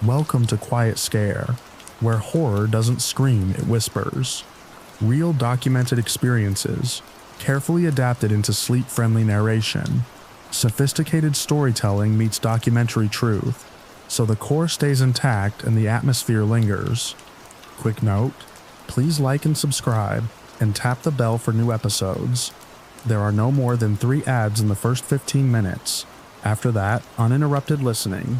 Welcome to Quiet Scare, where horror doesn't scream, it whispers. Real documented experiences, carefully adapted into sleep-friendly narration. Sophisticated storytelling meets documentary truth, so the core stays intact and the atmosphere lingers. Quick note, please like and subscribe, and tap the bell for new episodes. There are no more than 3 ads in the first 15 minutes. After that, uninterrupted listening.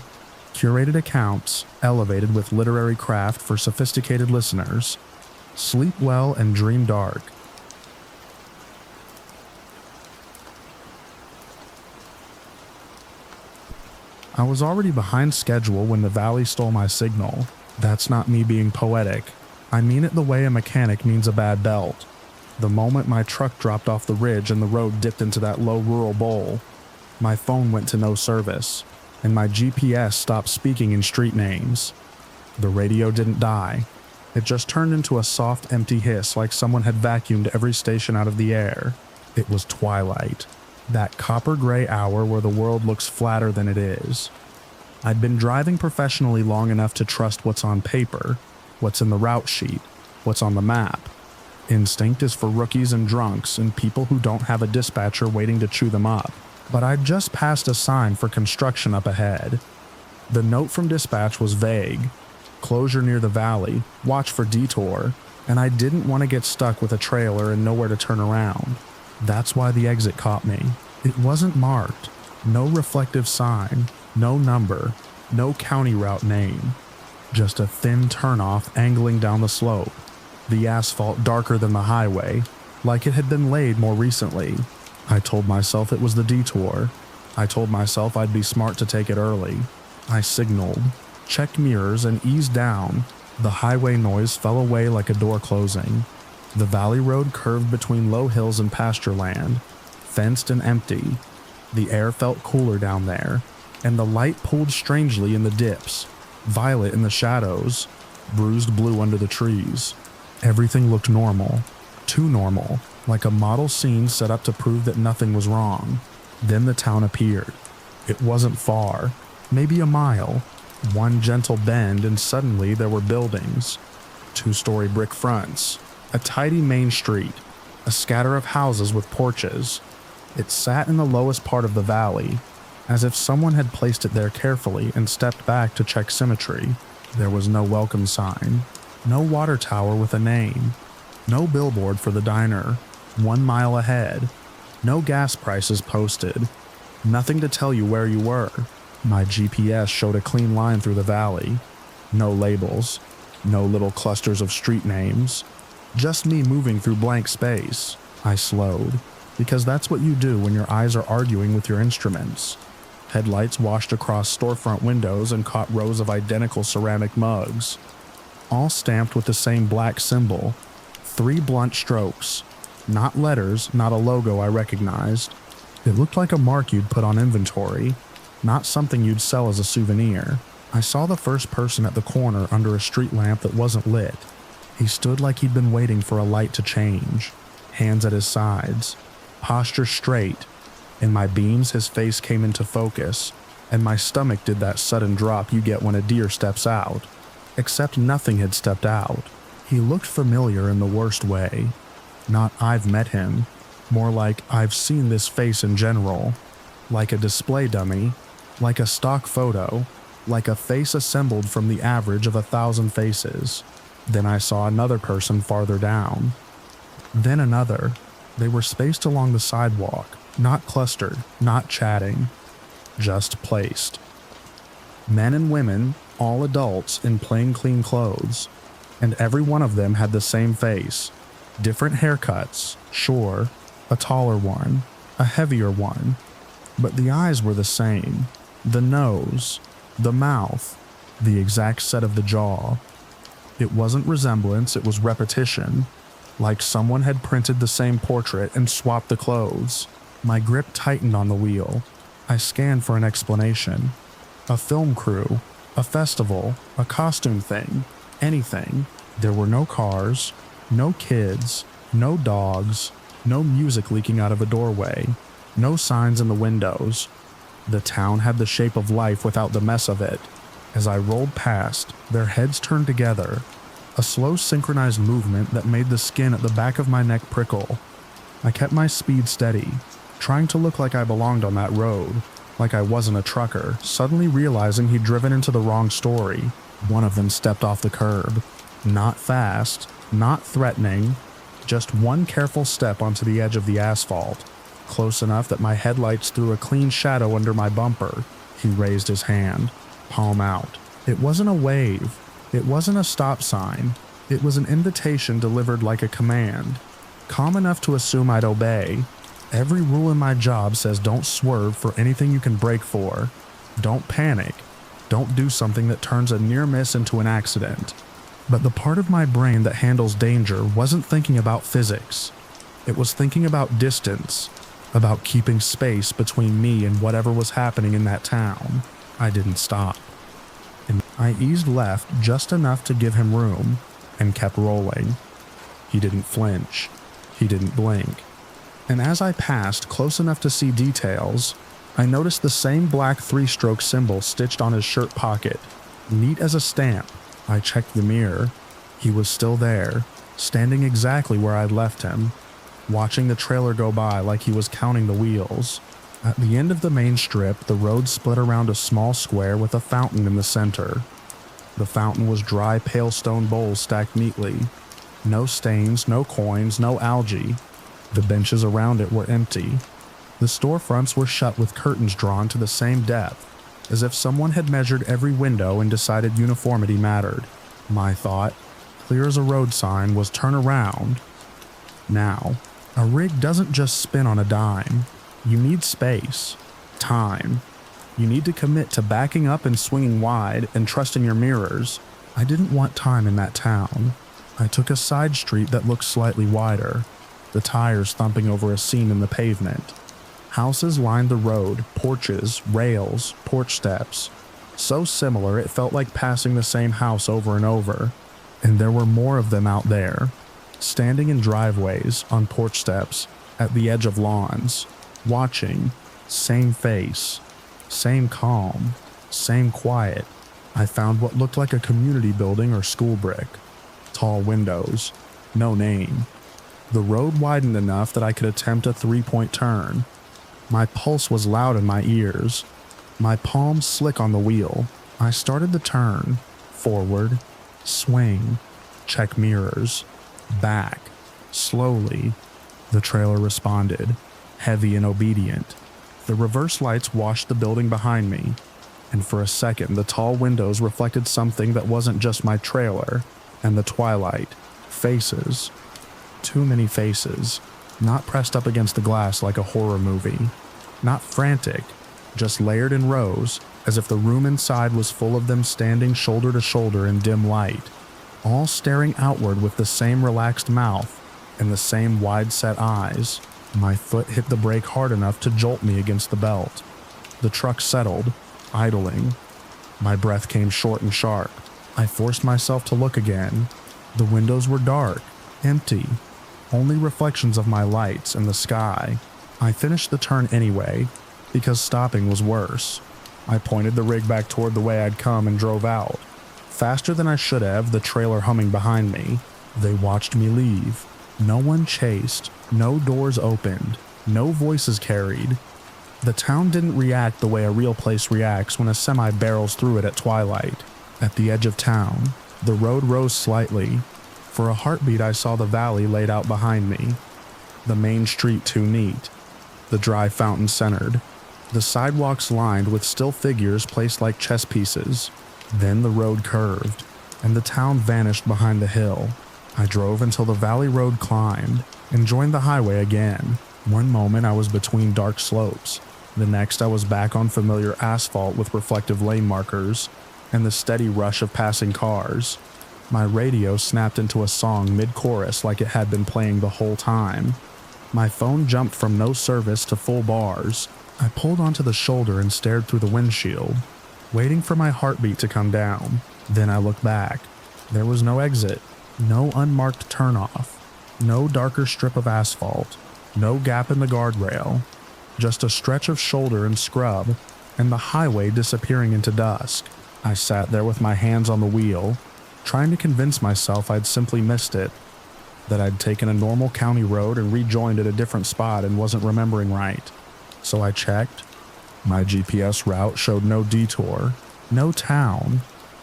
Curated accounts, elevated with literary craft for sophisticated listeners. Sleep well and dream dark. I was already behind schedule when the valley stole my signal. That's not me being poetic. I mean it the way a mechanic means a bad belt. The moment my truck dropped off the ridge and the road dipped into that low rural bowl, my phone went to no service, and my GPS stopped speaking in street names. The radio didn't die. It just turned into a soft, empty hiss like someone had vacuumed every station out of the air. It was twilight. That copper-gray hour where the world looks flatter than it is. I'd been driving professionally long enough to trust what's on paper, what's in the route sheet, what's on the map. Instinct is for rookies and drunks and people who don't have a dispatcher waiting to chew them up. But I'd just passed a sign for construction up ahead. The note from dispatch was vague. Closure near the valley, watch for detour, and I didn't want to get stuck with a trailer and nowhere to turn around. That's why the exit caught me. It wasn't marked. No reflective sign, no number, no county route name. Just a thin turnoff angling down the slope. The asphalt darker than the highway, like it had been laid more recently. I told myself it was the detour. I told myself I'd be smart to take it early. I signaled, checked mirrors, and eased down. The highway noise fell away like a door closing. The valley road curved between low hills and pasture land, fenced and empty. The air felt cooler down there, and the light pulled strangely in the dips, violet in the shadows, bruised blue under the trees. Everything looked normal, too normal, like a model scene set up to prove that nothing was wrong. Then the town appeared. It wasn't far, maybe a mile. One gentle bend and suddenly there were buildings. 2-story brick fronts, a tidy main street, a scatter of houses with porches. It sat in the lowest part of the valley, as if someone had placed it there carefully and stepped back to check symmetry. There was no welcome sign, no water tower with a name, no billboard for the diner 1 mile ahead, no gas prices posted, nothing to tell you where you were. My GPS showed a clean line through the valley. No labels, no little clusters of street names, just me moving through blank space. I slowed, because that's what you do when your eyes are arguing with your instruments. Headlights washed across storefront windows and caught rows of identical ceramic mugs, all stamped with the same black symbol. 3 blunt strokes. Not letters, not a logo I recognized. It looked like a mark you'd put on inventory, not something you'd sell as a souvenir. I saw the first person at the corner under a street lamp that wasn't lit. He stood like he'd been waiting for a light to change, hands at his sides, posture straight. In my beams, his face came into focus, and my stomach did that sudden drop you get when a deer steps out. Except nothing had stepped out. He looked familiar in the worst way. Not I've met him, more like I've seen this face in general. Like a display dummy, like a stock photo, like a face assembled from the average of 1,000 faces. Then I saw another person farther down. Then another. They were spaced along the sidewalk, not clustered, not chatting, just placed. Men and women, all adults in plain clean clothes, and every one of them had the same face. Different haircuts, sure, a taller one, a heavier one, but the eyes were the same. The nose, the mouth, the exact set of the jaw. It wasn't resemblance, it was repetition, like someone had printed the same portrait and swapped the clothes. My grip tightened on the wheel. I scanned for an explanation. A film crew, a festival, a costume thing, anything. There were no cars, no kids, no dogs, no music leaking out of a doorway, no signs in the windows. The town had the shape of life without the mess of it, As I rolled past, their heads turned together, a slow synchronized movement that made the skin at the back of my neck prickle. I kept my speed steady, trying to look like I belonged on that road, like I wasn't a trucker, suddenly realizing he'd driven into the wrong story. One of them stepped off the curb. Not fast, not threatening, just one careful step onto the edge of the asphalt, close enough that my headlights threw a clean shadow under my bumper. He raised his hand, palm out. It wasn't a wave. It wasn't a stop sign. It was an invitation delivered like a command. Calm enough to assume I'd obey. Every rule in my job says don't swerve for anything you can brake for. Don't panic. Don't do something that turns a near miss into an accident. But the part of my brain that handles danger wasn't thinking about physics. It was thinking about distance, about keeping space between me and whatever was happening in that town. I didn't stop. And I eased left just enough to give him room and kept rolling. He didn't flinch. He didn't blink. And as I passed close enough to see details, I noticed the same black 3-stroke symbol stitched on his shirt pocket, neat as a stamp. I checked the mirror. He was still there, standing exactly where I'd left him, watching the trailer go by like he was counting the wheels. At the end of the main strip, the road split around a small square with a fountain in the center. The fountain was dry, pale stone bowls stacked neatly. No stains, no coins, no algae. The benches around it were empty. The storefronts were shut with curtains drawn to the same depth, as if someone had measured every window and decided uniformity mattered. My thought, clear as a road sign, was turn around. Now, a rig doesn't just spin on a dime. You need space, time. You need to commit to backing up and swinging wide and trusting your mirrors. I didn't want time in that town. I took a side street that looked slightly wider, the tires thumping over a seam in the pavement. Houses lined the road, porches, rails, porch steps. So similar it felt like passing the same house over and over. And there were more of them out there, standing in driveways, on porch steps, at the edge of lawns, watching, same face, same calm, same quiet. I found what looked like a community building or school brick. Tall windows, no name. The road widened enough that I could attempt a 3-point turn. My pulse was loud in my ears, my palms slick on the wheel. I started the turn, forward, swing, check mirrors, back, slowly. The trailer responded, heavy and obedient. The reverse lights washed the building behind me, and for a second the tall windows reflected something that wasn't just my trailer, and the twilight. Faces. Too many faces. Not pressed up against the glass like a horror movie. Not frantic, just layered in rows, as if the room inside was full of them standing shoulder to shoulder in dim light, all staring outward with the same relaxed mouth and the same wide-set eyes. My foot hit the brake hard enough to jolt me against the belt. The truck settled, idling. My breath came short and sharp. I forced myself to look again. The windows were dark, empty, only reflections of my lights and the sky. I finished the turn anyway, because stopping was worse. I pointed the rig back toward the way I'd come and drove out. Faster than I should have, the trailer humming behind me. They watched me leave. No one chased, no doors opened, no voices carried. The town didn't react the way a real place reacts when a semi barrels through it at twilight. At the edge of town, the road rose slightly. For a heartbeat I saw the valley laid out behind me. The main street too neat. The dry fountain centered. The sidewalks lined with still figures placed like chess pieces. Then the road curved, and the town vanished behind the hill. I drove until the valley road climbed, and joined the highway again. One moment I was between dark slopes. The next I was back on familiar asphalt with reflective lane markers, and the steady rush of passing cars. My radio snapped into a song mid-chorus like it had been playing the whole time. My phone jumped from no service to full bars. I pulled onto the shoulder and stared through the windshield, waiting for my heartbeat to come down. Then I looked back. There was no exit, no unmarked turnoff, no darker strip of asphalt, no gap in the guardrail, just a stretch of shoulder and scrub, and the highway disappearing into dusk. I sat there with my hands on the wheel, trying to convince myself I'd simply missed it, that I'd taken a normal county road and rejoined at a different spot and wasn't remembering right. So I checked. My GPS route showed no detour, no town.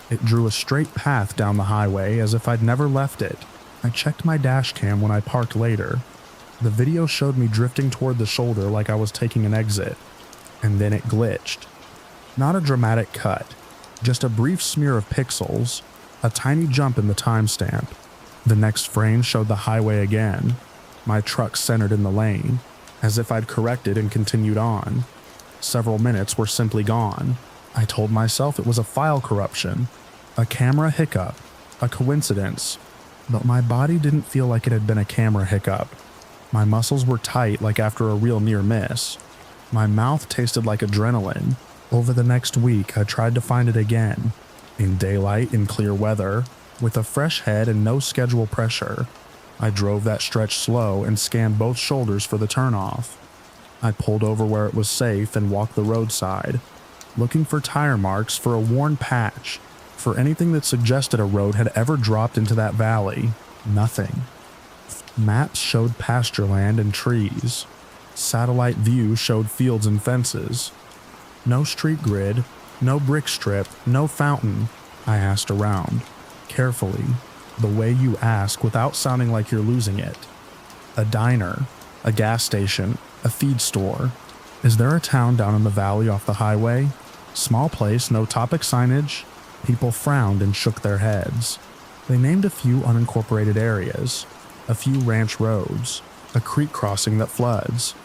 It drew a straight path down the highway as if I'd never left it. I checked my dash cam when I parked later. The video showed me drifting toward the shoulder like I was taking an exit, and then it glitched. Not a dramatic cut, just a brief smear of pixels, a tiny jump in the timestamp. The next frame showed the highway again, my truck centered in the lane, as if I'd corrected and continued on. Several minutes were simply gone. I told myself it was a file corruption, a camera hiccup, a coincidence, but my body didn't feel like it had been a camera hiccup. My muscles were tight like after a real near miss. My mouth tasted like adrenaline. Over the next week, I tried to find it again, in daylight and clear weather, with a fresh head and no schedule pressure. I drove that stretch slow and scanned both shoulders for the turnoff. I pulled over where it was safe and walked the roadside, looking for tire marks, for a worn patch, for anything that suggested a road had ever dropped into that valley. Nothing. Maps showed pasture land and trees. Satellite view showed fields and fences. No street grid, no brick strip, no fountain. I asked around, carefully, the way you ask without sounding like you're losing it. A diner, a gas station, a feed store. Is there a town down in the valley off the highway? Small place, no topic signage. People frowned and shook their heads. They named a few unincorporated areas, a few ranch roads, a creek crossing that floods.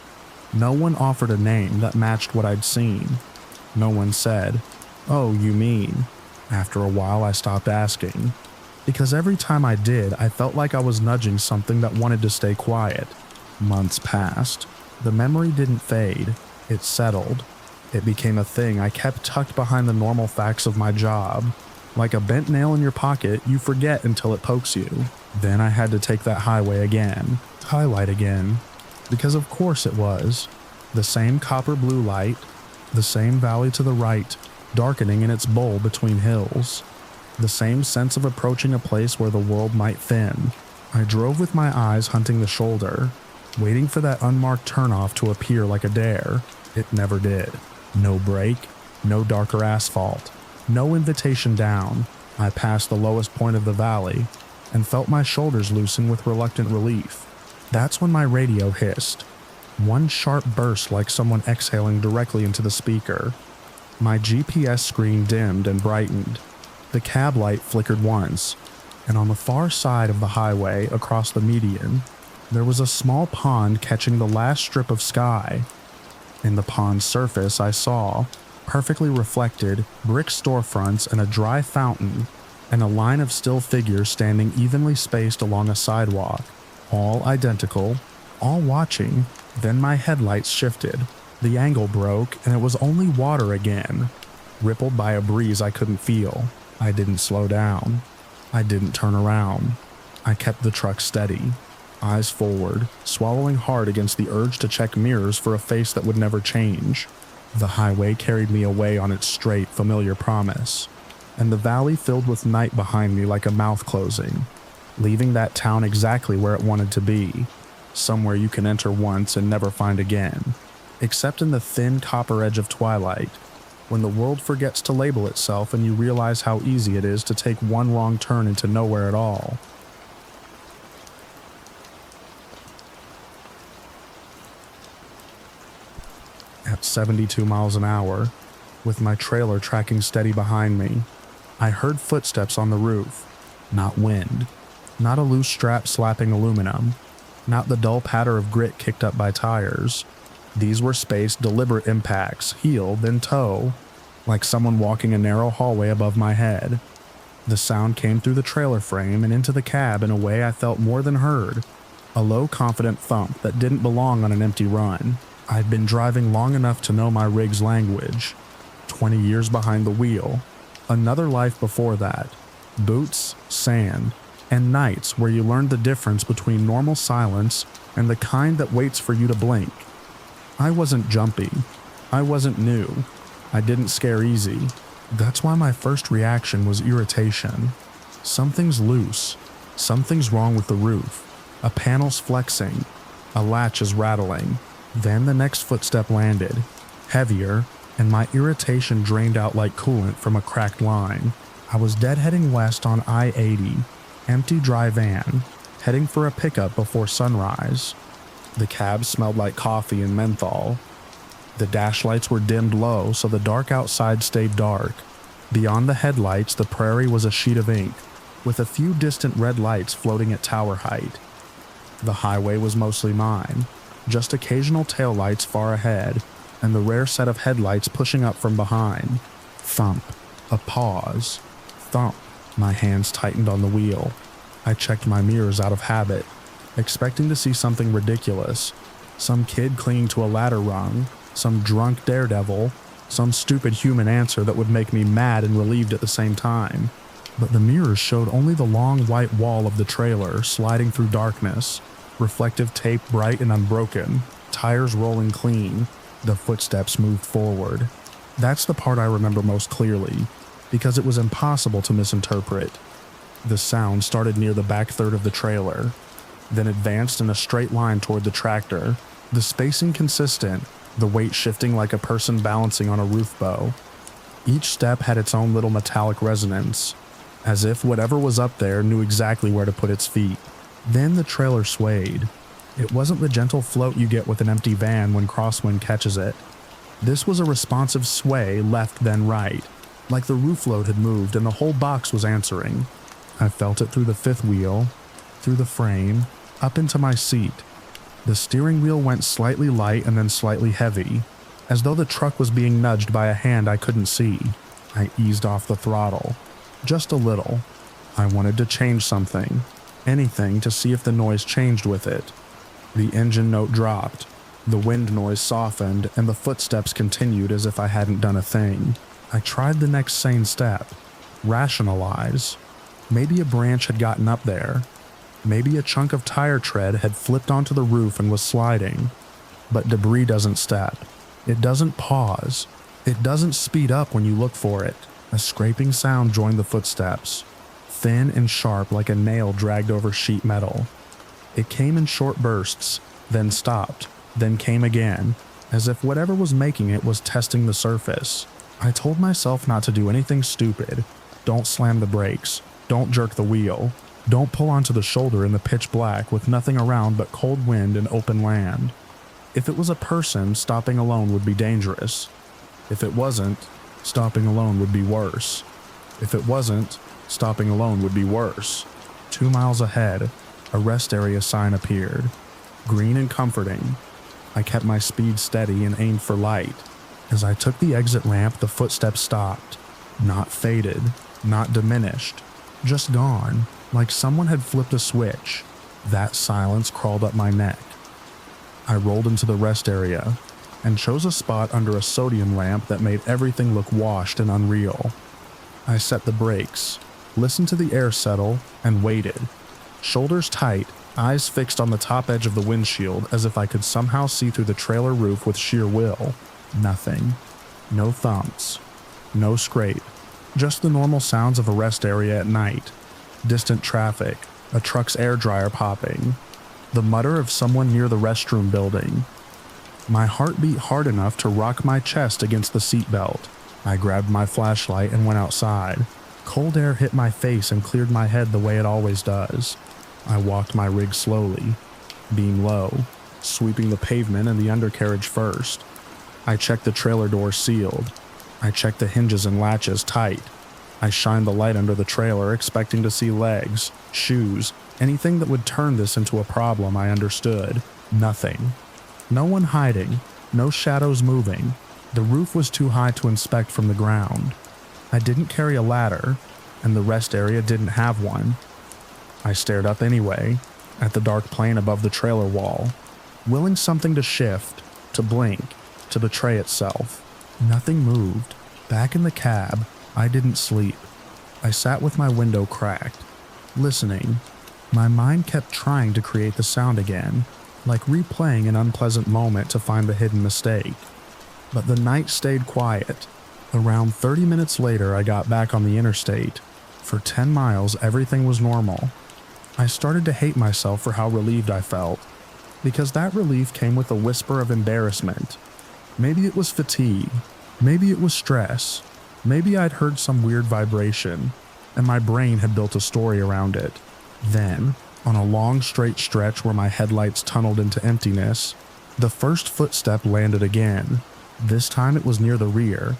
No one offered a name that matched what I'd seen. No one said, "Oh, you mean?" After a while, I stopped asking, because every time I did, I felt like I was nudging something that wanted to stay quiet. Months passed. The memory didn't fade. It settled. It became a thing I kept tucked behind the normal facts of my job. Like a bent nail in your pocket, you forget until it pokes you. Then I had to take that highway again. Highlight again. Because of course it was. The same copper blue light. The same valley to the right, darkening in its bowl between hills. The same sense of approaching a place where the world might thin. I drove with my eyes hunting the shoulder, waiting for that unmarked turnoff to appear like a dare. It never did. No brake, no darker asphalt, no invitation down. I passed the lowest point of the valley and felt my shoulders loosen with reluctant relief. That's when my radio hissed. One sharp burst like someone exhaling directly into the speaker. My GPS screen dimmed and brightened. The cab light flickered once, and on the far side of the highway across the median, there was a small pond catching the last strip of sky. In the pond's surface, I saw, perfectly reflected, brick storefronts and a dry fountain, and a line of still figures standing evenly spaced along a sidewalk, all identical, all watching. Then my headlights shifted. The angle broke, and it was only water again, rippled by a breeze I couldn't feel. I didn't slow down. I didn't turn around. I kept the truck steady, eyes forward, swallowing hard against the urge to check mirrors for a face that would never change. The highway carried me away on its straight, familiar promise, and the valley filled with night behind me like a mouth closing, leaving that town exactly where it wanted to be, somewhere you can enter once and never find again, except in the thin copper edge of twilight, when the world forgets to label itself and you realize how easy it is to take one wrong turn into nowhere at all. At 72 miles an hour, with my trailer tracking steady behind me, I heard footsteps on the roof. Not wind, not a loose strap slapping aluminum, not the dull patter of grit kicked up by tires. These were spaced, deliberate impacts, heel, then toe, like someone walking a narrow hallway above my head. The sound came through the trailer frame and into the cab in a way I felt more than heard, a low, confident thump that didn't belong on an empty run. I'd been driving long enough to know my rig's language. 20 years behind the wheel, another life before that, boots, sand, and nights where you learned the difference between normal silence and the kind that waits for you to blink. I wasn't jumpy. I wasn't new. I didn't scare easy. That's why my first reaction was irritation. Something's loose. Something's wrong with the roof. A panel's flexing. A latch is rattling. Then the next footstep landed, heavier, and my irritation drained out like coolant from a cracked line. I was deadheading west on I-80, empty dry van, heading for a pickup before sunrise. The cab smelled like coffee and menthol. The dash lights were dimmed low, so the dark outside stayed dark. Beyond the headlights, the prairie was a sheet of ink, with a few distant red lights floating at tower height. The highway was mostly mine, just occasional taillights far ahead, and the rare set of headlights pushing up from behind. Thump. A pause. Thump. My hands tightened on the wheel. I checked my mirrors out of habit, expecting to see something ridiculous. Some kid clinging to a ladder rung, some drunk daredevil, some stupid human answer that would make me mad and relieved at the same time. But the mirrors showed only the long white wall of the trailer sliding through darkness, reflective tape bright and unbroken, tires rolling clean. The footsteps moved forward. That's the part I remember most clearly, because it was impossible to misinterpret. The sound started near the back third of the trailer, then advanced in a straight line toward the tractor, the spacing consistent, the weight shifting like a person balancing on a roof bow. Each step had its own little metallic resonance, as if whatever was up there knew exactly where to put its feet. Then the trailer swayed. It wasn't the gentle float you get with an empty van when crosswind catches it. This was a responsive sway left then right, like the roof load had moved and the whole box was answering. I felt it through the fifth wheel, through the frame, up into my seat. The steering wheel went slightly light and then slightly heavy, as though the truck was being nudged by a hand I couldn't see. I eased off the throttle, just a little. I wanted to change something, anything, to see if the noise changed with it. The engine note dropped, the wind noise softened, and the footsteps continued as if I hadn't done a thing. I tried the next sane step. Rationalize. Maybe a branch had gotten up there. Maybe a chunk of tire tread had flipped onto the roof and was sliding. But debris doesn't step. It doesn't pause. It doesn't speed up when you look for it. A scraping sound joined the footsteps, thin and sharp like a nail dragged over sheet metal. It came in short bursts, then stopped, then came again, as if whatever was making it was testing the surface. I told myself not to do anything stupid. Don't slam the brakes. Don't jerk the wheel. Don't pull onto the shoulder in the pitch black with nothing around but cold wind and open land. If it was a person, stopping alone would be dangerous. If it wasn't, stopping alone would be worse. If it wasn't, stopping alone would be worse. 2 miles ahead, a rest area sign appeared, green and comforting. I kept my speed steady and aimed for light. As I took the exit ramp, the footsteps stopped. Not faded, not diminished, just gone, like someone had flipped a switch. That silence crawled up my neck. I rolled into the rest area and chose a spot under a sodium lamp that made everything look washed and unreal. I set the brakes, listened to the air settle, and waited. Shoulders tight, eyes fixed on the top edge of the windshield as if I could somehow see through the trailer roof with sheer will. Nothing. No thumps. No scrape. Just the normal sounds of a rest area at night. Distant traffic, a truck's air dryer popping, the mutter of someone near the restroom building. My heart beat hard enough to rock my chest against the seatbelt. I grabbed my flashlight and went outside. Cold air hit my face and cleared my head the way it always does. I walked my rig slowly, beam low, sweeping the pavement and the undercarriage first. I checked the trailer door sealed. I checked the hinges and latches tight. I shined the light under the trailer, expecting to see legs, shoes, anything that would turn this into a problem. I understood. Nothing. No one hiding. No shadows moving. The roof was too high to inspect from the ground. I didn't carry a ladder, and the rest area didn't have one. I stared up anyway, at the dark plane above the trailer wall, willing something to shift, to blink, to betray itself. Nothing moved. Back in the cab, I didn't sleep. I sat with my window cracked, listening. My mind kept trying to create the sound again, like replaying an unpleasant moment to find the hidden mistake. But the night stayed quiet. Around 30 minutes later, I got back on the interstate. For 10 miles, everything was normal. I started to hate myself for how relieved I felt, because that relief came with a whisper of embarrassment. Maybe it was fatigue, maybe it was stress, maybe I'd heard some weird vibration, and my brain had built a story around it. Then, on a long straight stretch where my headlights tunneled into emptiness, the first footstep landed again. This time it was near the rear,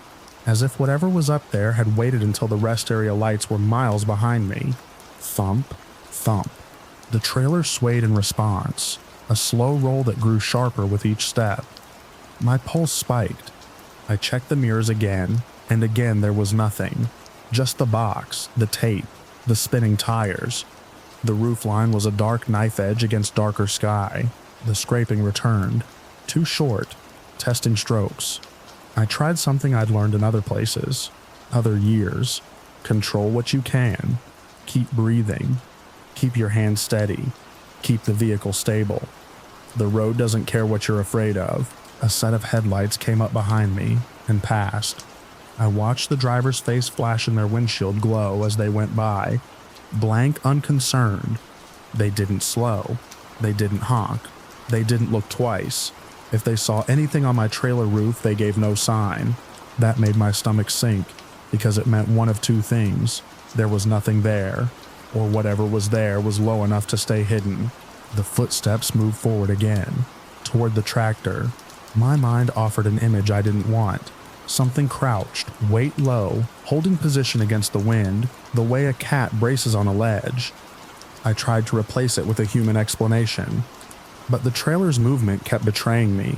as if whatever was up there had waited until the rest area lights were miles behind me. Thump, thump. The trailer swayed in response, a slow roll that grew sharper with each step. My pulse spiked. I checked the mirrors again, and again there was nothing. Just the box, the tape, the spinning tires. The roofline was a dark knife edge against darker sky. The scraping returned. Too short. Testing strokes. I tried something I'd learned in other places, other years. Control what you can. Keep breathing. Keep your hand steady. Keep the vehicle stable. The road doesn't care what you're afraid of. A set of headlights came up behind me and passed. I watched the driver's face flash in their windshield glow as they went by. Blank, unconcerned. They didn't slow. They didn't honk. They didn't look twice. If they saw anything on my trailer roof, they gave no sign. That made my stomach sink, because it meant one of two things. There was nothing there, or whatever was there was low enough to stay hidden. The footsteps moved forward again, toward the tractor. My mind offered an image I didn't want. Something crouched, weight low, holding position against the wind, the way a cat braces on a ledge. I tried to replace it with a human explanation, but the trailer's movement kept betraying me.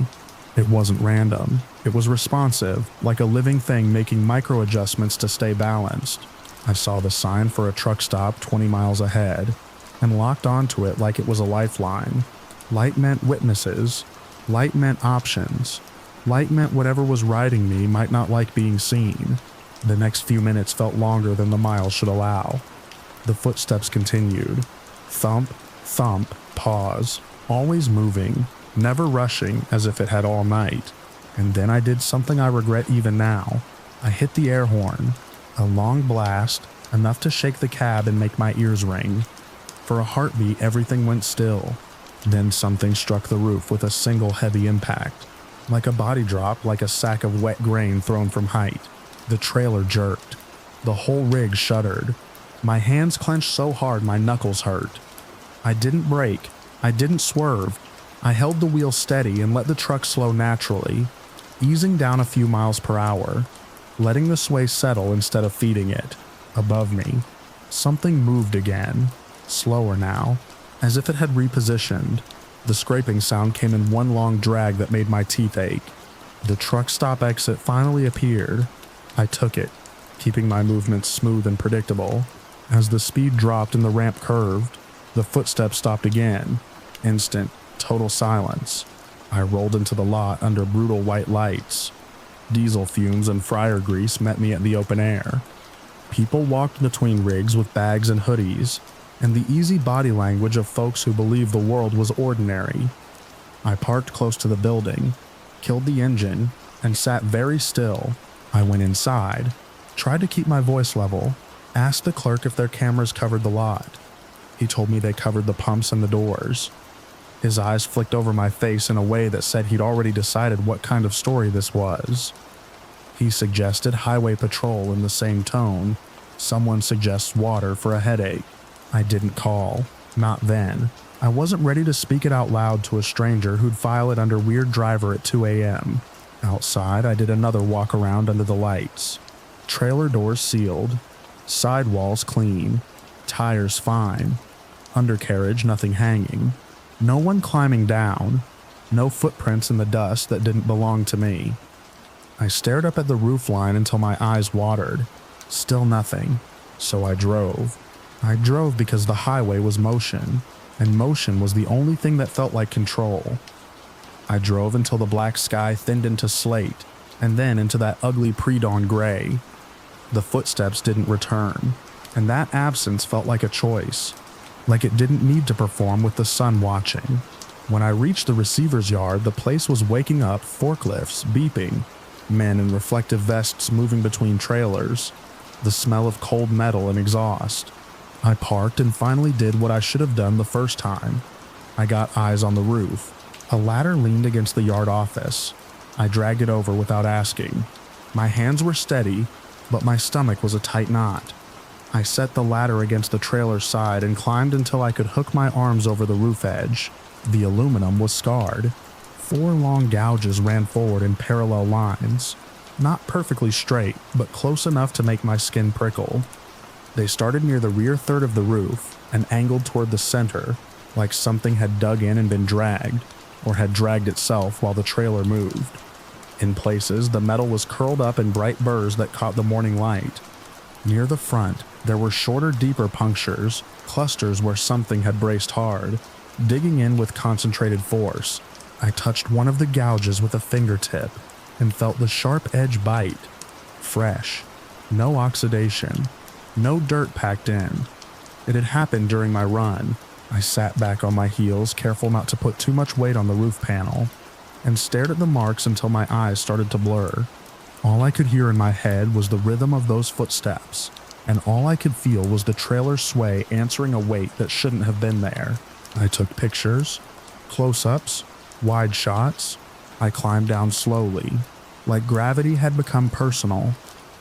It wasn't random. It was responsive, like a living thing making micro adjustments to stay balanced. I saw the sign for a truck stop 20 miles ahead, and locked onto it like it was a lifeline. Light meant witnesses. Light meant options. Light meant whatever was riding me might not like being seen. The next few minutes felt longer than the miles should allow. The footsteps continued. Thump, thump, pause. Always moving, never rushing as if it had all night. And then I did something I regret even now. I hit the air horn. A long blast, enough to shake the cab and make my ears ring. For a heartbeat, everything went still. Then something struck the roof with a single heavy impact. Like a body drop, like a sack of wet grain thrown from height. The trailer jerked. The whole rig shuddered. My hands clenched so hard my knuckles hurt. I didn't brake. I didn't swerve. I held the wheel steady and let the truck slow naturally, easing down a few miles per hour, letting the sway settle instead of feeding it. Above me, something moved again, slower now, as if it had repositioned. The scraping sound came in one long drag that made my teeth ache. The truck stop exit finally appeared. I took it, keeping my movements smooth and predictable. As the speed dropped and the ramp curved, the footsteps stopped again. Instant, total silence. I rolled into the lot under brutal white lights. Diesel fumes and fryer grease met me at the open air. People walked between rigs with bags and hoodies, and the easy body language of folks who believed the world was ordinary. I parked close to the building, killed the engine, and sat very still. I went inside, tried to keep my voice level, asked the clerk if their cameras covered the lot. He told me they covered the pumps and the doors. His eyes flicked over my face in a way that said he'd already decided what kind of story this was. He suggested highway patrol in the same tone. Someone suggests water for a headache. I didn't call. Not then. I wasn't ready to speak it out loud to a stranger who'd file it under weird driver at 2 a.m. Outside, I did another walk around under the lights. Trailer doors sealed. Sidewalls clean. Tires fine. Undercarriage nothing hanging. No one climbing down. No footprints in the dust that didn't belong to me. I stared up at the roofline until my eyes watered. Still nothing. So I drove. I drove because the highway was motion, and motion was the only thing that felt like control. I drove until the black sky thinned into slate, and then into that ugly pre-dawn gray. The footsteps didn't return, and that absence felt like a choice, like it didn't need to perform with the sun watching. When I reached the receiver's yard, the place was waking up, forklifts beeping. men in reflective vests moving between trailers, the smell of cold metal and exhaust. I parked and finally did what I should have done the first time. I got eyes on the roof. A ladder leaned against the yard office. I dragged it over without asking. My hands were steady, but my stomach was a tight knot. I set the ladder against the trailer's side and climbed until I could hook my arms over the roof edge. The aluminum was scarred. 4 long gouges ran forward in parallel lines. Not perfectly straight, but close enough to make my skin prickle. They started near the rear third of the roof and angled toward the center, like something had dug in and been dragged, or had dragged itself while the trailer moved. In places, the metal was curled up in bright burrs that caught the morning light. Near the front, there were shorter, deeper punctures, clusters where something had braced hard, digging in with concentrated force. I touched one of the gouges with a fingertip and felt the sharp edge bite. Fresh. No oxidation. No dirt packed in. It had happened during my run. I sat back on my heels, careful not to put too much weight on the roof panel, and stared at the marks until my eyes started to blur. All I could hear in my head was the rhythm of those footsteps, and all I could feel was the trailer's sway answering a weight that shouldn't have been there. I took pictures, close-ups, wide shots. I climbed down slowly, like gravity had become personal.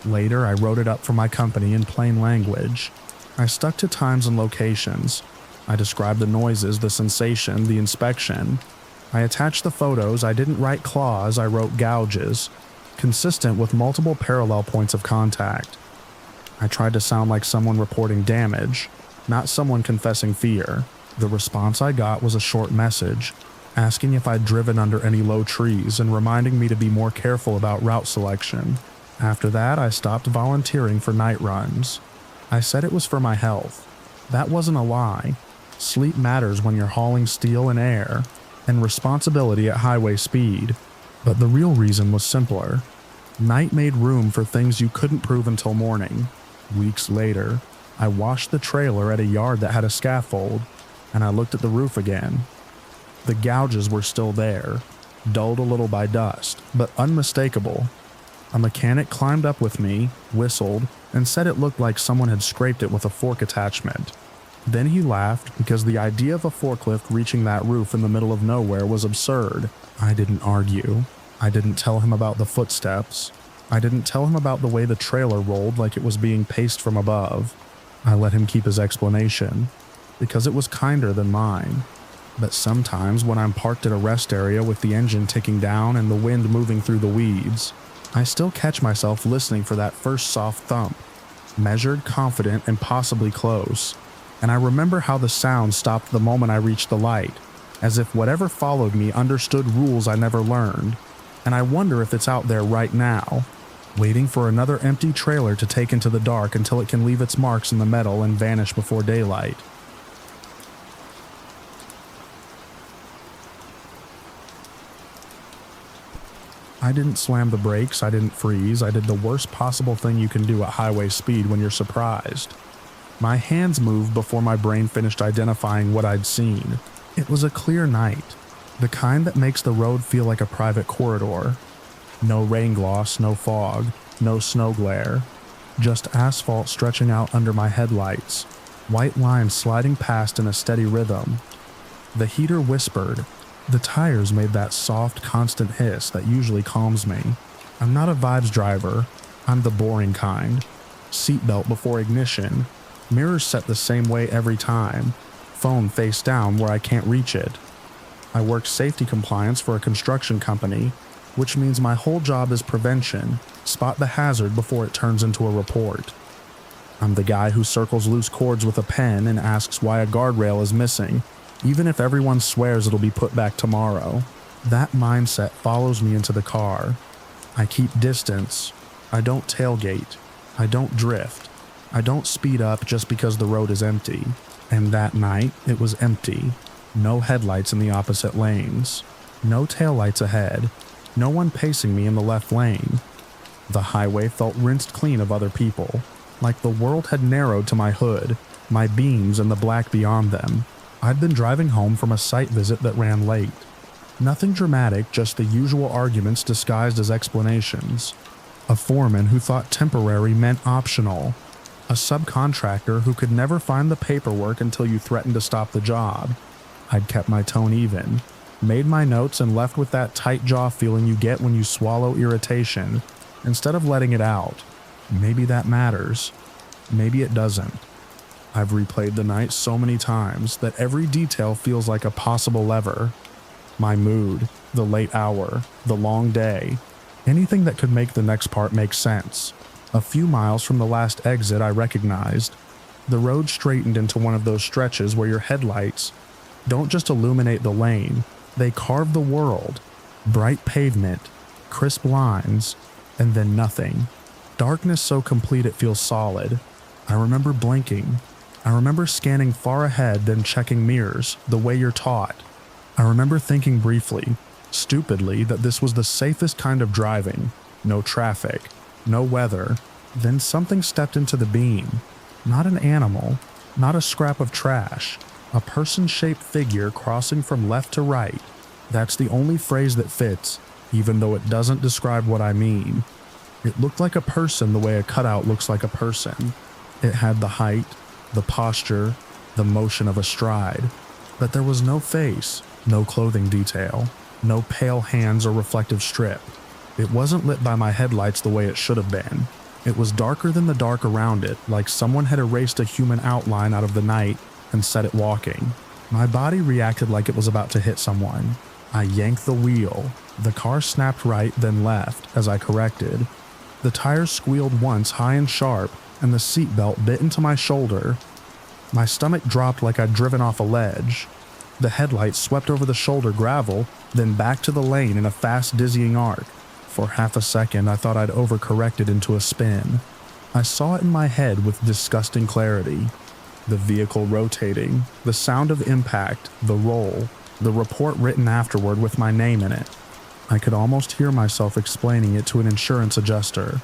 Later, I wrote it up for my company in plain language. I stuck to times and locations. I described the noises, the sensation, the inspection. I attached the photos. I didn't write claws, I wrote gouges, consistent with multiple parallel points of contact. I tried to sound like someone reporting damage, not someone confessing fear. The response I got was a short message, asking if I'd driven under any low trees and reminding me to be more careful about route selection. After that, I stopped volunteering for night runs. I said it was for my health. That wasn't a lie. Sleep matters when you're hauling steel and air, and responsibility at highway speed. But the real reason was simpler. Night made room for things you couldn't prove until morning. Weeks later, I washed the trailer at a yard that had a scaffold, and I looked at the roof again. The gouges were still there, dulled a little by dust, but unmistakable. A mechanic climbed up with me, whistled, and said it looked like someone had scraped it with a fork attachment. Then he laughed because the idea of a forklift reaching that roof in the middle of nowhere was absurd. I didn't argue. I didn't tell him about the footsteps. I didn't tell him about the way the trailer rolled like it was being paced from above. I let him keep his explanation, because it was kinder than mine. But sometimes when I'm parked at a rest area with the engine ticking down and the wind moving through the weeds, I still catch myself listening for that first soft thump, measured, confident, and possibly close. And I remember how the sound stopped the moment I reached the light, as if whatever followed me understood rules I never learned. And I wonder if it's out there right now, waiting for another empty trailer to take into the dark until it can leave its marks in the metal and vanish before daylight. I didn't slam the brakes, I didn't freeze, I did the worst possible thing you can do at highway speed when you're surprised. My hands moved before my brain finished identifying what I'd seen. It was a clear night, the kind that makes the road feel like a private corridor. No rain gloss, no fog, no snow glare, just asphalt stretching out under my headlights, white lines sliding past in a steady rhythm. The heater whispered. The tires made that soft, constant hiss that usually calms me. I'm not a vibes driver. I'm the boring kind. Seatbelt before ignition. Mirrors set the same way every time. Phone face down where I can't reach it. I work safety compliance for a construction company, which means my whole job is prevention. Spot the hazard before it turns into a report. I'm the guy who circles loose cords with a pen and asks why a guardrail is missing, even if everyone swears it'll be put back tomorrow. That mindset follows me into the car. I keep distance. I don't tailgate. I don't drift. I don't speed up just because the road is empty. And that night, it was empty. No headlights in the opposite lanes. No taillights ahead. No one pacing me in the left lane. The highway felt rinsed clean of other people, like the world had narrowed to my hood, my beams and the black beyond them. I'd been driving home from a site visit that ran late. Nothing dramatic, just the usual arguments disguised as explanations. A foreman who thought temporary meant optional. A subcontractor who could never find the paperwork until you threatened to stop the job. I'd kept my tone even, made my notes, and left with that tight jaw feeling you get when you swallow irritation, instead of letting it out. Maybe that matters. Maybe it doesn't. I've replayed the night so many times that every detail feels like a possible lever. My mood, the late hour, the long day, anything that could make the next part make sense. A few miles from the last exit, I recognized. The road straightened into one of those stretches where your headlights don't just illuminate the lane, they carve the world. Bright pavement, crisp lines, and then nothing. Darkness so complete it feels solid. I remember blinking. I remember scanning far ahead, then checking mirrors, the way you're taught. I remember thinking briefly, stupidly, that this was the safest kind of driving. No traffic, no weather. Then something stepped into the beam. Not an animal, not a scrap of trash. A person-shaped figure crossing from left to right. That's the only phrase that fits, even though it doesn't describe what I mean. It looked like a person the way a cutout looks like a person. It had the height, the posture, the motion of a stride. But there was no face, no clothing detail, no pale hands or reflective strip. It wasn't lit by my headlights the way it should have been. It was darker than the dark around it, like someone had erased a human outline out of the night and set it walking. My body reacted like it was about to hit someone. I yanked the wheel. The car snapped right, then left, as I corrected. The tires squealed once, high and sharp, and the seatbelt bit into my shoulder. My stomach dropped like I'd driven off a ledge. The headlights swept over the shoulder gravel, then back to the lane in a fast, dizzying arc. For half a second, I thought I'd overcorrected into a spin. I saw it in my head with disgusting clarity. The vehicle rotating, the sound of impact, the roll, the report written afterward with my name in it. I could almost hear myself explaining it to an insurance adjuster,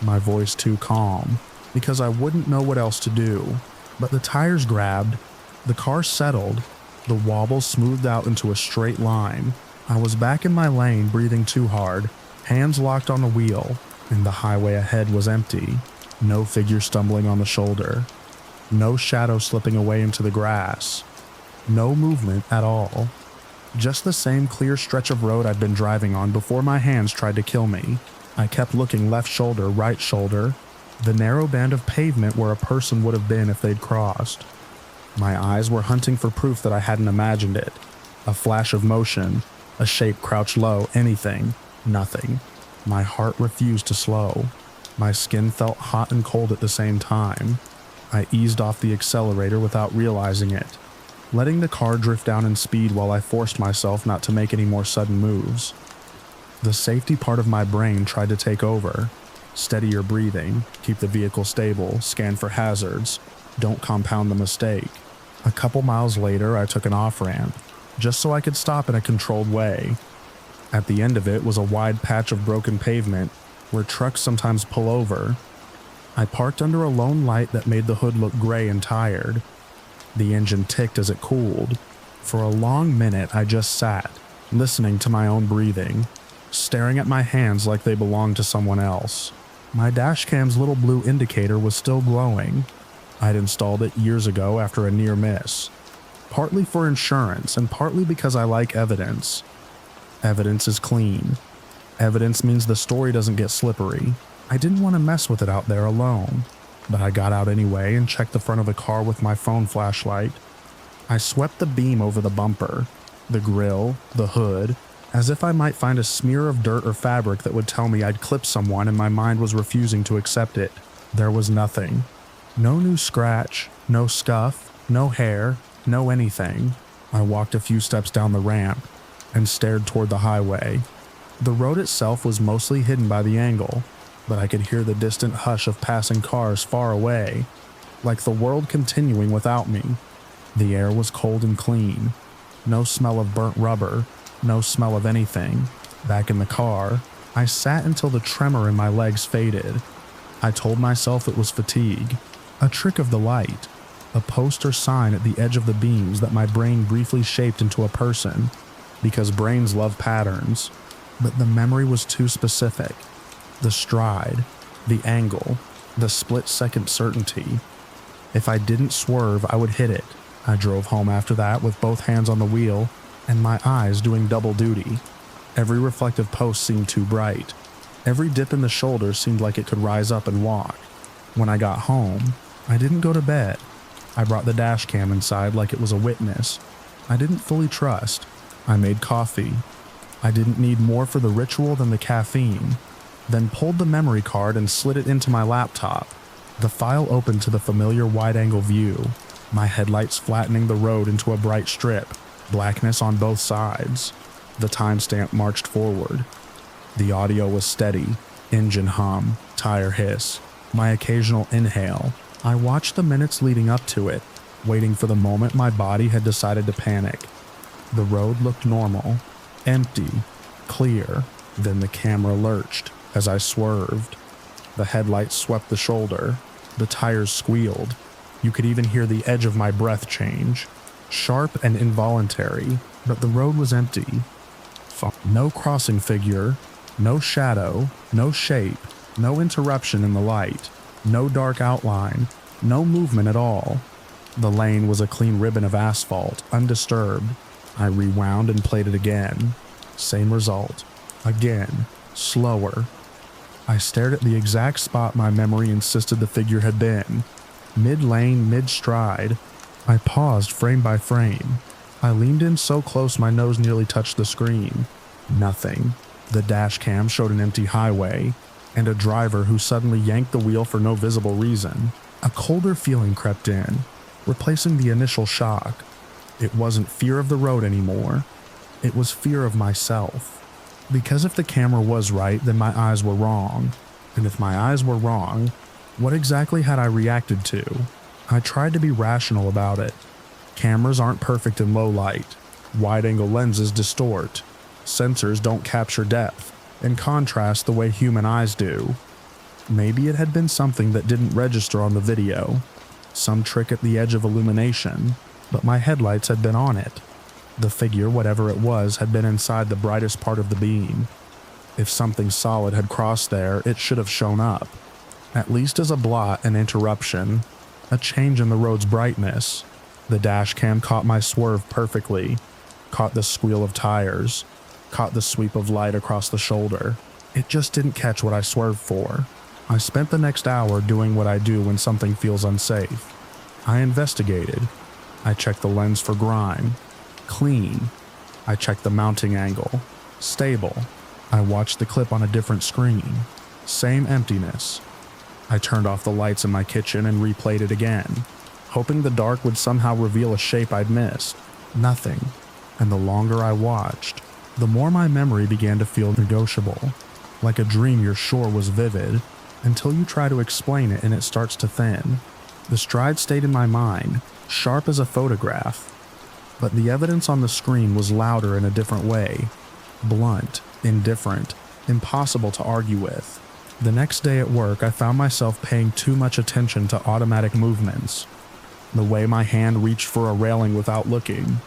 my voice too calm, because I wouldn't know what else to do. But the tires grabbed, the car settled, the wobble smoothed out into a straight line. I was back in my lane, breathing too hard, hands locked on the wheel, and the highway ahead was empty. No figure stumbling on the shoulder. No shadow slipping away into the grass. No movement at all. Just the same clear stretch of road I'd been driving on before my hands tried to kill me. I kept looking left shoulder, right shoulder, the narrow band of pavement where a person would have been if they'd crossed. My eyes were hunting for proof that I hadn't imagined it. A flash of motion, a shape crouched low, anything, nothing. My heart refused to slow. My skin felt hot and cold at the same time. I eased off the accelerator without realizing it, letting the car drift down in speed while I forced myself not to make any more sudden moves. The safety part of my brain tried to take over. Steady your breathing, keep the vehicle stable, scan for hazards, don't compound the mistake. A couple miles later, I took an off-ramp, just so I could stop in a controlled way. At the end of it was a wide patch of broken pavement where trucks sometimes pull over. I parked under a lone light that made the hood look gray and tired. The engine ticked as it cooled. For a long minute, I just sat, listening to my own breathing, staring at my hands like they belonged to someone else. My dashcam's little blue indicator was still glowing. I'd installed it years ago after a near miss, partly for insurance and partly because I like evidence. Evidence is clean. Evidence means the story doesn't get slippery. I didn't want to mess with it out there alone, but I got out anyway and checked the front of the car with my phone flashlight. I swept the beam over the bumper, the grille, the hood, as if I might find a smear of dirt or fabric that would tell me I'd clipped someone, and my mind was refusing to accept it. There was nothing. No new scratch, no scuff, no hair, no anything. I walked a few steps down the ramp and stared toward the highway. The road itself was mostly hidden by the angle, but I could hear the distant hush of passing cars far away, like the world continuing without me. The air was cold and clean. No smell of burnt rubber, no smell of anything. Back in the car, I sat until the tremor in my legs faded. I told myself it was fatigue, a trick of the light, a post or sign at the edge of the beams that my brain briefly shaped into a person. because brains love patterns, but the memory was too specific. The stride, the angle, the split-second certainty. If I didn't swerve, I would hit it. I drove home after that with both hands on the wheel and my eyes doing double duty. Every reflective post seemed too bright. Every dip in the shoulder seemed like it could rise up and walk. When I got home, I didn't go to bed. I brought the dash cam inside like it was a witness. I didn't fully trust. I made coffee. I didn't need more for the ritual than the caffeine. Then pulled the memory card and slid it into my laptop. The file opened to the familiar wide-angle view, my headlights flattening the road into a bright strip, blackness on both sides. The timestamp marched forward. The audio was steady, engine hum, tire hiss, my occasional inhale. I watched the minutes leading up to it, waiting for the moment my body had decided to panic. The road looked normal, empty, clear. Then the camera lurched as I swerved. The headlights swept the shoulder. The tires squealed. You could even hear the edge of my breath change. Sharp and involuntary, but the road was empty. No crossing figure, no shadow, no shape, no interruption in the light, no dark outline, no movement at all. The lane was a clean ribbon of asphalt, undisturbed. I rewound and played it again. Same result. Again, slower. I stared at the exact spot my memory insisted the figure had been. Mid-lane, mid-stride. I paused frame by frame. I leaned in so close my nose nearly touched the screen. Nothing. The dash cam showed an empty highway, and a driver who suddenly yanked the wheel for no visible reason. A colder feeling crept in, replacing the initial shock. It wasn't fear of the road anymore. It was fear of myself. Because if the camera was right, then my eyes were wrong. And if my eyes were wrong, what exactly had I reacted to? I tried to be rational about it. Cameras aren't perfect in low light. Wide-angle lenses distort. Sensors don't capture depth and contrast the way human eyes do. Maybe it had been something that didn't register on the video. Some trick at the edge of illumination, but my headlights had been on it. The figure, whatever it was, had been inside the brightest part of the beam. If something solid had crossed there, it should have shown up. At least as a blot, an interruption, a change in the road's brightness. The dash cam caught my swerve perfectly, caught the squeal of tires, caught the sweep of light across the shoulder. It just didn't catch what I swerved for. I spent the next hour doing what I do when something feels unsafe. I investigated. I checked the lens for grime. Clean. I checked the mounting angle. Stable. I watched the clip on a different screen. Same emptiness. I turned off the lights in my kitchen and replayed it again, hoping the dark would somehow reveal a shape I'd missed. Nothing. And the longer I watched, the more my memory began to feel negotiable, like a dream you're sure was vivid, until you try to explain it and it starts to thin. The stride stayed in my mind, sharp as a photograph, but the evidence on the screen was louder in a different way. Blunt, indifferent, impossible to argue with. The next day at work, I found myself paying too much attention to automatic movements. The way my hand reached for a railing without looking.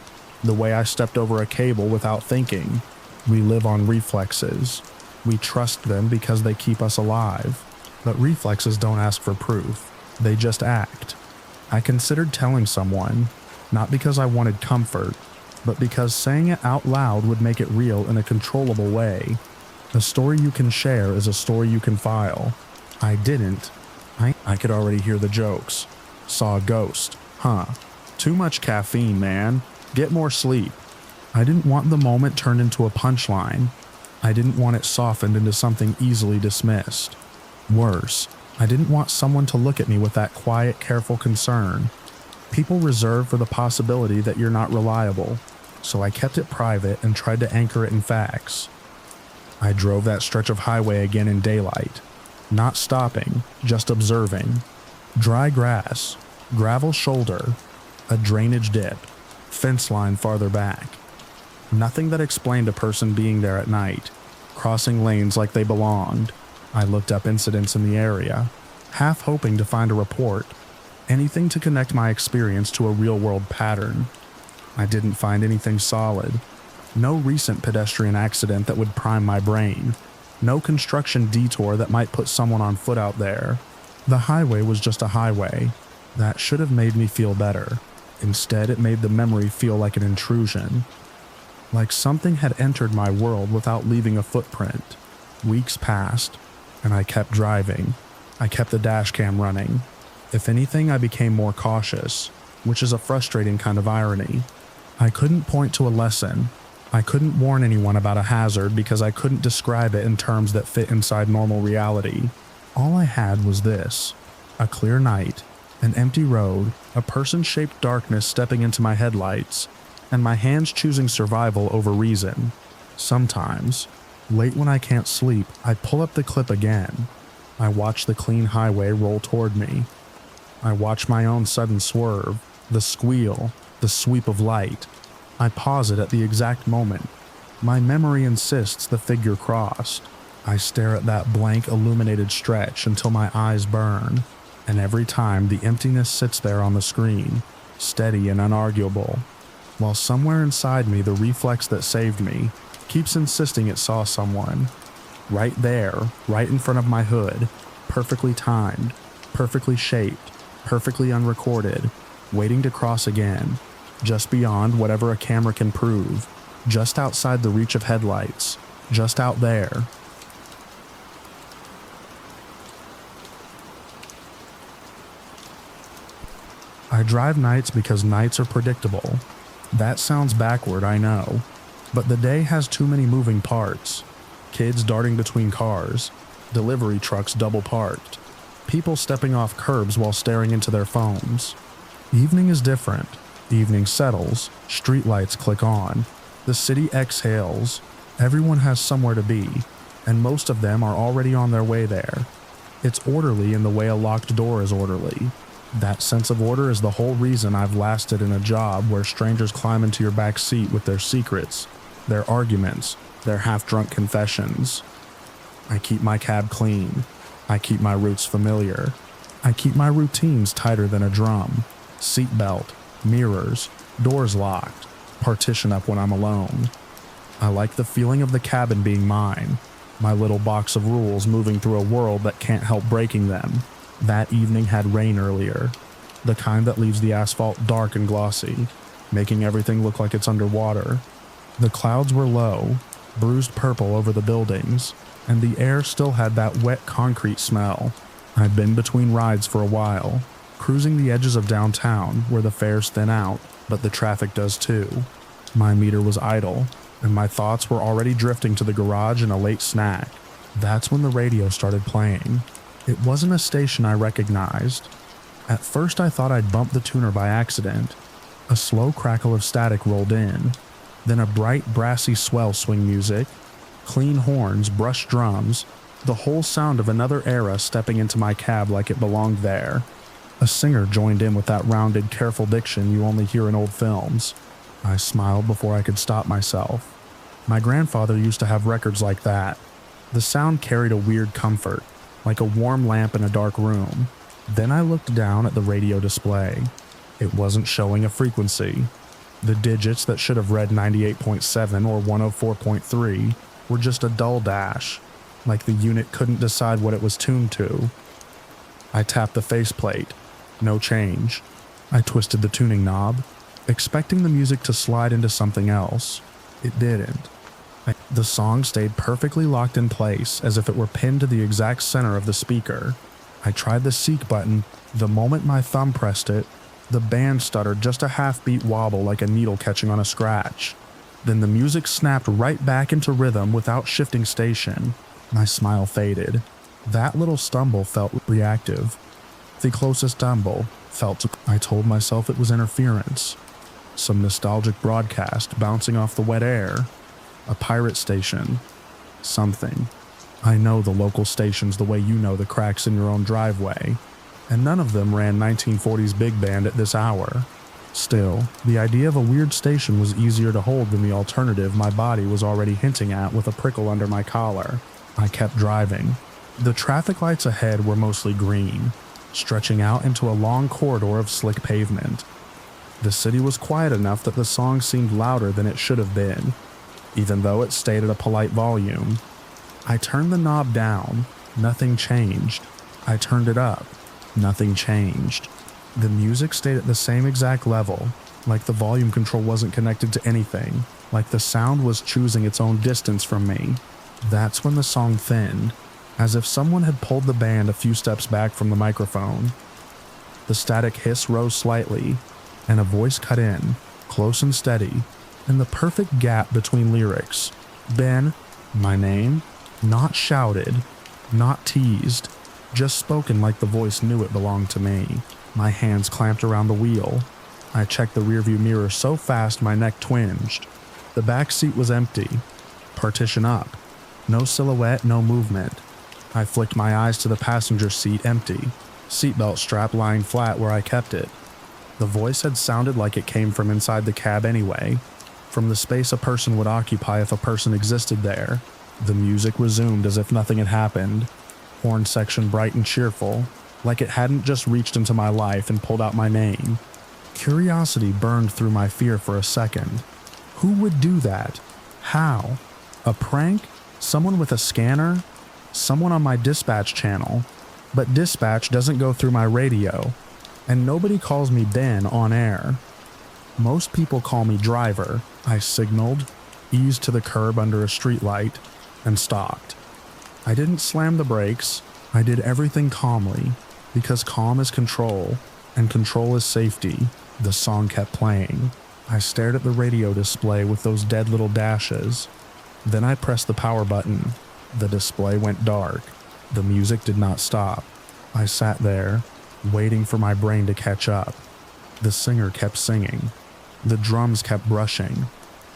The way I stepped over a cable without thinking. We live on reflexes. We trust them because they keep us alive. But reflexes don't ask for proof. They just act. I considered telling someone, not because I wanted comfort, but because saying it out loud would make it real in a controllable way. A story you can share is a story you can file. I didn't. I could already hear the jokes. Saw a ghost. Huh. Too much caffeine, man. Get more sleep. I didn't want the moment turned into a punchline. I didn't want it softened into something easily dismissed. Worse, I didn't want someone to look at me with that quiet, careful concern. People reserve for the possibility that you're not reliable, so I kept it private and tried to anchor it in facts. I drove that stretch of highway again in daylight, not stopping, just observing. Dry grass, gravel shoulder, a drainage dip, fence line farther back. Nothing that explained a person being there at night, crossing lanes like they belonged. I looked up incidents in the area, half hoping to find a report, anything to connect my experience to a real-world pattern. I didn't find anything solid. No recent pedestrian accident that would prime my brain. No construction detour that might put someone on foot out there. The highway was just a highway. That should have made me feel better. Instead, it made the memory feel like an intrusion. Like something had entered my world without leaving a footprint. Weeks passed, and I kept driving. I kept the dash cam running. If anything, I became more cautious, which is a frustrating kind of irony. I couldn't point to a lesson. I couldn't warn anyone about a hazard because I couldn't describe it in terms that fit inside normal reality. All I had was this: a clear night, an empty road, a person-shaped darkness stepping into my headlights, and my hands choosing survival over reason. Sometimes, late when I can't sleep, I pull up the clip again. I watch the clean highway roll toward me. I watch my own sudden swerve, the squeal, the sweep of light. I pause it at the exact moment. My memory insists the figure crossed. I stare at that blank, illuminated stretch until my eyes burn, and every time the emptiness sits there on the screen, steady and unarguable, while somewhere inside me the reflex that saved me keeps insisting it saw someone. Right there, right in front of my hood, perfectly timed, perfectly shaped, perfectly unrecorded, waiting to cross again, just beyond whatever a camera can prove, just outside the reach of headlights, just out there. I drive nights because nights are predictable. That sounds backward, I know, but the day has too many moving parts. Kids darting between cars, delivery trucks double parked, people stepping off curbs while staring into their phones. Evening is different. Evening settles, streetlights click on, the city exhales, everyone has somewhere to be, and most of them are already on their way there. It's orderly in the way a locked door is orderly. That sense of order is the whole reason I've lasted in a job where strangers climb into your back seat with their secrets, their arguments, their half-drunk confessions. I keep my cab clean. I keep my routes familiar. I keep my routines tighter than a drum. Seatbelt, mirrors, doors locked, partition up when I'm alone. I like the feeling of the cabin being mine, my little box of rules moving through a world that can't help breaking them. That evening had rain earlier, the kind that leaves the asphalt dark and glossy, making everything look like it's underwater. The clouds were low, bruised purple over the buildings, and the air still had that wet concrete smell. I'd been between rides for a while, cruising the edges of downtown where the fares thin out, but the traffic does too. My meter was idle, and my thoughts were already drifting to the garage and a late snack. That's when the radio started playing. It wasn't a station I recognized. At first I thought I'd bumped the tuner by accident. A slow crackle of static rolled in, then a bright brassy swell swing music, clean horns, brushed drums, the whole sound of another era stepping into my cab like it belonged there. A singer joined in with that rounded, careful diction you only hear in old films. I smiled before I could stop myself. My grandfather used to have records like that. The sound carried a weird comfort, like a warm lamp in a dark room. Then I looked down at the radio display. It wasn't showing a frequency. The digits that should have read 98.7 or 104.3 were just a dull dash, like the unit couldn't decide what it was tuned to. I tapped the faceplate. No change. I twisted the tuning knob, expecting the music to slide into something else. It didn't. The song stayed perfectly locked in place, as if it were pinned to the exact center of the speaker. I tried the seek button. The moment my thumb pressed it, the band stuttered just a half-beat wobble like a needle catching on a scratch. Then the music snapped right back into rhythm without shifting station. My smile faded. That little stumble felt reactive. The closest stumble felt. I told myself it was interference. Some nostalgic broadcast bouncing off the wet air. A pirate station. Something. I know the local stations the way you know the cracks in your own driveway, and none of them ran 1940s big band at this hour. Still, the idea of a weird station was easier to hold than the alternative my body was already hinting at with a prickle under my collar. I kept driving. The traffic lights ahead were mostly green, stretching out into a long corridor of slick pavement. The city was quiet enough that the song seemed louder than it should have been. even though it stayed at a polite volume. I turned the knob down. Nothing changed. I turned it up. Nothing changed. The music stayed at the same exact level, like the volume control wasn't connected to anything, like the sound was choosing its own distance from me. That's when the song thinned, as if someone had pulled the band a few steps back from the microphone. The static hiss rose slightly, and a voice cut in, close and steady, in the perfect gap between lyrics. Ben, my name, not shouted, not teased, just spoken like the voice knew it belonged to me. My hands clamped around the wheel. I checked the rearview mirror so fast my neck twinged. The back seat was empty. Partition up. No silhouette, no movement. I flicked my eyes to the passenger seat, empty. Seatbelt strap lying flat where I kept it. The voice had sounded like it came from inside the cab anyway, from the space a person would occupy if a person existed there. The music resumed as if nothing had happened. Horn section bright and cheerful, like it hadn't just reached into my life and pulled out my name. Curiosity burned through my fear for a second. Who would do that? How? A prank? Someone with a scanner? Someone on my dispatch channel? But dispatch doesn't go through my radio, and nobody calls me Ben on air. Most people call me driver, I signaled, eased to the curb under a streetlight, and stopped. I didn't slam the brakes. I did everything calmly, because calm is control, and control is safety. The song kept playing. I stared at the radio display with those dead little dashes. Then I pressed the power button. The display went dark. The music did not stop. I sat there, waiting for my brain to catch up. The singer kept singing. The drums kept brushing.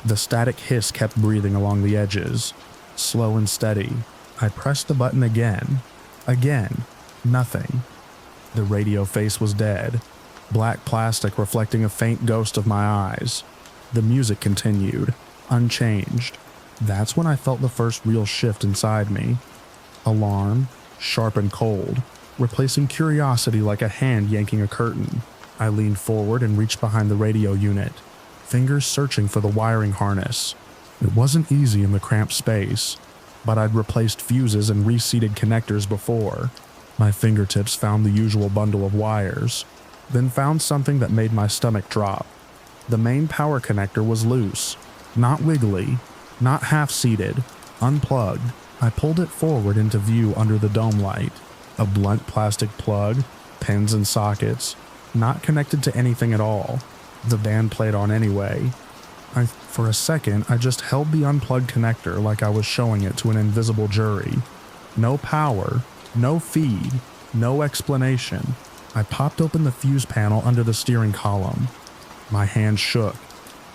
The static hiss kept breathing along the edges. Slow and steady. I pressed the button again. Again. Nothing. The radio face was dead. Black plastic reflecting a faint ghost of my eyes. The music continued, unchanged. That's when I felt the first real shift inside me. Alarm, sharp and cold, replacing curiosity like a hand yanking a curtain. I leaned forward and reached behind the radio unit, fingers searching for the wiring harness. It wasn't easy in the cramped space, but I'd replaced fuses and reseated connectors before. My fingertips found the usual bundle of wires, then found something that made my stomach drop. The main power connector was loose, not wiggly, not half-seated, unplugged. I pulled it forward into view under the dome light. A blunt plastic plug, pins and sockets, not connected to anything at all. The band played on anyway. For a second, I just held the unplugged connector like I was showing it to an invisible jury. No power, no feed, no explanation. I popped open the fuse panel under the steering column. My hands shook,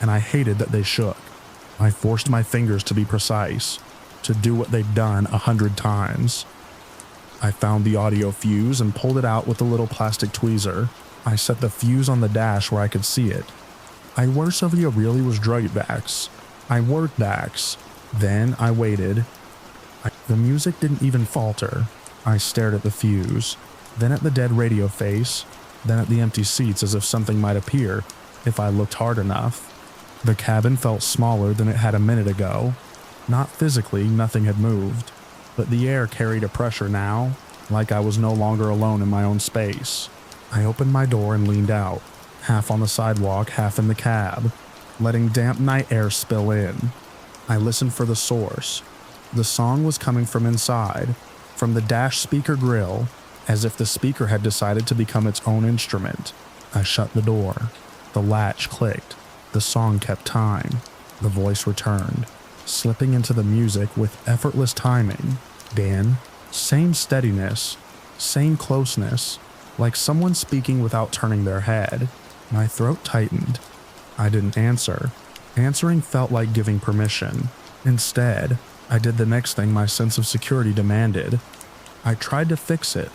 and I hated that they shook. I forced my fingers to be precise, to do what they'd done 100 times. I found the audio fuse and pulled it out with a little plastic tweezer. I set the fuse on the dash where I could see it. I worse of you really was drugbax. I worked backs. Then I waited. The music didn't even falter. I stared at the fuse, then at the dead radio face, then at the empty seats as if something might appear if I looked hard enough. The cabin felt smaller than it had a minute ago. Not physically, nothing had moved, but the air carried a pressure now, like I was no longer alone in my own space. I opened my door and leaned out, half on the sidewalk, half in the cab, letting damp night air spill in. I listened for the source. The song was coming from inside, from the dash speaker grill, as if the speaker had decided to become its own instrument. I shut the door. The latch clicked. The song kept time. The voice returned, slipping into the music with effortless timing. Dan, same steadiness, same closeness, like someone speaking without turning their head. My throat tightened. I didn't answer. Answering felt like giving permission. Instead, I did the next thing my sense of security demanded. I tried to fix it.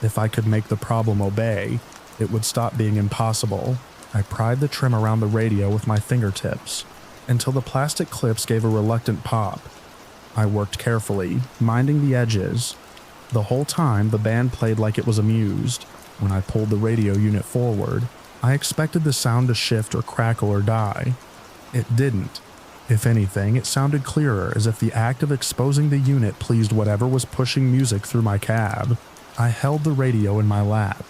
If I could make the problem obey, it would stop being impossible. I pried the trim around the radio with my fingertips, until the plastic clips gave a reluctant pop. I worked carefully, minding the edges. The whole time, the band played like it was amused. When I pulled the radio unit forward, I expected the sound to shift or crackle or die. It didn't. If anything, it sounded clearer, as if the act of exposing the unit pleased whatever was pushing music through my cab. I held the radio in my lap.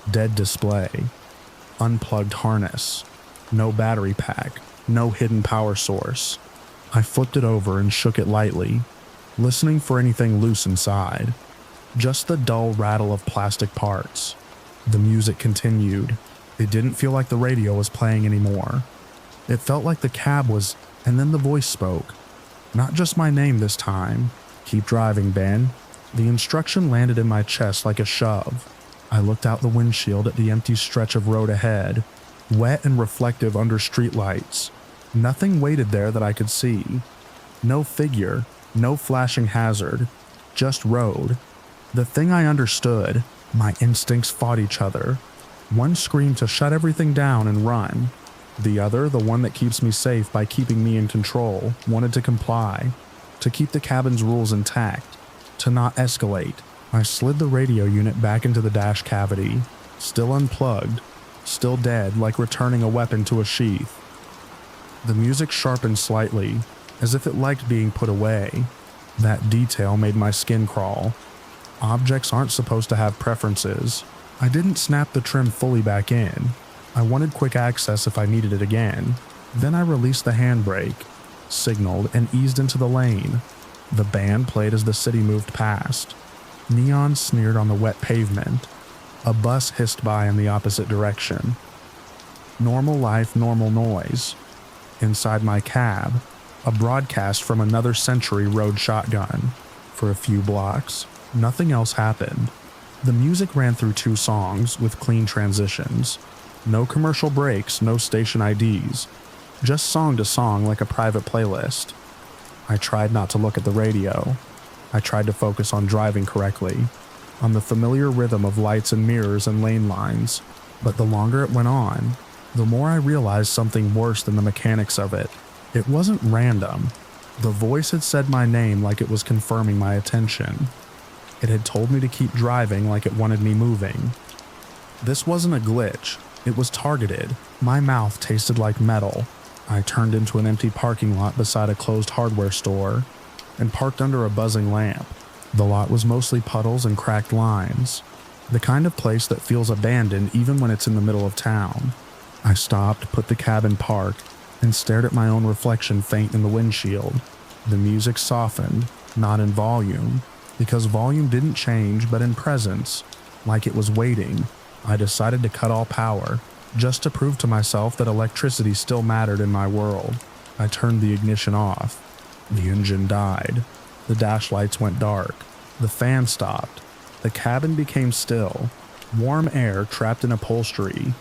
Dead display. Unplugged harness. No battery pack. No hidden power source. I flipped it over and shook it lightly, listening for anything loose inside. Just the dull rattle of plastic parts. The music continued. It didn't feel like the radio was playing anymore. It felt like the cab was, and then the voice spoke. Not just my name this time. "Keep driving, Ben." The instruction landed in my chest like a shove. I looked out the windshield at the empty stretch of road ahead, wet and reflective under streetlights. Nothing waited there that I could see. No figure, no flashing hazard, just road. The thing I understood, my instincts fought each other. One screamed to shut everything down and run. The other, the one that keeps me safe by keeping me in control, wanted to comply, to keep the cabin's rules intact, to not escalate. I slid the radio unit back into the dash cavity, still unplugged, still dead, like returning a weapon to a sheath. The music sharpened slightly, as if it liked being put away. That detail made my skin crawl. Objects aren't supposed to have preferences. I didn't snap the trim fully back in. I wanted quick access if I needed it again. Then I released the handbrake, signaled, and eased into the lane. The band played as the city moved past. Neon smeared on the wet pavement. A bus hissed by in the opposite direction. Normal life, normal noise. Inside my cab, a broadcast from another century rode shotgun. For a few blocks, nothing else happened. The music ran through 2 songs with clean transitions. No commercial breaks, no station IDs. Just song to song like a private playlist. I tried not to look at the radio. I tried to focus on driving correctly, on the familiar rhythm of lights and mirrors and lane lines. But the longer it went on, the more I realized something worse than the mechanics of it. It wasn't random. The voice had said my name like it was confirming my attention. It had told me to keep driving like it wanted me moving. This wasn't a glitch. It was targeted. My mouth tasted like metal. I turned into an empty parking lot beside a closed hardware store and parked under a buzzing lamp. The lot was mostly puddles and cracked lines, the kind of place that feels abandoned even when it's in the middle of town. I stopped, put the cab in park, and stared at my own reflection faint in the windshield. The music softened, not in volume, because volume didn't change, but in presence, like it was waiting. I decided to cut all power, just to prove to myself that electricity still mattered in my world. I turned the ignition off. The engine died. The dash lights went dark. The fan stopped. The cabin became still. Warm air trapped in upholstery.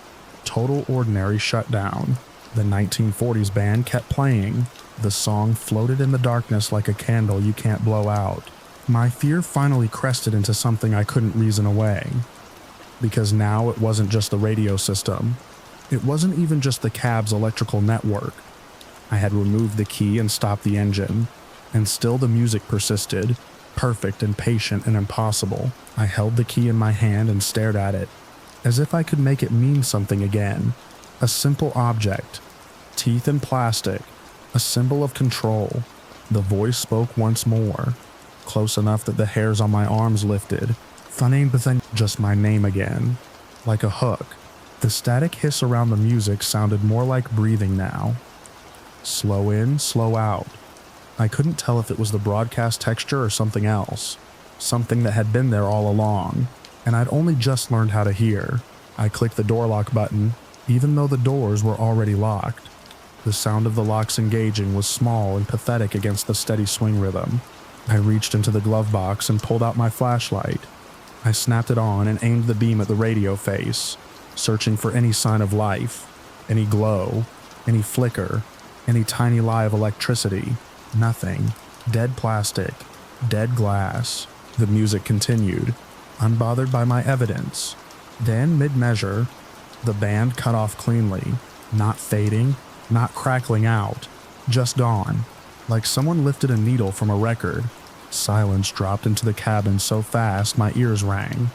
Total ordinary shutdown. The 1940s band kept playing. The song floated in the darkness like a candle you can't blow out. My fear finally crested into something I couldn't reason away. Because now it wasn't just the radio system. It wasn't even just the cab's electrical network. I had removed the key and stopped the engine, and still the music persisted, perfect and patient and impossible. I held the key in my hand and stared at it, as if I could make it mean something again. A simple object, teeth and plastic, a symbol of control. The voice spoke once more, close enough that the hairs on my arms lifted. Funny, but then just my name again, like a hook. The static hiss around the music sounded more like breathing now. Slow in, slow out. I couldn't tell if it was the broadcast texture or something else, something that had been there all along, and I'd only just learned how to hear. I clicked the door lock button, even though the doors were already locked. The sound of the locks engaging was small and pathetic against the steady swing rhythm. I reached into the glove box and pulled out my flashlight. I snapped it on and aimed the beam at the radio face, searching for any sign of life, any glow, any flicker, any tiny lie of electricity. Nothing. Dead plastic. Dead glass. The music continued, unbothered by my evidence. Then, mid-measure, the band cut off cleanly, not fading, not crackling out, just gone, like someone lifted a needle from a record. Silence dropped into the cabin so fast my ears rang.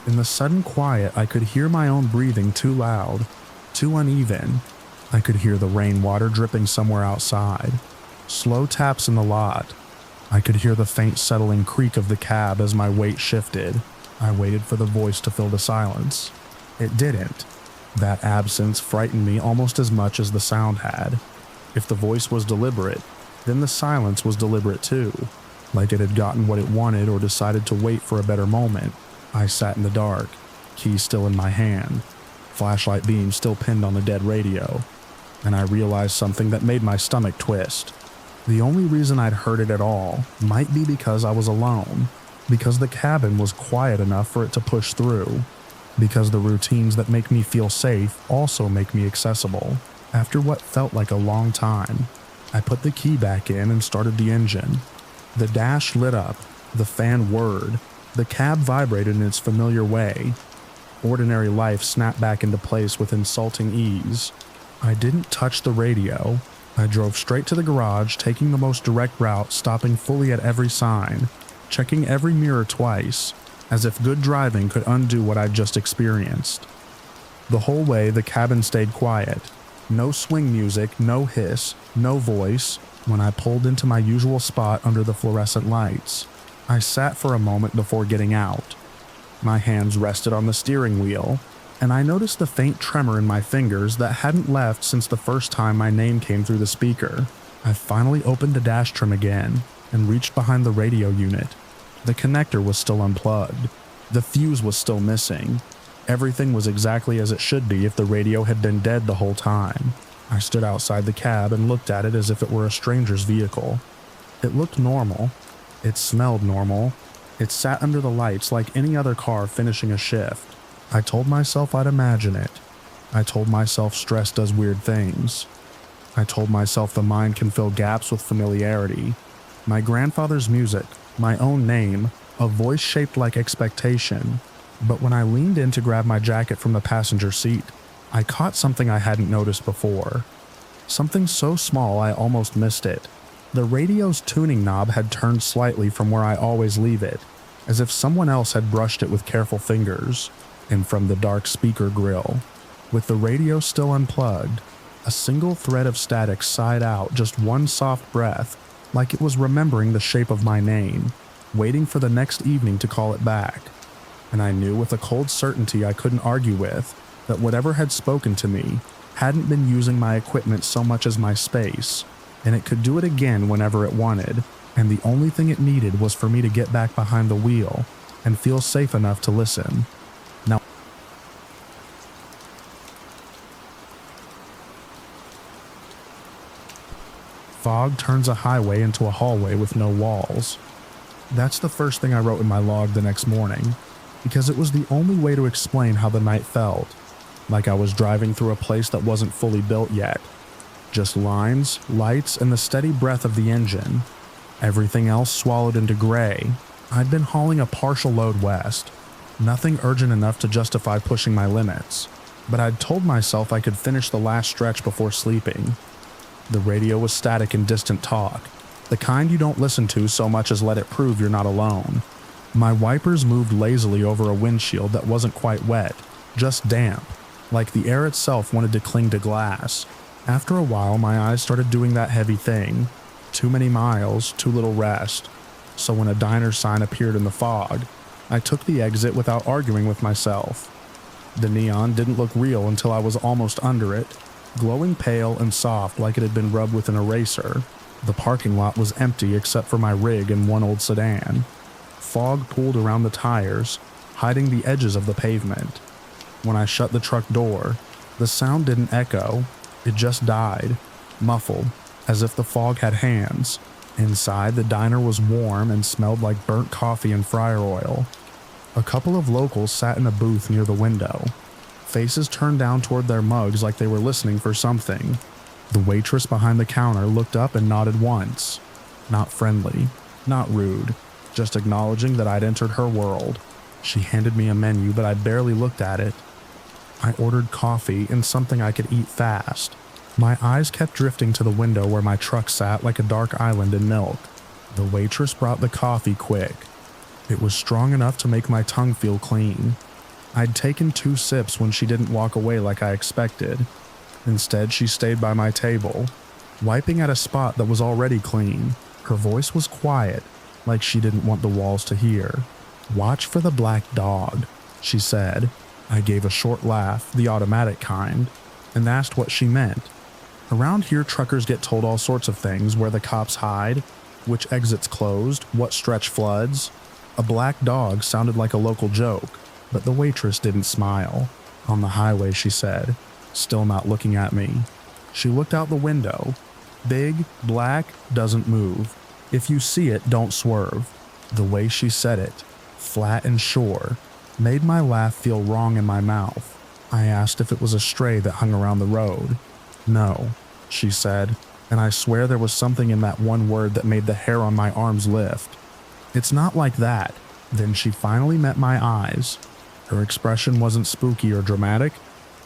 In the sudden quiet, I could hear my own breathing too loud, too uneven. I could hear the rainwater dripping somewhere outside. Slow taps in the lot. I could hear the faint settling creak of the cab as my weight shifted. I waited for the voice to fill the silence. It didn't. That absence frightened me almost as much as the sound had. If the voice was deliberate, then the silence was deliberate too. Like it had gotten what it wanted or decided to wait for a better moment. I sat in the dark, key still in my hand, flashlight beam still pinned on the dead radio, and I realized something that made my stomach twist. The only reason I'd heard it at all might be because I was alone, because the cabin was quiet enough for it to push through, because the routines that make me feel safe also make me accessible. After what felt like a long time, I put the key back in and started the engine. The dash lit up, the fan whirred, the cab vibrated in its familiar way. Ordinary life snapped back into place with insulting ease. I didn't touch the radio. I drove straight to the garage, taking the most direct route, stopping fully at every sign, checking every mirror twice, as if good driving could undo what I'd just experienced. The whole way, the cabin stayed quiet. No swing music, no hiss, no voice. When I pulled into my usual spot under the fluorescent lights, I sat for a moment before getting out. My hands rested on the steering wheel, and I noticed the faint tremor in my fingers that hadn't left since the first time my name came through the speaker. I finally opened the dash trim again and reached behind the radio unit. The connector was still unplugged. The fuse was still missing. Everything was exactly as it should be if the radio had been dead the whole time. I stood outside the cab and looked at it as if it were a stranger's vehicle. It looked normal. It smelled normal. It sat under the lights like any other car finishing a shift. I told myself I'd imagine it. I told myself stress does weird things. I told myself the mind can fill gaps with familiarity. My grandfather's music, my own name, a voice shaped like expectation. But when I leaned in to grab my jacket from the passenger seat, I caught something I hadn't noticed before. Something so small I almost missed it. The radio's tuning knob had turned slightly from where I always leave it, as if someone else had brushed it with careful fingers. And from the dark speaker grill, with the radio still unplugged, a single thread of static sighed out just one soft breath, like it was remembering the shape of my name, waiting for the next evening to call it back. And I knew with a cold certainty I couldn't argue with, that whatever had spoken to me hadn't been using my equipment so much as my space, and it could do it again whenever it wanted, and the only thing it needed was for me to get back behind the wheel and feel safe enough to listen. Now, fog turns a highway into a hallway with no walls. That's the first thing I wrote in my log the next morning, because it was the only way to explain how the night felt. Like I was driving through a place that wasn't fully built yet. Just lines, lights, and the steady breath of the engine. Everything else swallowed into gray. I'd been hauling a partial load west. Nothing urgent enough to justify pushing my limits. But I'd told myself I could finish the last stretch before sleeping. The radio was static and distant talk. The kind you don't listen to so much as let it prove you're not alone. My wipers moved lazily over a windshield that wasn't quite wet, just damp. Like the air itself wanted to cling to glass. After a while, my eyes started doing that heavy thing. Too many miles, too little rest. So when a diner sign appeared in the fog, I took the exit without arguing with myself. The neon didn't look real until I was almost under it, glowing pale and soft like it had been rubbed with an eraser. The parking lot was empty except for my rig and one old sedan. Fog pooled around the tires, hiding the edges of the pavement. When I shut the truck door, the sound didn't echo, it just died, muffled, as if the fog had hands. Inside, the diner was warm and smelled like burnt coffee and fryer oil. A couple of locals sat in a booth near the window, faces turned down toward their mugs like they were listening for something. The waitress behind the counter looked up and nodded once. Not friendly, not rude, just acknowledging that I'd entered her world. She handed me a menu, but I barely looked at it. I ordered coffee and something I could eat fast. My eyes kept drifting to the window where my truck sat like a dark island in milk. The waitress brought the coffee quick. It was strong enough to make my tongue feel clean. I'd taken 2 sips when she didn't walk away like I expected. Instead, she stayed by my table, wiping at a spot that was already clean. Her voice was quiet, like she didn't want the walls to hear. "Watch for the black dog," she said. I gave a short laugh, the automatic kind, and asked what she meant. Around here, truckers get told all sorts of things: where the cops hide, which exits closed, what stretch floods. A black dog sounded like a local joke, but the waitress didn't smile. "On the highway," she said, still not looking at me. She looked out the window. "Big, black, doesn't move. If you see it, don't swerve." The way she said it, flat and sure, made my laugh feel wrong in my mouth. I asked if it was a stray that hung around the road. "No," she said, and I swear there was something in that one word that made the hair on my arms lift. "It's not like that." Then she finally met my eyes. Her expression wasn't spooky or dramatic.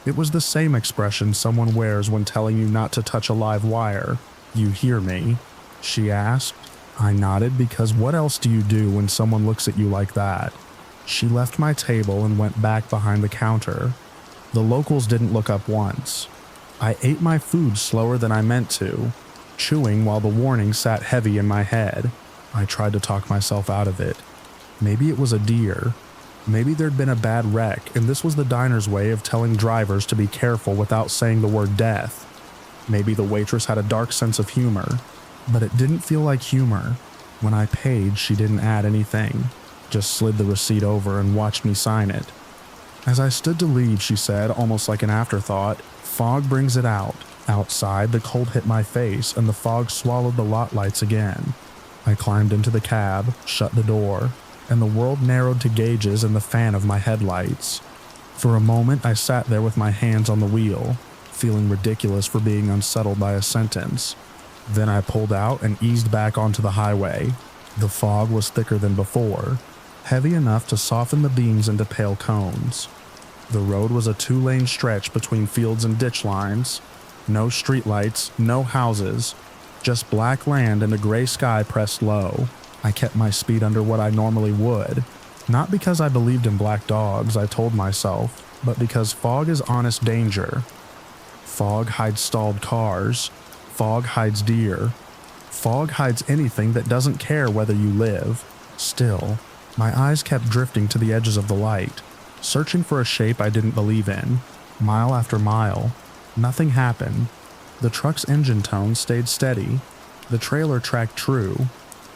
It was the same expression someone wears when telling you not to touch a live wire. "You hear me?" she asked. I nodded, because what else do you do when someone looks at you like that? She left my table and went back behind the counter. The locals didn't look up once. I ate my food slower than I meant to, chewing while the warning sat heavy in my head. I tried to talk myself out of it. Maybe it was a deer. Maybe there'd been a bad wreck, and this was the diner's way of telling drivers to be careful without saying the word death. Maybe the waitress had a dark sense of humor, but it didn't feel like humor. When I paid, she didn't add anything, just slid the receipt over and watched me sign it. As I stood to leave, she said, almost like an afterthought, "Fog brings it out." Outside, the cold hit my face, and the fog swallowed the lot lights again. I climbed into the cab, shut the door, and the world narrowed to gauges and the fan of my headlights. For a moment, I sat there with my hands on the wheel, feeling ridiculous for being unsettled by a sentence. Then I pulled out and eased back onto the highway. The fog was thicker than before, heavy enough to soften the beams into pale cones. The road was a 2-lane stretch between fields and ditch lines. No streetlights, no houses, just black land and a gray sky pressed low. I kept my speed under what I normally would, not because I believed in black dogs, I told myself, but because fog is honest danger. Fog hides stalled cars. Fog hides deer. Fog hides anything that doesn't care whether you live. Still, my eyes kept drifting to the edges of the light, searching for a shape I didn't believe in. Mile after mile, nothing happened. The truck's engine tone stayed steady. The trailer tracked true.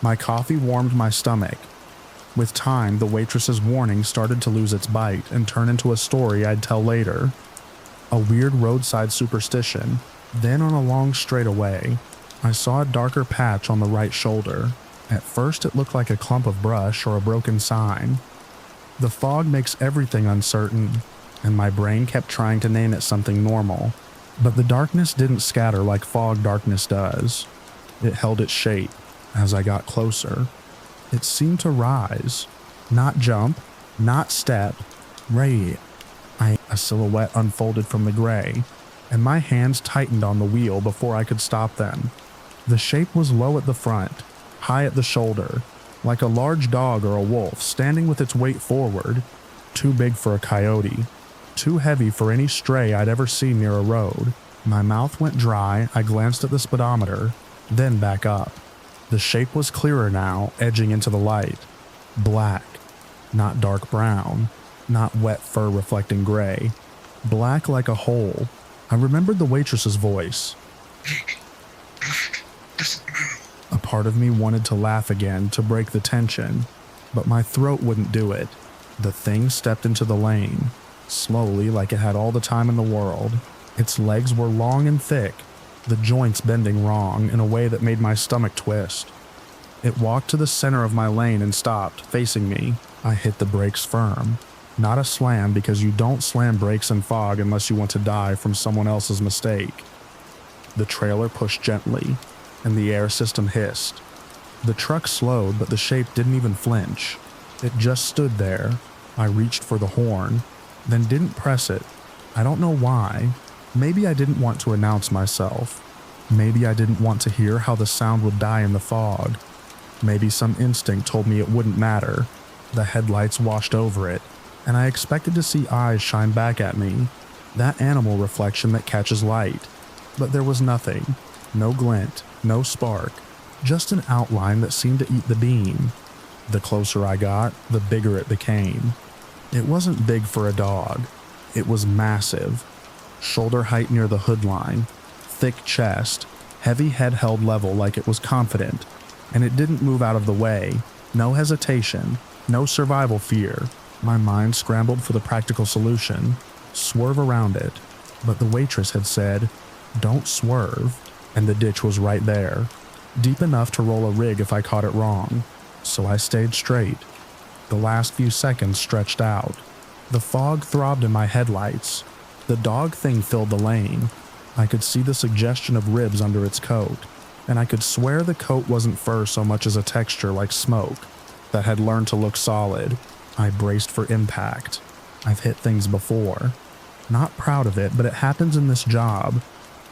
My coffee warmed my stomach. With time, the waitress's warning started to lose its bite and turn into a story I'd tell later. A weird roadside superstition. Then on a long straightaway, I saw a darker patch on the right shoulder. At first it looked like a clump of brush or a broken sign. The fog makes everything uncertain, and my brain kept trying to name it something normal. But the darkness didn't scatter like fog darkness does. It held its shape as I got closer. It seemed to rise, not jump, not step, right. A silhouette unfolded from the gray, and my hands tightened on the wheel before I could stop them. The shape was low at the front, high at the shoulder, like a large dog or a wolf standing with its weight forward. Too big for a coyote, too heavy for any stray I'd ever seen near a road. My mouth went dry. I glanced at the speedometer, then back up. The shape was clearer now, edging into the light. Black, not dark brown, not wet fur reflecting gray. Black like a hole. I remembered the waitress's voice. A part of me wanted to laugh again to break the tension, but my throat wouldn't do it. The thing stepped into the lane, slowly, like it had all the time in the world. Its legs were long and thick, the joints bending wrong in a way that made my stomach twist. It walked to the center of my lane and stopped, facing me. I hit the brakes firm. Not a slam, because you don't slam brakes in fog unless you want to die from someone else's mistake. The trailer pushed gently, and the air system hissed. The truck slowed, but the shape didn't even flinch. It just stood there. I reached for the horn, then didn't press it. I don't know why. Maybe I didn't want to announce myself. Maybe I didn't want to hear how the sound would die in the fog. Maybe some instinct told me it wouldn't matter. The headlights washed over it, and I expected to see eyes shine back at me. That animal reflection that catches light. But there was nothing. No glint, no spark, just an outline that seemed to eat the beam. The closer I got, the bigger it became. It wasn't big for a dog. It was massive. Shoulder height near the hood line, thick chest, heavy head held level like it was confident, and it didn't move out of the way. No hesitation, no survival fear. My mind scrambled for the practical solution. Swerve around it. But the waitress had said, "Don't swerve," and the ditch was right there, deep enough to roll a rig if I caught it wrong. So I stayed straight. The last few seconds stretched out. The fog throbbed in my headlights. The dog thing filled the lane. I could see the suggestion of ribs under its coat, and I could swear the coat wasn't fur so much as a texture like smoke that had learned to look solid. I braced for impact. I've hit things before. Not proud of it, but it happens in this job.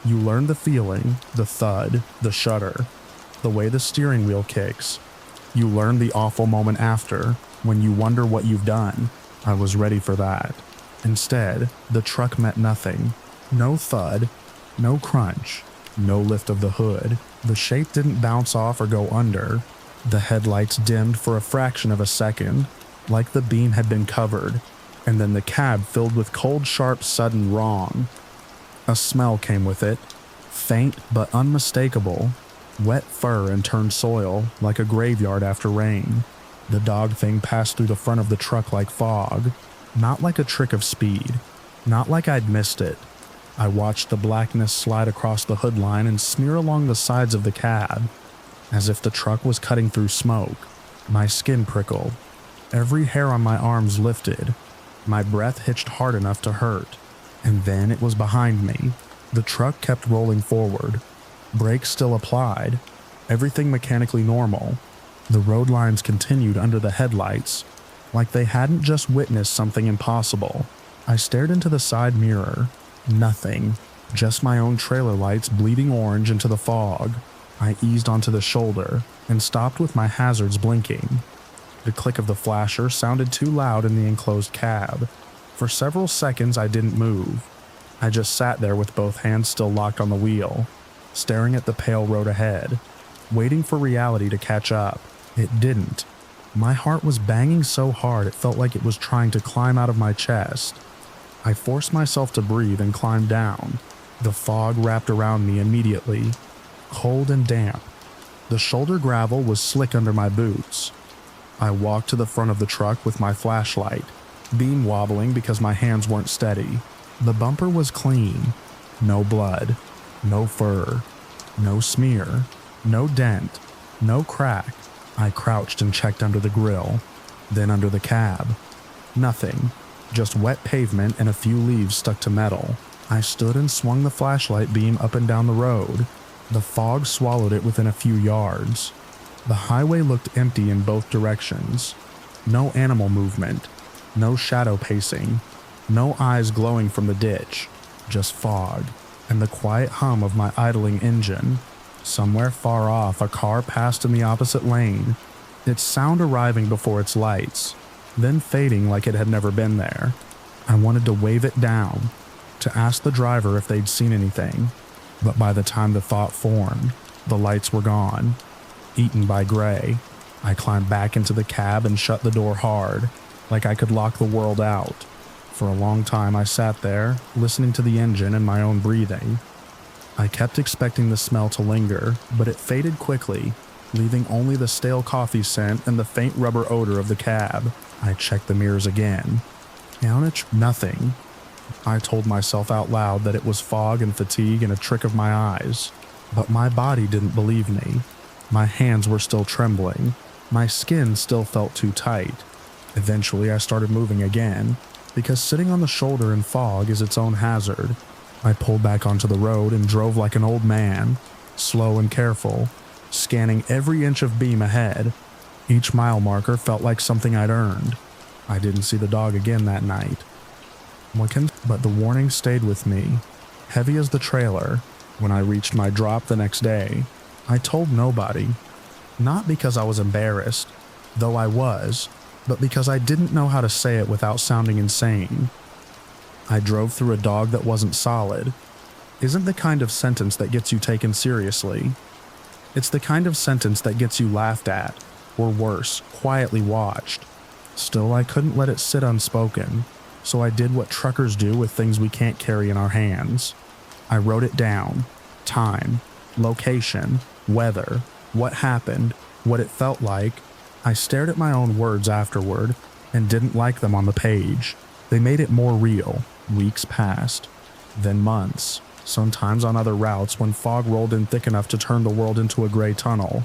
You learn the feeling, the thud, the shudder, the way the steering wheel kicks. You learn the awful moment after, when you wonder what you've done. I was ready for that. Instead, the truck met nothing. No thud, no crunch, no lift of the hood. The shape didn't bounce off or go under. The headlights dimmed for a fraction of a second, like the beam had been covered, and then the cab filled with cold, sharp, sudden wrong. A smell came with it, faint but unmistakable. Wet fur and turned soil, like a graveyard after rain. The dog thing passed through the front of the truck like fog, not like a trick of speed, not like I'd missed it. I watched the blackness slide across the hood line and smear along the sides of the cab, as if the truck was cutting through smoke. My skin prickled. Every hair on my arms lifted. My breath hitched hard enough to hurt. And then it was behind me. The truck kept rolling forward. Brakes still applied. Everything mechanically normal. The road lines continued under the headlights, like they hadn't just witnessed something impossible. I stared into the side mirror. Nothing. Just my own trailer lights bleeding orange into the fog. I eased onto the shoulder and stopped with my hazards blinking. The click of the flasher sounded too loud in the enclosed cab. For several seconds I didn't move. I just sat there with both hands still locked on the wheel, staring at the pale road ahead, waiting for reality to catch up. It didn't. My heart was banging so hard it felt like it was trying to climb out of my chest. I forced myself to breathe and climb down. The fog wrapped around me immediately, cold and damp. The shoulder gravel was slick under my boots. I walked to the front of the truck with my flashlight, beam wobbling because my hands weren't steady. The bumper was clean. No blood, no fur, no smear, no dent, no crack. I crouched and checked under the grill, then under the cab. Nothing, just wet pavement and a few leaves stuck to metal. I stood and swung the flashlight beam up and down the road. The fog swallowed it within a few yards. The highway looked empty in both directions. No animal movement, no shadow pacing, no eyes glowing from the ditch, just fog, and the quiet hum of my idling engine. Somewhere far off, a car passed in the opposite lane, its sound arriving before its lights, then fading like it had never been there. I wanted to wave it down, to ask the driver if they'd seen anything, but by the time the thought formed, the lights were gone, eaten by gray. I climbed back into the cab and shut the door hard, like I could lock the world out. For a long time I sat there, listening to the engine and my own breathing. I kept expecting the smell to linger, but it faded quickly, leaving only the stale coffee scent and the faint rubber odor of the cab. I checked the mirrors again. Nothing. I told myself out loud that it was fog and fatigue and a trick of my eyes, but my body didn't believe me. My hands were still trembling. My skin still felt too tight. Eventually I started moving again, because sitting on the shoulder in fog is its own hazard. I pulled back onto the road and drove like an old man, slow and careful, scanning every inch of beam ahead. Each mile marker felt like something I'd earned. I didn't see the dog again that night. But the warning stayed with me, heavy as the trailer. When I reached my drop the next day, I told nobody. Not because I was embarrassed, though I was, but because I didn't know how to say it without sounding insane. I drove through a dog that wasn't solid isn't the kind of sentence that gets you taken seriously. It's the kind of sentence that gets you laughed at, or worse, quietly watched. Still, I couldn't let it sit unspoken, so I did what truckers do with things we can't carry in our hands. I wrote it down: time, location, weather, what happened, what it felt like. I stared at my own words afterward and didn't like them on the page. They made it more real. Weeks passed, then months. Sometimes on other routes, when fog rolled in thick enough to turn the world into a gray tunnel,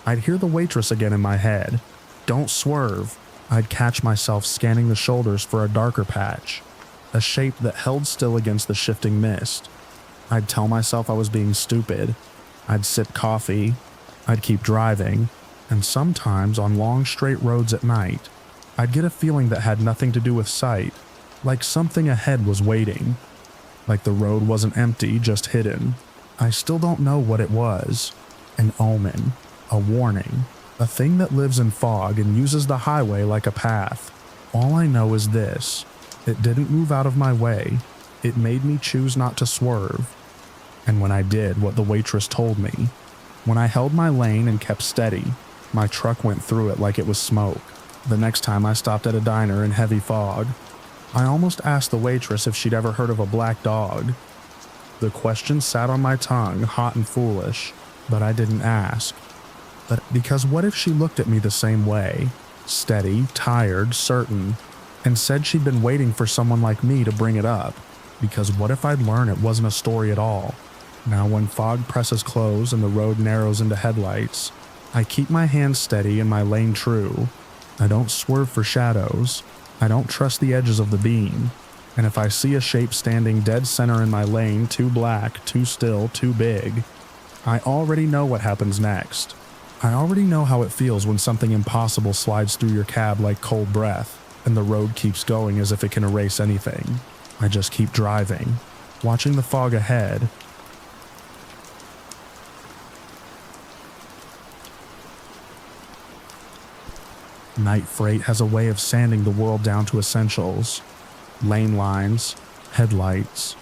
I'd hear the waitress again in my head. Don't swerve. I'd catch myself scanning the shoulders for a darker patch, a shape that held still against the shifting mist. I'd tell myself I was being stupid. I'd sip coffee. I'd keep driving. And sometimes on long straight roads at night, I'd get a feeling that had nothing to do with sight, like something ahead was waiting. Like the road wasn't empty, just hidden. I still don't know what it was. An omen, a warning, a thing that lives in fog and uses the highway like a path. All I know is this: it didn't move out of my way. It made me choose not to swerve. And when I did what the waitress told me, when I held my lane and kept steady, my truck went through it like it was smoke. The next time I stopped at a diner in heavy fog, I almost asked the waitress if she'd ever heard of a black dog. The question sat on my tongue, hot and foolish, but I didn't ask. But because what if she looked at me the same way, steady, tired, certain, and said she'd been waiting for someone like me to bring it up? Because what if I'd learn it wasn't a story at all? Now when fog presses close and the road narrows into headlights, I keep my hand steady and my lane true. I don't swerve for shadows. I don't trust the edges of the beam. And if I see a shape standing dead center in my lane, too black, too still, too big, I already know what happens next. I already know how it feels when something impossible slides through your cab like cold breath, and the road keeps going as if it can erase anything. I just keep driving, watching the fog ahead. Night freight has a way of sanding the world down to essentials. Lane lines, headlights,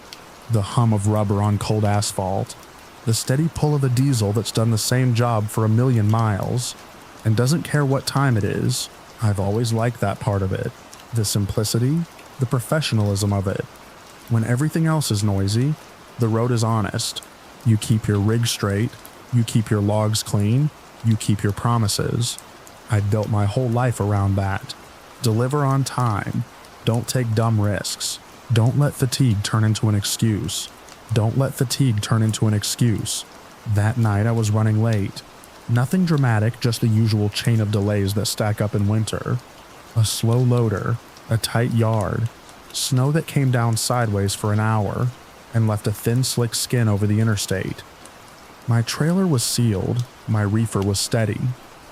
the hum of rubber on cold asphalt, the steady pull of a diesel that's done the same job for 1,000,000 miles and doesn't care what time it is. I've always liked that part of it. The simplicity, the professionalism of it. When everything else is noisy, the road is honest. You keep your rig straight, you keep your logs clean, you keep your promises. I'd built my whole life around that. Deliver on time. Don't take dumb risks. Don't let fatigue turn into an excuse. Don't let fatigue turn into an excuse. That night I was running late. Nothing dramatic, just the usual chain of delays that stack up in winter. A slow loader, a tight yard, snow that came down sideways for an hour and left a thin slick skin over the interstate. My trailer was sealed, my reefer was steady,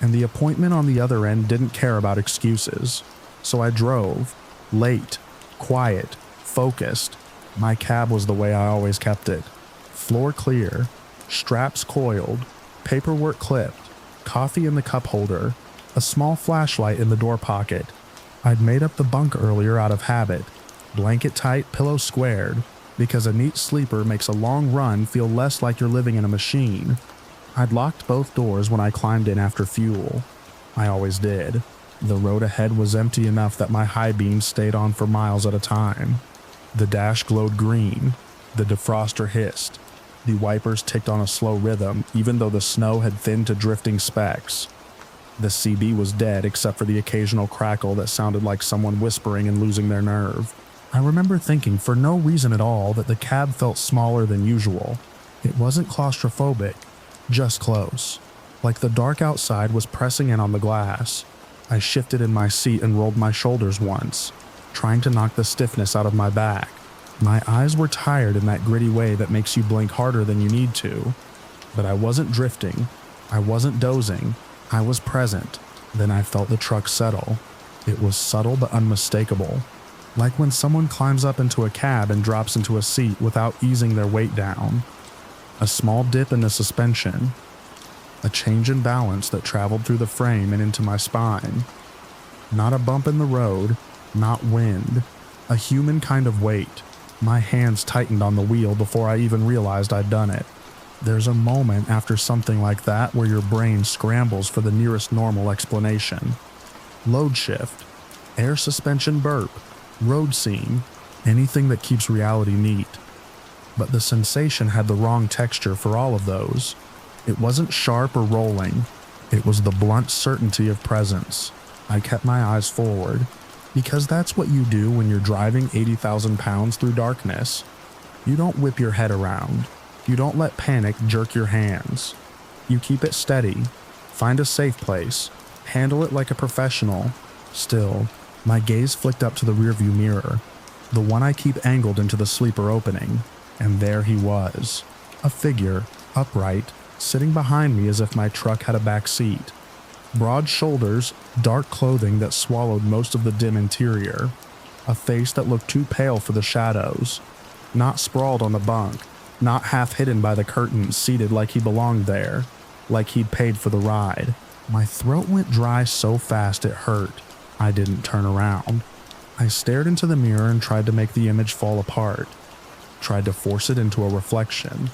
and the appointment on the other end didn't care about excuses. So I drove, late, quiet, focused. My cab was the way I always kept it. Floor clear, straps coiled, paperwork clipped, coffee in the cup holder, a small flashlight in the door pocket. I'd made up the bunk earlier out of habit, blanket tight, pillow squared, because a neat sleeper makes a long run feel less like you're living in a machine. I'd locked both doors when I climbed in after fuel. I always did. The road ahead was empty enough that my high beams stayed on for miles at a time. The dash glowed green. The defroster hissed. The wipers ticked on a slow rhythm, even though the snow had thinned to drifting specks. The CB was dead except for the occasional crackle that sounded like someone whispering and losing their nerve. I remember thinking for no reason at all that the cab felt smaller than usual. It wasn't claustrophobic. Just close. Like the dark outside was pressing in on the glass. I shifted in my seat and rolled my shoulders once, trying to knock the stiffness out of my back. My eyes were tired in that gritty way that makes you blink harder than you need to. But I wasn't drifting. I wasn't dozing. I was present. Then I felt the truck settle. It was subtle but unmistakable. Like when someone climbs up into a cab and drops into a seat without easing their weight down. A small dip in the suspension, a change in balance that traveled through the frame and into my spine. Not a bump in the road, not wind, a human kind of weight, My hands tightened on the wheel before I even realized I'd done it. There's a moment after something like that where your brain scrambles for the nearest normal explanation. Load shift, air suspension burp, road scene, anything that keeps reality neat. But the sensation had the wrong texture for all of those. It wasn't sharp or rolling. It was the blunt certainty of presence. I kept my eyes forward, because that's what you do when you're driving 80,000 pounds through darkness. You don't whip your head around. You don't let panic jerk your hands. You keep it steady, find a safe place, handle it like a professional. Still, my gaze flicked up to the rearview mirror, the one I keep angled into the sleeper opening, and there he was. A figure, upright, sitting behind me as if my truck had a back seat. Broad shoulders, dark clothing that swallowed most of the dim interior. A face that looked too pale for the shadows. Not sprawled on the bunk, not half hidden by the curtains, seated like he belonged there, like he'd paid for the ride. My throat went dry so fast it hurt. I didn't turn around. I stared into the mirror and tried to make the image fall apart. Tried to force it into a reflection.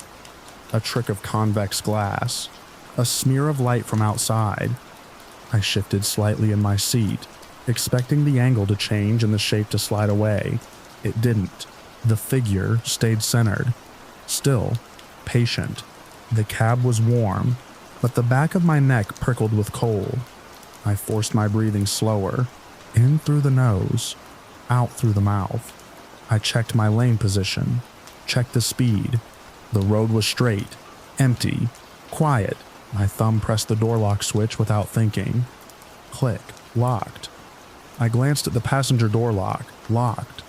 A trick of convex glass. A smear of light from outside. I shifted slightly in my seat, expecting the angle to change and the shape to slide away. It didn't. The figure stayed centered. Still, patient. The cab was warm, but the back of my neck prickled with cold. I forced my breathing slower, in through the nose, out through the mouth. I checked my lane position, checked the speed. The road was straight, empty, quiet. My thumb pressed the door lock switch without thinking. Click, locked. I glanced at the passenger door lock, locked.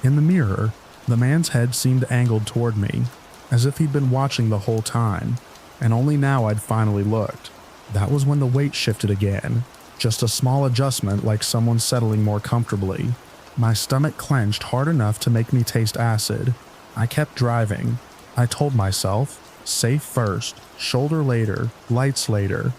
In the mirror, the man's head seemed angled toward me, as if he'd been watching the whole time, and only now I'd finally looked. That was when the weight shifted again, just a small adjustment like someone settling more comfortably. My stomach clenched hard enough to make me taste acid. I kept driving. I told myself, safe first, shoulder later, lights later.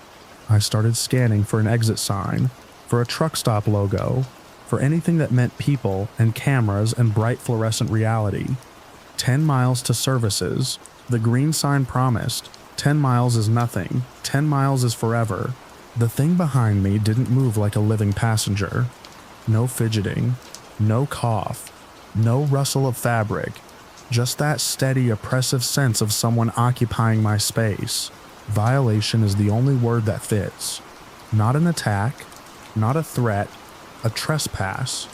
I started scanning for an exit sign, for a truck stop logo, for anything that meant people and cameras and bright fluorescent reality. 10 miles to services. The green sign promised. 10 miles is nothing. 10 miles is forever. The thing behind me didn't move like a living passenger. No fidgeting. No cough. No rustle of fabric. Just that steady, oppressive sense of someone occupying my space. Violation is the only word that fits. Not an attack. Not a threat. A trespass.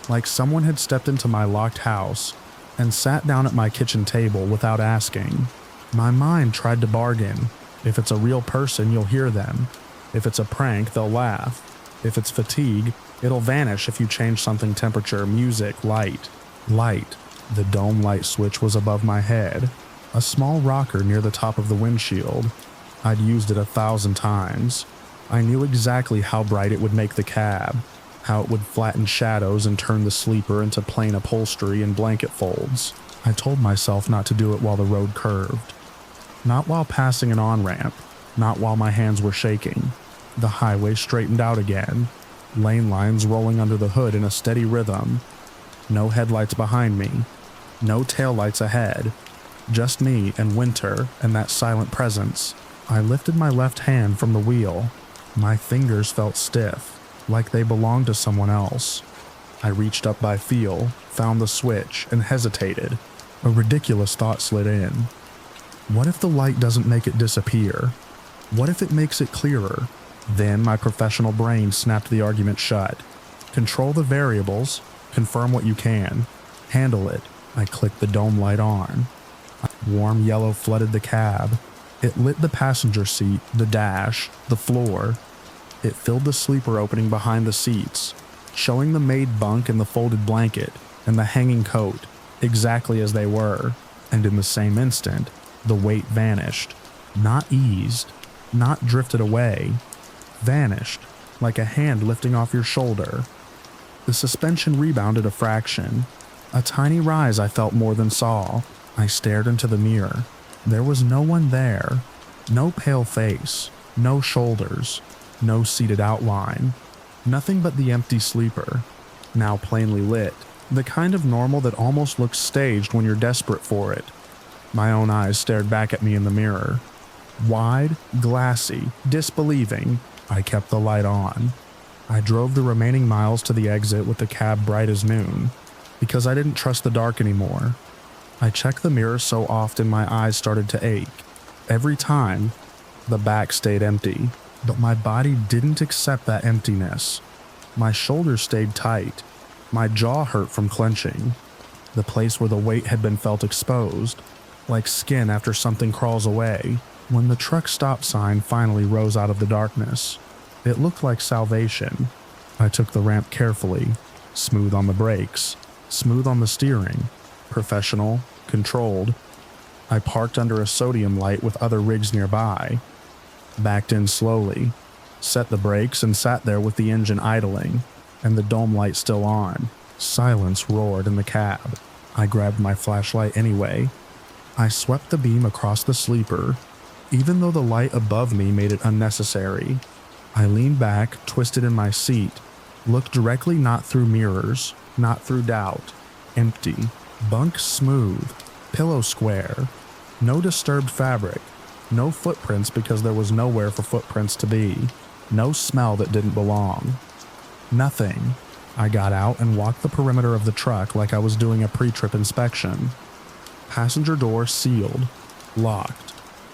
Like someone had stepped into my locked house and sat down at my kitchen table without asking. My mind tried to bargain. If it's a real person, you'll hear them. If it's a prank, they'll laugh. If it's fatigue, it'll vanish if you change something temperature, music, light. Light. The dome light switch was above my head. A small rocker near the top of the windshield. I'd used it 1,000 times. I knew exactly how bright it would make the cab, how it would flatten shadows and turn the sleeper into plain upholstery and blanket folds. I told myself not to do it while the road curved. Not while passing an on-ramp, not while my hands were shaking. The highway straightened out again, lane lines rolling under the hood in a steady rhythm. No headlights behind me, no taillights ahead, just me and winter and that silent presence. I lifted my left hand from the wheel. My fingers felt stiff, like they belonged to someone else. I reached up by feel, found the switch, and hesitated. A ridiculous thought slid in. What if the light doesn't make it disappear? What if it makes it clearer? Then my professional brain snapped the argument shut. Control the variables, confirm what you can, handle it. I clicked the dome light on. Warm yellow flooded the cab. It lit the passenger seat, the dash, the floor. It filled the sleeper opening behind the seats, showing the made bunk and the folded blanket and the hanging coat exactly as they were. And in the same instant, the weight vanished. Not eased, not drifted away. Vanished, like a hand lifting off your shoulder. The suspension rebounded a fraction. A tiny rise I felt more than saw. I stared into the mirror. There was no one there. No pale face. No shoulders. No seated outline. Nothing but the empty sleeper, now plainly lit, The kind of normal that almost looks staged when you're desperate for it. My own eyes stared back at me in the mirror. Wide, glassy, disbelieving, I kept the light on. I drove the remaining miles to the exit with the cab bright as noon, because I didn't trust the dark anymore. I checked the mirror so often my eyes started to ache. Every time, the back stayed empty, but my body didn't accept that emptiness. My shoulders stayed tight. My jaw hurt from clenching. The place where the weight had been felt exposed, like skin after something crawls away. When the truck stop sign finally rose out of the darkness, it looked like salvation. I took the ramp carefully, smooth on the brakes, smooth on the steering, professional, controlled. I parked under a sodium light with other rigs nearby, backed in slowly, set the brakes and sat there with the engine idling and the dome light still on. Silence roared in the cab. I grabbed my flashlight anyway. I swept the beam across the sleeper, even though the light above me made it unnecessary. I leaned back, twisted in my seat, looked directly not through mirrors, not through doubt. Empty. Bunk smooth. Pillow square. No disturbed fabric. No footprints because there was nowhere for footprints to be. No smell that didn't belong. Nothing. I got out and walked the perimeter of the truck like I was doing a pre-trip inspection. Passenger door sealed. Locked.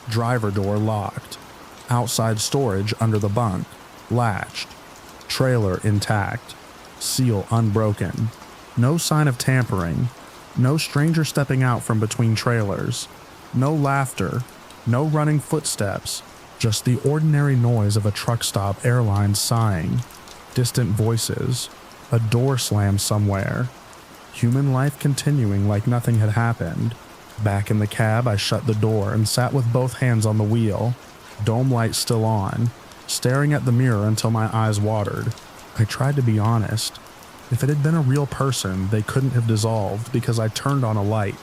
Driver door locked. Outside storage under the bunk. Latched. Trailer intact. Seal unbroken. No sign of tampering. No stranger stepping out from between trailers. No laughter. No running footsteps. Just the ordinary noise of a truck stop airline sighing. Distant voices. A door slam somewhere. Human life continuing like nothing had happened. Back in the cab, I shut the door and sat with both hands on the wheel, dome light still on, staring at the mirror until my eyes watered. I tried to be honest. If it had been a real person, they couldn't have dissolved because I turned on a light.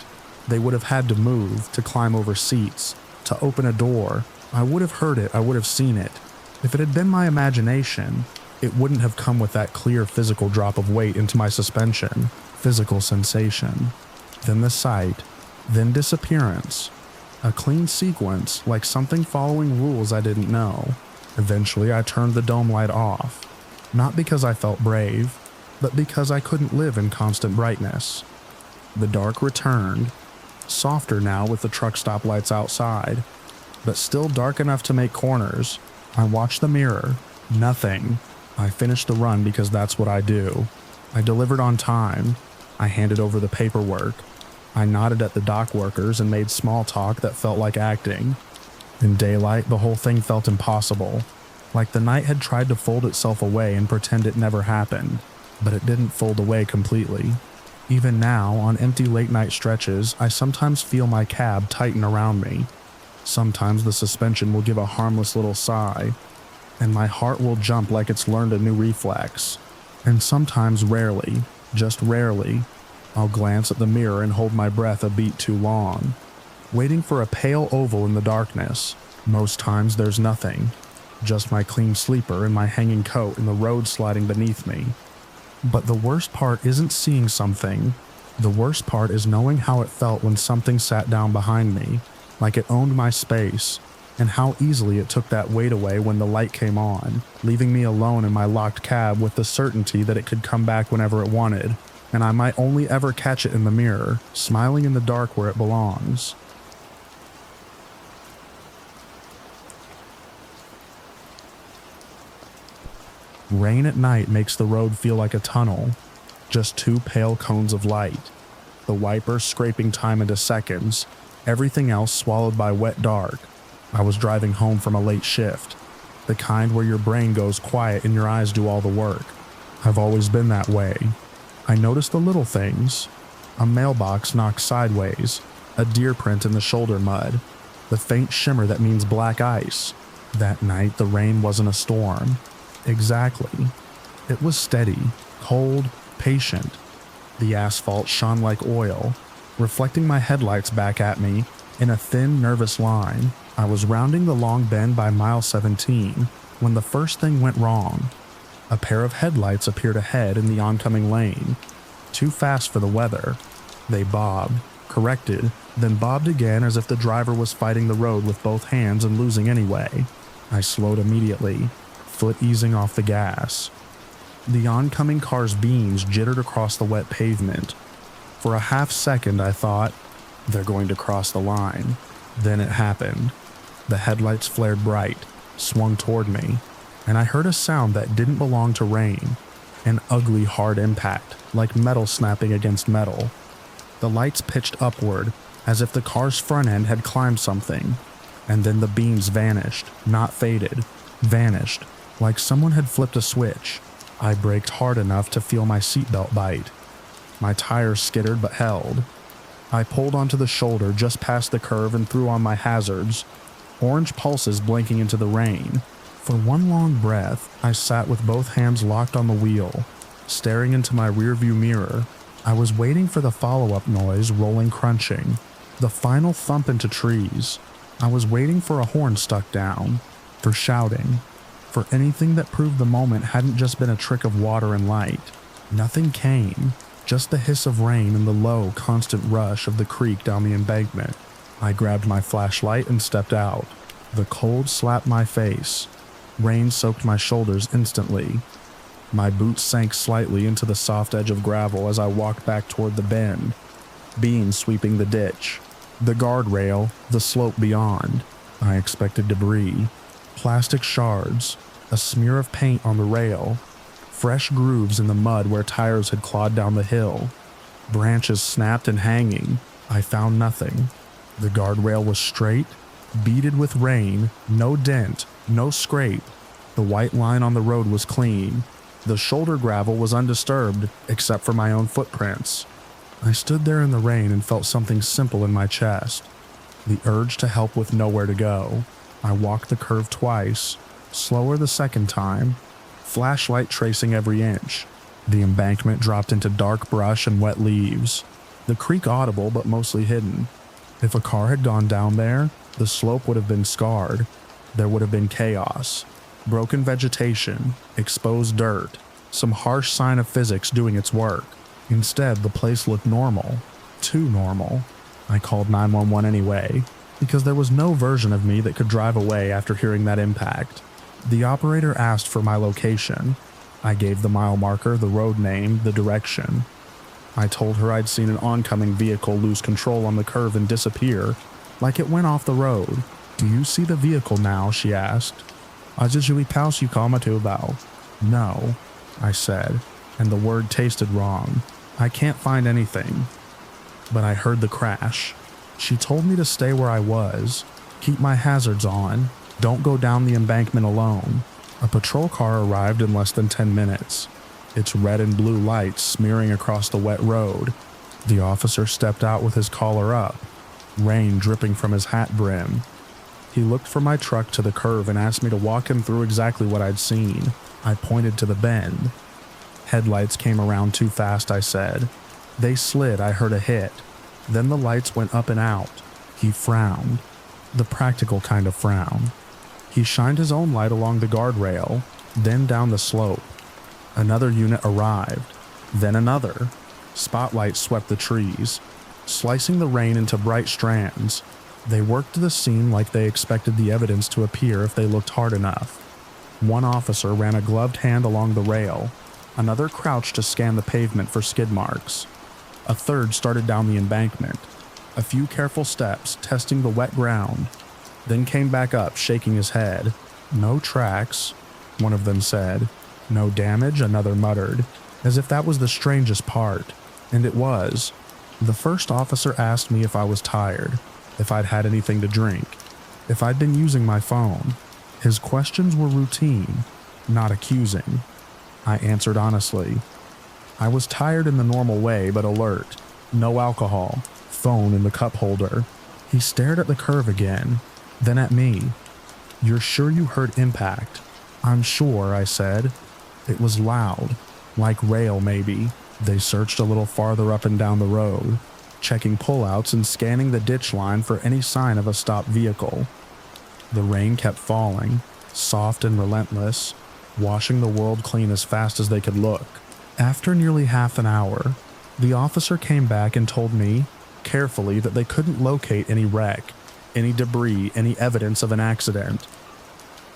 They would have had to move, to climb over seats, to open a door. I would have heard it, I would have seen it. If it had been my imagination, it wouldn't have come with that clear physical drop of weight into my suspension, physical sensation. Then the sight, then disappearance. A clean sequence, like something following rules I didn't know. Eventually, I turned the dome light off. Not because I felt brave, but because I couldn't live in constant brightness. The dark returned, softer now with the truck stop lights outside, but still dark enough to make corners. I watched the mirror. Nothing. I finished the run because that's what I do. I delivered on time. I handed over the paperwork. I nodded at the dock workers and made small talk that felt like acting. In daylight, the whole thing felt impossible, like the night had tried to fold itself away and pretend it never happened, but it didn't fold away completely. Even now, on empty late-night stretches, I sometimes feel my cab tighten around me. Sometimes the suspension will give a harmless little sigh, and my heart will jump like it's learned a new reflex. And sometimes rarely, just rarely, I'll glance at the mirror and hold my breath a beat too long, waiting for a pale oval in the darkness. Most times there's nothing, just my clean sleeper and my hanging coat and the road sliding beneath me. But the worst part isn't seeing something. The worst part is knowing how it felt when something sat down behind me, like it owned my space, and how easily it took that weight away when the light came on, leaving me alone in my locked cab with the certainty that it could come back whenever it wanted, and I might only ever catch it in the mirror, smiling in the dark where it belongs. Rain at night makes the road feel like a tunnel, just two pale cones of light, the wipers scraping time into seconds, everything else swallowed by wet dark. I was driving home from a late shift, the kind where your brain goes quiet and your eyes do all the work. I've always been that way. I noticed the little things. A mailbox knocked sideways, a deer print in the shoulder mud, the faint shimmer that means black ice. That night the rain wasn't a storm. Exactly. It was steady, cold, patient. The asphalt shone like oil, reflecting my headlights back at me in a thin, nervous line. I was rounding the long bend by mile 17 when the first thing went wrong. A pair of headlights appeared ahead in the oncoming lane. too fast for the weather. They bobbed, corrected, then bobbed again as if the driver was fighting the road with both hands and losing anyway. I slowed immediately, foot easing off the gas. The oncoming car's beams jittered across the wet pavement. For a half second I thought, they're going to cross the line. Then it happened. The headlights flared bright, swung toward me, and I heard a sound that didn't belong to rain. An ugly hard impact, like metal snapping against metal. The lights pitched upward, as if the car's front end had climbed something, and then the beams vanished, not faded, vanished, like someone had flipped a switch. I braked hard enough to feel my seatbelt bite. My tires skittered but held. I pulled onto the shoulder just past the curve and threw on my hazards, orange pulses blinking into the rain. For one long breath, I sat with both hands locked on the wheel, staring into my rearview mirror. I was waiting for the follow-up noise, rolling crunching, the final thump into trees. I was waiting for a horn stuck down, for shouting, for anything that proved the moment hadn't just been a trick of water and light. Nothing came, just the hiss of rain and the low, constant rush of the creek down the embankment. I grabbed my flashlight and stepped out. The cold slapped my face. Rain soaked my shoulders instantly. My boots sank slightly into the soft edge of gravel as I walked back toward the bend, beams sweeping the ditch, the guardrail, the slope beyond. I expected debris, plastic shards, a smear of paint on the rail, fresh grooves in the mud where tires had clawed down the hill, branches snapped and hanging. I found nothing. The guardrail was straight, beaded with rain, no dent, no scrape. The white line on the road was clean. The shoulder gravel was undisturbed, except for my own footprints. I stood there in the rain and felt something simple in my chest. The urge to help with nowhere to go. I walked the curve twice, slower the second time, flashlight tracing every inch. The embankment dropped into dark brush and wet leaves. The creek audible but mostly hidden. If a car had gone down there, the slope would have been scarred. There would have been chaos. Broken vegetation, exposed dirt, some harsh sign of physics doing its work. Instead, the place looked normal. Too normal. I called 911 anyway, because there was no version of me that could drive away after hearing that impact. The operator asked for my location. I gave the mile marker, the road name, the direction. I told her I'd seen an oncoming vehicle lose control on the curve and disappear, like it went off the road. "Do you see the vehicle now?" she asked. "No," I said, and the word tasted wrong. "I can't find anything." But I heard the crash. She told me to stay where I was, keep my hazards on, don't go down the embankment alone. A patrol car arrived in less than 10 minutes, its red and blue lights smearing across the wet road. The officer stepped out with his collar up, rain dripping from his hat brim. He looked from my truck to the curve and asked me to walk him through exactly what I'd seen. I pointed to the bend. "Headlights came around too fast," I said. "They slid, I heard a hit. Then the lights went up and out." He frowned. The practical kind of frown. He shined his own light along the guardrail, then down the slope. Another unit arrived, then another. Spotlights swept the trees, slicing the rain into bright strands. They worked the scene like they expected the evidence to appear if they looked hard enough. One officer ran a gloved hand along the rail. Another crouched to scan the pavement for skid marks. A third started down the embankment. A few careful steps, testing the wet ground, then came back up, shaking his head. "No tracks," one of them said. "No damage," another muttered, as if that was the strangest part. And it was. The first officer asked me if I was tired, if I'd had anything to drink, if I'd been using my phone. His questions were routine, not accusing. I answered honestly. I was tired in the normal way, but alert. No alcohol. Phone in the cup holder. He stared at the curve again, then at me. "You're sure you heard impact?" "I'm sure," I said. "It was loud. Like rail, maybe." They searched a little farther up and down the road, checking pullouts and scanning the ditch line for any sign of a stopped vehicle. The rain kept falling, soft and relentless, washing the world clean as fast as they could look. After nearly half an hour, The officer came back and told me, carefully, that they couldn't locate any wreck, any debris, any evidence of an accident.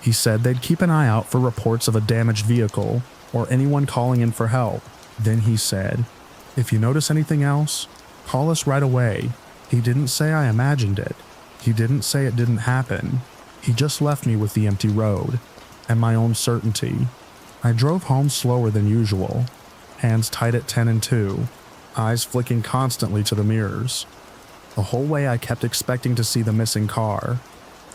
He said they'd keep an eye out for reports of a damaged vehicle or anyone calling in for help. Then he said, "If you notice anything else, call us right away." He didn't say I imagined it. He didn't say it didn't happen. He just left me with the empty road and my own certainty. I drove home slower than usual, hands tight at 10 and 2, eyes flicking constantly to the mirrors. The whole way I kept expecting to see the missing car,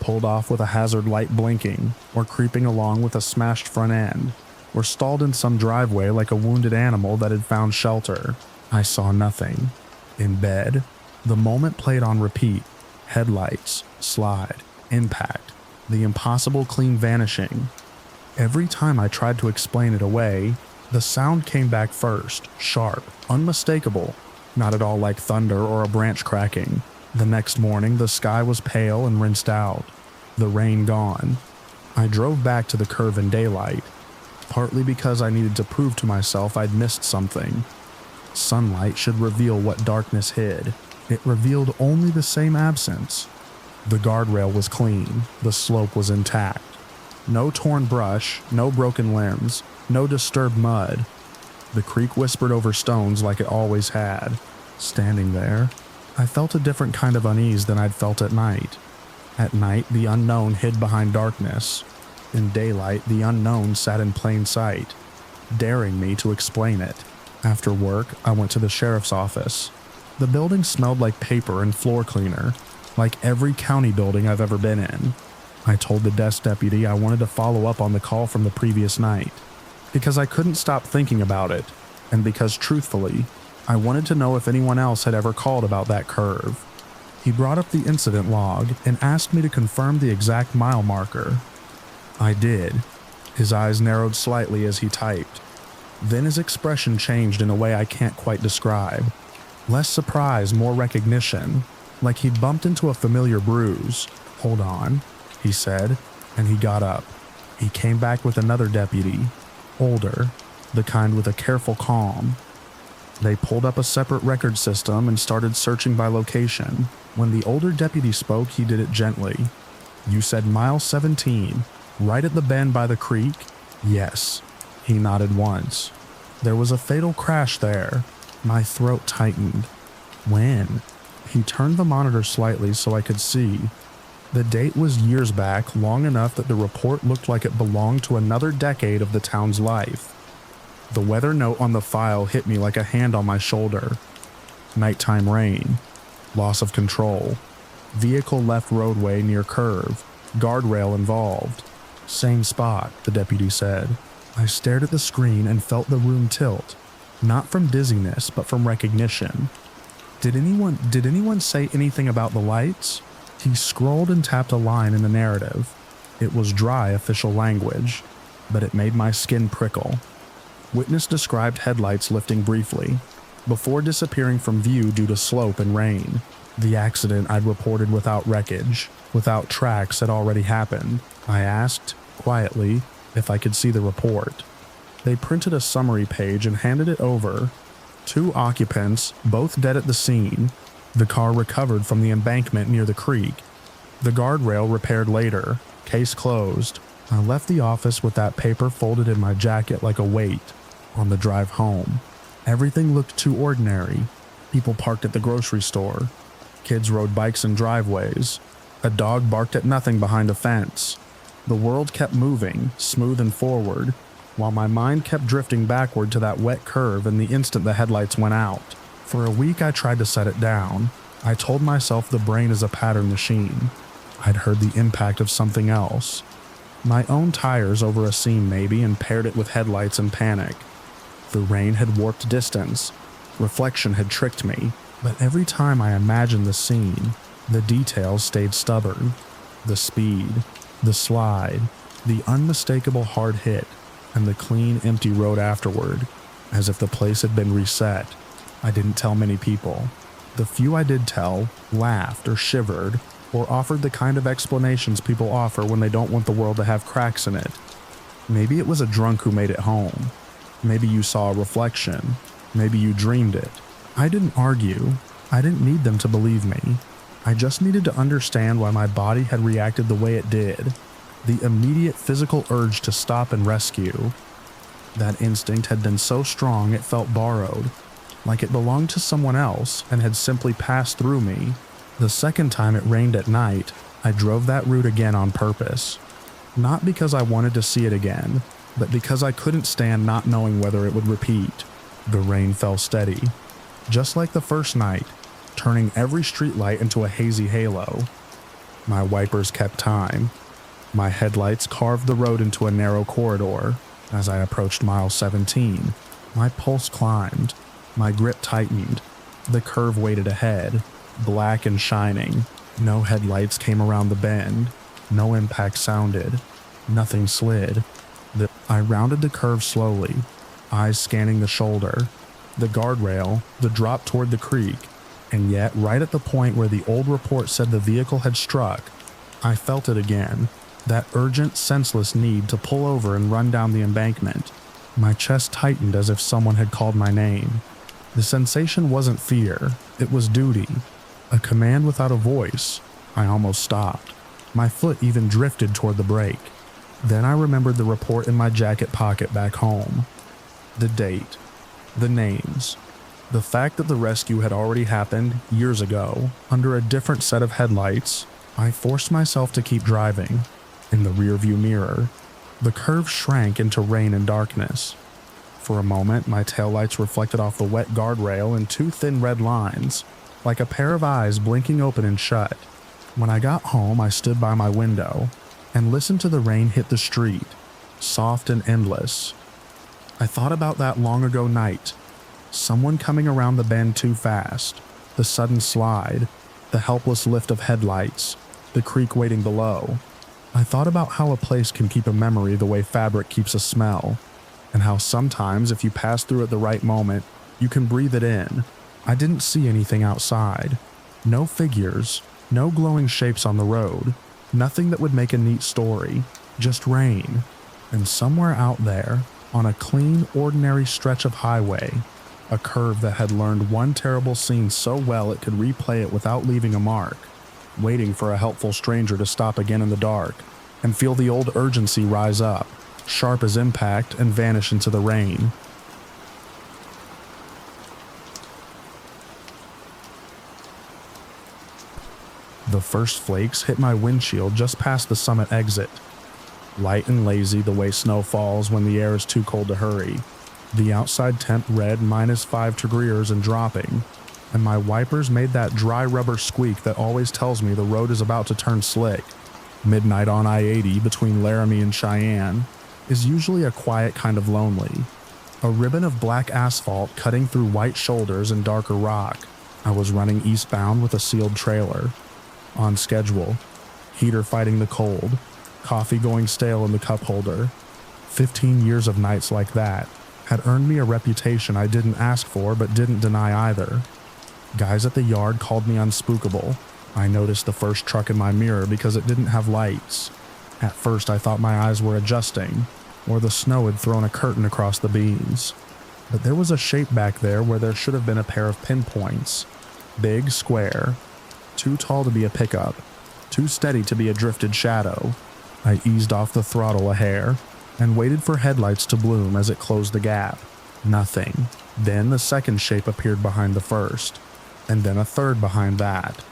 pulled off with a hazard light blinking, or creeping along with a smashed front end, or stalled in some driveway like a wounded animal that had found shelter. I saw nothing. In bed, the moment played on repeat. Headlights, slide, impact, the impossible clean vanishing. Every time I tried to explain it away, the sound came back first, sharp, unmistakable, not at all like thunder or a branch cracking. The next morning, the sky was pale and rinsed out, the rain gone. I drove back to the curve in daylight, partly because I needed to prove to myself I'd missed something. Sunlight should reveal what darkness hid. It revealed only the same absence. The guardrail was clean, the slope was intact. No torn brush, no broken limbs, no disturbed mud. The creek whispered over stones like it always had. Standing there, I felt a different kind of unease than I'd felt at night. At night, the unknown hid behind darkness. In daylight, the unknown sat in plain sight, daring me to explain it. After work, I went to the sheriff's office. The building smelled like paper and floor cleaner, like every county building I've ever been in. I told the desk deputy I wanted to follow up on the call from the previous night, because I couldn't stop thinking about it, and because, truthfully, I wanted to know if anyone else had ever called about that curve. He brought up the incident log and asked me to confirm the exact mile marker. I did. His eyes narrowed slightly as he typed. Then his expression changed in a way I can't quite describe. Less surprise, more recognition, like he'd bumped into a familiar bruise. "Hold on," he said, and he got up. He came back with another deputy, older, the kind with a careful calm. They pulled up a separate record system and started searching by location. When the older deputy spoke, he did it gently. "You said mile 17, right at the bend by the creek?" "Yes." He nodded once. "There was a fatal crash there." My throat tightened. "When?" He turned the monitor slightly so I could see. The date was years back, long enough that the report looked like it belonged to another decade of the town's life. The weather note on the file hit me like a hand on my shoulder. Nighttime rain. Loss of control. Vehicle left roadway near curve. Guardrail involved. "Same spot," the deputy said. I stared at the screen and felt the room tilt. Not from dizziness, but from recognition. Did anyone say anything about the lights? He scrolled and tapped a line in the narrative. It was dry official language, but it made my skin prickle. Witness described headlights lifting briefly, before disappearing from view due to slope and rain. The accident I'd reported without wreckage, without tracks, had already happened. I asked, quietly, if I could see the report. They printed a summary page and handed it over. 2 occupants, both dead at the scene. The car recovered from the embankment near the creek. The guardrail repaired later. Case closed. I left the office with that paper folded in my jacket like a weight. On the drive home, everything looked too ordinary. People parked at the grocery store. Kids rode bikes in driveways. A dog barked at nothing behind a fence. The world kept moving, smooth and forward, while my mind kept drifting backward to that wet curve in the instant the headlights went out. For a week I tried to set it down. I told myself the brain is a pattern machine. I'd heard the impact of something else. My own tires over a seam maybe, and paired it with headlights and panic. The rain had warped distance. Reflection had tricked me. But every time I imagined the scene, the details stayed stubborn. The speed, the slide, the unmistakable hard hit, and the clean, empty road afterward, as if the place had been reset. I didn't tell many people. The few I did tell laughed or shivered or offered the kind of explanations people offer when they don't want the world to have cracks in it. Maybe it was a drunk who made it home. Maybe you saw a reflection. Maybe you dreamed it. I didn't argue. I didn't need them to believe me. I just needed to understand why my body had reacted the way it did. The immediate physical urge to stop and rescue. That instinct had been so strong it felt borrowed, like it belonged to someone else and had simply passed through me. The second time it rained at night, I drove that route again on purpose. Not because I wanted to see it again, but because I couldn't stand not knowing whether it would repeat. The rain fell steady, just like the first night, turning every streetlight into a hazy halo. My wipers kept time. My headlights carved the road into a narrow corridor. As I approached mile 17, my pulse climbed, my grip tightened. The curve waited ahead, black and shining. No headlights came around the bend. No impact sounded. Nothing slid. I rounded the curve slowly, eyes scanning the shoulder, the guardrail, the drop toward the creek, and yet right at the point where the old report said the vehicle had struck, I felt it again. That urgent, senseless need to pull over and run down the embankment. My chest tightened as if someone had called my name. The sensation wasn't fear, it was duty. A command without a voice. I almost stopped. My foot even drifted toward the brake. Then I remembered the report in my jacket pocket back home. The date. The names. The fact that the rescue had already happened years ago, under a different set of headlights. I forced myself to keep driving. In the rearview mirror, the curve shrank into rain and darkness. For a moment, my taillights reflected off the wet guardrail in two thin red lines, like a pair of eyes blinking open and shut. When I got home, I stood by my window and listened to the rain hit the street, soft and endless. I thought about that long ago night, someone coming around the bend too fast, the sudden slide, the helpless lift of headlights, the creek waiting below. I thought about how a place can keep a memory the way fabric keeps a smell, and how sometimes if you pass through at the right moment, you can breathe it in. I didn't see anything outside. No figures, no glowing shapes on the road, nothing that would make a neat story, just rain. And somewhere out there, on a clean, ordinary stretch of highway, a curve that had learned one terrible scene so well it could replay it without leaving a mark, waiting for a helpful stranger to stop again in the dark and feel the old urgency rise up, sharp as impact, and vanish into the rain. The first flakes hit my windshield just past the summit exit. Light and lazy the way snow falls when the air is too cold to hurry. The outside temp read -5 degrees and dropping, and my wipers made that dry rubber squeak that always tells me the road is about to turn slick. Midnight on I-80 between Laramie and Cheyenne is usually a quiet kind of lonely. A ribbon of black asphalt cutting through white shoulders and darker rock. I was running eastbound with a sealed trailer. On schedule. Heater fighting the cold. Coffee going stale in the cup holder. 15 years of nights like that had earned me a reputation I didn't ask for but didn't deny either. Guys at the yard called me unspookable. I noticed the first truck in my mirror because it didn't have lights. At first I thought my eyes were adjusting, or the snow had thrown a curtain across the beams. But there was a shape back there where there should have been a pair of pinpoints. Big, square. Too tall to be a pickup. Too steady to be a drifted shadow. I eased off the throttle a hair and waited for headlights to bloom as it closed the gap. Nothing. Then the second shape appeared behind the first, and then a third behind that.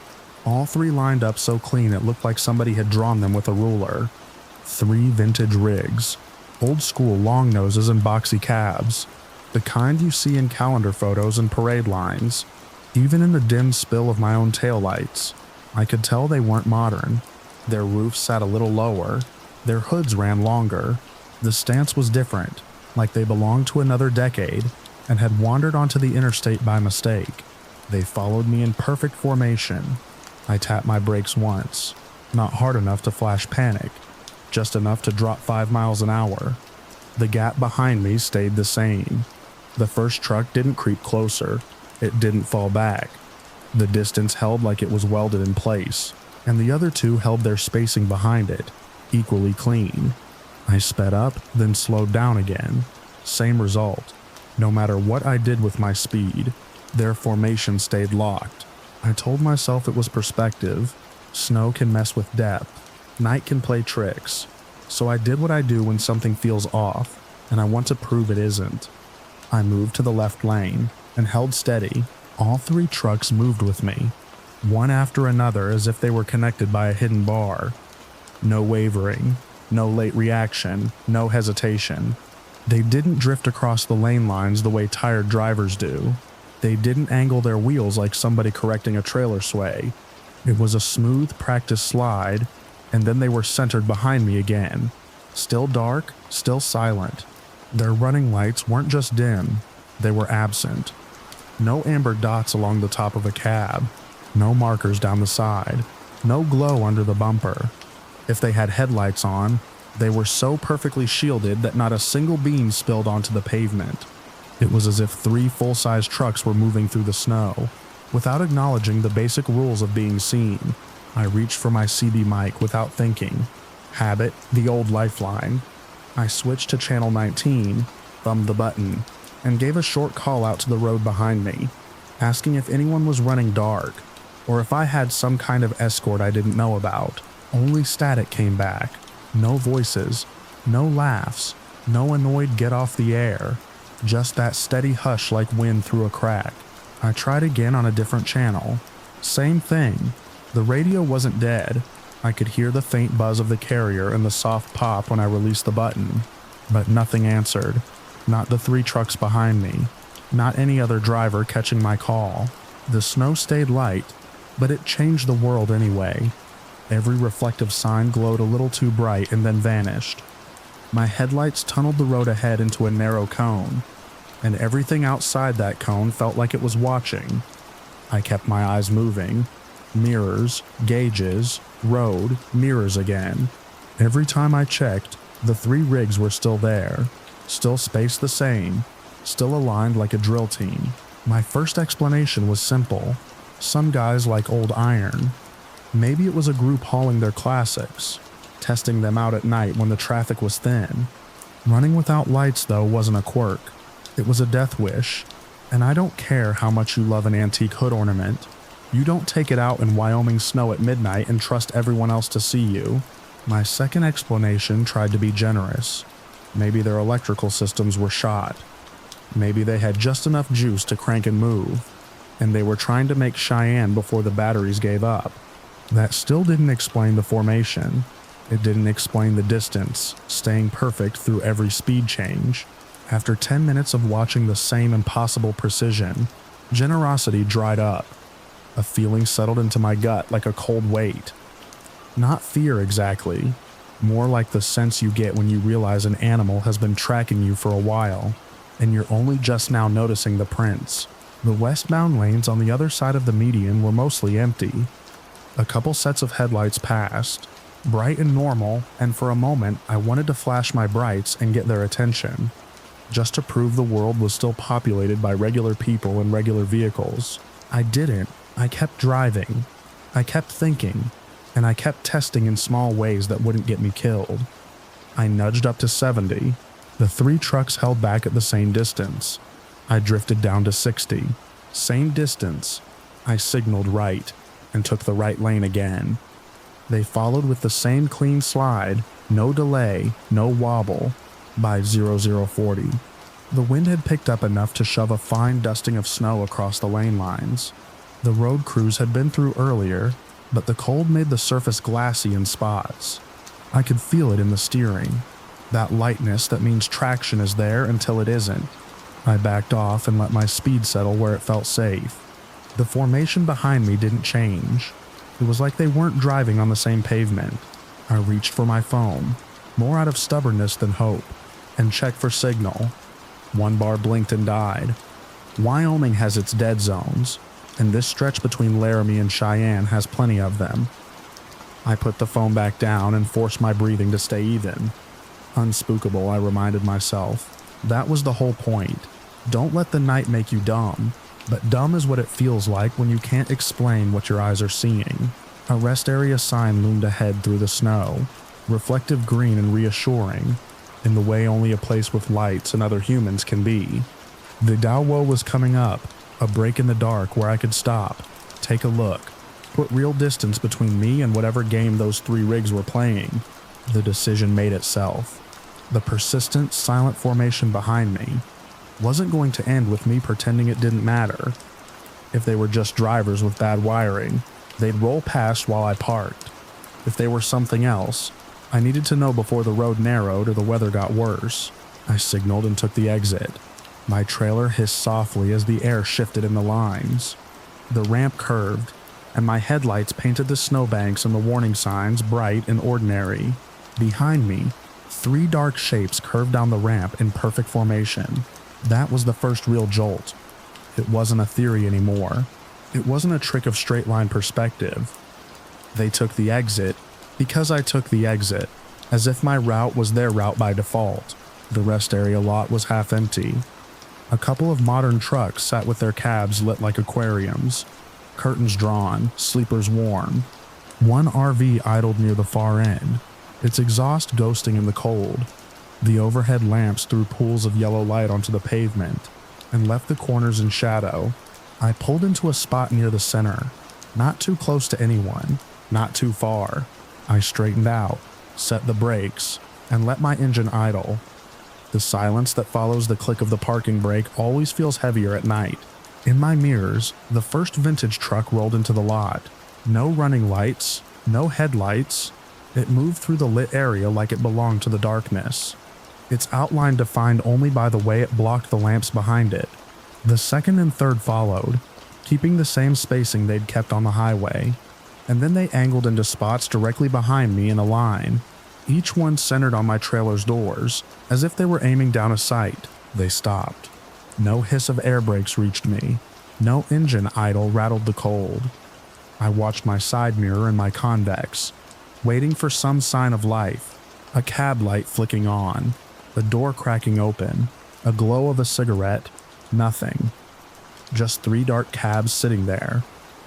All three lined up so clean it looked like somebody had drawn them with a ruler. 3 vintage rigs. Old school long noses and boxy cabs. The kind you see in calendar photos and parade lines. Even in the dim spill of my own taillights, I could tell they weren't modern. Their roofs sat a little lower. Their hoods ran longer. The stance was different, like they belonged to another decade and had wandered onto the interstate by mistake. They followed me in perfect formation. I tapped my brakes once, not hard enough to flash panic, just enough to drop 5 miles an hour. The gap behind me stayed the same. The first truck didn't creep closer. It didn't fall back. The distance held like it was welded in place, and the other two held their spacing behind it, equally clean. I sped up, then slowed down again. Same result. No matter what I did with my speed, Their formation stayed locked. I told myself it was perspective. Snow can mess with depth. Night can play tricks. So I did what I do when something feels off, and I want to prove it isn't. I moved to the left lane and held steady. All 3 trucks moved with me, one after another as if they were connected by a hidden bar. No wavering, no late reaction, no hesitation. They didn't drift across the lane lines the way tired drivers do. They didn't angle their wheels like somebody correcting a trailer sway. It was a smooth practice slide, and then they were centered behind me again. Still dark, still silent. Their running lights weren't just dim, they were absent. No amber dots along the top of a cab, no markers down the side, no glow under the bumper. If they had headlights on, they were so perfectly shielded that not a single beam spilled onto the pavement. It was as if 3 full-size trucks were moving through the snow. Without acknowledging the basic rules of being seen, I reached for my CB mic without thinking. Habit, the old lifeline. I switched to channel 19, thumbed the button, and gave a short call out to the road behind me, asking if anyone was running dark, or if I had some kind of escort I didn't know about. Only static came back. No voices, no laughs, no annoyed get off the air. Just that steady hush like wind through a crack. I tried again on a different channel. Same thing. The radio wasn't dead. I could hear the faint buzz of the carrier and the soft pop when I released the button. But nothing answered. Not the 3 trucks behind me. Not any other driver catching my call. The snow stayed light, but it changed the world anyway. Every reflective sign glowed a little too bright and then vanished. My headlights tunneled the road ahead into a narrow cone, and everything outside that cone felt like it was watching. I kept my eyes moving. Mirrors, gauges, road, mirrors again. Every time I checked, the 3 rigs were still there, still spaced the same, still aligned like a drill team. My first explanation was simple. Some guys like old iron. Maybe it was a group hauling their classics, testing them out at night when the traffic was thin. Running without lights, though, wasn't a quirk. It was a death wish. And I don't care how much you love an antique hood ornament. You don't take it out in Wyoming snow at midnight and trust everyone else to see you. My second explanation tried to be generous. Maybe their electrical systems were shot. Maybe they had just enough juice to crank and move, and they were trying to make Cheyenne before the batteries gave up. That still didn't explain the formation. It didn't explain the distance, staying perfect through every speed change. After 10 minutes of watching the same impossible precision, generosity dried up. A feeling settled into my gut like a cold weight. Not fear exactly, more like the sense you get when you realize an animal has been tracking you for a while, and you're only just now noticing the prints. The westbound lanes on the other side of the median were mostly empty. A couple sets of headlights passed, bright and normal, and for a moment I wanted to flash my brights and get their attention, just to prove the world was still populated by regular people and regular vehicles. I didn't. I kept driving. I kept thinking, and I kept testing in small ways that wouldn't get me killed. I nudged up to 70. The 3 trucks held back at the same distance. I drifted down to 60. Same distance. I signaled right and took the right lane again. They followed with the same clean slide, no delay, no wobble, by 0040. The wind had picked up enough to shove a fine dusting of snow across the lane lines. The road crews had been through earlier, but the cold made the surface glassy in spots. I could feel it in the steering. That lightness that means traction is there until it isn't. I backed off and let my speed settle where it felt safe. The formation behind me didn't change. It was like they weren't driving on the same pavement. I reached for my phone, more out of stubbornness than hope, and checked for signal. 1 bar blinked and died. Wyoming has its dead zones, and this stretch between Laramie and Cheyenne has plenty of them. I put the phone back down and forced my breathing to stay even. Unspookable, I reminded myself. That was the whole point. Don't let the night make you dumb, but dumb is what it feels like when you can't explain what your eyes are seeing. A rest area sign loomed ahead through the snow, reflective green and reassuring, in the way only a place with lights and other humans can be. The Daowo was coming up, A break in the dark where I could stop, take a look, put real distance between me and whatever game those 3 rigs were playing. The decision made itself. The persistent, silent formation behind me wasn't going to end with me pretending it didn't matter. If they were just drivers with bad wiring, they'd roll past while I parked. If they were something else, I needed to know before the road narrowed or the weather got worse. I signaled and took the exit. My trailer hissed softly as the air shifted in the lines. The ramp curved, and my headlights painted the snowbanks and the warning signs bright and ordinary. Behind me, 3 dark shapes curved down the ramp in perfect formation. That was the first real jolt. It wasn't a theory anymore. It wasn't a trick of straight-line perspective. They took the exit because I took the exit, as if my route was their route by default. The rest area lot was half empty. A couple of modern trucks sat with their cabs lit like aquariums, curtains drawn, sleepers warm. One RV idled near the far end, its exhaust ghosting in the cold. The overhead lamps threw pools of yellow light onto the pavement and left the corners in shadow. I pulled into a spot near the center, not too close to anyone, not too far. I straightened out, set the brakes, and let my engine idle. The silence that follows the click of the parking brake always feels heavier at night. In my mirrors, the first vintage truck rolled into the lot. No running lights, no headlights. It moved through the lit area like it belonged to the darkness. Its outline defined only by the way it blocked the lamps behind it. The second and third followed, keeping the same spacing they'd kept on the highway. And then they angled into spots directly behind me in a line, each one centered on my trailer's doors, as if they were aiming down a sight. They stopped. No hiss of air brakes reached me. No engine idle rattled the cold. I watched my side mirror and my convex, waiting for some sign of life. A cab light flicking on, the door cracking open, a glow of a cigarette, nothing. Just 3 dark cabs sitting there,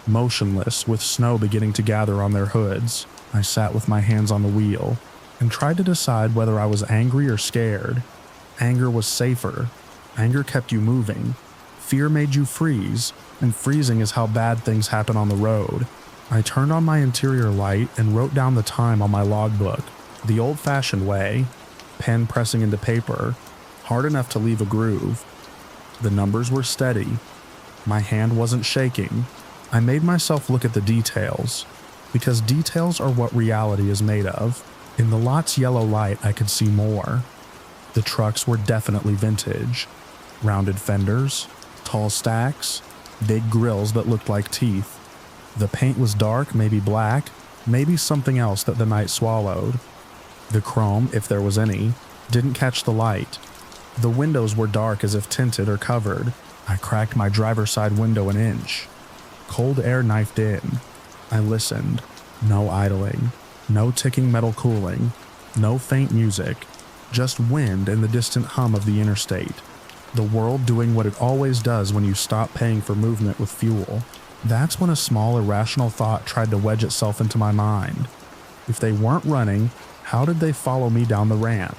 motionless with snow beginning to gather on their hoods. I sat with my hands on the wheel and tried to decide whether I was angry or scared. Anger was safer. Anger kept you moving. Fear made you freeze, and freezing is how bad things happen on the road. I turned on my interior light and wrote down the time on my logbook, the old-fashioned way, pen pressing into paper, hard enough to leave a groove. The numbers were steady. My hand wasn't shaking. I made myself look at the details, because details are what reality is made of. In the lot's yellow light, I could see more. The trucks were definitely vintage. Rounded fenders, tall stacks, big grills that looked like teeth. The paint was dark, maybe black, maybe something else that the night swallowed. The chrome, if there was any, didn't catch the light. The windows were dark as if tinted or covered. I cracked my driver's side window an inch. Cold air knifed in. I listened. No idling. No ticking metal cooling. No faint music. Just wind and the distant hum of the interstate. The world doing what it always does when you stop paying for movement with fuel. That's when a small irrational thought tried to wedge itself into my mind. If they weren't running, how did they follow me down the ramp?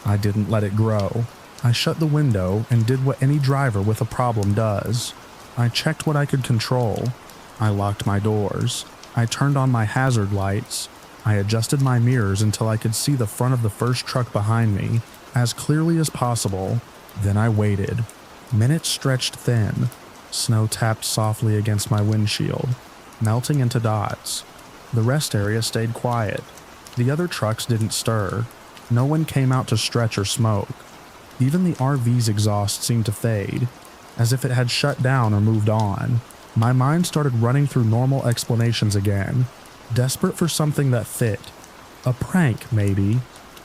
I didn't let it grow. I shut the window and did what any driver with a problem does. I checked what I could control. I locked my doors. I turned on my hazard lights. I adjusted my mirrors until I could see the front of the first truck behind me as clearly as possible. Then I waited. Minutes stretched thin. Snow tapped softly against my windshield, melting into dots. The rest area stayed quiet. The other trucks didn't stir. No one came out to stretch or smoke. Even the RV's exhaust seemed to fade, as if it had shut down or moved on. My mind started running through normal explanations again, desperate for something that fit. A prank, maybe.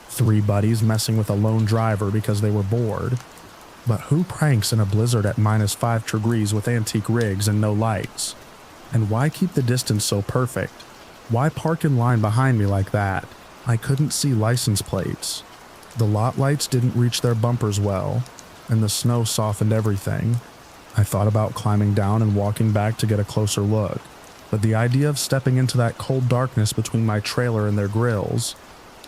3 buddies messing with a lone driver because they were bored. But who pranks in a blizzard at -5 degrees with antique rigs and no lights? And why keep the distance so perfect? Why park in line behind me like that? I couldn't see license plates. The lot lights didn't reach their bumpers well, and the snow softened everything. I thought about climbing down and walking back to get a closer look, but the idea of stepping into that cold darkness between my trailer and their grills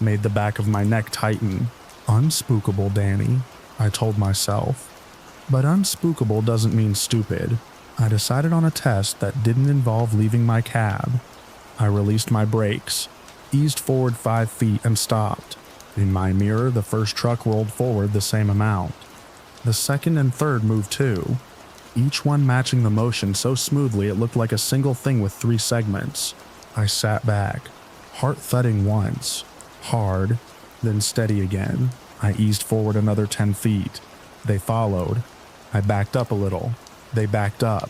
made the back of my neck tighten. Unspookable, Danny, I told myself. But unspookable doesn't mean stupid. I decided on a test that didn't involve leaving my cab. I released my brakes, eased forward 5 feet, and stopped. In my mirror, the first truck rolled forward the same amount. The second and third moved too, each one matching the motion so smoothly it looked like a single thing with 3 segments. I sat back, heart thudding once, hard, then steady again. I eased forward another 10 feet. They followed. I backed up a little. They backed up.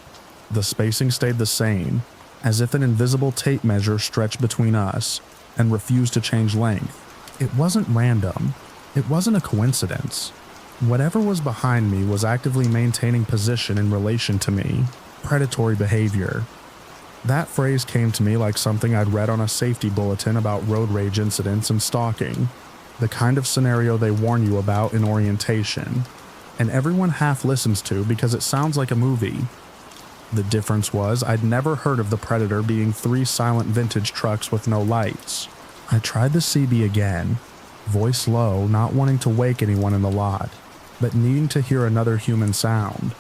The spacing stayed the same, as if an invisible tape measure stretched between us and refused to change length. It wasn't random. It wasn't a coincidence. Whatever was behind me was actively maintaining position in relation to me. Predatory behavior. That phrase came to me like something I'd read on a safety bulletin about road rage incidents and stalking. The kind of scenario they warn you about in orientation, and everyone half listens to because it sounds like a movie. The difference was I'd never heard of the predator being 3 silent vintage trucks with no lights. I tried the CB again, voice low, not wanting to wake anyone in the lot, but needing to hear another human sound.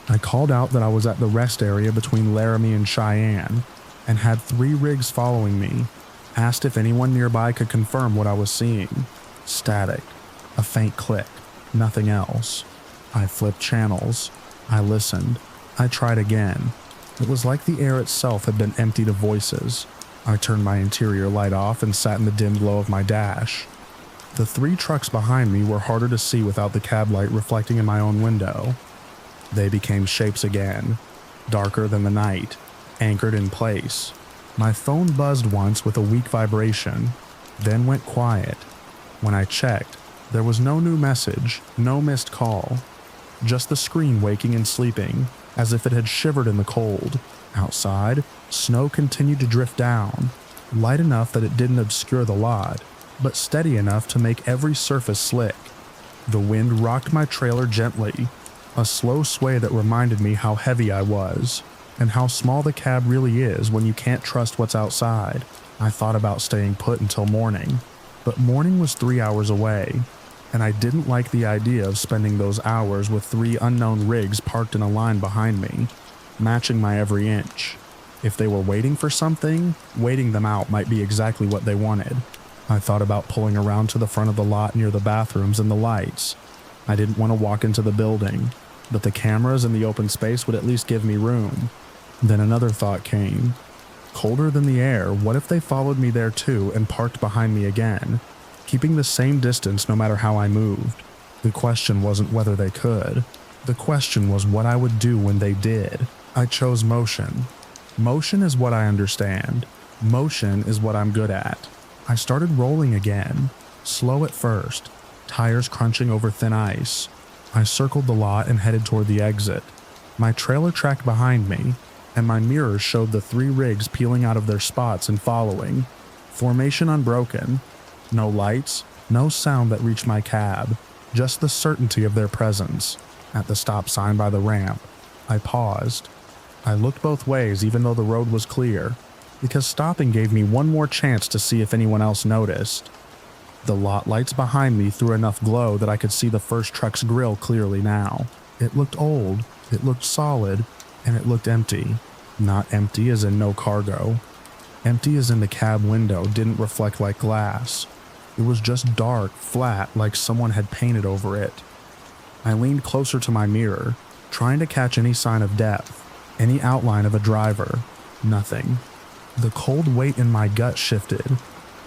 I called out that I was at the rest area between Laramie and Cheyenne, and had 3 rigs following me, asked if anyone nearby could confirm what I was seeing. Static, a faint click, nothing else. I flipped channels. I listened. I tried again. It was like the air itself had been emptied of voices. I turned my interior light off and sat in the dim glow of my dash. The 3 trucks behind me were harder to see without the cab light reflecting in my own window. They became shapes again, darker than the night, anchored in place. My phone buzzed once with a weak vibration, then went quiet. When I checked, there was no new message, no missed call. Just the screen waking and sleeping, as if it had shivered in the cold. Outside, snow continued to drift down, light enough that it didn't obscure the lot, but steady enough to make every surface slick. The wind rocked my trailer gently, a slow sway that reminded me how heavy I was, and how small the cab really is when you can't trust what's outside. I thought about staying put until morning, but morning was 3 hours away, and I didn't like the idea of spending those hours with 3 unknown rigs parked in a line behind me, matching my every inch. If they were waiting for something, waiting them out might be exactly what they wanted. I thought about pulling around to the front of the lot near the bathrooms and the lights. I didn't want to walk into the building, but the cameras in the open space would at least give me room. Then another thought came. Colder than the air, what if they followed me there too and parked behind me again, keeping the same distance no matter how I moved? The question wasn't whether they could. The question was what I would do when they did. I chose motion. Motion is what I understand. Motion is what I'm good at. I started rolling again, slow at first, tires crunching over thin ice. I circled the lot and headed toward the exit. My trailer tracked behind me, and my mirrors showed the 3 rigs peeling out of their spots and following. Formation unbroken. No lights, no sound that reached my cab, just the certainty of their presence. At the stop sign by the ramp, I paused. I looked both ways even though the road was clear, because stopping gave me one more chance to see if anyone else noticed. The lot lights behind me threw enough glow that I could see the first truck's grill clearly now. It looked old, it looked solid, and it looked empty. Not empty as in no cargo. Empty as in the cab window didn't reflect like glass. It was just dark, flat, like someone had painted over it. I leaned closer to my mirror, trying to catch any sign of depth, any outline of a driver. Nothing. The cold weight in my gut shifted.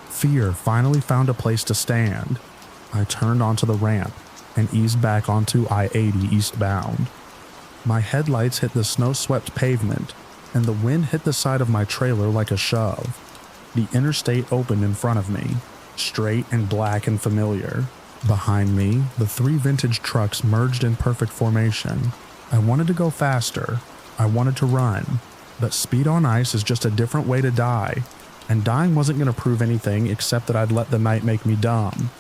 Fear finally found a place to stand. I turned onto the ramp and eased back onto I-80 eastbound. My headlights hit the snow-swept pavement, and the wind hit the side of my trailer like a shove. The interstate opened in front of me, straight and black and familiar. Behind me, the 3 vintage trucks merged in perfect formation. I wanted to go faster. I wanted to run. But speed on ice is just a different way to die, and dying wasn't going to prove anything except that I'd let the night make me dumb.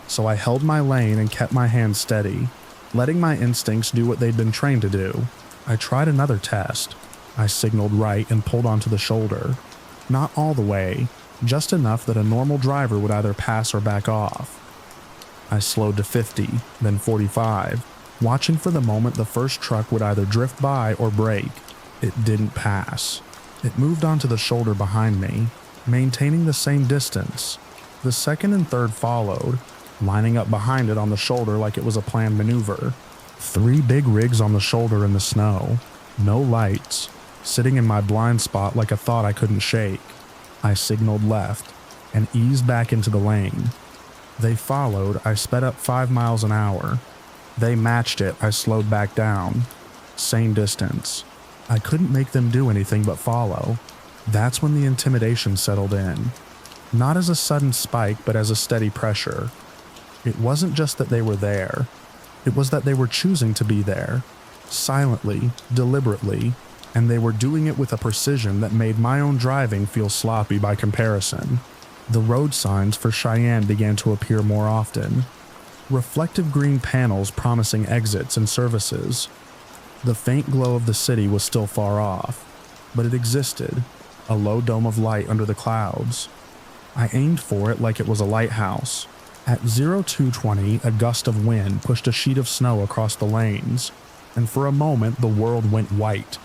So I held my lane and kept my hands steady, letting my instincts do what they'd been trained to do. I tried another test. I signaled right and pulled onto the shoulder. Not all the way, just enough that a normal driver would either pass or back off. I slowed to 50, then 45, watching for the moment the first truck would either drift by or brake. It didn't pass. It moved onto the shoulder behind me, maintaining the same distance. The second and third followed, lining up behind it on the shoulder like it was a planned maneuver. 3 big rigs on the shoulder in the snow, no lights, sitting in my blind spot like a thought I couldn't shake. I signaled left and eased back into the lane. They followed. I sped up 5 miles an hour. They matched it. I slowed back down. Same distance. I couldn't make them do anything but follow. That's when the intimidation settled in. Not as a sudden spike, but as a steady pressure. It wasn't just that they were there. It was that they were choosing to be there. Silently, deliberately, and they were doing it with a precision that made my own driving feel sloppy by comparison. The road signs for Cheyenne began to appear more often. Reflective green panels promising exits and services. The faint glow of the city was still far off, but it existed, a low dome of light under the clouds. I aimed for it like it was a lighthouse. At 0220, a gust of wind pushed a sheet of snow across the lanes, and for a moment the world went white.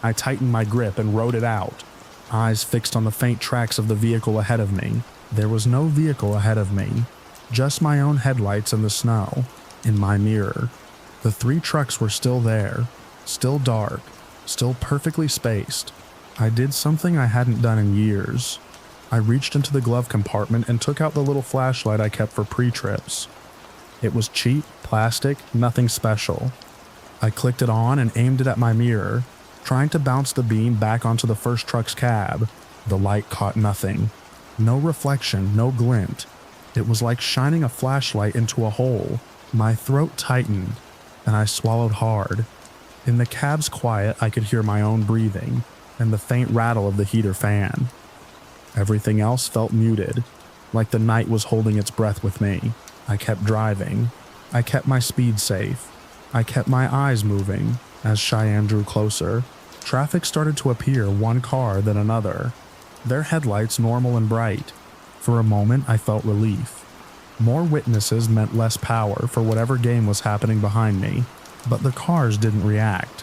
I tightened my grip and rode it out, eyes fixed on the faint tracks of the vehicle ahead of me. There was no vehicle ahead of me, just my own headlights in the snow, in my mirror. The 3 trucks were still there, still dark, still perfectly spaced. I did something I hadn't done in years. I reached into the glove compartment and took out the little flashlight I kept for pre-trips. It was cheap, plastic, nothing special. I clicked it on and aimed it at my mirror, trying to bounce the beam back onto the first truck's cab. The light caught nothing. No reflection, no glint. It was like shining a flashlight into a hole. My throat tightened, and I swallowed hard. In the cab's quiet, I could hear my own breathing and the faint rattle of the heater fan. Everything else felt muted, like the night was holding its breath with me. I kept driving. I kept my speed safe. I kept my eyes moving. As Cheyenne drew closer, traffic started to appear, one car then another, their headlights normal and bright. For a moment, I felt relief. More witnesses meant less power for whatever game was happening behind me, but the cars didn't react.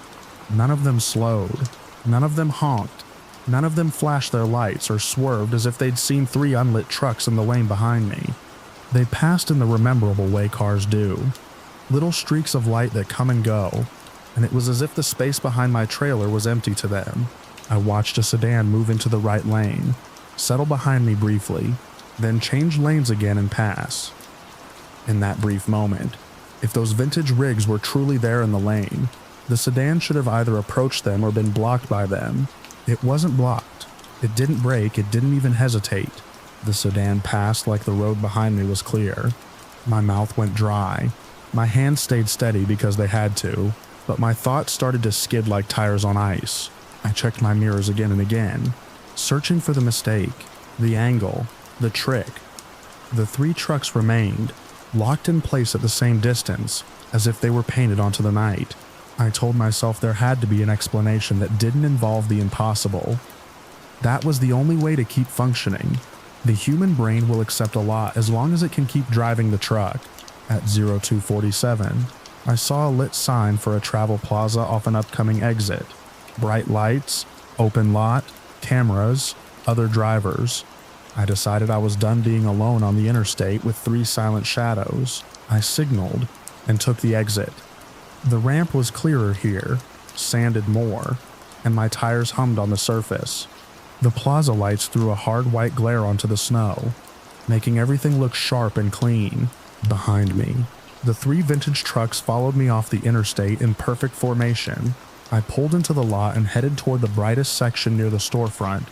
None of them slowed. None of them honked. None of them flashed their lights or swerved as if they'd seen 3 unlit trucks in the lane behind me. They passed in the rememberable way cars do. Little streaks of light that come and go, and it was as if the space behind my trailer was empty to them. I watched a sedan move into the right lane, settle behind me briefly, then change lanes again and pass. In that brief moment, if those vintage rigs were truly there in the lane, the sedan should have either approached them or been blocked by them. It wasn't blocked. It didn't brake, it didn't even hesitate. The sedan passed like the road behind me was clear. My mouth went dry. My hands stayed steady because they had to, but my thoughts started to skid like tires on ice. I checked my mirrors again and again, searching for the mistake, the angle, the trick. The 3 trucks remained, locked in place at the same distance, as if they were painted onto the night. I told myself there had to be an explanation that didn't involve the impossible. That was the only way to keep functioning. The human brain will accept a lot as long as it can keep driving the truck. At 0247, I saw a lit sign for a travel plaza off an upcoming exit. Bright lights, open lot, cameras, other drivers. I decided I was done being alone on the interstate with 3 silent shadows. I signaled and took the exit. The ramp was clearer here, sanded more, and my tires hummed on the surface. The plaza lights threw a hard white glare onto the snow, making everything look sharp and clean. Behind me, the 3 vintage trucks followed me off the interstate in perfect formation. I pulled into the lot and headed toward the brightest section near the storefront,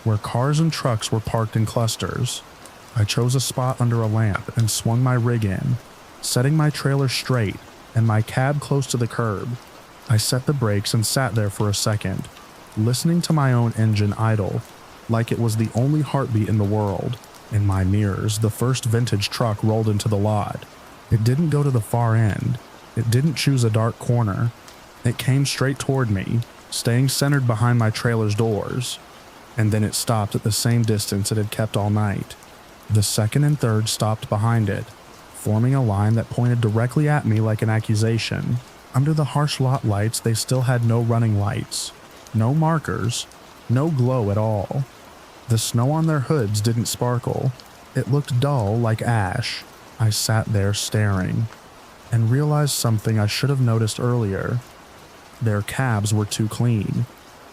where cars and trucks were parked in clusters. I chose a spot under a lamp and swung my rig in, setting my trailer straight and my cab close to the curb. I set the brakes and sat there for a second, listening to my own engine idle, like it was the only heartbeat in the world. In my mirrors, the first vintage truck rolled into the lot. It didn't go to the far end. It didn't choose a dark corner. It came straight toward me, staying centered behind my trailer's doors. And then it stopped at the same distance it had kept all night. The second and third stopped behind it, forming a line that pointed directly at me like an accusation. Under the harsh lot lights, they still had no running lights. No markers, no glow at all. The snow on their hoods didn't sparkle. It looked dull like ash. I sat there staring and realized something I should have noticed earlier. Their cabs were too clean.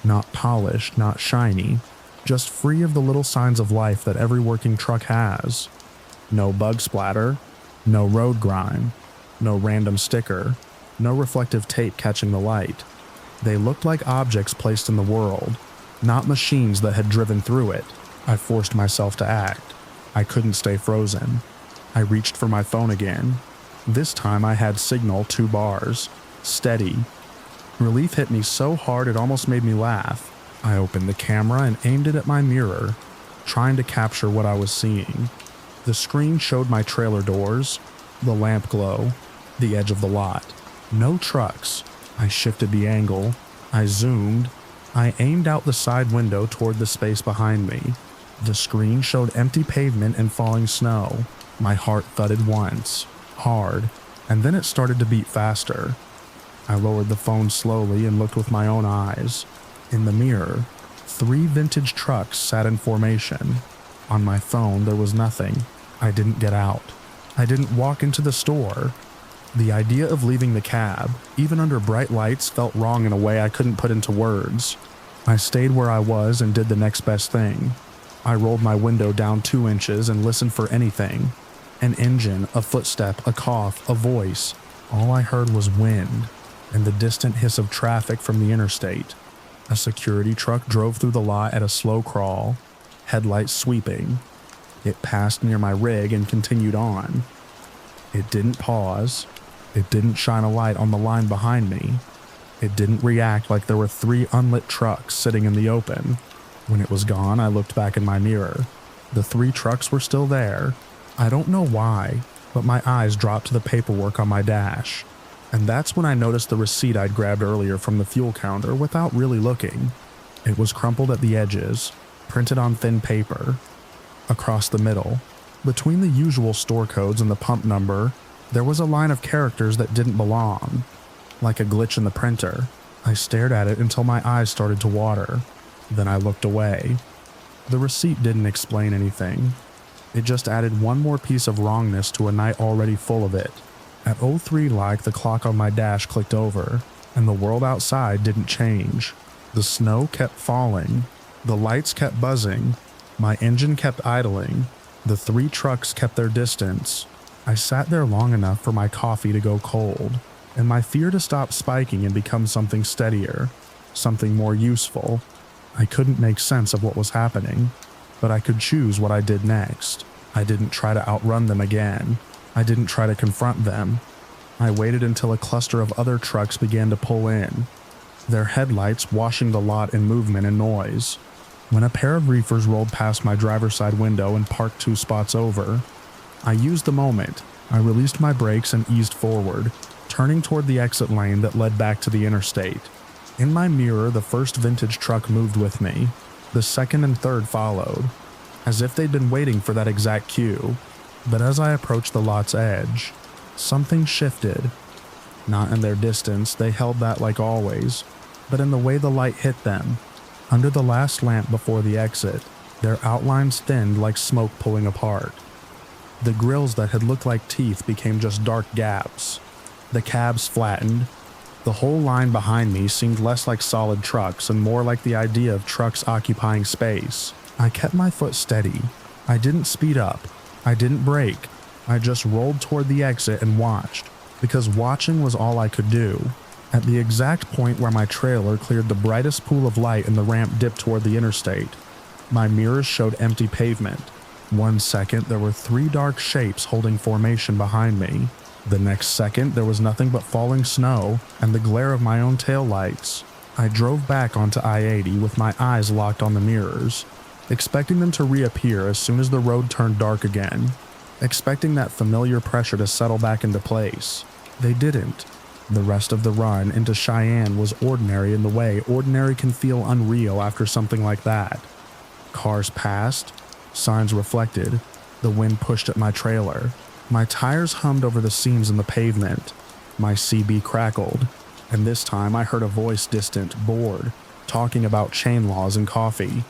Not polished, not shiny, just free of the little signs of life that every working truck has. No bug splatter, no road grime, no random sticker, no reflective tape catching the light. They looked like objects placed in the world, not machines that had driven through it. I forced myself to act. I couldn't stay frozen. I reached for my phone again. This time I had signal 2 bars. Steady. Relief hit me so hard it almost made me laugh. I opened the camera and aimed it at my mirror, trying to capture what I was seeing. The screen showed my trailer doors, the lamp glow, the edge of the lot. No trucks. I shifted the angle. I zoomed. I aimed out the side window toward the space behind me. The screen showed empty pavement and falling snow. My heart thudded once, hard, and then it started to beat faster. I lowered the phone slowly and looked with my own eyes. In the mirror, 3 vintage trucks sat in formation. On my phone, there was nothing. I didn't get out. I didn't walk into the store. The idea of leaving the cab, even under bright lights, felt wrong in a way I couldn't put into words. I stayed where I was and did the next best thing. I rolled my window down 2 inches and listened for anything. An engine, a footstep, a cough, a voice. All I heard was wind and the distant hiss of traffic from the interstate. A security truck drove through the lot at a slow crawl, headlights sweeping. It passed near my rig and continued on. It didn't pause. It didn't shine a light on the line behind me. It didn't react like there were 3 unlit trucks sitting in the open. When it was gone, I looked back in my mirror. The 3 trucks were still there. I don't know why, but my eyes dropped to the paperwork on my dash. And that's when I noticed the receipt I'd grabbed earlier from the fuel counter without really looking. It was crumpled at the edges, printed on thin paper. Across the middle, between the usual store codes and the pump number, there was a line of characters that didn't belong. Like a glitch in the printer, I stared at it until my eyes started to water. Then I looked away. The receipt didn't explain anything. It just added one more piece of wrongness to a night already full of it. At 03 like, the clock on my dash clicked over, and the world outside didn't change. The snow kept falling. The lights kept buzzing. My engine kept idling. The 3 trucks kept their distance. I sat there long enough for my coffee to go cold, and my fear to stop spiking and become something steadier, something more useful. I couldn't make sense of what was happening, but I could choose what I did next. I didn't try to outrun them again. I didn't try to confront them. I waited until a cluster of other trucks began to pull in, their headlights washing the lot in movement and noise. When a pair of reefers rolled past my driver's side window and parked 2 spots over, I used the moment. I released my brakes and eased forward, turning toward the exit lane that led back to the interstate. In my mirror, the first vintage truck moved with me. The second and third followed, as if they'd been waiting for that exact cue. But as I approached the lot's edge, something shifted. Not in their distance, they held that like always, but in the way the light hit them. Under the last lamp before the exit, their outlines thinned like smoke pulling apart. The grills that had looked like teeth became just dark gaps. The cabs flattened. The whole line behind me seemed less like solid trucks and more like the idea of trucks occupying space. I kept my foot steady. I didn't speed up. I didn't brake. I just rolled toward the exit and watched, because watching was all I could do. At the exact point where my trailer cleared the brightest pool of light and the ramp dipped toward the interstate, my mirrors showed empty pavement. 1 second, there were 3 dark shapes holding formation behind me. The next second, there was nothing but falling snow and the glare of my own taillights. I drove back onto I-80 with my eyes locked on the mirrors, expecting them to reappear as soon as the road turned dark again, expecting that familiar pressure to settle back into place. They didn't. The rest of the run into Cheyenne was ordinary in the way ordinary can feel unreal after something like that. Cars passed, signs reflected, the wind pushed at my trailer. My tires hummed over the seams in the pavement. My CB crackled, and this time I heard a voice distant, bored. talking about chain laws and coffee.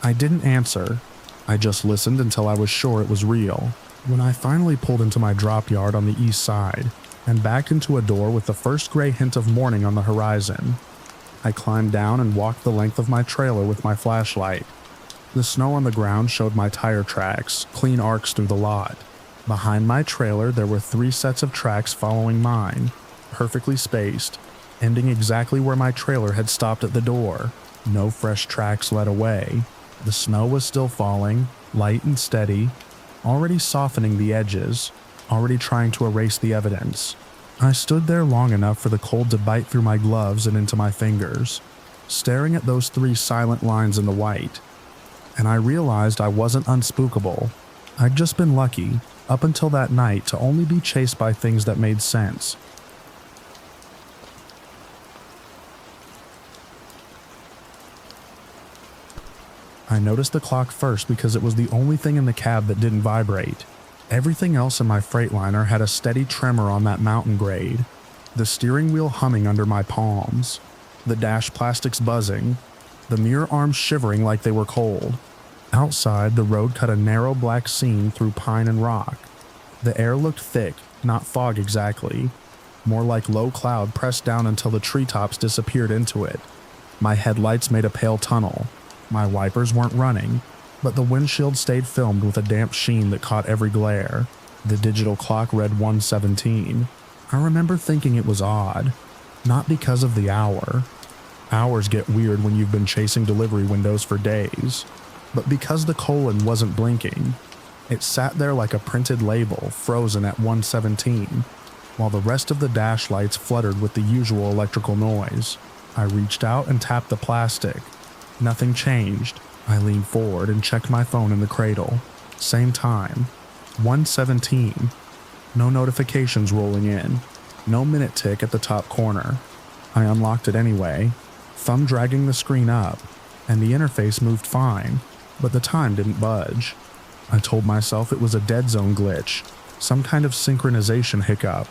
I didn't answer. I just listened until I was sure it was real. When I finally pulled into my drop yard on the east side and backed into a door with the first gray hint of morning on the horizon, I climbed down and walked the length of my trailer with my flashlight. The snow on the ground showed my tire tracks, clean arcs through the lot. Behind my trailer there were 3 sets of tracks following mine, perfectly spaced, ending exactly where my trailer had stopped at the door. No fresh tracks led away. The snow was still falling, light and steady, already softening the edges, already trying to erase the evidence. I stood there long enough for the cold to bite through my gloves and into my fingers, staring at those 3 silent lines in the white. And I realized I wasn't unspookable. I'd just been lucky, up until that night, to only be chased by things that made sense. I noticed the clock first because it was the only thing in the cab that didn't vibrate. Everything else in my Freightliner had a steady tremor on that mountain grade, the steering wheel humming under my palms, the dash plastics buzzing, the mirror arms shivering like they were cold. Outside, the road cut a narrow black seam through pine and rock. The air looked thick, not fog exactly, more like low cloud pressed down until the treetops disappeared into it. My headlights made a pale tunnel. My wipers weren't running, but the windshield stayed filmed with a damp sheen that caught every glare. The digital clock read 1:17. I remember thinking it was odd, not because of the hour. Hours get weird when you've been chasing delivery windows for days, but because the colon wasn't blinking. It sat there like a printed label, frozen at 1:17, while the rest of the dash lights fluttered with the usual electrical noise. I reached out and tapped the plastic. Nothing changed. I leaned forward and checked my phone in the cradle. Same time. 1:17. No notifications rolling in. No minute tick at the top corner. I unlocked it anyway, thumb dragging the screen up, and the interface moved fine, but the time didn't budge. I told myself it was a dead zone glitch, some kind of synchronization hiccup.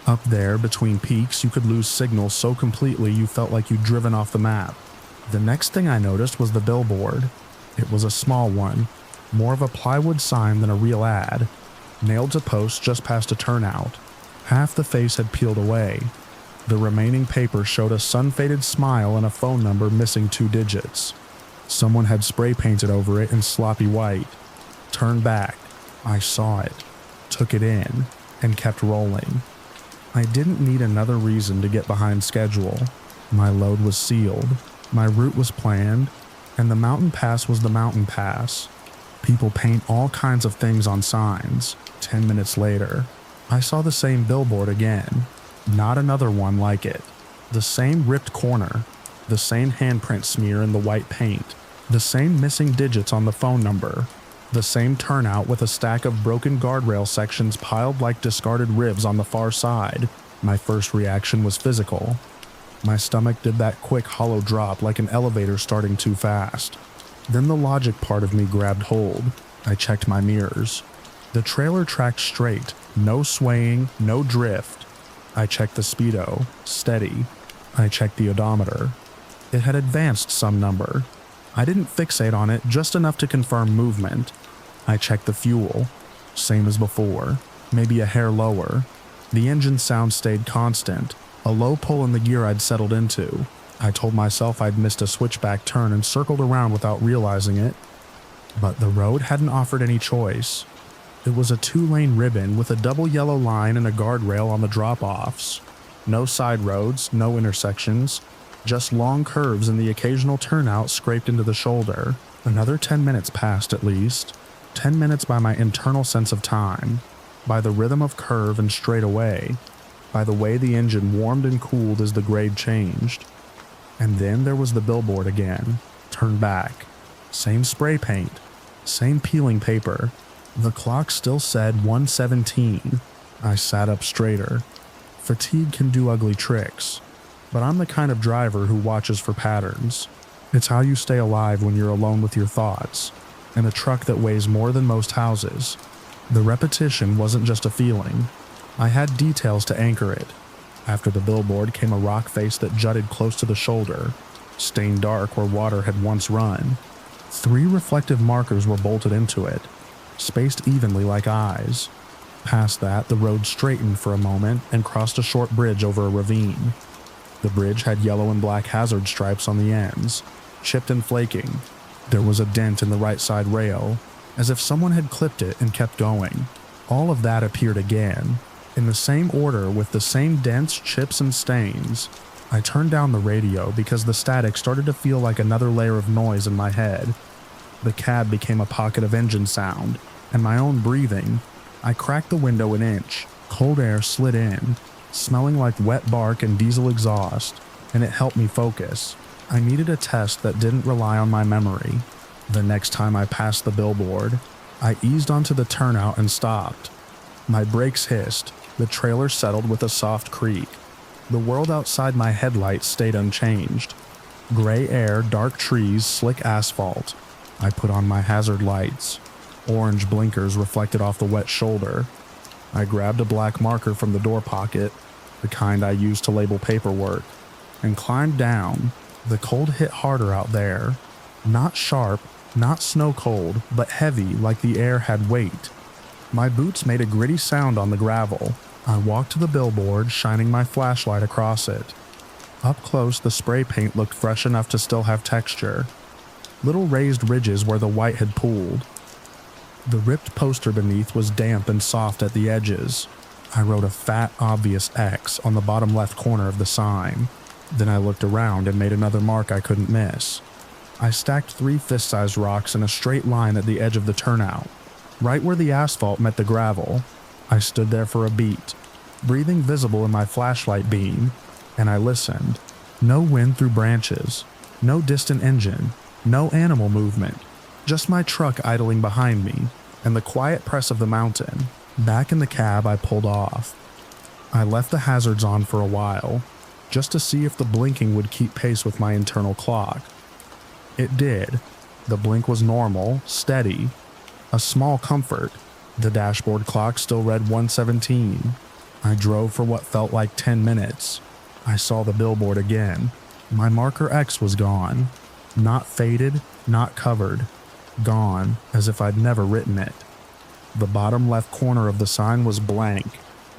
Up there, between peaks, you could lose signal so completely you felt like you'd driven off the map. The next thing I noticed was the billboard. It was a small one, more of a plywood sign than a real ad, nailed to posts just past a turnout. Half the face had peeled away. The remaining paper showed a sun-faded smile and a phone number missing 2 digits. Someone had spray painted over it in sloppy white. Turned back. I saw it, took it in, and kept rolling. I didn't need another reason to get behind schedule. My load was sealed. My route was planned, and the mountain pass was the mountain pass. People paint all kinds of things on signs. 10 minutes later, I saw the same billboard again. Not another one like it. The same ripped corner, the same handprint smear in the white paint, the same missing digits on the phone number, the same turnout with a stack of broken guardrail sections piled like discarded ribs on the far side. My first reaction was physical. My stomach did that quick hollow drop like an elevator starting too fast. Then the logic part of me grabbed hold. I checked my mirrors. The trailer tracked straight, no swaying, no drift. I checked the speedo, steady. I checked the odometer. It had advanced some number. I didn't fixate on it, just enough to confirm movement. I checked the fuel, same as before, maybe a hair lower. The engine sound stayed constant, a low pull in the gear I'd settled into. I told myself I'd missed a switchback turn and circled around without realizing it. But the road hadn't offered any choice. It was a 2-lane ribbon with a double yellow line and a guardrail on the drop-offs. No side roads, no intersections, just long curves and the occasional turnout scraped into the shoulder. Another 10 minutes passed at least. 10 minutes by my internal sense of time, by the rhythm of curve and straightaway, by the way the engine warmed and cooled as the grade changed. And then there was the billboard again, turned back. Same spray paint, same peeling paper. The clock still said 1:17. I sat up straighter. Fatigue can do ugly tricks, but I'm the kind of driver who watches for patterns. It's how you stay alive when you're alone with your thoughts, in a truck that weighs more than most houses. The repetition wasn't just a feeling. I had details to anchor it. After the billboard came a rock face that jutted close to the shoulder, stained dark where water had once run. 3 reflective markers were bolted into it, spaced evenly like eyes. Past that, the road straightened for a moment and crossed a short bridge over a ravine. The bridge had yellow and black hazard stripes on the ends, chipped and flaking. There was a dent in the right side rail, as if someone had clipped it and kept going. All of that appeared again, in the same order with the same dents, chips, and stains. I turned down the radio because the static started to feel like another layer of noise in my head. The cab became a pocket of engine sound, and my own breathing. I cracked the window an inch. Cold air slid in, smelling like wet bark and diesel exhaust, and it helped me focus. I needed a test that didn't rely on my memory. The next time I passed the billboard, I eased onto the turnout and stopped. My brakes hissed. The trailer settled with a soft creak. The world outside my headlights stayed unchanged. Gray air, dark trees, slick asphalt. I put on my hazard lights. Orange blinkers reflected off the wet shoulder. I grabbed a black marker from the door pocket, the kind I used to label paperwork, and climbed down. The cold hit harder out there. Not sharp, not snow cold, but heavy like the air had weight. My boots made a gritty sound on the gravel. I walked to the billboard, shining my flashlight across it. Up close, the spray paint looked fresh enough to still have texture. Little raised ridges where the white had pooled. The ripped poster beneath was damp and soft at the edges. I wrote a fat, obvious X on the bottom left corner of the sign. Then I looked around and made another mark I couldn't miss. I stacked 3 fist-sized rocks in a straight line at the edge of the turnout, right where the asphalt met the gravel. I stood there for a beat, breathing visible in my flashlight beam, and I listened. No wind through branches, no distant engine, no animal movement. Just my truck idling behind me, and the quiet press of the mountain. Back in the cab, I pulled off. I left the hazards on for a while, just to see if the blinking would keep pace with my internal clock. It did. The blink was normal, steady. A small comfort. The dashboard clock still read 1:17. I drove for what felt like 10 minutes. I saw the billboard again. My marker X was gone. Not faded, not covered. Gone, as if I'd never written it. The bottom left corner of the sign was blank,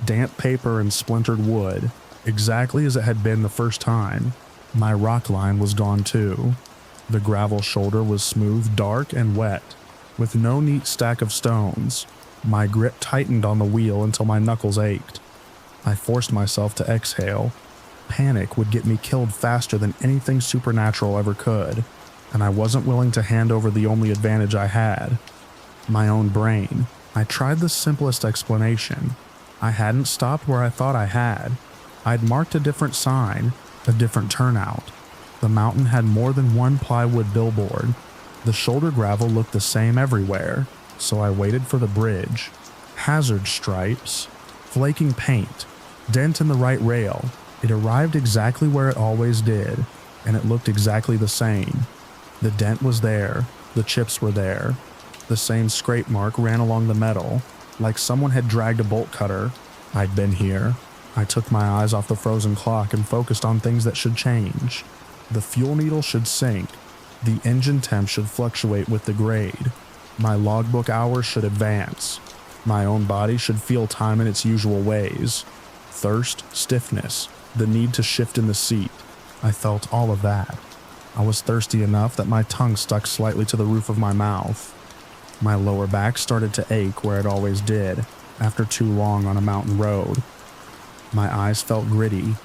damp paper and splintered wood, exactly as it had been the first time. My rock line was gone too. The gravel shoulder was smooth, dark, and wet, with no neat stack of stones. My grip tightened on the wheel until my knuckles ached. I forced myself to exhale. Panic would get me killed faster than anything supernatural ever could, and I wasn't willing to hand over the only advantage I had. My own brain. I tried the simplest explanation. I hadn't stopped where I thought I had. I'd marked a different sign, a different turnout. The mountain had more than one plywood billboard. The shoulder gravel looked the same everywhere, so I waited for the bridge. Hazard stripes, flaking paint, dent in the right rail. It arrived exactly where it always did, and it looked exactly the same. The dent was there, the chips were there. The same scrape mark ran along the metal, like someone had dragged a bolt cutter. I'd been here. I took my eyes off the frozen clock and focused on things that should change. The fuel needle should sink. The engine temp should fluctuate with the grade. My logbook hours should advance. My own body should feel time in its usual ways. Thirst, stiffness, the need to shift in the seat. I felt all of that. I was thirsty enough that my tongue stuck slightly to the roof of my mouth. My lower back started to ache where it always did, after too long on a mountain road. My eyes felt gritty.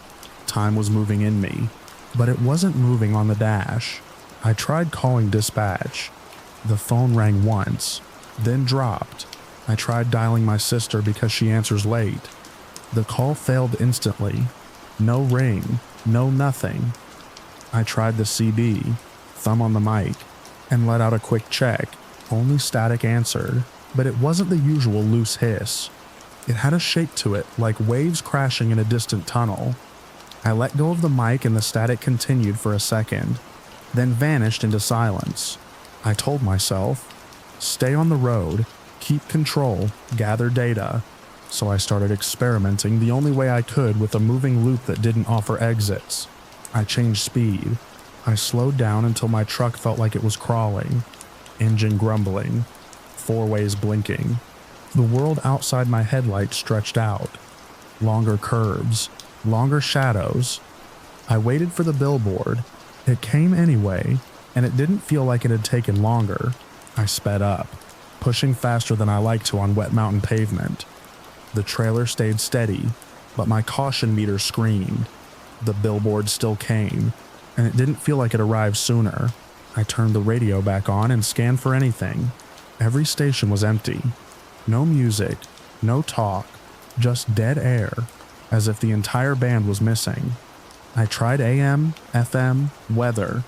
Time was moving in me, but it wasn't moving on the dash. I tried calling dispatch. The phone rang once, then dropped. I tried dialing my sister because she answers late. The call failed instantly. No ring, no nothing. I tried the CB, thumb on the mic, and let out a quick check. Only static answered, but it wasn't the usual loose hiss. It had a shake to it, like waves crashing in a distant tunnel. I let go of the mic and the static continued for a second, then vanished into silence. I told myself, stay on the road, keep control, gather data. So I started experimenting the only way I could with a moving loop that didn't offer exits. I changed speed. I slowed down until my truck felt like it was crawling, engine grumbling, four ways blinking. The world outside my headlights stretched out, longer curves, longer shadows. I waited for the billboard. It came anyway, and it didn't feel like it had taken longer. I sped up, pushing faster than I like to on wet mountain pavement. The trailer stayed steady, but my caution meter screamed. The billboard still came, and it didn't feel like it arrived sooner. I turned the radio back on and scanned for anything. Every station was empty. No music, no talk, just dead air, as if the entire band was missing. I tried AM, FM, weather.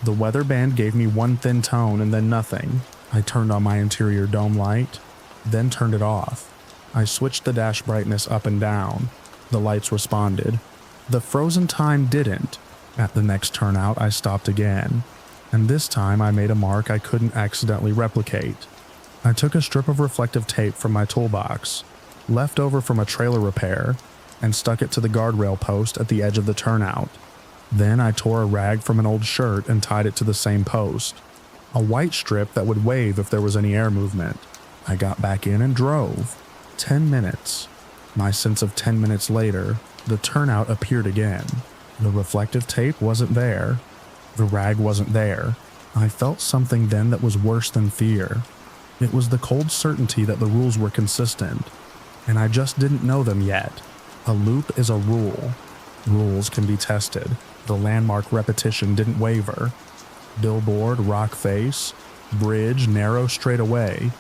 The weather band gave me one thin tone and then nothing. I turned on my interior dome light, then turned it off. I switched the dash brightness up and down. The lights responded. The frozen time didn't. At the next turnout, I stopped again, and this time I made a mark I couldn't accidentally replicate. I took a strip of reflective tape from my toolbox, left over from a trailer repair, and stuck it to the guardrail post at the edge of the turnout. Then I tore a rag from an old shirt and tied it to the same post, a white strip that would wave if there was any air movement. I got back in and drove. 10 minutes. My sense of 10 minutes later, the turnout appeared again. The reflective tape wasn't there. The rag wasn't there. I felt something then that was worse than fear. It was the cold certainty that the rules were consistent, and I just didn't know them yet. A loop is a rule. Rules can be tested. The landmark repetition didn't waver. Billboard, rock face, bridge, narrow straightaway,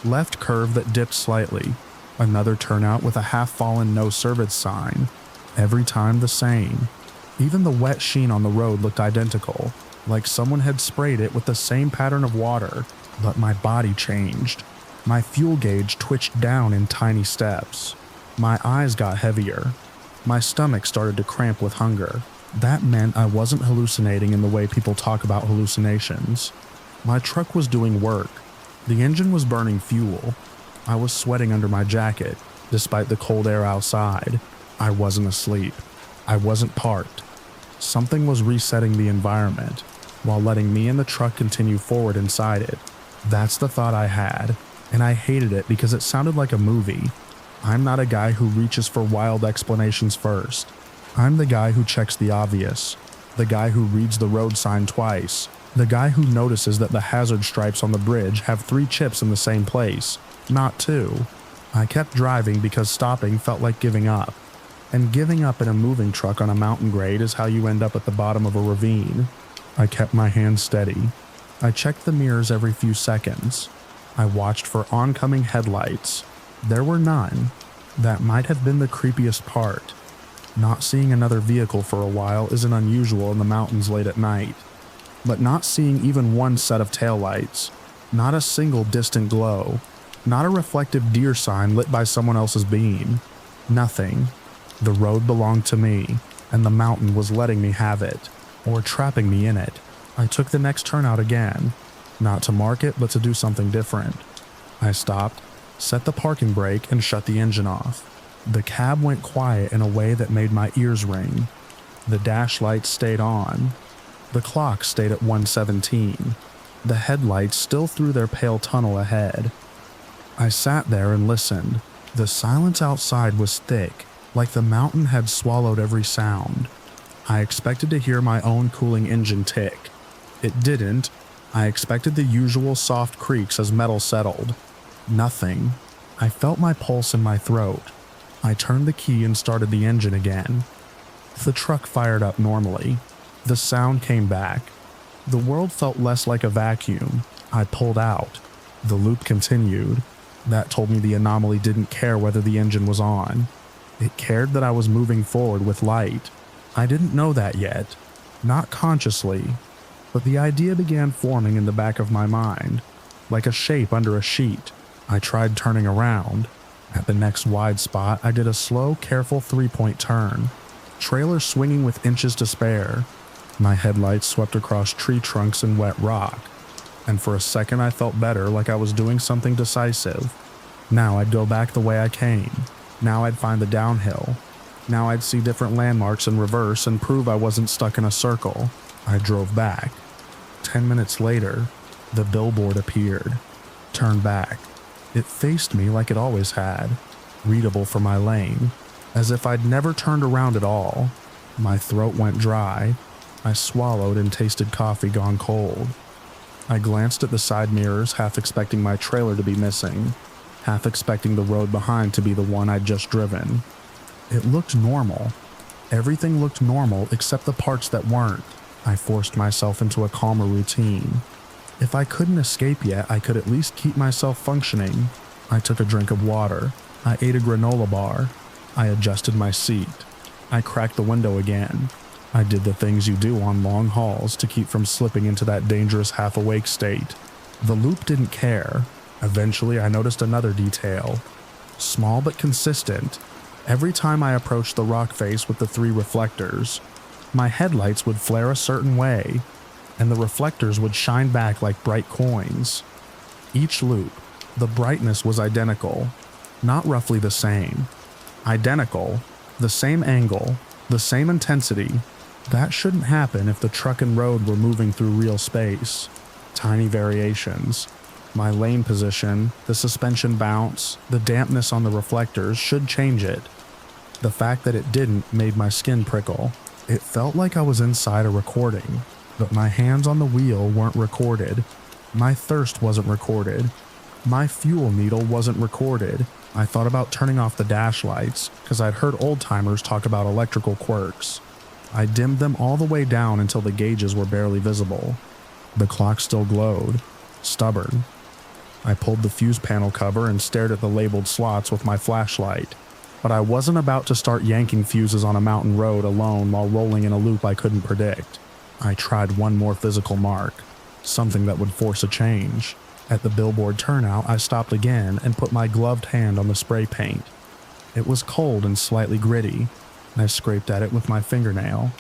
left curve that dipped slightly, another turnout with a half-fallen no service sign. Every time the same. Even the wet sheen on the road looked identical, like someone had sprayed it with the same pattern of water, but my body changed. My fuel gauge twitched down in tiny steps. My eyes got heavier. My stomach started to cramp with hunger. That meant I wasn't hallucinating in the way people talk about hallucinations. My truck was doing work. The engine was burning fuel. I was sweating under my jacket, despite the cold air outside. I wasn't asleep. I wasn't parked. Something was resetting the environment, while letting me and the truck continue forward inside it. That's the thought I had, and I hated it because it sounded like a movie. I'm not a guy who reaches for wild explanations first. I'm the guy who checks the obvious, the guy who reads the road sign twice, the guy who notices that the hazard stripes on the bridge have 3 chips in the same place, not 2. I kept driving because stopping felt like giving up. And giving up in a moving truck on a mountain grade is how you end up at the bottom of a ravine. I kept my hands steady. I checked the mirrors every few seconds. I watched for oncoming headlights. There were none. That might have been the creepiest part. Not seeing another vehicle for a while isn't unusual in the mountains late at night. But not seeing even one set of taillights, not a single distant glow, not a reflective deer sign lit by someone else's beam. Nothing. The road belonged to me, and the mountain was letting me have it, or trapping me in it. I took the next turnout again, not to mark it, but to do something different. I stopped, set the parking brake, and shut the engine off. The cab went quiet in a way that made my ears ring. The dash lights stayed on. The clock stayed at 1:17. The headlights still threw their pale tunnel ahead. I sat there and listened. The silence outside was thick, like the mountain had swallowed every sound. I expected to hear my own cooling engine tick. It didn't. I expected the usual soft creaks as metal settled. Nothing. I felt my pulse in my throat. I turned the key and started the engine again. The truck fired up normally. The sound came back. The world felt less like a vacuum. I pulled out. The loop continued. That told me the anomaly didn't care whether the engine was on. It cared that I was moving forward with light. I didn't know that yet, not consciously, but the idea began forming in the back of my mind, like a shape under a sheet. I tried turning around. At the next wide spot, I did a slow, careful 3-point turn, trailer swinging with inches to spare. My headlights swept across tree trunks and wet rock, and for a second I felt better, like I was doing something decisive. Now I'd go back the way I came. Now I'd find the downhill. Now I'd see different landmarks in reverse and prove I wasn't stuck in a circle. I drove back. 10 minutes later, the billboard appeared. Turn back. It faced me like it always had, readable for my lane, as if I'd never turned around at all. My throat went dry. I swallowed and tasted coffee gone cold. I glanced at the side mirrors, half expecting my trailer to be missing, half expecting the road behind to be the one I'd just driven. It looked normal. Everything looked normal except the parts that weren't. I forced myself into a calmer routine. If I couldn't escape yet, I could at least keep myself functioning. I took a drink of water. I ate a granola bar. I adjusted my seat. I cracked the window again. I did the things you do on long hauls to keep from slipping into that dangerous half-awake state. The loop didn't care. Eventually, I noticed another detail. Small but consistent. Every time I approached the rock face with the 3 reflectors, my headlights would flare a certain way, and the reflectors would shine back like bright coins. Each loop, the brightness was identical, not roughly the same. Identical, the same angle, the same intensity. That shouldn't happen if the truck and road were moving through real space. Tiny variations. My lane position, the suspension bounce, the dampness on the reflectors should change it. The fact that it didn't made my skin prickle. It felt like I was inside a recording, but my hands on the wheel weren't recorded. My thirst wasn't recorded. My fuel needle wasn't recorded. I thought about turning off the dash lights, because I'd heard old-timers talk about electrical quirks. I dimmed them all the way down until the gauges were barely visible. The clock still glowed, stubborn. I pulled the fuse panel cover and stared at the labeled slots with my flashlight, but I wasn't about to start yanking fuses on a mountain road alone while rolling in a loop I couldn't predict. I tried one more physical mark, something that would force a change. At the billboard turnout, I stopped again and put my gloved hand on the spray paint. It was cold and slightly gritty. I scraped at it with my fingernail.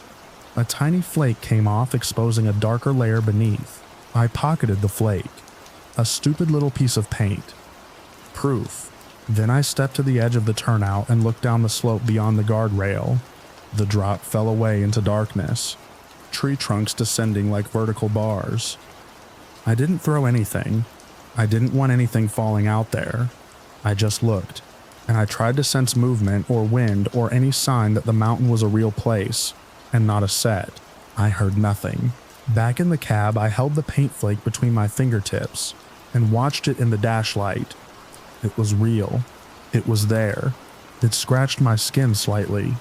A tiny flake came off, exposing a darker layer beneath. I pocketed the flake. A stupid little piece of paint. Proof. Then I stepped to the edge of the turnout and looked down the slope beyond the guardrail. The drop fell away into darkness. Tree trunks descending like vertical bars. I didn't throw anything. I didn't want anything falling out there. I just looked, and I tried to sense movement or wind or any sign that the mountain was a real place, and not a set. I heard nothing. Back in the cab, I held the paint flake between my fingertips and watched it in the dash light. It was real. It was there. It scratched my skin slightly.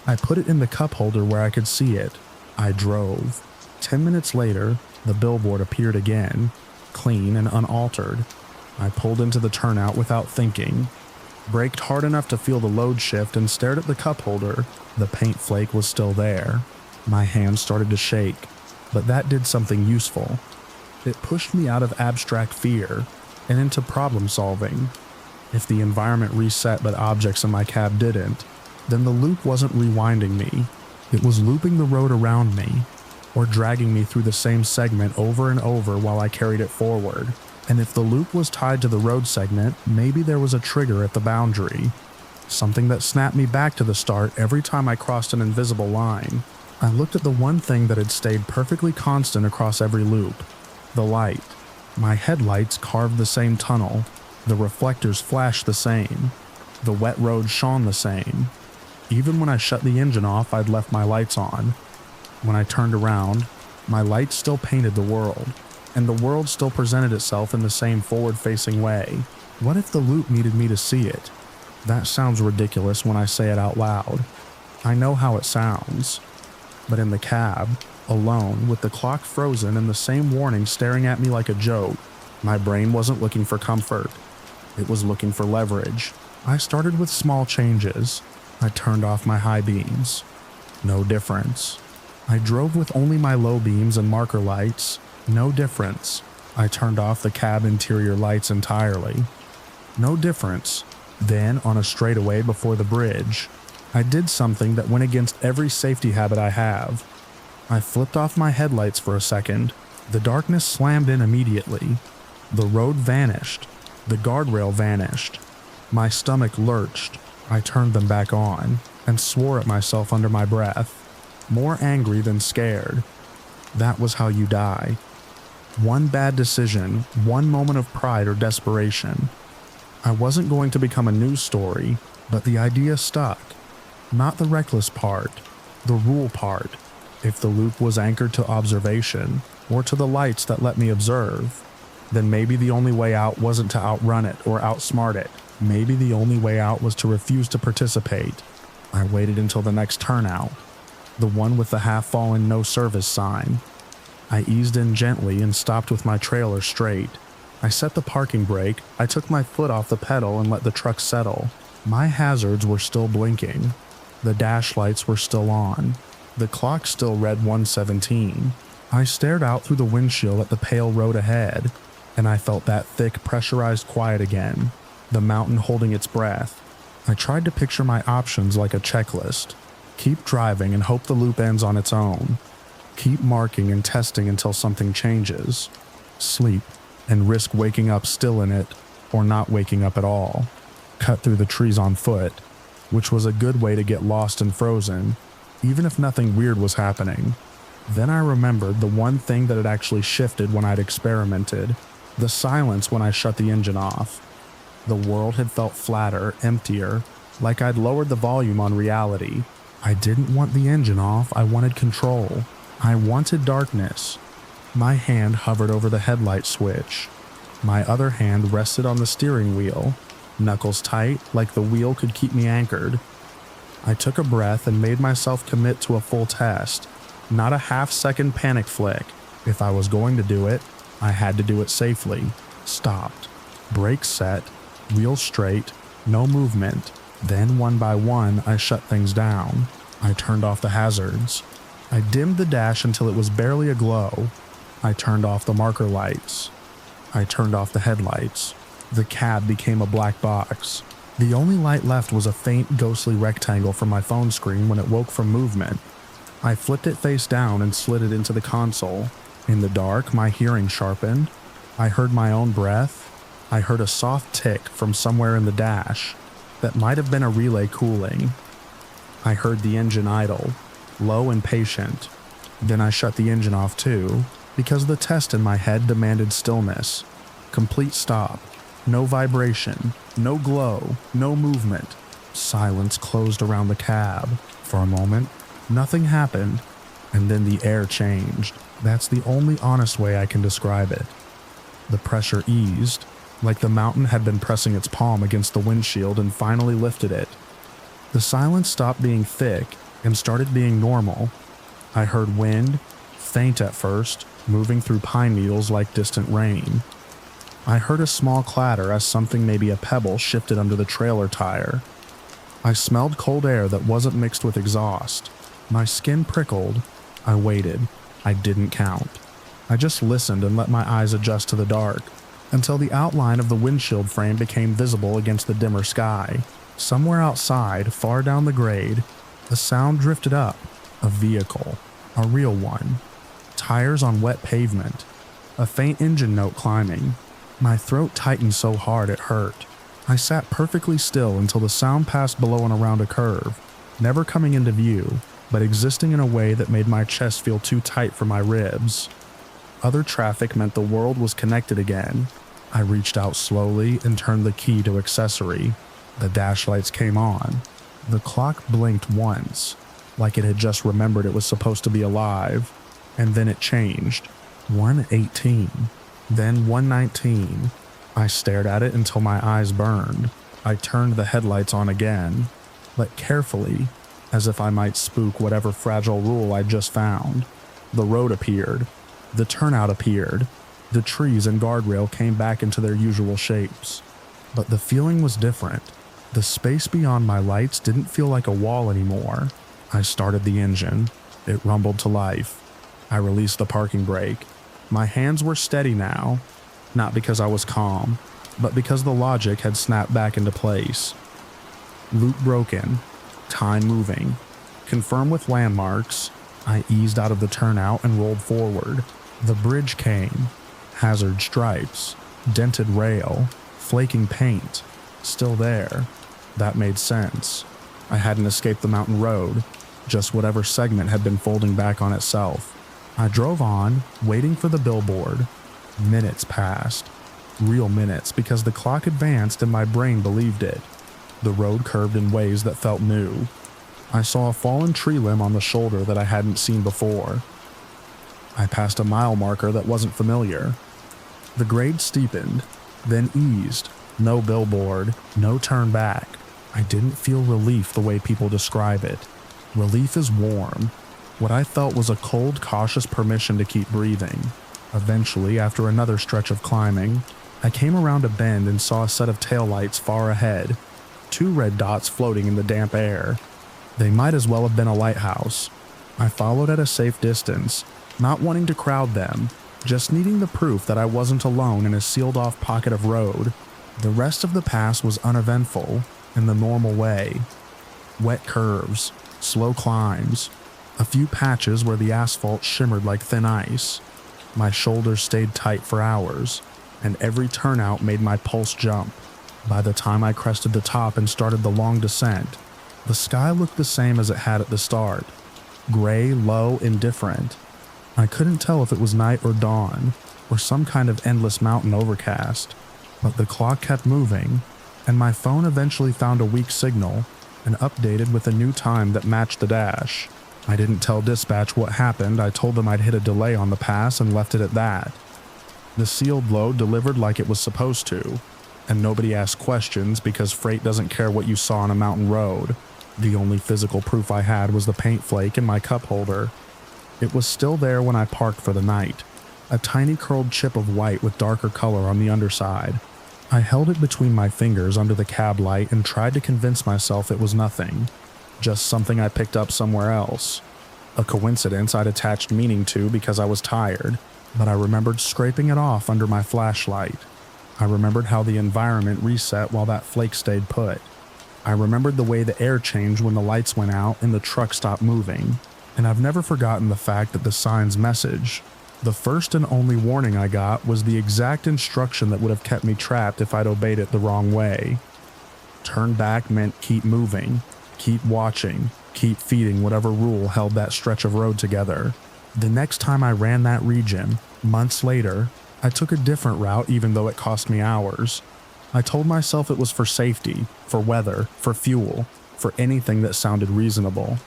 I put it in the cup holder where I could see it. I drove. 10 minutes later, the billboard appeared again, clean and unaltered. I pulled into the turnout without thinking, braked hard enough to feel the load shift and stared at the cup holder. The paint flake was still there. My hands started to shake, but that did something useful. It pushed me out of abstract fear and into problem solving. If the environment reset but objects in my cab didn't, then the loop wasn't rewinding me. It was looping the road around me, or dragging me through the same segment over and over while I carried it forward. And if the loop was tied to the road segment, maybe there was a trigger at the boundary. Something that snapped me back to the start every time I crossed an invisible line. I looked at the one thing that had stayed perfectly constant across every loop. The light. My headlights carved the same tunnel. The reflectors flashed the same. The wet road shone the same. Even when I shut the engine off, I'd left my lights on. When I turned around, my lights still painted the world, and the world still presented itself in the same forward-facing way. What if the loop needed me to see it? That sounds ridiculous when I say it out loud. I know how it sounds. But in the cab, alone, with the clock frozen and the same warning staring at me like a joke, my brain wasn't looking for comfort. It was looking for leverage. I started with small changes. I turned off my high beams. No difference. I drove with only my low beams and marker lights. No difference. I turned off the cab interior lights entirely. No difference. Then, on a straightaway before the bridge, I did something that went against every safety habit I have. I flipped off my headlights for a second. The darkness slammed in immediately. The road vanished. The guardrail vanished. My stomach lurched. I turned them back on and swore at myself under my breath, more angry than scared. That was how you die. One bad decision, one moment of pride or desperation. I wasn't going to become a news story, but the idea stuck. Not the reckless part, the rule part. If the loop was anchored to observation, or to the lights that let me observe, then maybe the only way out wasn't to outrun it or outsmart it. Maybe the only way out was to refuse to participate. I waited until the next turnout, the one with the half-fallen no service sign. I eased in gently and stopped with my trailer straight. I set the parking brake, I took my foot off the pedal and let the truck settle. My hazards were still blinking. The dash lights were still on. The clock still read 1:17. I stared out through the windshield at the pale road ahead, and I felt that thick, pressurized quiet again, the mountain holding its breath. I tried to picture my options like a checklist. Keep driving and hope the loop ends on its own. Keep marking and testing until something changes. Sleep and risk waking up still in it, or not waking up at all. Cut through the trees on foot, which was a good way to get lost and frozen, even if nothing weird was happening. Then I remembered the one thing that had actually shifted when I'd experimented, the silence when I shut the engine off. The world had felt flatter, emptier, like I'd lowered the volume on reality. I didn't want the engine off, I wanted control. I wanted darkness. My hand hovered over the headlight switch. My other hand rested on the steering wheel, knuckles tight, like the wheel could keep me anchored. I took a breath and made myself commit to a full test, not a half-second panic flick. If I was going to do it, I had to do it safely. Stopped. Brakes set, wheels straight, no movement. Then one by one, I shut things down. I turned off the hazards. I dimmed the dash until it was barely aglow. I turned off the marker lights. I turned off the headlights. The cab became a black box. The only light left was a faint, ghostly rectangle from my phone screen when it woke from movement. I flipped it face down and slid it into the console. In the dark, my hearing sharpened. I heard my own breath. I heard a soft tick from somewhere in the dash. That might have been a relay cooling. I heard the engine idle, low and patient. Then I shut the engine off too, because the test in my head demanded stillness. Complete stop. No vibration, no glow, no movement. Silence closed around the cab. For a moment, nothing happened, and then the air changed. That's the only honest way I can describe it. The pressure eased, like the mountain had been pressing its palm against the windshield and finally lifted it. The silence stopped being thick and started being normal. I heard wind, faint at first, moving through pine needles like distant rain. I heard a small clatter as something, maybe a pebble, shifted under the trailer tire. I smelled cold air that wasn't mixed with exhaust. My skin prickled. I waited. I didn't count. I just listened and let my eyes adjust to the dark, until the outline of the windshield frame became visible against the dimmer sky. Somewhere outside, far down the grade, a sound drifted up. A vehicle. A real one. Tires on wet pavement. A faint engine note climbing. My throat tightened so hard it hurt. I sat perfectly still until the sound passed below and around a curve, never coming into view, but existing in a way that made my chest feel too tight for my ribs. Other traffic meant the world was connected again. I reached out slowly and turned the key to accessory. The dash lights came on. The clock blinked once, like it had just remembered it was supposed to be alive, and then it changed. 1:18. Then 1:19. I stared at it until my eyes burned. I turned the headlights on again, but carefully, as if I might spook whatever fragile rule I'd just found. The road appeared. The turnout appeared. The trees and guardrail came back into their usual shapes. But the feeling was different. The space beyond my lights didn't feel like a wall anymore. I started the engine. It rumbled to life. I released the parking brake. My hands were steady now, not because I was calm, but because the logic had snapped back into place. Loop broken, time moving. Confirmed with landmarks, I eased out of the turnout and rolled forward. The bridge came. Hazard stripes, dented rail, flaking paint, still there. That made sense. I hadn't escaped the mountain road, just whatever segment had been folding back on itself. I drove on, waiting for the billboard. Minutes passed. Real minutes, because the clock advanced and my brain believed it. The road curved in ways that felt new. I saw a fallen tree limb on the shoulder that I hadn't seen before. I passed a mile marker that wasn't familiar. The grade steepened, then eased. No billboard, no turn back. I didn't feel relief the way people describe it. Relief is warm. What I felt was a cold, cautious permission to keep breathing. Eventually, after another stretch of climbing, I came around a bend and saw a set of taillights far ahead. 2 red dots floating in the damp air. They might as well have been a lighthouse. I followed at a safe distance, not wanting to crowd them, just needing the proof that I wasn't alone in a sealed-off pocket of road. The rest of the pass was uneventful, in the normal way. Wet curves, slow climbs, a few patches where the asphalt shimmered like thin ice. My shoulders stayed tight for hours, and every turnout made my pulse jump. By the time I crested the top and started the long descent, the sky looked the same as it had at the start. Gray, low, indifferent. I couldn't tell if it was night or dawn, or some kind of endless mountain overcast. But the clock kept moving, and my phone eventually found a weak signal and updated with a new time that matched the dash. I didn't tell dispatch what happened. I told them I'd hit a delay on the pass and left it at that. The sealed load delivered like it was supposed to, and nobody asked questions because freight doesn't care what you saw on a mountain road. The only physical proof I had was the paint flake in my cup holder. It was still there when I parked for the night, a tiny curled chip of white with darker color on the underside. I held it between my fingers under the cab light and tried to convince myself it was nothing, just something I picked up somewhere else. A coincidence I'd attached meaning to because I was tired, but I remembered scraping it off under my flashlight. I remembered how the environment reset while that flake stayed put. I remembered the way the air changed when the lights went out and the truck stopped moving, and I've never forgotten the fact that the sign's message, the first and only warning I got, was the exact instruction that would have kept me trapped if I'd obeyed it the wrong way. Turn back meant keep moving, keep watching, keep feeding whatever rule held that stretch of road together. The next time I ran that region, months later, I took a different route even though it cost me hours. I told myself it was for safety, for weather, for fuel, for anything that sounded reasonable.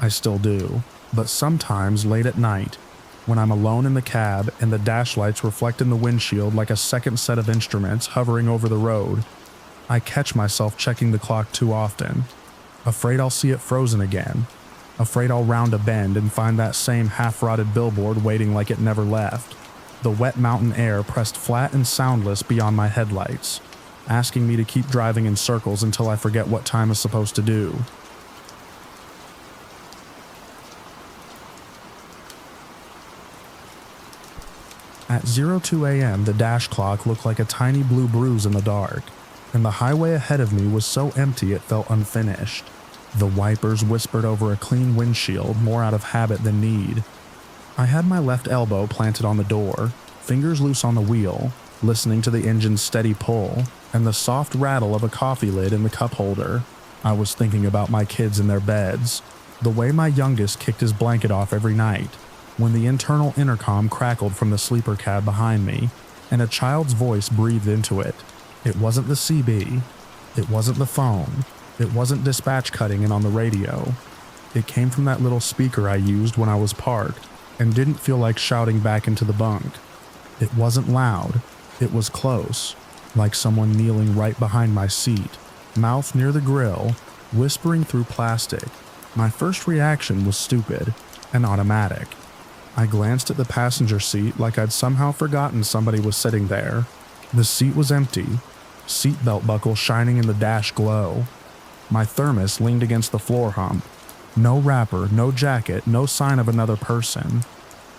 I still do, but sometimes late at night, when I'm alone in the cab and the dash lights reflect in the windshield like a second set of instruments hovering over the road, I catch myself checking the clock too often, afraid I'll see it frozen again, afraid I'll round a bend and find that same half-rotted billboard waiting like it never left. The wet mountain air pressed flat and soundless beyond my headlights, asking me to keep driving in circles until I forget what time is supposed to do. At 02 a.m., the dash clock looked like a tiny blue bruise in the dark, and the highway ahead of me was so empty it felt unfinished. The wipers whispered over a clean windshield more out of habit than need. I had my left elbow planted on the door, fingers loose on the wheel, listening to the engine's steady pull and the soft rattle of a coffee lid in the cup holder. I was thinking about my kids in their beds, the way my youngest kicked his blanket off every night, when the internal intercom crackled from the sleeper cab behind me, and a child's voice breathed into it. It wasn't the CB. It wasn't the phone. It wasn't dispatch cutting in on the radio. It came from that little speaker I used when I was parked and didn't feel like shouting back into the bunk. It wasn't loud. It was close, like someone kneeling right behind my seat, mouth near the grill, whispering through plastic. My first reaction was stupid and automatic. I glanced at the passenger seat like I'd somehow forgotten somebody was sitting there. The seat was empty, seatbelt buckle shining in the dash glow. My thermos leaned against the floor hump. No wrapper, no jacket, no sign of another person.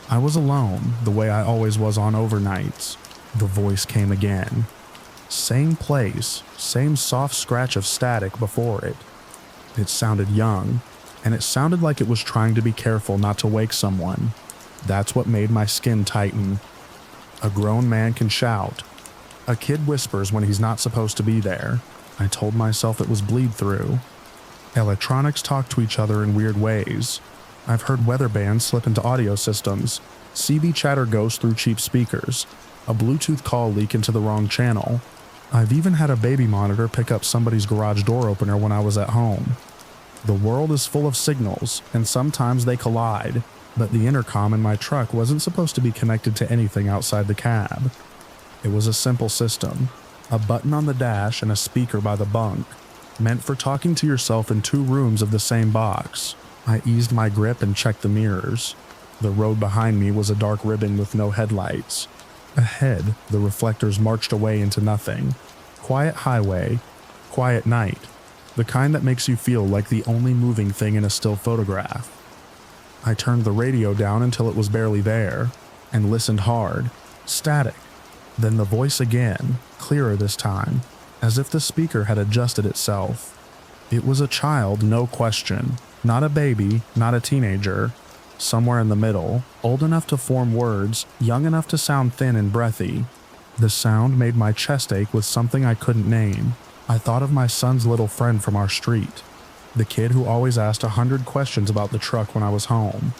I was alone, the way I always was on overnights. The voice came again. Same place, same soft scratch of static before it. It sounded young, and it sounded like it was trying to be careful not to wake someone. That's what made my skin tighten. A grown man can shout. A kid whispers when he's not supposed to be there. I told myself it was bleed through. Electronics talk to each other in weird ways. I've heard weather bands slip into audio systems, CV chatter goes through cheap speakers, a Bluetooth call leak into the wrong channel. I've even had a baby monitor pick up somebody's garage door opener when I was at home. The world is full of signals, and sometimes they collide, but the intercom in my truck wasn't supposed to be connected to anything outside the cab. It was a simple system, a button on the dash and a speaker by the bunk, meant for talking to yourself in 2 rooms of the same box. I eased my grip and checked the mirrors. The road behind me was a dark ribbon with no headlights. Ahead, the reflectors marched away into nothing. Quiet highway, quiet night, the kind that makes you feel like the only moving thing in a still photograph. I turned the radio down until it was barely there, and listened hard, static. Then the voice again, clearer this time, as if the speaker had adjusted itself. It was a child, no question, not a baby, not a teenager. Somewhere in the middle, old enough to form words, young enough to sound thin and breathy. The sound made my chest ache with something I couldn't name. I thought of my son's little friend from our street, the kid who always asked 100 questions about the truck when I was home.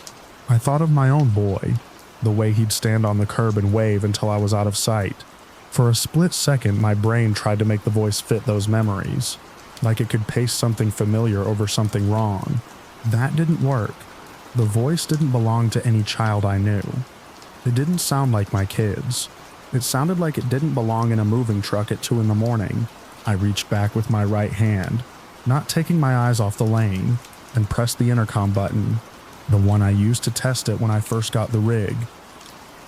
I thought of my own boy, the way he'd stand on the curb and wave until I was out of sight. For a split second, my brain tried to make the voice fit those memories, like it could paste something familiar over something wrong. That didn't work. The voice didn't belong to any child I knew. It didn't sound like my kids. It sounded like it didn't belong in a moving truck at 2 a.m. I reached back with my right hand, not taking my eyes off the lane, and pressed the intercom button, the one I used to test it when I first got the rig.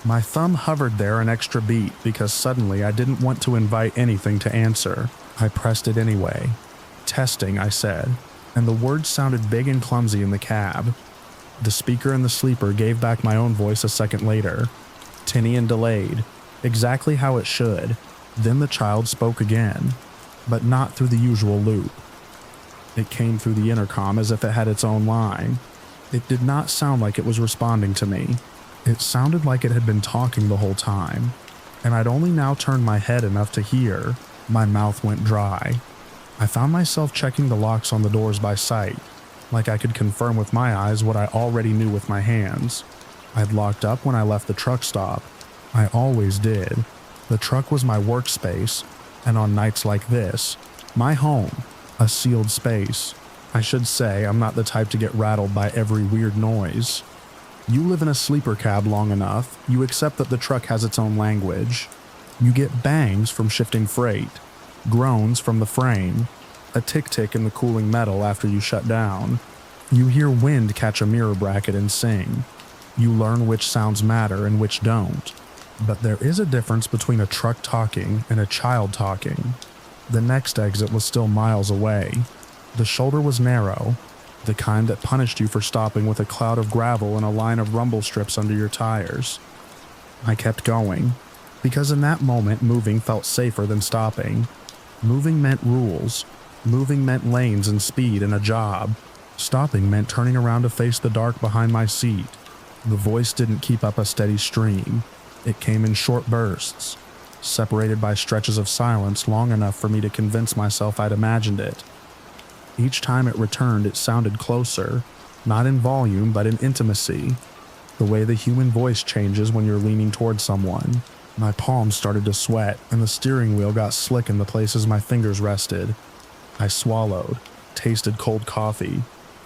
My thumb hovered there an extra beat because suddenly I didn't want to invite anything to answer. I pressed it anyway. Testing, I said, and the words sounded big and clumsy in the cab. The speaker in the sleeper gave back my own voice a second later, tinny and delayed, exactly how it should. Then the child spoke again, but not through the usual loop. It came through the intercom as if it had its own line. It did not sound like it was responding to me. It sounded like it had been talking the whole time, and I'd only now turned my head enough to hear. My mouth went dry. I found myself checking the locks on the doors by sight, like I could confirm with my eyes what I already knew with my hands. I'd locked up when I left the truck stop. I always did. The truck was my workspace, and on nights like this, my home, a sealed space. I should say I'm not the type to get rattled by every weird noise. You live in a sleeper cab long enough, you accept that the truck has its own language. You get bangs from shifting freight, groans from the frame, a tick-tick in the cooling metal after you shut down. You hear wind catch a mirror bracket and sing. You learn which sounds matter and which don't. But there is a difference between a truck talking and a child talking. The next exit was still miles away. The shoulder was narrow, the kind that punished you for stopping with a cloud of gravel and a line of rumble strips under your tires. I kept going, because in that moment moving felt safer than stopping. Moving meant rules. Moving meant lanes and speed and a job. Stopping meant turning around to face the dark behind my seat. The voice didn't keep up a steady stream. It came in short bursts, separated by stretches of silence long enough for me to convince myself I'd imagined it. Each time it returned, it sounded closer, not in volume but in intimacy, the way the human voice changes when you're leaning toward someone. My palms started to sweat, and the steering wheel got slick in the places my fingers rested. I swallowed, tasted cold coffee.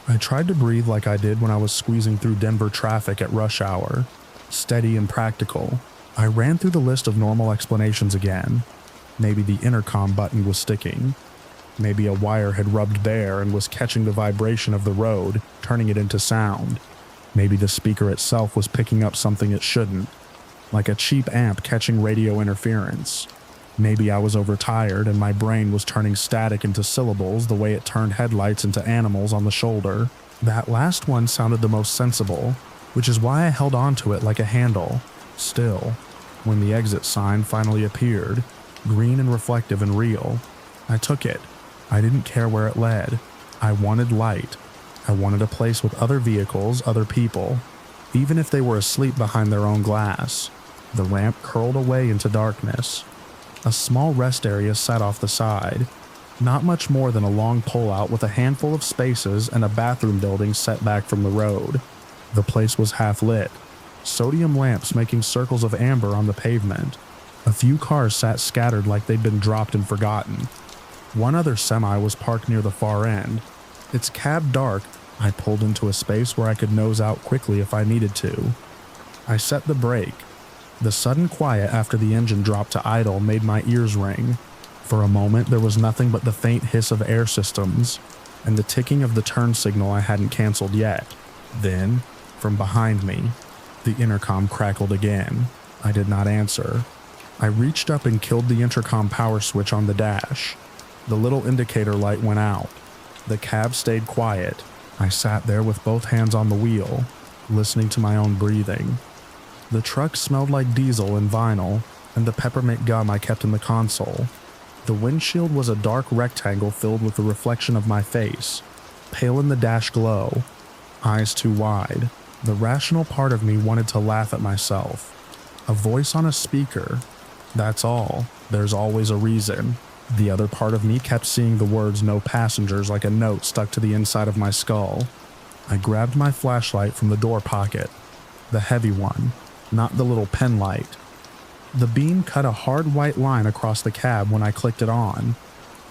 I tried to breathe like I did when I was squeezing through Denver traffic at rush hour, steady and practical. I ran through the list of normal explanations again. Maybe the intercom button was sticking. Maybe a wire had rubbed bare and was catching the vibration of the road, turning it into sound. Maybe the speaker itself was picking up something it shouldn't, like a cheap amp catching radio interference. Maybe I was overtired and my brain was turning static into syllables the way it turned headlights into animals on the shoulder. That last one sounded the most sensible, which is why I held on to it like a handle. Still, when the exit sign finally appeared, green and reflective and real, I took it. I didn't care where it led. I wanted light. I wanted a place with other vehicles, other people, even if they were asleep behind their own glass. The ramp curled away into darkness. A small rest area sat off the side, not much more than a long pullout with a handful of spaces and a bathroom building set back from the road. The place was half lit, sodium lamps making circles of amber on the pavement. A few cars sat scattered like they'd been dropped and forgotten. One other semi was parked near the far end. Its cab dark, I pulled into a space where I could nose out quickly if I needed to. I set the brake. The sudden quiet after the engine dropped to idle made my ears ring. For a moment there was nothing but the faint hiss of air systems and the ticking of the turn signal I hadn't canceled yet. Then, from behind me, the intercom crackled again. I did not answer. I reached up and killed the intercom power switch on the dash. The little indicator light went out. The cab stayed quiet. I sat there with both hands on the wheel, listening to my own breathing. The truck smelled like diesel and vinyl, and the peppermint gum I kept in the console. The windshield was a dark rectangle filled with the reflection of my face, pale in the dash glow, eyes too wide. The rational part of me wanted to laugh at myself. A voice on a speaker. That's all. There's always a reason. The other part of me kept seeing the words "no passengers" like a note stuck to the inside of my skull. I grabbed my flashlight from the door pocket. The heavy one, not the little pen light. The beam cut a hard white line across the cab when I clicked it on.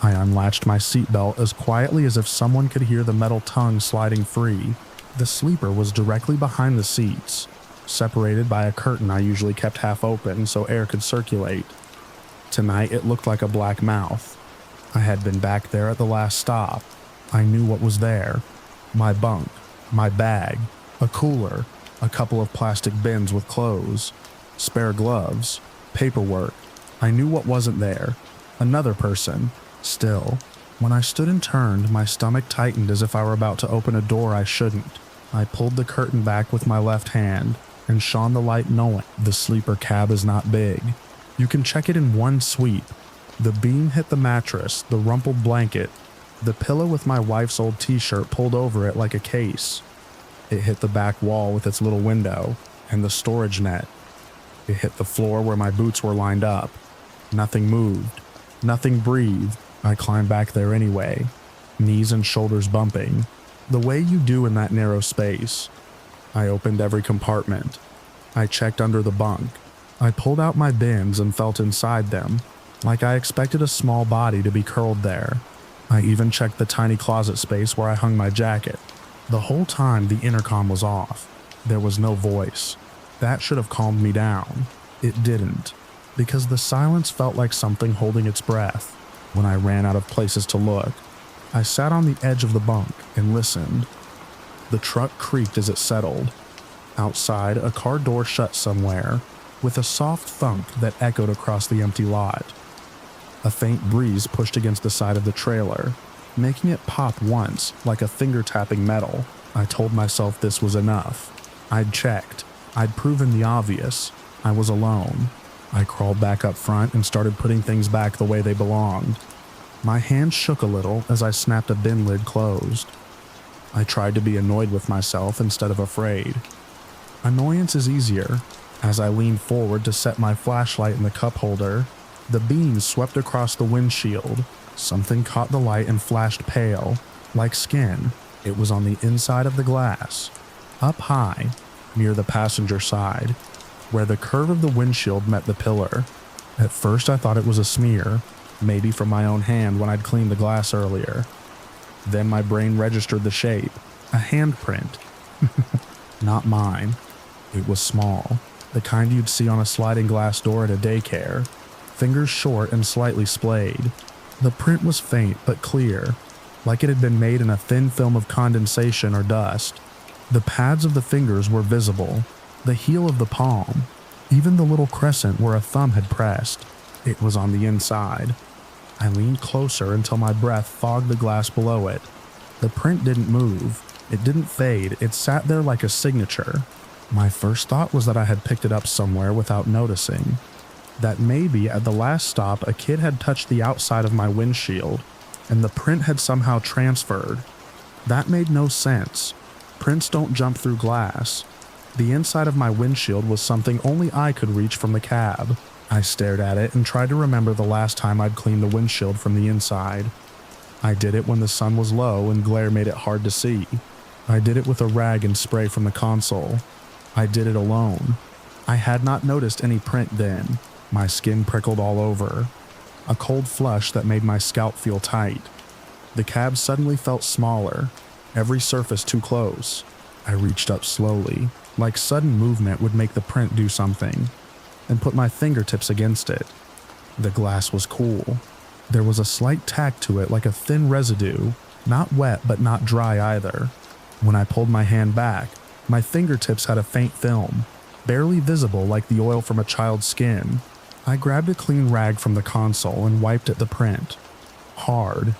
I unlatched my seatbelt as quietly as if someone could hear the metal tongue sliding free. The sleeper was directly behind the seats, separated by a curtain I usually kept half open so air could circulate. Tonight it looked like a black mouth. I had been back there at the last stop. I knew what was there. My bunk, my bag, a cooler, a couple of plastic bins with clothes, spare gloves, paperwork. I knew what wasn't there. Another person. Still, when I stood and turned, my stomach tightened as if I were about to open a door I shouldn't. I pulled the curtain back with my left hand and shone the light knowing the sleeper cab is not big. You can check it in one sweep. The beam hit the mattress, the rumpled blanket, the pillow with my wife's old t-shirt pulled over it like a case. It hit the back wall with its little window and the storage net. It hit the floor where my boots were lined up. Nothing moved. Nothing breathed. I climbed back there anyway, knees and shoulders bumping, the way you do in that narrow space. I opened every compartment. I checked under the bunk. I pulled out my bins and felt inside them, like I expected a small body to be curled there. I even checked the tiny closet space where I hung my jacket. The whole time the intercom was off. There was no voice. That should have calmed me down. It didn't, because the silence felt like something holding its breath. When I ran out of places to look, I sat on the edge of the bunk and listened. The truck creaked as it settled. Outside, a car door shut somewhere, with a soft thunk that echoed across the empty lot. A faint breeze pushed against the side of the trailer, making it pop once like a finger tapping metal. I told myself this was enough. I'd checked. I'd proven the obvious. I was alone. I crawled back up front and started putting things back the way they belonged. My hand shook a little as I snapped a bin lid closed. I tried to be annoyed with myself instead of afraid. Annoyance is easier. As I leaned forward to set my flashlight in the cup holder, the beam swept across the windshield. Something caught the light and flashed pale, like skin. It was on the inside of the glass, up high, near the passenger side, where the curve of the windshield met the pillar. At first I thought it was a smear, maybe from my own hand when I'd cleaned the glass earlier. Then my brain registered the shape, a handprint. Not mine. It was small, the kind you'd see on a sliding glass door at a daycare, fingers short and slightly splayed. The print was faint but clear, like it had been made in a thin film of condensation or dust. The pads of the fingers were visible, the heel of the palm, even the little crescent where a thumb had pressed. It was on the inside. I leaned closer until my breath fogged the glass below it. The print didn't move. It didn't fade. It sat there like a signature. My first thought was that I had picked it up somewhere without noticing. That maybe at the last stop a kid had touched the outside of my windshield, and the print had somehow transferred. That made no sense. Prints don't jump through glass. The inside of my windshield was something only I could reach from the cab. I stared at it and tried to remember the last time I'd cleaned the windshield from the inside. I did it when the sun was low and glare made it hard to see. I did it with a rag and spray from the console. I did it alone. I had not noticed any print then. My skin prickled all over. A cold flush that made my scalp feel tight. The cab suddenly felt smaller, every surface too close. I reached up slowly, like sudden movement would make the print do something, and put my fingertips against it. The glass was cool. There was a slight tack to it like a thin residue, not wet but not dry either. When I pulled my hand back, my fingertips had a faint film, barely visible like the oil from a child's skin. I grabbed a clean rag from the console and wiped at the print. Hard.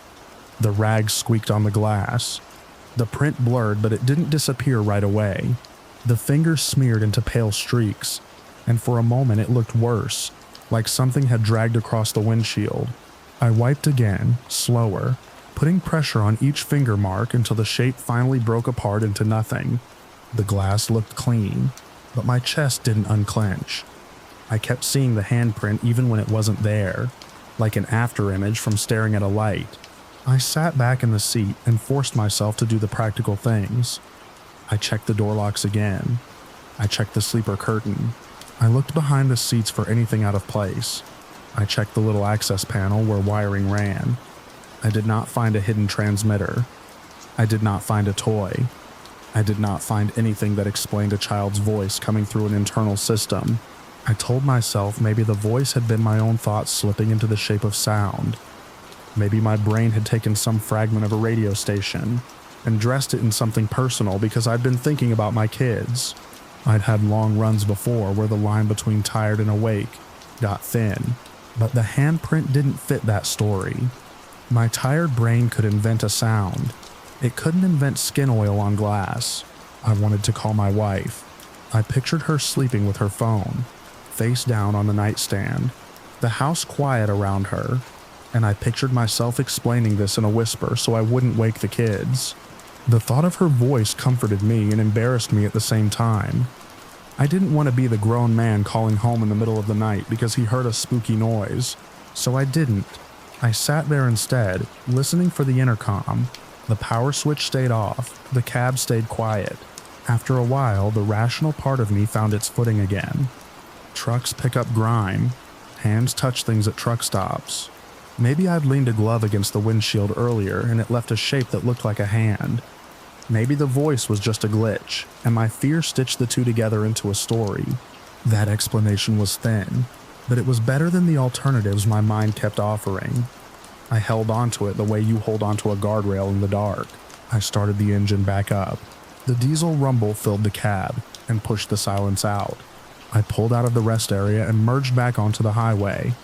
The rag squeaked on the glass. The print blurred, but it didn't disappear right away. The fingers smeared into pale streaks, and for a moment it looked worse, like something had dragged across the windshield. I wiped again, slower, putting pressure on each finger mark until the shape finally broke apart into nothing. The glass looked clean, but my chest didn't unclench. I kept seeing the handprint even when it wasn't there, like an afterimage from staring at a light. I sat back in the seat and forced myself to do the practical things. I checked the door locks again. I checked the sleeper curtain. I looked behind the seats for anything out of place. I checked the little access panel where wiring ran. I did not find a hidden transmitter. I did not find a toy. I did not find anything that explained a child's voice coming through an internal system. I told myself maybe the voice had been my own thoughts slipping into the shape of sound. Maybe my brain had taken some fragment of a radio station and dressed it in something personal because I'd been thinking about my kids. I'd had long runs before where the line between tired and awake got thin, but the handprint didn't fit that story. My tired brain could invent a sound. It couldn't invent skin oil on glass. I wanted to call my wife. I pictured her sleeping with her phone, face down on the nightstand, the house quiet around her, and I pictured myself explaining this in a whisper so I wouldn't wake the kids. The thought of her voice comforted me and embarrassed me at the same time. I didn't want to be the grown man calling home in the middle of the night because he heard a spooky noise, so I didn't. I sat there instead, listening for the intercom. The power switch stayed off, the cab stayed quiet. After a while, the rational part of me found its footing again. Trucks pick up grime. Hands touch things at truck stops. Maybe I'd leaned a glove against the windshield earlier and it left a shape that looked like a hand. Maybe the voice was just a glitch, and my fear stitched the two together into a story. That explanation was thin, but it was better than the alternatives my mind kept offering. I held onto it the way you hold onto a guardrail in the dark. I started the engine back up. The diesel rumble filled the cab and pushed the silence out. I pulled out of the rest area and merged back onto the highway.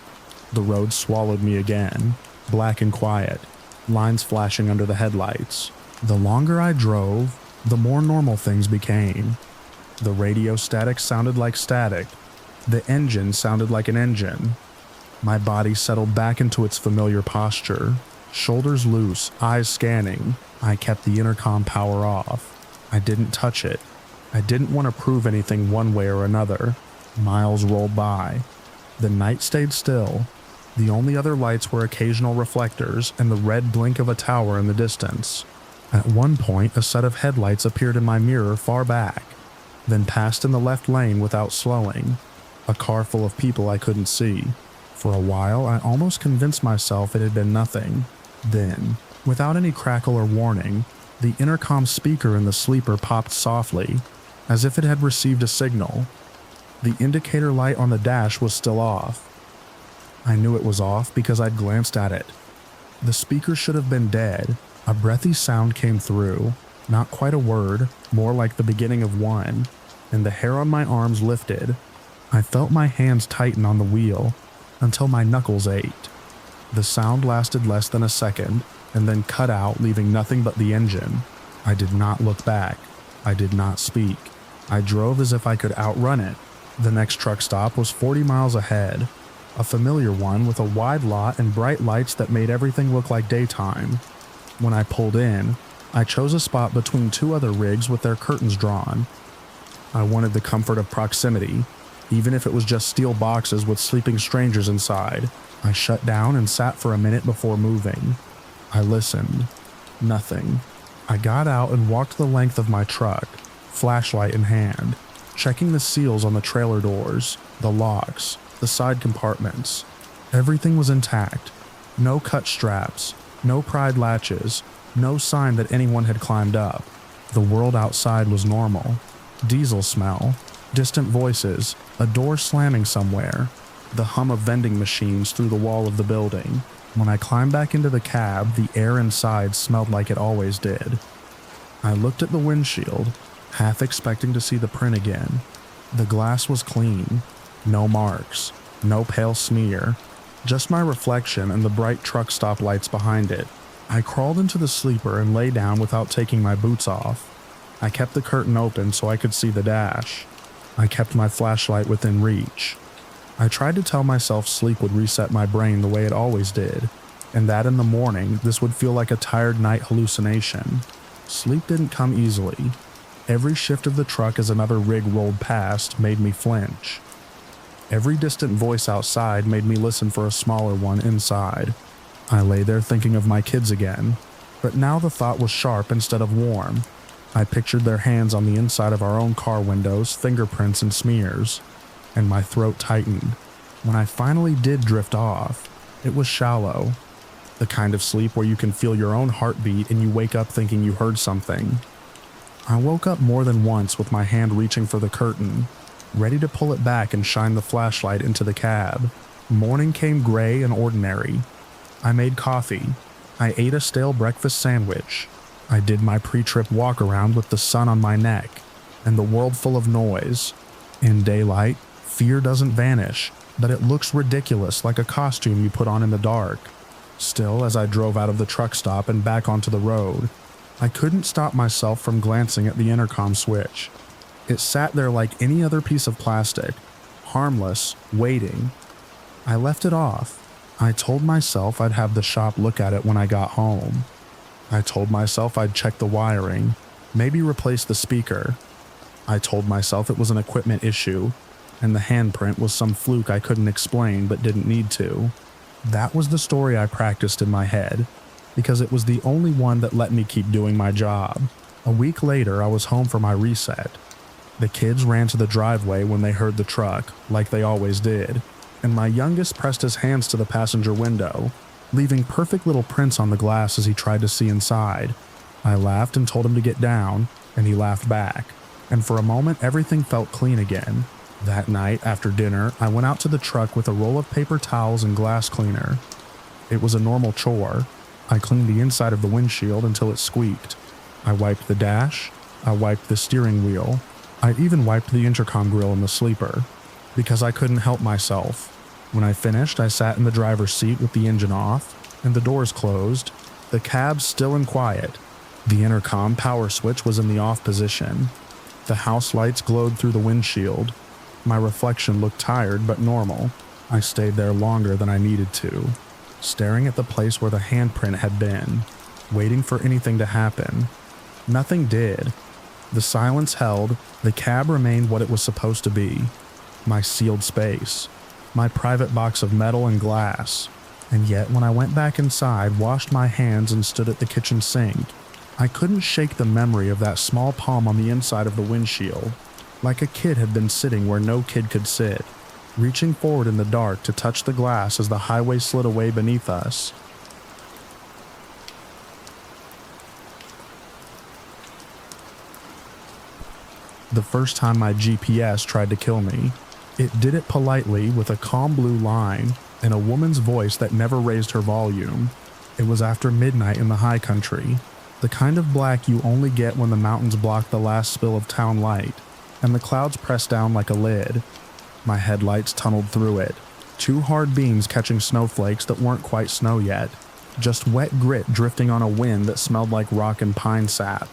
The road swallowed me again, black and quiet, lines flashing under the headlights. The longer I drove, the more normal things became. The radio static sounded like static. The engine sounded like an engine. My body settled back into its familiar posture, shoulders loose, eyes scanning. I kept the intercom power off. I didn't touch it. I didn't want to prove anything one way or another. Miles rolled by. The night stayed still. The only other lights were occasional reflectors and the red blink of a tower in the distance. At one point, a set of headlights appeared in my mirror far back, then passed in the left lane without slowing. A car full of people I couldn't see. For a while, I almost convinced myself it had been nothing. Then, without any crackle or warning, the intercom speaker in the sleeper popped softly, as if it had received a signal. The indicator light on the dash was still off. I knew it was off because I'd glanced at it. The speaker should have been dead. A breathy sound came through, not quite a word, more like the beginning of one, and the hair on my arms lifted. I felt my hands tighten on the wheel, until my knuckles ached. The sound lasted less than a second, and then cut out, leaving nothing but the engine. I did not look back. I did not speak. I drove as if I could outrun it. The next truck stop was 40 miles ahead, a familiar one with a wide lot and bright lights that made everything look like daytime. When I pulled in, I chose a spot between two other rigs with their curtains drawn. I wanted the comfort of proximity, even if it was just steel boxes with sleeping strangers inside. I shut down and sat for a minute before moving. I listened. Nothing. I got out and walked the length of my truck, flashlight in hand, checking the seals on the trailer doors, the locks, the side compartments. Everything was intact. No cut straps, no pried latches, no sign that anyone had climbed up. The world outside was normal. Diesel smell, distant voices, a door slamming somewhere, the hum of vending machines through the wall of the building. When I climbed back into the cab, the air inside smelled like it always did. I looked at the windshield, half expecting to see the print again. The glass was clean. No marks, no pale smear, just my reflection and the bright truck stop lights behind it. I crawled into the sleeper and lay down without taking my boots off. I kept the curtain open so I could see the dash. I kept my flashlight within reach. I tried to tell myself sleep would reset my brain the way it always did, and that in the morning this would feel like a tired night hallucination. Sleep didn't come easily. Every shift of the truck as another rig rolled past made me flinch. Every distant voice outside made me listen for a smaller one inside. I lay there thinking of my kids again, but now the thought was sharp instead of warm. I pictured their hands on the inside of our own car windows, fingerprints and smears, and my throat tightened. When I finally did drift off, it was shallow. The kind of sleep where you can feel your own heartbeat and you wake up thinking you heard something. I woke up more than once with my hand reaching for the curtain, ready to pull it back and shine the flashlight into the cab. Morning came gray and ordinary. I made coffee. I ate a stale breakfast sandwich. I did my pre-trip walk around with the sun on my neck and the world full of noise. In daylight, fear doesn't vanish, but it looks ridiculous like a costume you put on in the dark. Still, as I drove out of the truck stop and back onto the road, I couldn't stop myself from glancing at the intercom switch. It sat there like any other piece of plastic, harmless, waiting. I left it off. I told myself I'd have the shop look at it when I got home. I told myself I'd check the wiring, maybe replace the speaker. I told myself it was an equipment issue, and the handprint was some fluke I couldn't explain but didn't need to. That was the story I practiced in my head, because it was the only one that let me keep doing my job. A week later, I was home for my reset. The kids ran to the driveway when they heard the truck, like they always did, and my youngest pressed his hands to the passenger window, leaving perfect little prints on the glass as he tried to see inside. I laughed and told him to get down, and he laughed back, and for a moment everything felt clean again. That night, after dinner, I went out to the truck with a roll of paper towels and glass cleaner. It was a normal chore. I cleaned the inside of the windshield until it squeaked. I wiped the dash. I wiped the steering wheel. I even wiped the intercom grill in the sleeper, because I couldn't help myself. When I finished, I sat in the driver's seat with the engine off and the doors closed, the cab still and quiet. The intercom power switch was in the off position. The house lights glowed through the windshield. My reflection looked tired but normal. I stayed there longer than I needed to, staring at the place where the handprint had been, waiting for anything to happen. Nothing did. The silence held. The cab remained what it was supposed to be. My sealed space. My private box of metal and glass. And yet when I went back inside, washed my hands and stood at the kitchen sink, I couldn't shake the memory of that small palm on the inside of the windshield, like a kid had been sitting where no kid could sit, reaching forward in the dark to touch the glass as the highway slid away beneath us. The first time my GPS tried to kill me, it did it politely with a calm blue line and a woman's voice that never raised her volume. It was after midnight in the high country, the kind of black you only get when the mountains block the last spill of town light, and the clouds pressed down like a lid. My headlights tunneled through it, two hard beams catching snowflakes that weren't quite snow yet, just wet grit drifting on a wind that smelled like rock and pine sap.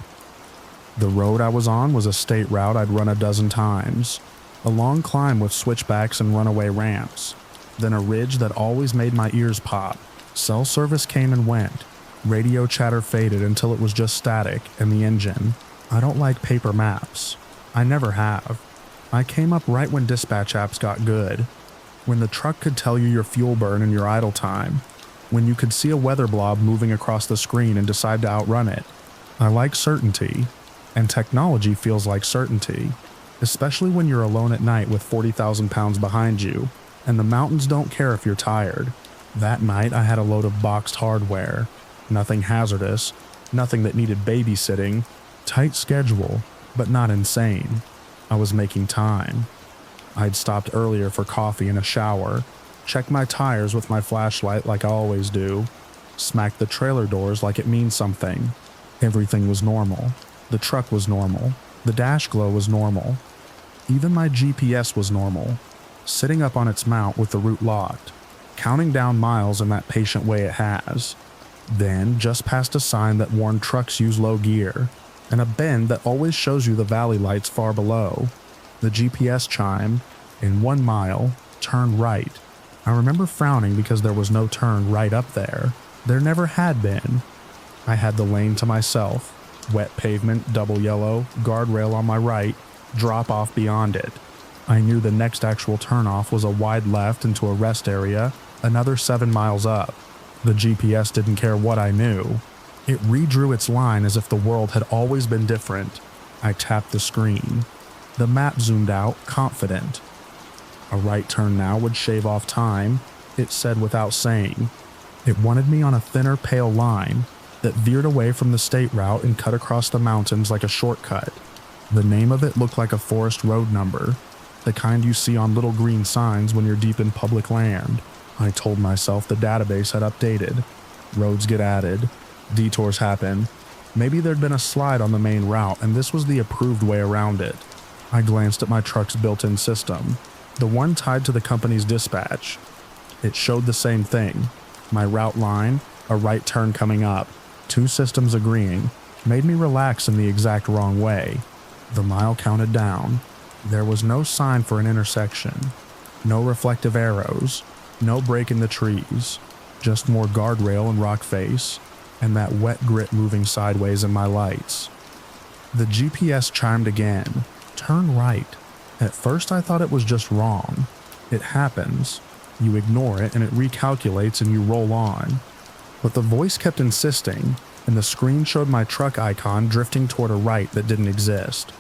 The road I was on was a state route I'd run a dozen times, a long climb with switchbacks and runaway ramps, then a ridge that always made my ears pop. Cell service came and went. Radio chatter faded until it was just static and the engine. I don't like paper maps. I never have. I came up right when dispatch apps got good, when the truck could tell you your fuel burn and your idle time, when you could see a weather blob moving across the screen and decide to outrun it. I like certainty, and technology feels like certainty, especially when you're alone at night with 40,000 pounds behind you, and the mountains don't care if you're tired. That night I had a load of boxed hardware, nothing hazardous, nothing that needed babysitting, tight schedule, but not insane. I was making time. I'd stopped earlier for coffee and a shower, checked my tires with my flashlight like I always do, smacked the trailer doors like it means something. Everything was normal. The truck was normal. The dash glow was normal. Even my GPS was normal, sitting up on its mount with the route locked, counting down miles in that patient way it has. Then, just past a sign that warned trucks use low gear, and a bend that always shows you the valley lights far below, the GPS chimed, in 1 mile, turn right. I remember frowning because there was no turn right up there. There never had been. I had the lane to myself. Wet pavement, double yellow, guardrail on my right, drop off beyond it. I knew the next actual turnoff was a wide left into a rest area, another 7 miles up. The GPS didn't care what I knew. It redrew its line as if the world had always been different. I tapped the screen. The map zoomed out, confident. A right turn now would shave off time, it said without saying. It wanted me on a thinner, pale line that veered away from the state route and cut across the mountains like a shortcut. The name of it looked like a forest road number, the kind you see on little green signs when you're deep in public land. I told myself the database had updated. Roads get added. Detours happen. Maybe there'd been a slide on the main route and this was the approved way around it. I glanced at my truck's built-in system, the one tied to the company's dispatch. It showed the same thing. My route line, a right turn coming up, 2 systems agreeing, made me relax in the exact wrong way. The mile counted down. There was no sign for an intersection. No reflective arrows. No break in the trees. Just more guardrail and rock face, and that wet grit moving sideways in my lights. The GPS chimed again. Turn right. At first I thought it was just wrong. It happens. You ignore it and it recalculates and you roll on. But the voice kept insisting, and the screen showed my truck icon drifting toward a right that didn't exist.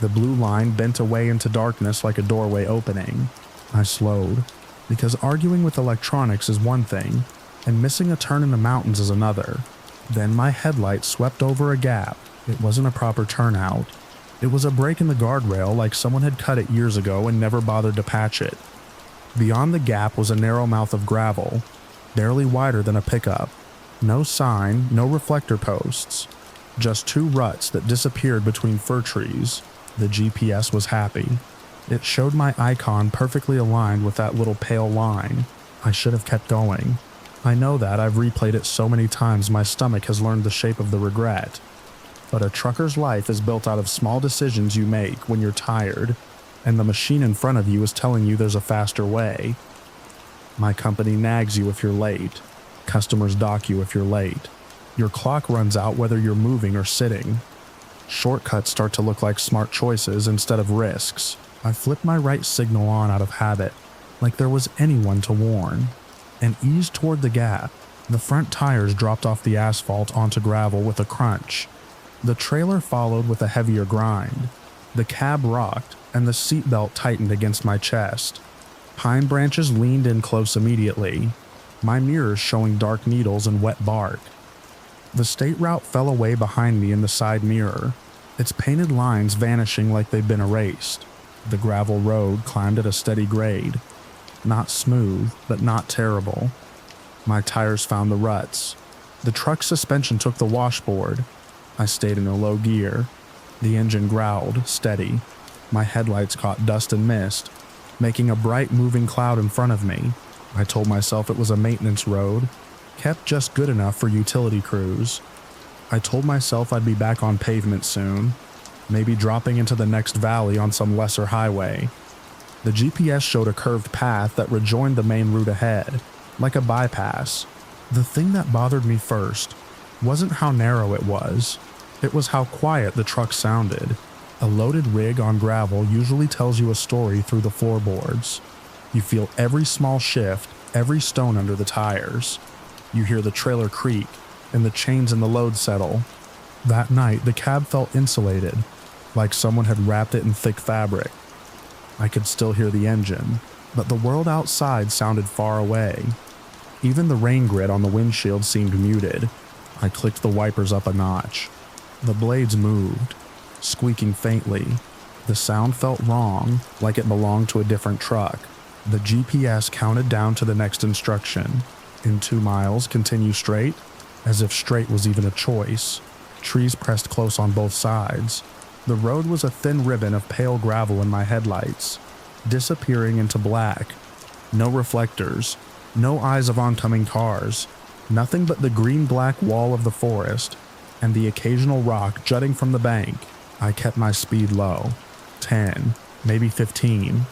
The blue line bent away into darkness like a doorway opening. I slowed, because arguing with electronics is one thing, and missing a turn in the mountains is another. Then my headlight swept over a gap. It wasn't a proper turnout. It was a break in the guardrail like someone had cut it years ago and never bothered to patch it. Beyond the gap was a narrow mouth of gravel, barely wider than a pickup. No sign, no reflector posts. Just 2 ruts that disappeared between fir trees. The GPS was happy. It showed my icon perfectly aligned with that little pale line. I should have kept going. I know that I've replayed it so many times my stomach has learned the shape of the regret. But a trucker's life is built out of small decisions you make when you're tired, and the machine in front of you is telling you there's a faster way. My company nags you if you're late. Customers dock you if you're late. Your clock runs out whether you're moving or sitting. Shortcuts start to look like smart choices instead of risks. I flipped my right signal on out of habit, like there was anyone to warn, and eased toward the gap. The front tires dropped off the asphalt onto gravel with a crunch. The trailer followed with a heavier grind. The cab rocked, and the seatbelt tightened against my chest. Pine branches leaned in close immediately, my mirrors showing dark needles and wet bark. The state route fell away behind me in the side mirror, its painted lines vanishing like they'd been erased. The gravel road climbed at a steady grade. Not smooth, but not terrible. My tires found the ruts. The truck's suspension took the washboard. I stayed in a low gear. The engine growled, steady. My headlights caught dust and mist, making a bright moving cloud in front of me. I told myself it was a maintenance road, kept just good enough for utility crews. I told myself I'd be back on pavement soon, maybe dropping into the next valley on some lesser highway. The GPS showed a curved path that rejoined the main route ahead, like a bypass. The thing that bothered me first wasn't how narrow it was. It was how quiet the truck sounded. A loaded rig on gravel usually tells you a story through the floorboards. You feel every small shift, every stone under the tires. You hear the trailer creak and the chains in the load settle. That night, the cab felt insulated, like someone had wrapped it in thick fabric. I could still hear the engine, but the world outside sounded far away. Even the rain grit on the windshield seemed muted. I clicked the wipers up a notch. The blades moved, squeaking faintly. The sound felt wrong, like it belonged to a different truck. The GPS counted down to the next instruction. In 2 miles, continue straight, as if straight was even a choice. Trees pressed close on both sides. The road was a thin ribbon of pale gravel in my headlights, disappearing into black. No reflectors, no eyes of oncoming cars, nothing but the green-black wall of the forest, and the occasional rock jutting from the bank. I kept my speed low, 10, maybe 15.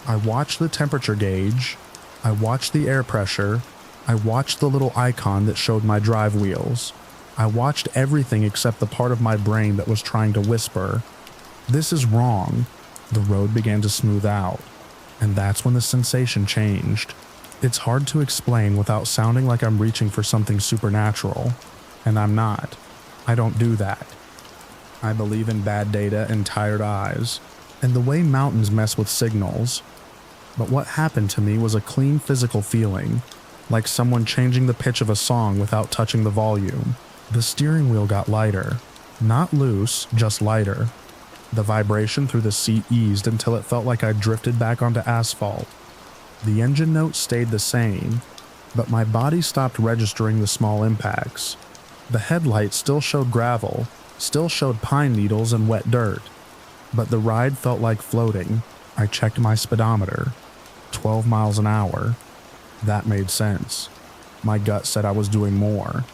I watched the temperature gauge, I watched the air pressure, I watched the little icon that showed my drive wheels. I watched everything except the part of my brain that was trying to whisper, "This is wrong." The road began to smooth out, and that's when the sensation changed. It's hard to explain without sounding like I'm reaching for something supernatural, and I'm not. I don't do that. I believe in bad data and tired eyes, and the way mountains mess with signals. But what happened to me was a clean physical feeling, like someone changing the pitch of a song without touching the volume. The steering wheel got lighter. Not loose, just lighter. The vibration through the seat eased until it felt like I drifted back onto asphalt. The engine notes stayed the same, but my body stopped registering the small impacts. The headlights still showed gravel, still showed pine needles and wet dirt, but the ride felt like floating. I checked my speedometer. 12 miles an hour. That made sense. My gut said I was doing more.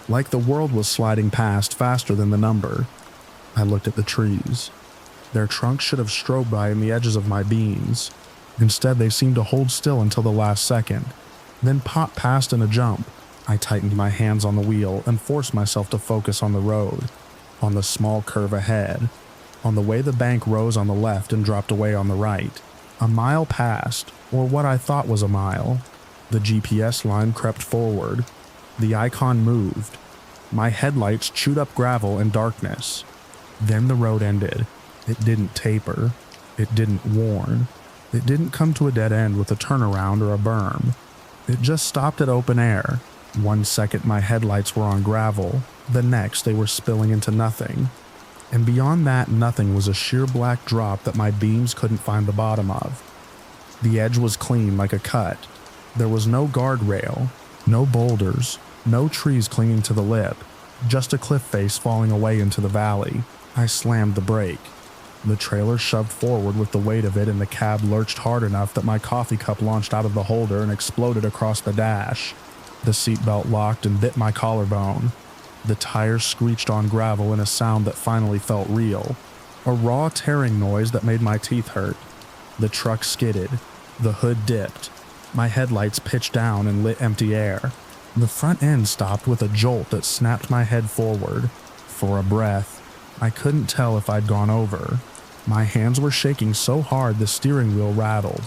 Like the world was sliding past faster than the number. I looked at the trees. Their trunks should have strobed by in the edges of my beams. Instead, they seemed to hold still until the last second, then pop past in a jump. I tightened my hands on the wheel and forced myself to focus on the road, on the small curve ahead, on the way the bank rose on the left and dropped away on the right. A mile passed, or what I thought was a mile. The GPS line crept forward. The icon moved. My headlights chewed up gravel and darkness. Then the road ended. It didn't taper. It didn't warn. It didn't come to a dead end with a turnaround or a berm. It just stopped at open air. 1 second my headlights were on gravel. The next they were spilling into nothing. And beyond that nothing was a sheer black drop that my beams couldn't find the bottom of. The edge was clean like a cut. There was no guardrail, no boulders, no trees clinging to the lip, just a cliff face falling away into the valley. I slammed the brake. The trailer shoved forward with the weight of it and the cab lurched hard enough that my coffee cup launched out of the holder and exploded across the dash. The seatbelt locked and bit my collarbone. The tires screeched on gravel in a sound that finally felt real. A raw tearing noise that made my teeth hurt. The truck skidded. The hood dipped. My headlights pitched down and lit empty air. The front end stopped with a jolt that snapped my head forward. For a breath, I couldn't tell if I'd gone over. My hands were shaking so hard the steering wheel rattled.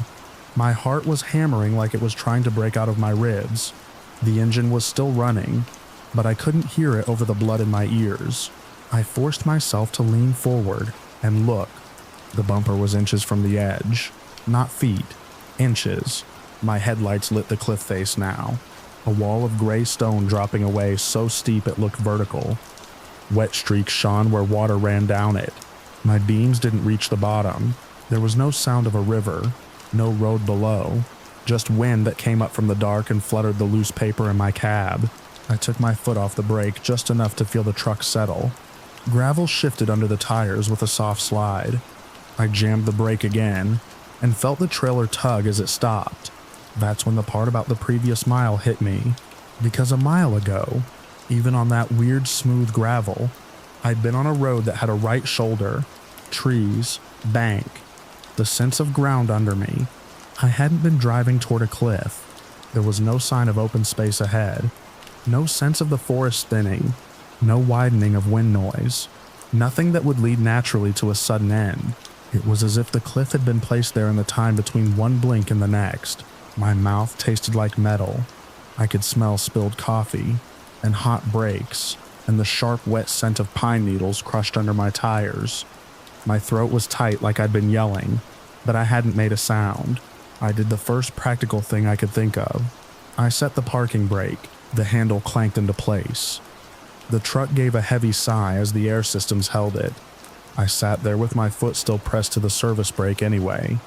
My heart was hammering like it was trying to break out of my ribs. The engine was still running, but I couldn't hear it over the blood in my ears. I forced myself to lean forward and look. The bumper was inches from the edge. Not feet, inches. My headlights lit the cliff face now. A wall of gray stone dropping away so steep it looked vertical. Wet streaks shone where water ran down it. My beams didn't reach the bottom. There was no sound of a river, no road below, just wind that came up from the dark and fluttered the loose paper in my cab. I took my foot off the brake just enough to feel the truck settle. Gravel shifted under the tires with a soft slide. I jammed the brake again and felt the trailer tug as it stopped. That's when the part about the previous mile hit me, because a mile ago, even on that weird smooth gravel, I'd been on a road that had a right shoulder, trees, bank, the sense of ground under me. I hadn't been driving toward a cliff. There was no sign of open space ahead, no sense of the forest thinning, no widening of wind noise, nothing that would lead naturally to a sudden end. It was as if the cliff had been placed there in the time between one blink and the next. My mouth tasted like metal. I could smell spilled coffee, and hot brakes, and the sharp, wet scent of pine needles crushed under my tires. My throat was tight like I'd been yelling, but I hadn't made a sound. I did the first practical thing I could think of. I set the parking brake. The handle clanked into place. The truck gave a heavy sigh as the air systems held it. I sat there with my foot still pressed to the service brake anyway,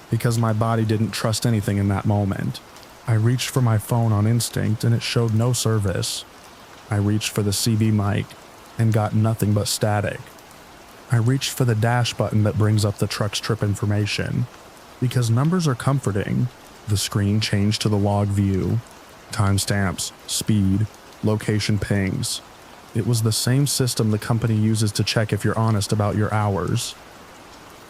because my body didn't trust anything in that moment. I reached for my phone on instinct and it showed no service. I reached for the CB mic and got nothing but static. I reached for the dash button that brings up the truck's trip information. Because numbers are comforting, the screen changed to the log view. Timestamps, speed, location pings. It was the same system the company uses to check if you're honest about your hours.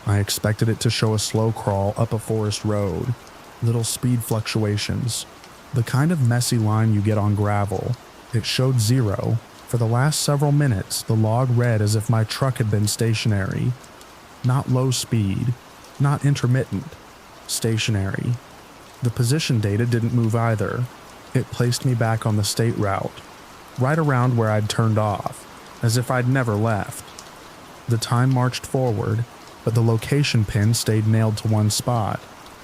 I expected it to show a slow crawl up a forest road, little speed fluctuations, the kind of messy line you get on gravel. It showed 0. For the last several minutes, the log read as if my truck had been stationary. Not low speed, not intermittent, stationary. The position data didn't move either. It placed me back on the state route, right around where I'd turned off, as if I'd never left. The time marched forward, but the location pin stayed nailed to one spot,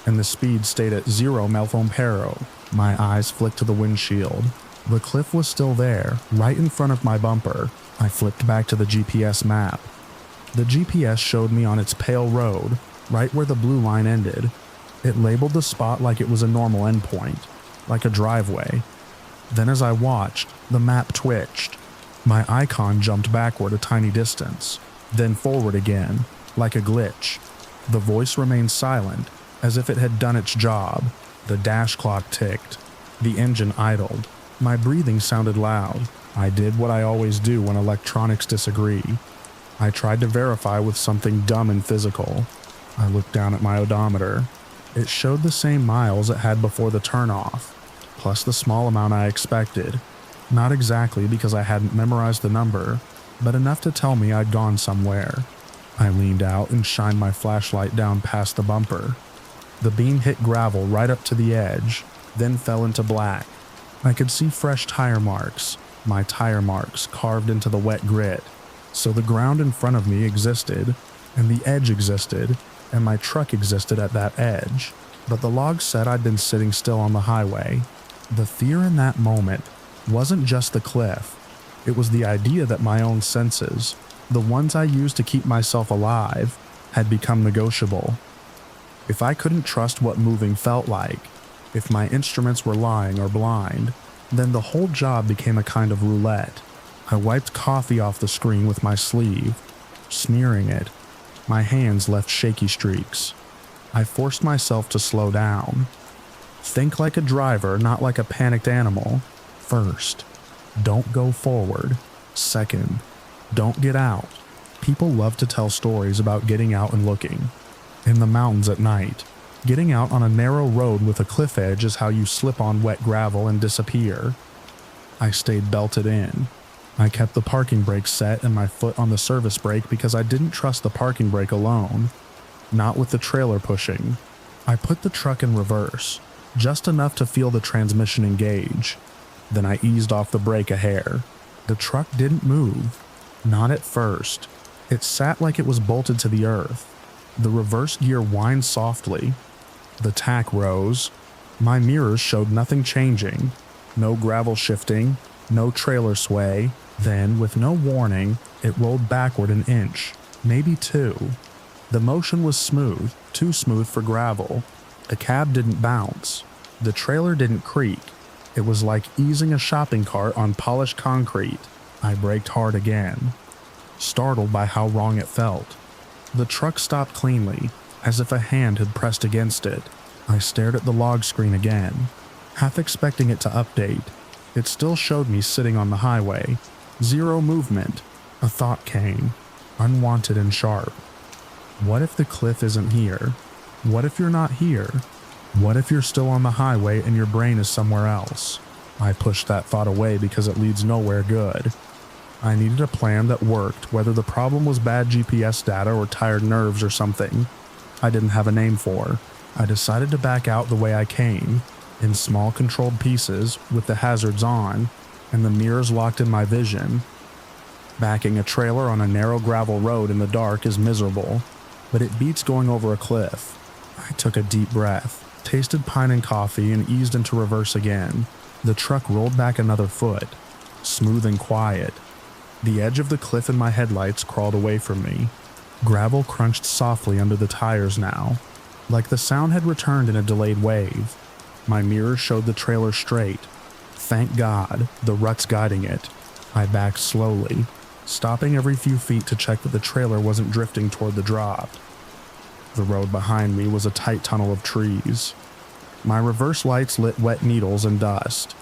and the speed stayed at 0 mph. My eyes flicked to the windshield. The cliff was still there, right in front of my bumper. I flipped back to the GPS map. The GPS showed me on its pale road, right where the blue line ended. It labeled the spot like it was a normal endpoint, like a driveway. Then as I watched, the map twitched. My icon jumped backward a tiny distance, then forward again, like a glitch. The voice remained silent, as if it had done its job. The dash clock ticked. The engine idled. My breathing sounded loud. I did what I always do when electronics disagree. I tried to verify with something dumb and physical. I looked down at my odometer. It showed the same miles it had before the turnoff, plus the small amount I expected. Not exactly because I hadn't memorized the number, but enough to tell me I'd gone somewhere. I leaned out and shined my flashlight down past the bumper. The beam hit gravel right up to the edge, then fell into black. I could see fresh tire marks, my tire marks carved into the wet grit. So the ground in front of me existed, and the edge existed, and my truck existed at that edge. But the log said I'd been sitting still on the highway. The fear in that moment wasn't just the cliff. It was the idea that my own senses, the ones I used to keep myself alive, had become negotiable. If I couldn't trust what moving felt like, if my instruments were lying or blind, then the whole job became a kind of roulette. I wiped coffee off the screen with my sleeve, smearing it. My hands left shaky streaks. I forced myself to slow down. Think like a driver, not like a panicked animal. First, don't go forward. Second, don't get out. People love to tell stories about getting out and looking. In the mountains at night, getting out on a narrow road with a cliff edge is how you slip on wet gravel and disappear. I stayed belted in. I kept the parking brake set and my foot on the service brake because I didn't trust the parking brake alone. Not with the trailer pushing. I put the truck in reverse, just enough to feel the transmission engage. Then I eased off the brake a hair. The truck didn't move. Not at first. It sat like it was bolted to the earth. The reverse gear whined softly. The tack rose. My mirrors showed nothing changing. No gravel shifting, no trailer sway. Then, with no warning, it rolled backward an inch, maybe 2. The motion was smooth, too smooth for gravel. The cab didn't bounce. The trailer didn't creak. It was like easing a shopping cart on polished concrete. I braked hard again, startled by how wrong it felt. The truck stopped cleanly, as if a hand had pressed against it. I stared at the log screen again, half expecting it to update. It still showed me sitting on the highway. 0 movement. A thought came, unwanted and sharp. What if the cliff isn't here? What if you're not here? What if you're still on the highway and your brain is somewhere else? I pushed that thought away because it leads nowhere good. I needed a plan that worked, whether the problem was bad GPS data or tired nerves or something I didn't have a name for. I decided to back out the way I came, in small controlled pieces with the hazards on and the mirrors locked in my vision. Backing a trailer on a narrow gravel road in the dark is miserable, but it beats going over a cliff. I took a deep breath, tasted pine and coffee, and eased into reverse again. The truck rolled back another foot, smooth and quiet. The edge of the cliff in my headlights crawled away from me. Gravel crunched softly under the tires now, like the sound had returned in a delayed wave. My mirror showed the trailer straight. Thank God, the rut's guiding it. I backed slowly, stopping every few feet to check that the trailer wasn't drifting toward the drop. The road behind me was a tight tunnel of trees. My reverse lights lit wet needles and dust.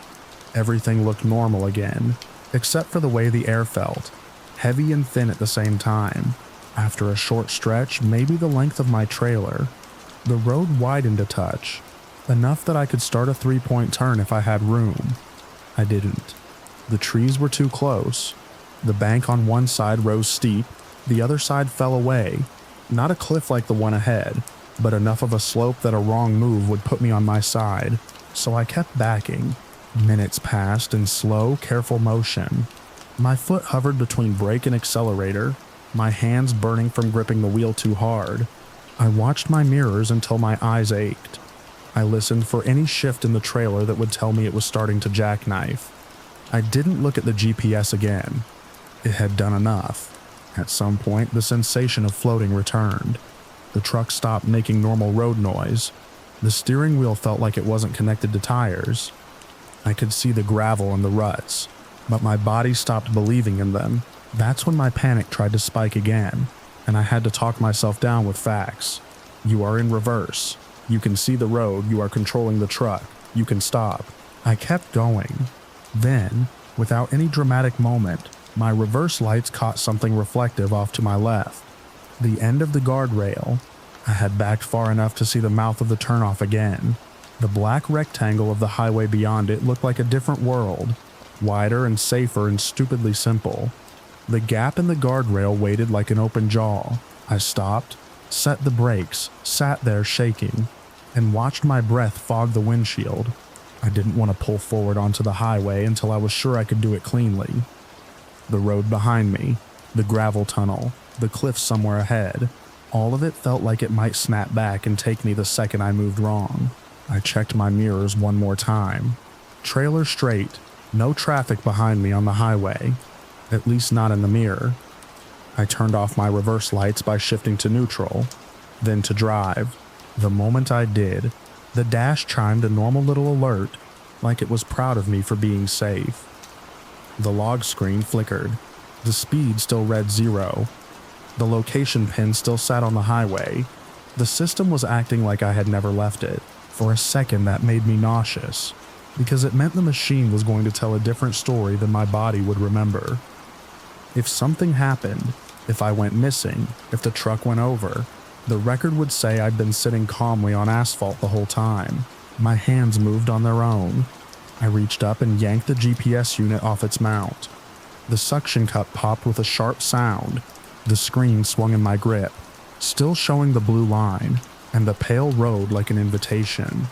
Everything looked normal again, except for the way the air felt, heavy and thin at the same time. After a short stretch, maybe the length of my trailer, the road widened a touch, enough that I could start a three-point turn if I had room. I didn't. The trees were too close. The bank on one side rose steep, the other side fell away. Not a cliff like the one ahead, but enough of a slope that a wrong move would put me on my side, so I kept backing. Minutes passed in slow, careful motion. My foot hovered between brake and accelerator, my hands burning from gripping the wheel too hard. I watched my mirrors until my eyes ached. I listened for any shift in the trailer that would tell me it was starting to jackknife. I didn't look at the GPS again. It had done enough. At some point, the sensation of floating returned. The truck stopped making normal road noise. The steering wheel felt like it wasn't connected to tires. I could see the gravel and the ruts, but my body stopped believing in them. That's when my panic tried to spike again, and I had to talk myself down with facts. You are in reverse. You can see the road. You are controlling the truck. You can stop. I kept going. Then, without any dramatic moment, my reverse lights caught something reflective off to my left. The end of the guardrail. I had backed far enough to see the mouth of the turnoff again. The black rectangle of the highway beyond it looked like a different world, wider and safer and stupidly simple. The gap in the guardrail waited like an open jaw. I stopped, set the brakes, sat there shaking, and watched my breath fog the windshield. I didn't want to pull forward onto the highway until I was sure I could do it cleanly. The road behind me, the gravel tunnel, the cliff somewhere ahead, all of it felt like it might snap back and take me the second I moved wrong. I checked my mirrors one more time. Trailer straight, no traffic behind me on the highway, at least not in the mirror. I turned off my reverse lights by shifting to neutral, then to drive. The moment I did, the dash chimed a normal little alert, like it was proud of me for being safe. The log screen flickered. The speed still read 0. The location pin still sat on the highway. The system was acting like I had never left it. For a second that made me nauseous, because it meant the machine was going to tell a different story than my body would remember. If something happened, if I went missing, if the truck went over, the record would say I'd been sitting calmly on asphalt the whole time. My hands moved on their own. I reached up and yanked the GPS unit off its mount. The suction cup popped with a sharp sound. The screen swung in my grip, still showing the blue line, and the pale road like an invitation.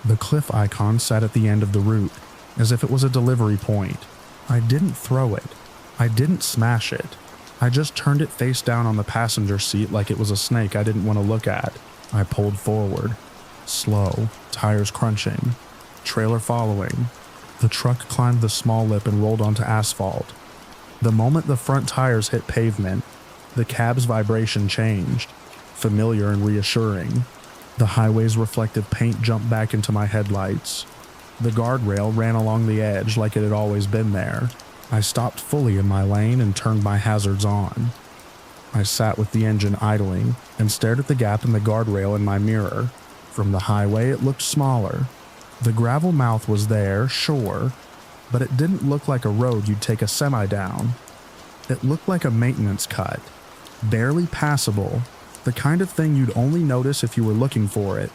The cliff icon sat at the end of the route, as if it was a delivery point. I didn't throw it. I didn't smash it. I just turned it face down on the passenger seat like it was a snake I didn't want to look at. I pulled forward. Slow, tires crunching, trailer following. The truck climbed the small lip and rolled onto asphalt. The moment the front tires hit pavement, the cab's vibration changed, familiar and reassuring. The highway's reflective paint jumped back into my headlights. The guardrail ran along the edge like it had always been there. I stopped fully in my lane and turned my hazards on. I sat with the engine idling and stared at the gap in the guardrail in my mirror. From the highway, it looked smaller. The gravel mouth was there, sure, but it didn't look like a road you'd take a semi down. It looked like a maintenance cut, barely passable, the kind of thing you'd only notice if you were looking for it.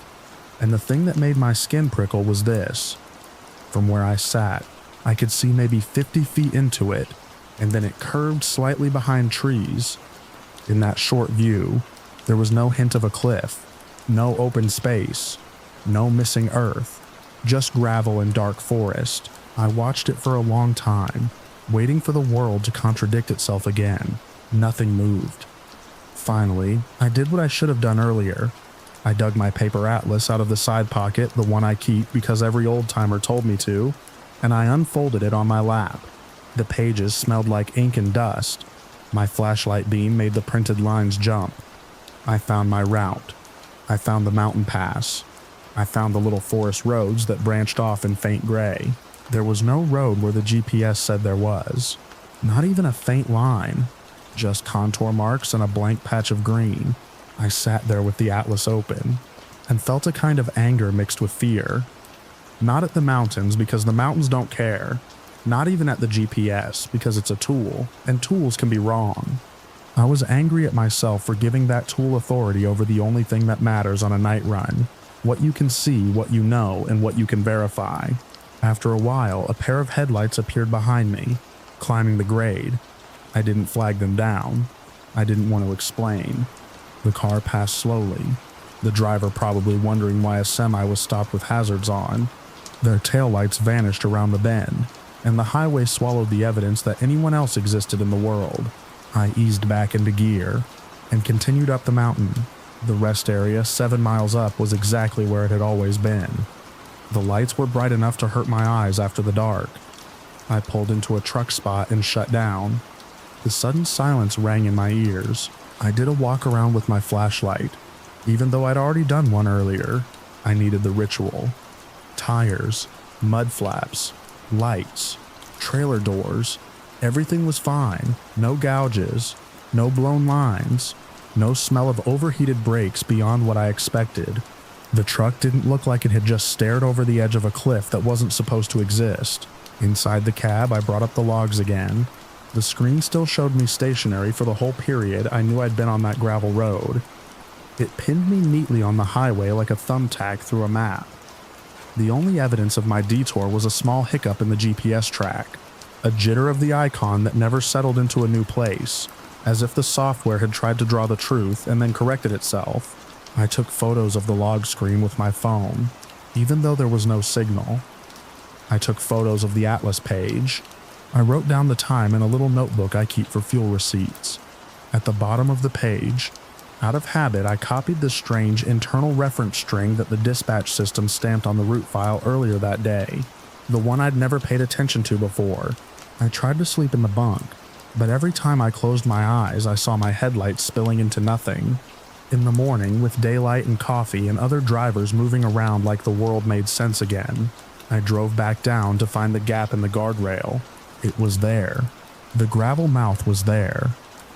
And the thing that made my skin prickle was this. From where I sat, I could see maybe 50 feet into it, and then it curved slightly behind trees. In that short view, there was no hint of a cliff, no open space, no missing earth, just gravel and dark forest. I watched it for a long time, waiting for the world to contradict itself again. Nothing moved. Finally, I did what I should have done earlier. I dug my paper atlas out of the side pocket, the one I keep because every old-timer told me to, and I unfolded it on my lap. The pages smelled like ink and dust. My flashlight beam made the printed lines jump. I found my route. I found the mountain pass. I found the little forest roads that branched off in faint gray. There was no road where the GPS said there was. Not even a faint line. Just contour marks and a blank patch of green. I sat there with the atlas open and felt a kind of anger mixed with fear. Not at the mountains because the mountains don't care. Not even at the GPS because it's a tool and tools can be wrong. I was angry at myself for giving that tool authority over the only thing that matters on a night run. What you can see, what you know, and what you can verify. After a while, a pair of headlights appeared behind me, climbing the grade. I didn't flag them down. I didn't want to explain. The car passed slowly, the driver probably wondering why a semi was stopped with hazards on. Their taillights vanished around the bend, and the highway swallowed the evidence that anyone else existed in the world. I eased back into gear and continued up the mountain. The rest area 7 miles up was exactly where it had always been. The lights were bright enough to hurt my eyes after the dark. I pulled into a truck spot and shut down. The sudden silence rang in my ears. I did a walk around with my flashlight. Even though I'd already done one earlier, I needed the ritual. Tires, mud flaps, lights, trailer doors. Everything was fine. No gouges, no blown lines, no smell of overheated brakes beyond what I expected. The truck didn't look like it had just stared over the edge of a cliff that wasn't supposed to exist. Inside the cab, I brought up the logs again. The screen still showed me stationary for the whole period I knew I'd been on that gravel road. It pinned me neatly on the highway like a thumbtack through a map. The only evidence of my detour was a small hiccup in the GPS track, a jitter of the icon that never settled into a new place, as if the software had tried to draw the truth and then corrected itself. I took photos of the log screen with my phone, even though there was no signal. I took photos of the atlas page. I wrote down the time in a little notebook I keep for fuel receipts. At the bottom of the page, out of habit, I copied the strange internal reference string that the dispatch system stamped on the route file earlier that day, the one I'd never paid attention to before. I tried to sleep in the bunk, but every time I closed my eyes, I saw my headlights spilling into nothing. In the morning, with daylight and coffee and other drivers moving around like the world made sense again, I drove back down to find the gap in the guardrail. It was there. The gravel mouth was there.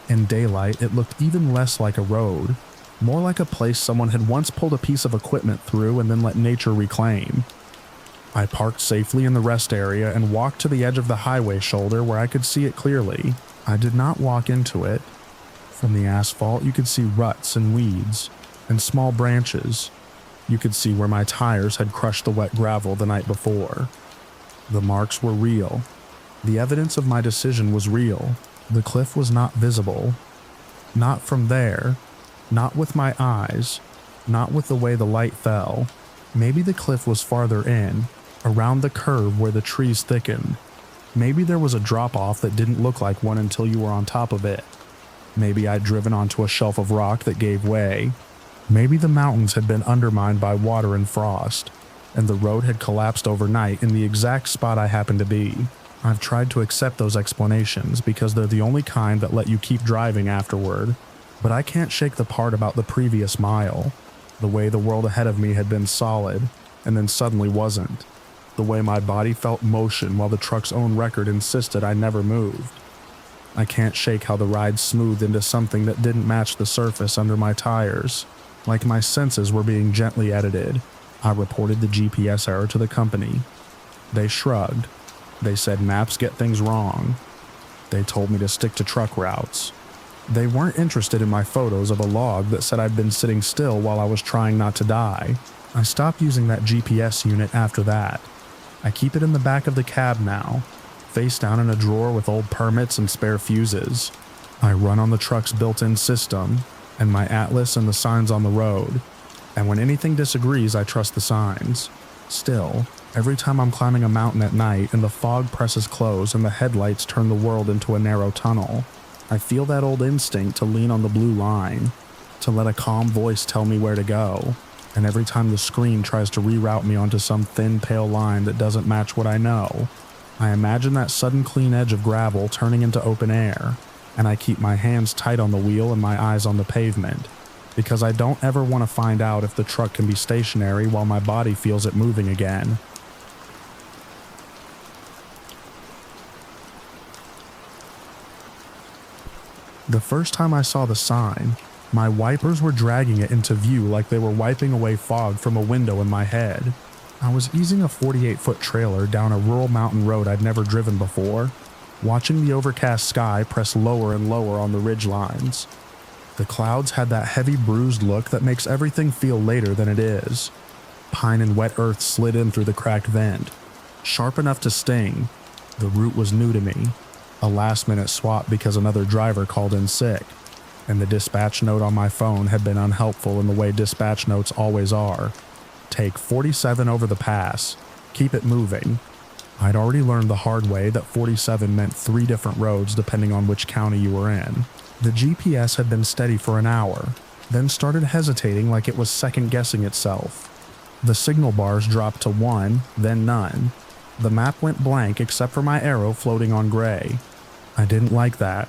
In daylight, it looked even less like a road, more like a place someone had once pulled a piece of equipment through and then let nature reclaim. I parked safely in the rest area and walked to the edge of the highway shoulder where I could see it clearly. I did not walk into it. From the asphalt, you could see ruts and weeds and small branches. You could see where my tires had crushed the wet gravel the night before. The marks were real. The evidence of my decision was real. The cliff was not visible. Not from there. Not with my eyes. Not with the way the light fell. Maybe the cliff was farther in, around the curve where the trees thickened. Maybe there was a drop-off that didn't look like one until you were on top of it. Maybe I'd driven onto a shelf of rock that gave way. Maybe the mountains had been undermined by water and frost, and the road had collapsed overnight in the exact spot I happened to be. I've tried to accept those explanations because they're the only kind that let you keep driving afterward, but I can't shake the part about the previous mile, the way the world ahead of me had been solid, and then suddenly wasn't, the way my body felt motion while the truck's own record insisted I never moved. I can't shake how the ride smoothed into something that didn't match the surface under my tires, like my senses were being gently edited. I reported the GPS error to the company. They shrugged. They said maps get things wrong. They told me to stick to truck routes. They weren't interested in my photos of a log that said I'd been sitting still while I was trying not to die. I stopped using that GPS unit after that. I keep it in the back of the cab now, face down in a drawer with old permits and spare fuses. I run on the truck's built-in system, and my atlas and the signs on the road, and when anything disagrees I trust the signs. Still, Every time I'm climbing a mountain at night and the fog presses close and the headlights turn the world into a narrow tunnel, I feel that old instinct to lean on the blue line, to let a calm voice tell me where to go. And every time the screen tries to reroute me onto some thin, pale line that doesn't match what I know, I imagine that sudden clean edge of gravel turning into open air, and I keep my hands tight on the wheel and my eyes on the pavement, because I don't ever want to find out if the truck can be stationary while my body feels it moving again. The first time I saw the sign, my wipers were dragging it into view like they were wiping away fog from a window in my head. I was easing a 48-foot trailer down a rural mountain road I'd never driven before, watching the overcast sky press lower and lower on the ridge lines. The clouds had that heavy bruised look that makes everything feel later than it is. Pine and wet earth slid in through the cracked vent, sharp enough to sting. The route was new to me, a last-minute swap because another driver called in sick, and the dispatch note on my phone had been unhelpful in the way dispatch notes always are. Take 47 over the pass. Keep it moving. I'd already learned the hard way that 47 meant 3 different roads depending on which county you were in. The GPS had been steady for an hour, then started hesitating like it was second-guessing itself. The signal bars dropped to 1, then none. The map went blank except for my arrow floating on gray. I didn't like that.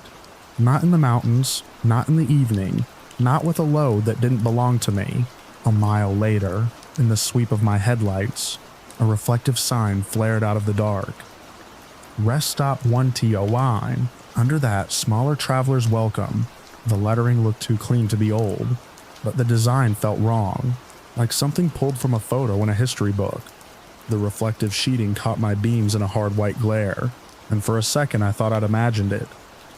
Not in the mountains, not in the evening, not with a load that didn't belong to me. A mile later, in the sweep of my headlights, a reflective sign flared out of the dark. Rest Stop 1TOI. Under that, smaller travelers welcome. The lettering looked too clean to be old, but the design felt wrong, like something pulled from a photo in a history book. The reflective sheeting caught my beams in a hard white glare, and for a second I thought I'd imagined it.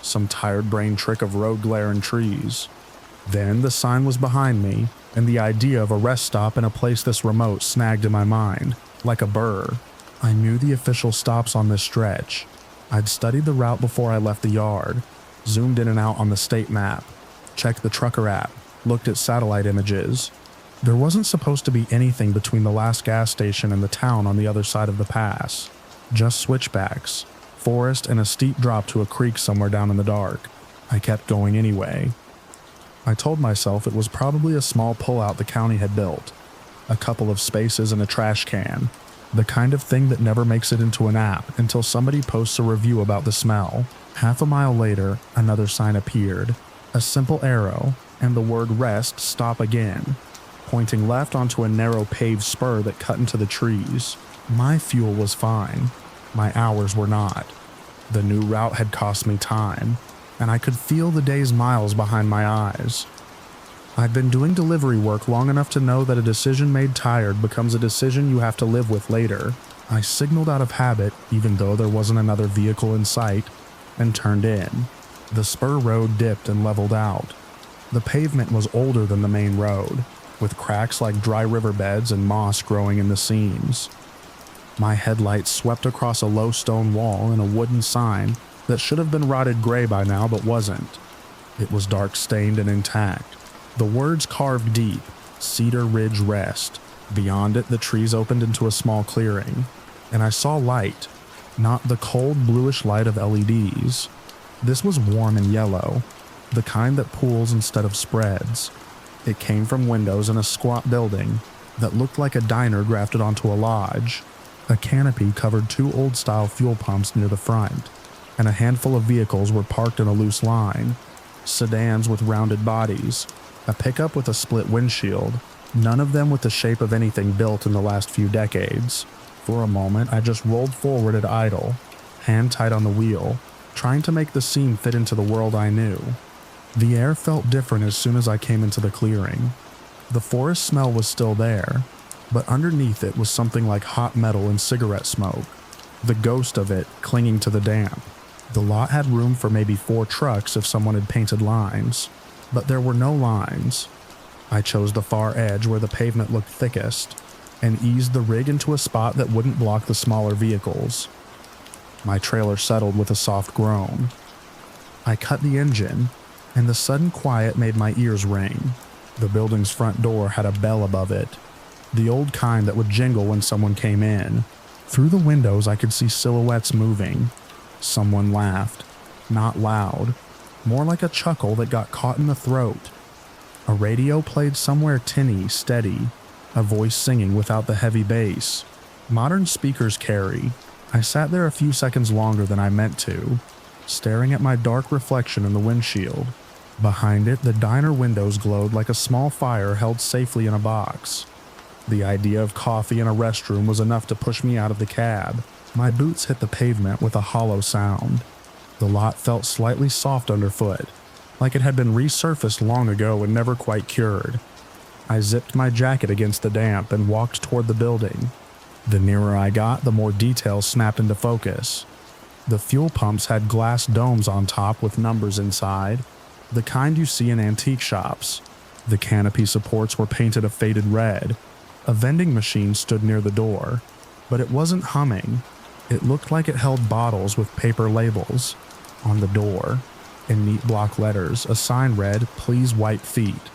Some tired brain trick of road glare and trees. Then the sign was behind me, and the idea of a rest stop in a place this remote snagged in my mind, like a burr. I knew the official stops on this stretch. I'd studied the route before I left the yard, zoomed in and out on the state map, checked the trucker app, looked at satellite images. There wasn't supposed to be anything between the last gas station and the town on the other side of the pass. Just switchbacks, forest, and a steep drop to a creek somewhere down in the dark. I kept going anyway. I told myself it was probably a small pullout the county had built, a couple of spaces and a trash can, the kind of thing that never makes it into an app until somebody posts a review about the smell. Half a mile later, another sign appeared, a simple arrow, and the word rest stop again, pointing left onto a narrow paved spur that cut into the trees. My fuel was fine. My hours were not. The new route had cost me time, and I could feel the day's miles behind my eyes. I'd been doing delivery work long enough to know that a decision made tired becomes a decision you have to live with later. I signaled out of habit, even though there wasn't another vehicle in sight, and turned in. The spur road dipped and leveled out. The pavement was older than the main road, with cracks like dry riverbeds and moss growing in the seams. My headlights swept across a low stone wall and a wooden sign that should have been rotted gray by now but wasn't. It was dark stained and intact. The words carved deep, Cedar Ridge Rest. Beyond it, the trees opened into a small clearing, and I saw light, not the cold bluish light of LEDs. This was warm and yellow, the kind that pools instead of spreads. It came from windows in a squat building that looked like a diner grafted onto a lodge. A canopy covered 2 old-style fuel pumps near the front, and a handful of vehicles were parked in a loose line. Sedans with rounded bodies, a pickup with a split windshield, none of them with the shape of anything built in the last few decades. For a moment, I just rolled forward at idle, hand tight on the wheel, trying to make the scene fit into the world I knew. The air felt different as soon as I came into the clearing. The forest smell was still there, but underneath it was something like hot metal and cigarette smoke, the ghost of it clinging to the damp. The lot had room for maybe 4 trucks if someone had painted lines, but there were no lines. I chose the far edge where the pavement looked thickest, and eased the rig into a spot that wouldn't block the smaller vehicles. My trailer settled with a soft groan. I cut the engine, and the sudden quiet made my ears ring. The building's front door had a bell above it, the old kind that would jingle when someone came in. Through the windows, I could see silhouettes moving. Someone laughed. Not loud. More like a chuckle that got caught in the throat. A radio played somewhere tinny, steady. A voice singing without the heavy bass. Modern speakers carry. I sat there a few seconds longer than I meant to, staring at my dark reflection in the windshield. Behind it, the diner windows glowed like a small fire held safely in a box. The idea of coffee in a restroom was enough to push me out of the cab. My boots hit the pavement with a hollow sound. The lot felt slightly soft underfoot, like it had been resurfaced long ago and never quite cured. I zipped my jacket against the damp and walked toward the building. The nearer I got, the more details snapped into focus. The fuel pumps had glass domes on top with numbers inside, the kind you see in antique shops. The canopy supports were painted a faded red. A vending machine stood near the door, but it wasn't humming. It looked like it held bottles with paper labels. On the door, in neat block letters, a sign read, "Please wipe feet.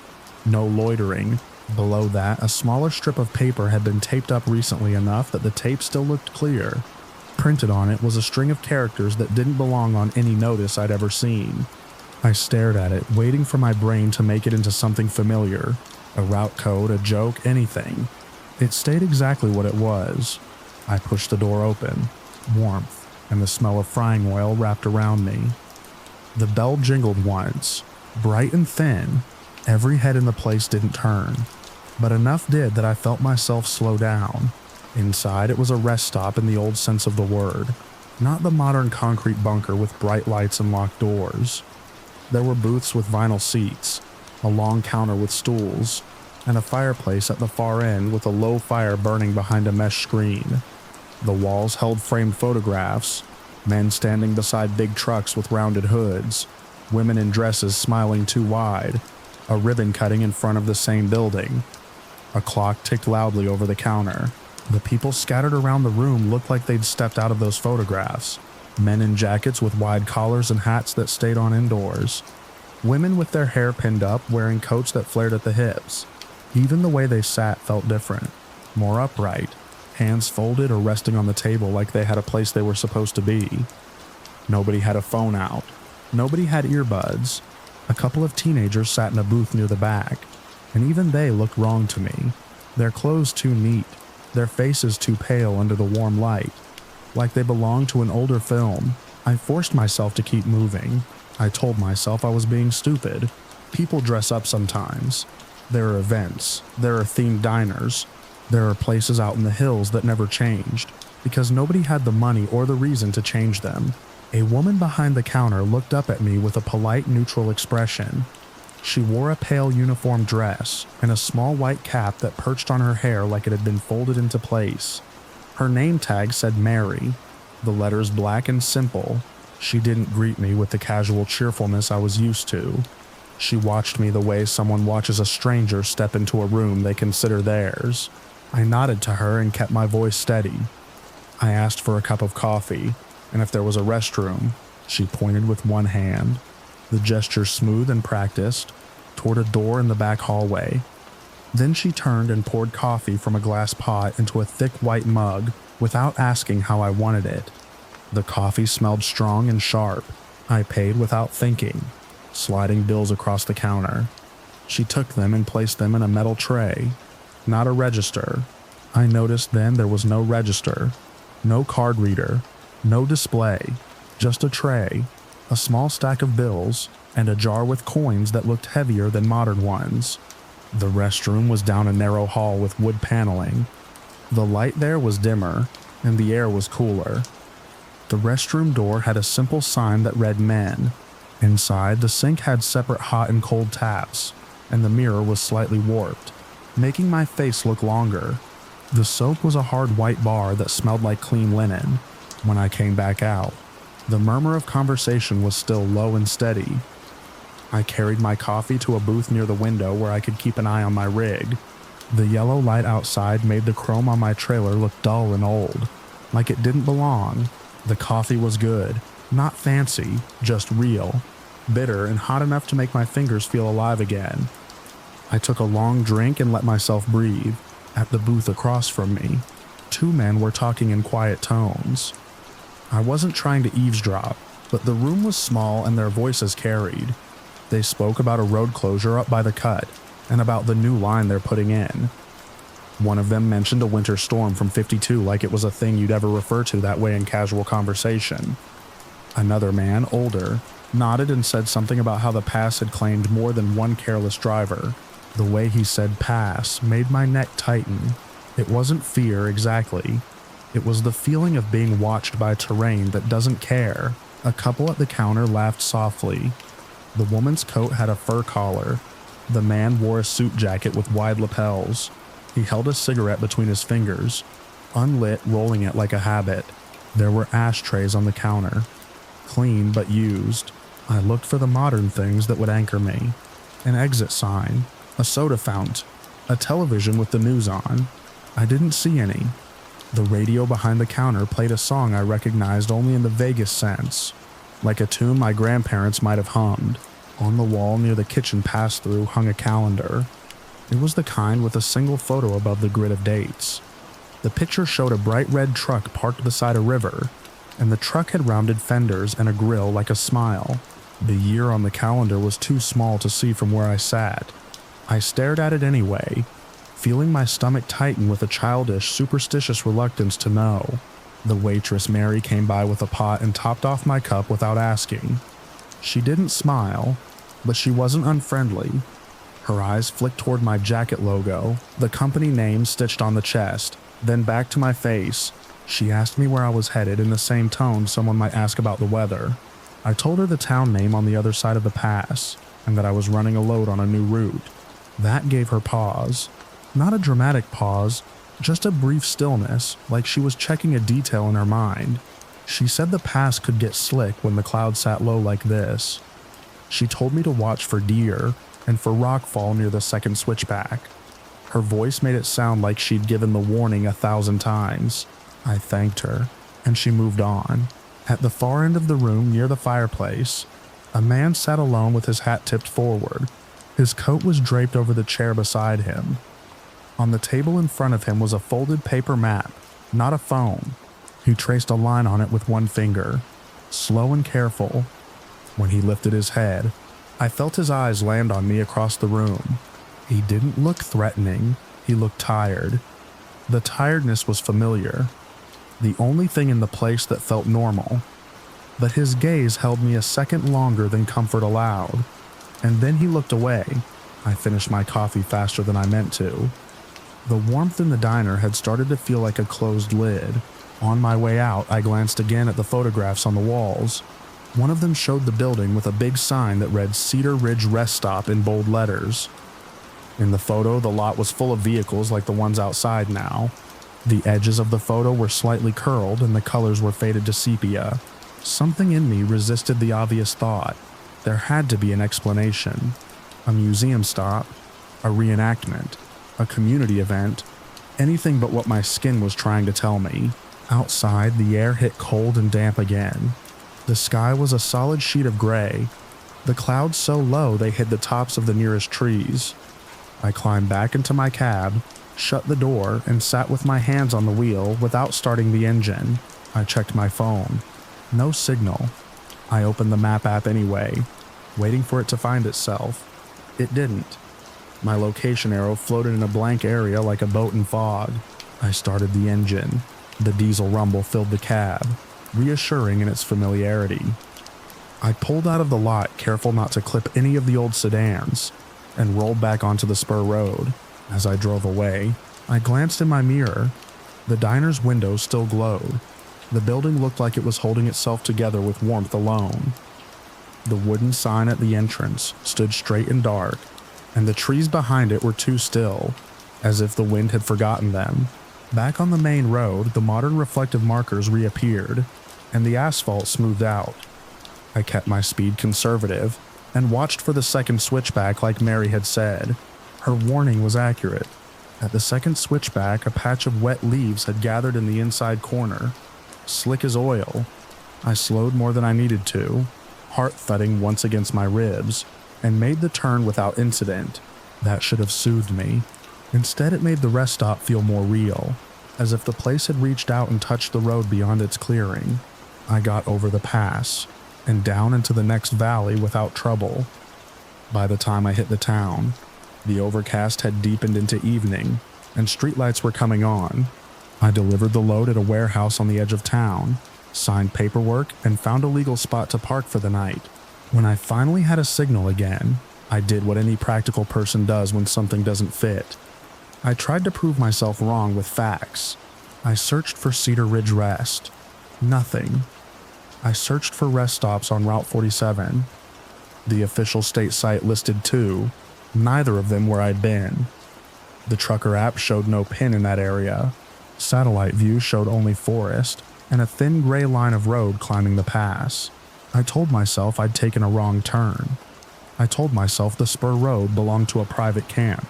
No loitering." Below that, a smaller strip of paper had been taped up recently enough that the tape still looked clear. Printed on it was a string of characters that didn't belong on any notice I'd ever seen. I stared at it, waiting for my brain to make it into something familiar. A route code, a joke, anything. It stayed exactly what it was. I pushed the door open. Warmth, and the smell of frying oil wrapped around me. The bell jingled once, bright and thin. Every head in the place didn't turn, but enough did that I felt myself slow down. Inside, it was a rest stop in the old sense of the word, not the modern concrete bunker with bright lights and locked doors. There were booths with vinyl seats, a long counter with stools, and a fireplace at the far end with a low fire burning behind a mesh screen. The walls held framed photographs, men standing beside big trucks with rounded hoods, women in dresses smiling too wide, a ribbon cutting in front of the same building. A clock ticked loudly over the counter. The people scattered around the room looked like they'd stepped out of those photographs. Men in jackets with wide collars and hats that stayed on indoors. Women with their hair pinned up, wearing coats that flared at the hips. Even the way they sat felt different, more upright, hands folded or resting on the table like they had a place they were supposed to be. Nobody had a phone out. Nobody had earbuds. A couple of teenagers sat in a booth near the back, and even they looked wrong to me. Their clothes too neat, their faces too pale under the warm light, like they belonged to an older film. I forced myself to keep moving. I told myself I was being stupid. People dress up sometimes. There are events. There are themed diners. There are places out in the hills that never changed, because nobody had the money or the reason to change them. A woman behind the counter looked up at me with a polite, neutral expression. She wore a pale uniform dress and a small white cap that perched on her hair like it had been folded into place. Her name tag said Mary, the letters black and simple. She didn't greet me with the casual cheerfulness I was used to. She watched me the way someone watches a stranger step into a room they consider theirs. I nodded to her and kept my voice steady. I asked for a cup of coffee, and if there was a restroom. She pointed with one hand, the gesture smooth and practiced, toward a door in the back hallway. Then she turned and poured coffee from a glass pot into a thick white mug without asking how I wanted it. The coffee smelled strong and sharp. I paid without thinking, sliding bills across the counter. She took them and placed them in a metal tray, not a register. I noticed then there was no register, no card reader, no display, just a tray, a small stack of bills, and a jar with coins that looked heavier than modern ones. The restroom was down a narrow hall with wood paneling. The light there was dimmer, and the air was cooler. The restroom door had a simple sign that read men. Inside, the sink had separate hot and cold taps, and the mirror was slightly warped, making my face look longer. The soap was a hard white bar that smelled like clean linen. When I came back out, the murmur of conversation was still low and steady. I carried my coffee to a booth near the window where I could keep an eye on my rig. The yellow light outside made the chrome on my trailer look dull and old, like it didn't belong. The coffee was good, not fancy, just real, bitter and hot enough to make my fingers feel alive again. I took a long drink and let myself breathe. At the booth across from me, two men were talking in quiet tones. I wasn't trying to eavesdrop, but the room was small and their voices carried. They spoke about a road closure up by the cut and about the new line they're putting in. One of them mentioned a winter storm from '52 like it was a thing you'd ever refer to that way in casual conversation. Another man, older, nodded and said something about how the pass had claimed more than one careless driver. The way he said pass made my neck tighten. It wasn't fear exactly. It was the feeling of being watched by terrain that doesn't care. A couple at the counter laughed softly. The woman's coat had a fur collar. The man wore a suit jacket with wide lapels. He held a cigarette between his fingers, unlit, rolling it like a habit. There were ashtrays on the counter, clean but used. I looked for the modern things that would anchor me. An exit sign, a soda fountain, a television with the news on. I didn't see any. The radio behind the counter played a song I recognized only in the vaguest sense, like a tune my grandparents might have hummed. On the wall near the kitchen pass-through hung a calendar. It was the kind with a single photo above the grid of dates. The picture showed a bright red truck parked beside a river, and the truck had rounded fenders and a grill like a smile. The year on the calendar was too small to see from where I sat. I stared at it anyway, feeling my stomach tighten with a childish, superstitious reluctance to know. The waitress Mary came by with a pot and topped off my cup without asking. She didn't smile, but she wasn't unfriendly. Her eyes flicked toward my jacket logo, the company name stitched on the chest, then back to my face. She asked me where I was headed in the same tone someone might ask about the weather. I told her the town name on the other side of the pass, and that I was running a load on a new route. That gave her pause. Not a dramatic pause, just a brief stillness, like she was checking a detail in her mind. She said the pass could get slick when the clouds sat low like this. She told me to watch for deer and for rockfall near the second switchback. Her voice made it sound like she'd given the warning 1,000 times. I thanked her, and she moved on. At the far end of the room near the fireplace, a man sat alone with his hat tipped forward. His coat was draped over the chair beside him. On the table in front of him was a folded paper map, not a phone. He traced a line on it with one finger, slow and careful. When he lifted his head, I felt his eyes land on me across the room. He didn't look threatening, he looked tired. The tiredness was familiar, the only thing in the place that felt normal. But his gaze held me a second longer than comfort allowed, and then he looked away. I finished my coffee faster than I meant to. The warmth in the diner had started to feel like a closed lid. On my way out, I glanced again at the photographs on the walls. One of them showed the building with a big sign that read Cedar Ridge Rest Stop in bold letters. In the photo, the lot was full of vehicles like the ones outside now. The edges of the photo were slightly curled and the colors were faded to sepia. Something in me resisted the obvious thought. There had to be an explanation. A museum stop, a reenactment, a community event, anything but what my skin was trying to tell me. Outside, the air hit cold and damp again. The sky was a solid sheet of gray, the clouds so low they hid the tops of the nearest trees. I climbed back into my cab, shut the door, and sat with my hands on the wheel without starting the engine. I checked my phone. No signal. I opened the map app anyway, waiting for it to find itself. It didn't. My location arrow floated in a blank area like a boat in fog. I started the engine. The diesel rumble filled the cab, reassuring in its familiarity. I pulled out of the lot, careful not to clip any of the old sedans, and rolled back onto the spur road. As I drove away, I glanced in my mirror. The diner's windows still glowed. The building looked like it was holding itself together with warmth alone. The wooden sign at the entrance stood straight and dark, and the trees behind it were too still, as if the wind had forgotten them. Back on the main road, the modern reflective markers reappeared, and the asphalt smoothed out. I kept my speed conservative, and watched for the second switchback like Mary had said. Her warning was accurate. At the second switchback, a patch of wet leaves had gathered in the inside corner, slick as oil. I slowed more than I needed to, heart thudding once against my ribs, and made the turn without incident. That should have soothed me. Instead, it made the rest stop feel more real. as if the place had reached out and touched the road beyond its clearing. I got over the pass and down into the next valley without trouble. By the time I hit the town, the overcast had deepened into evening and streetlights were coming on. I delivered the load at a warehouse on the edge of town, signed paperwork, and found a legal spot to park for the night. When I finally had a signal again, I did what any practical person does when something doesn't fit. I tried to prove myself wrong with facts. I searched for Cedar Ridge Rest. Nothing. I searched for rest stops on Route 47. The official state site listed 2, neither of them where I'd been. The trucker app showed no pin in that area. Satellite view showed only forest and a thin gray line of road climbing the pass. I told myself I'd taken a wrong turn. I told myself the spur road belonged to a private camp.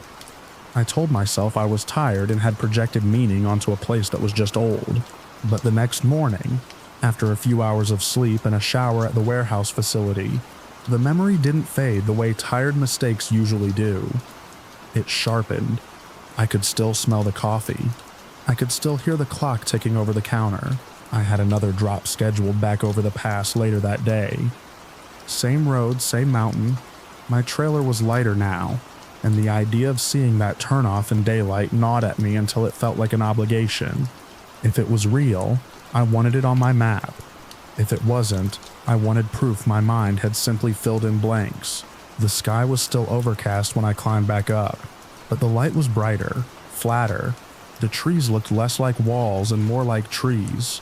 I told myself I was tired and had projected meaning onto a place that was just old. But the next morning, after a few hours of sleep and a shower at the warehouse facility, the memory didn't fade the way tired mistakes usually do. It sharpened. I could still smell the coffee. I could still hear the clock ticking over the counter. I had another drop scheduled back over the pass later that day. Same road, same mountain. My trailer was lighter now, and the idea of seeing that turnoff in daylight gnawed at me until it felt like an obligation. If it was real, I wanted it on my map. If it wasn't, I wanted proof my mind had simply filled in blanks. The sky was still overcast when I climbed back up, but the light was brighter, flatter. The trees looked less like walls and more like trees.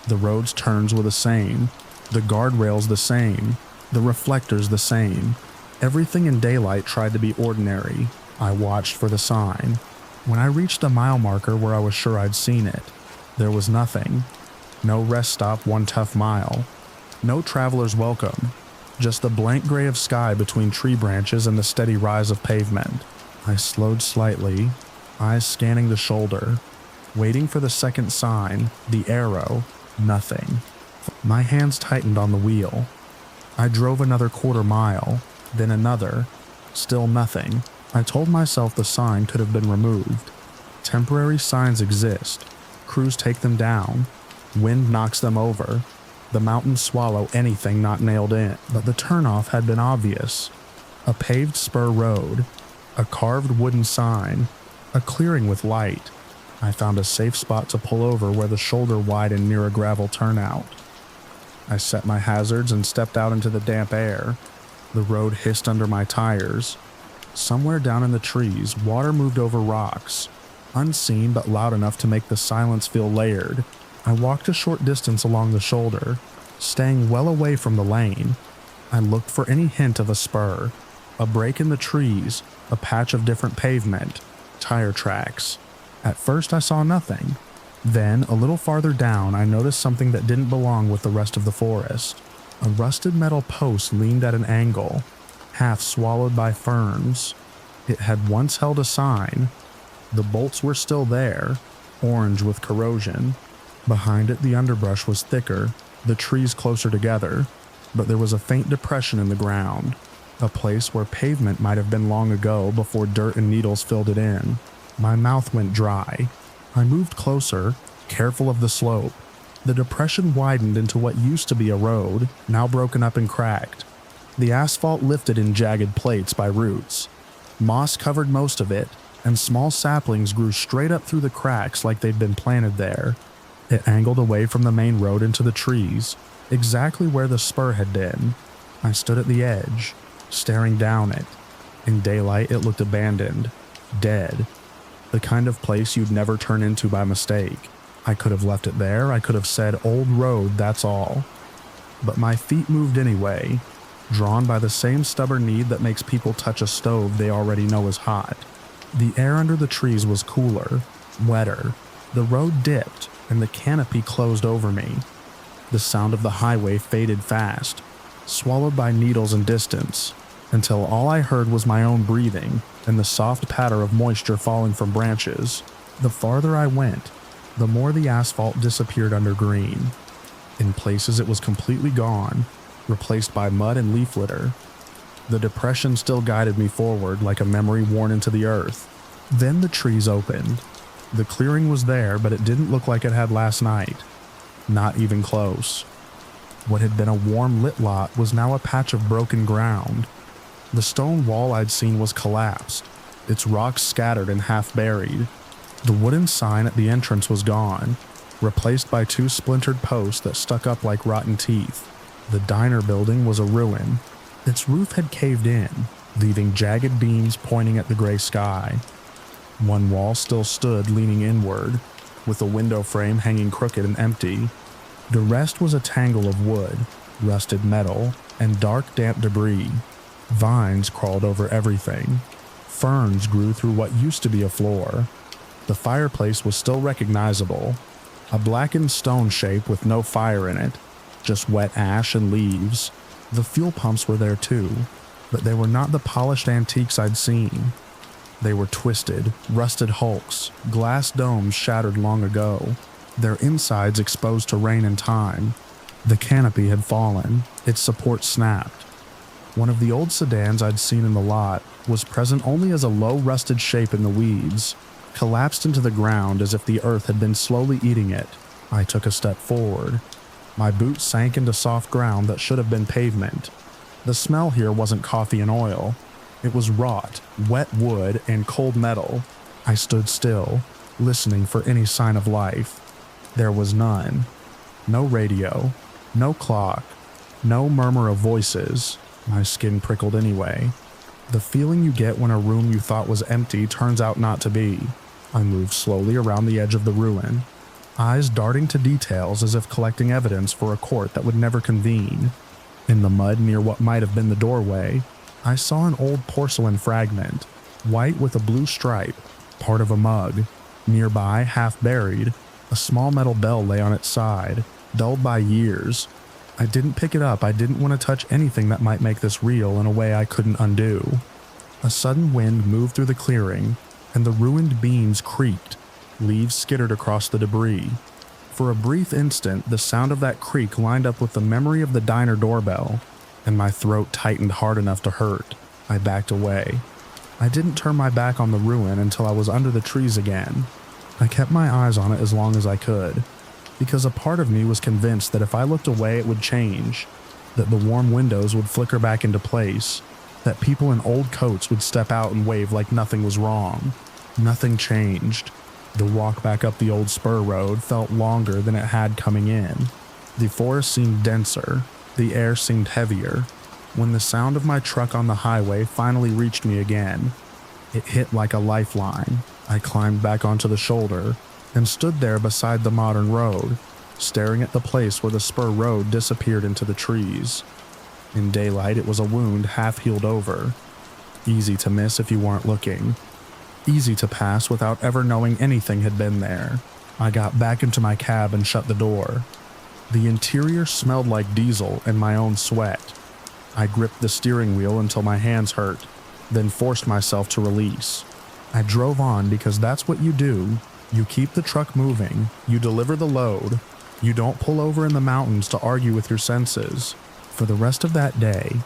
The road's turns were the same, the guardrails the same, the reflectors the same. Everything in daylight tried to be ordinary. I watched for the sign. When I reached the mile marker where I was sure I'd seen it, there was nothing. No rest stop 1 tough mile. No traveler's welcome. Just the blank gray of sky between tree branches and the steady rise of pavement. I slowed slightly, eyes scanning the shoulder, waiting for the second sign, the arrow. Nothing. My hands tightened on the wheel. I drove another quarter mile, then another. Still nothing. I told myself the sign could have been removed. Temporary signs exist. Crews take them down. Wind knocks them over. The mountains swallow anything not nailed in. But the turnoff had been obvious. A paved spur road. A carved wooden sign. A clearing with light. I found a safe spot to pull over where the shoulder widened near a gravel turnout. I set my hazards and stepped out into the damp air. The road hissed under my tires. Somewhere down in the trees, water moved over rocks, unseen but loud enough to make the silence feel layered. I walked a short distance along the shoulder, staying well away from the lane. I looked for any hint of a spur, a break in the trees, a patch of different pavement, tire tracks. At first I saw nothing. Then, a little farther down, I noticed something that didn't belong with the rest of the forest. A rusted metal post leaned at an angle, half swallowed by ferns. It had once held a sign. The bolts were still there, orange with corrosion. Behind it, the underbrush was thicker, the trees closer together, but there was a faint depression in the ground, a place where pavement might have been long ago before dirt and needles filled it in. My mouth went dry. I moved closer, careful of the slope. The depression widened into what used to be a road, now broken up and cracked. The asphalt lifted in jagged plates by roots. Moss covered most of it, and small saplings grew straight up through the cracks like they'd been planted there. It angled away from the main road into the trees, exactly where the spur had been. I stood at the edge, staring down it. In daylight, it looked abandoned, dead. The kind of place you'd never turn into by mistake. I could have left it there, I could have said old road, that's all. But my feet moved anyway, drawn by the same stubborn need that makes people touch a stove they already know is hot. The air under the trees was cooler, wetter. The road dipped, and the canopy closed over me. The sound of the highway faded fast, swallowed by needles and distance, until all I heard was my own breathing and the soft patter of moisture falling from branches. The farther I went, the more the asphalt disappeared under green. In places it was completely gone, replaced by mud and leaf litter. The depression still guided me forward like a memory worn into the earth. Then the trees opened. The clearing was there, but it didn't look like it had last night. Not even close. What had been a warm lit lot was now a patch of broken ground. The stone wall I'd seen was collapsed, its rocks scattered and half buried. The wooden sign at the entrance was gone, replaced by 2 splintered posts that stuck up like rotten teeth. The diner building was a ruin. Its roof had caved in, leaving jagged beams pointing at the gray sky. One wall still stood leaning inward, with a window frame hanging crooked and empty. The rest was a tangle of wood, rusted metal, and dark damp debris. Vines crawled over everything. Ferns grew through what used to be a floor. The fireplace was still recognizable, a blackened stone shape with no fire in it, just wet ash and leaves. The fuel pumps were there too, but they were not the polished antiques I'd seen. They were twisted, rusted hulks, glass domes shattered long ago, their insides exposed to rain and time. The canopy had fallen, its support snapped. One of the old sedans I'd seen in the lot was present only as a low rusted shape in the weeds, collapsed into the ground as if the earth had been slowly eating it. I took a step forward. My boots sank into soft ground that should have been pavement. The smell here wasn't coffee and oil. It was rot, wet wood, and cold metal. I stood still, listening for any sign of life. There was none. No radio, no clock, no murmur of voices. My skin prickled anyway. The feeling you get when a room you thought was empty turns out not to be. I moved slowly around the edge of the ruin, eyes darting to details as if collecting evidence for a court that would never convene. In the mud near what might have been the doorway, I saw an old porcelain fragment, white with a blue stripe, part of a mug. Nearby, half buried, a small metal bell lay on its side, dulled by years. I didn't pick it up. I didn't want to touch anything that might make this real in a way I couldn't undo. A sudden wind moved through the clearing, and the ruined beams creaked. Leaves skittered across the debris. For a brief instant, the sound of that creak lined up with the memory of the diner doorbell, and my throat tightened hard enough to hurt. I backed away. I didn't turn my back on the ruin until I was under the trees again. I kept my eyes on it as long as I could, because a part of me was convinced that if I looked away it would change, that the warm windows would flicker back into place, that people in old coats would step out and wave like nothing was wrong. Nothing changed. The walk back up the old spur road felt longer than it had coming in. The forest seemed denser. The air seemed heavier. When the sound of my truck on the highway finally reached me again, it hit like a lifeline. I climbed back onto the shoulder and stood there beside the modern road, staring at the place where the spur road disappeared into the trees. In daylight, it was a wound half healed over. Easy to miss if you weren't looking. Easy to pass without ever knowing anything had been there. I got back into my cab and shut the door. The interior smelled like diesel and my own sweat. I gripped the steering wheel until my hands hurt, then forced myself to release. I drove on because that's what you do. You keep the truck moving, you deliver the load, you don't pull over in the mountains to argue with your senses. For the rest of that day,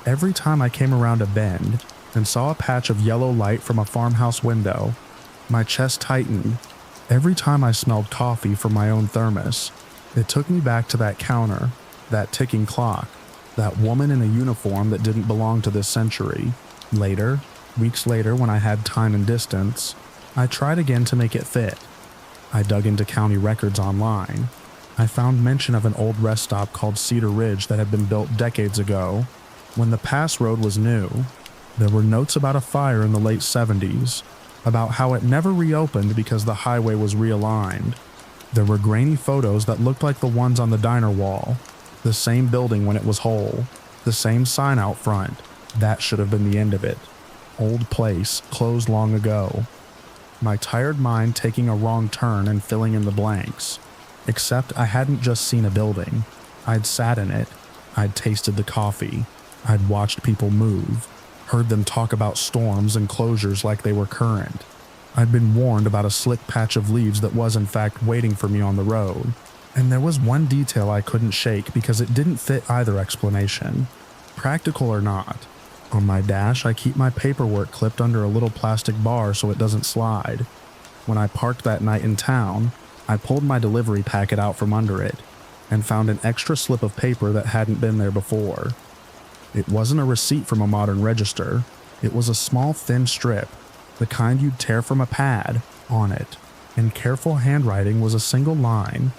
every time I came around a bend and saw a patch of yellow light from a farmhouse window, my chest tightened. Every time I smelled coffee from my own thermos, it took me back to that counter, that ticking clock, that woman in a uniform that didn't belong to this century. Later, weeks later, when I had time and distance, I tried again to make it fit. I dug into county records online. I found mention of an old rest stop called Cedar Ridge that had been built decades ago, when the pass road was new. There were notes about a fire in the late 70s, about how it never reopened because the highway was realigned. There were grainy photos that looked like the ones on the diner wall, the same building when it was whole, the same sign out front. That should have been the end of it. Old place, closed long ago. My tired mind taking a wrong turn and filling in the blanks. Except I hadn't just seen a building. I'd sat in it. I'd tasted the coffee. I'd watched people move, heard them talk about storms and closures like they were current. I'd been warned about a slick patch of leaves that was in fact waiting for me on the road. And there was one detail I couldn't shake because it didn't fit either explanation. Practical or not, on my dash I keep my paperwork clipped under a little plastic bar so it doesn't slide. When I parked that night in town, I pulled my delivery packet out from under it and found an extra slip of paper that hadn't been there before. It wasn't a receipt from a modern register. It was a small thin strip, the kind you'd tear from a pad. On it, in careful handwriting, was a single line: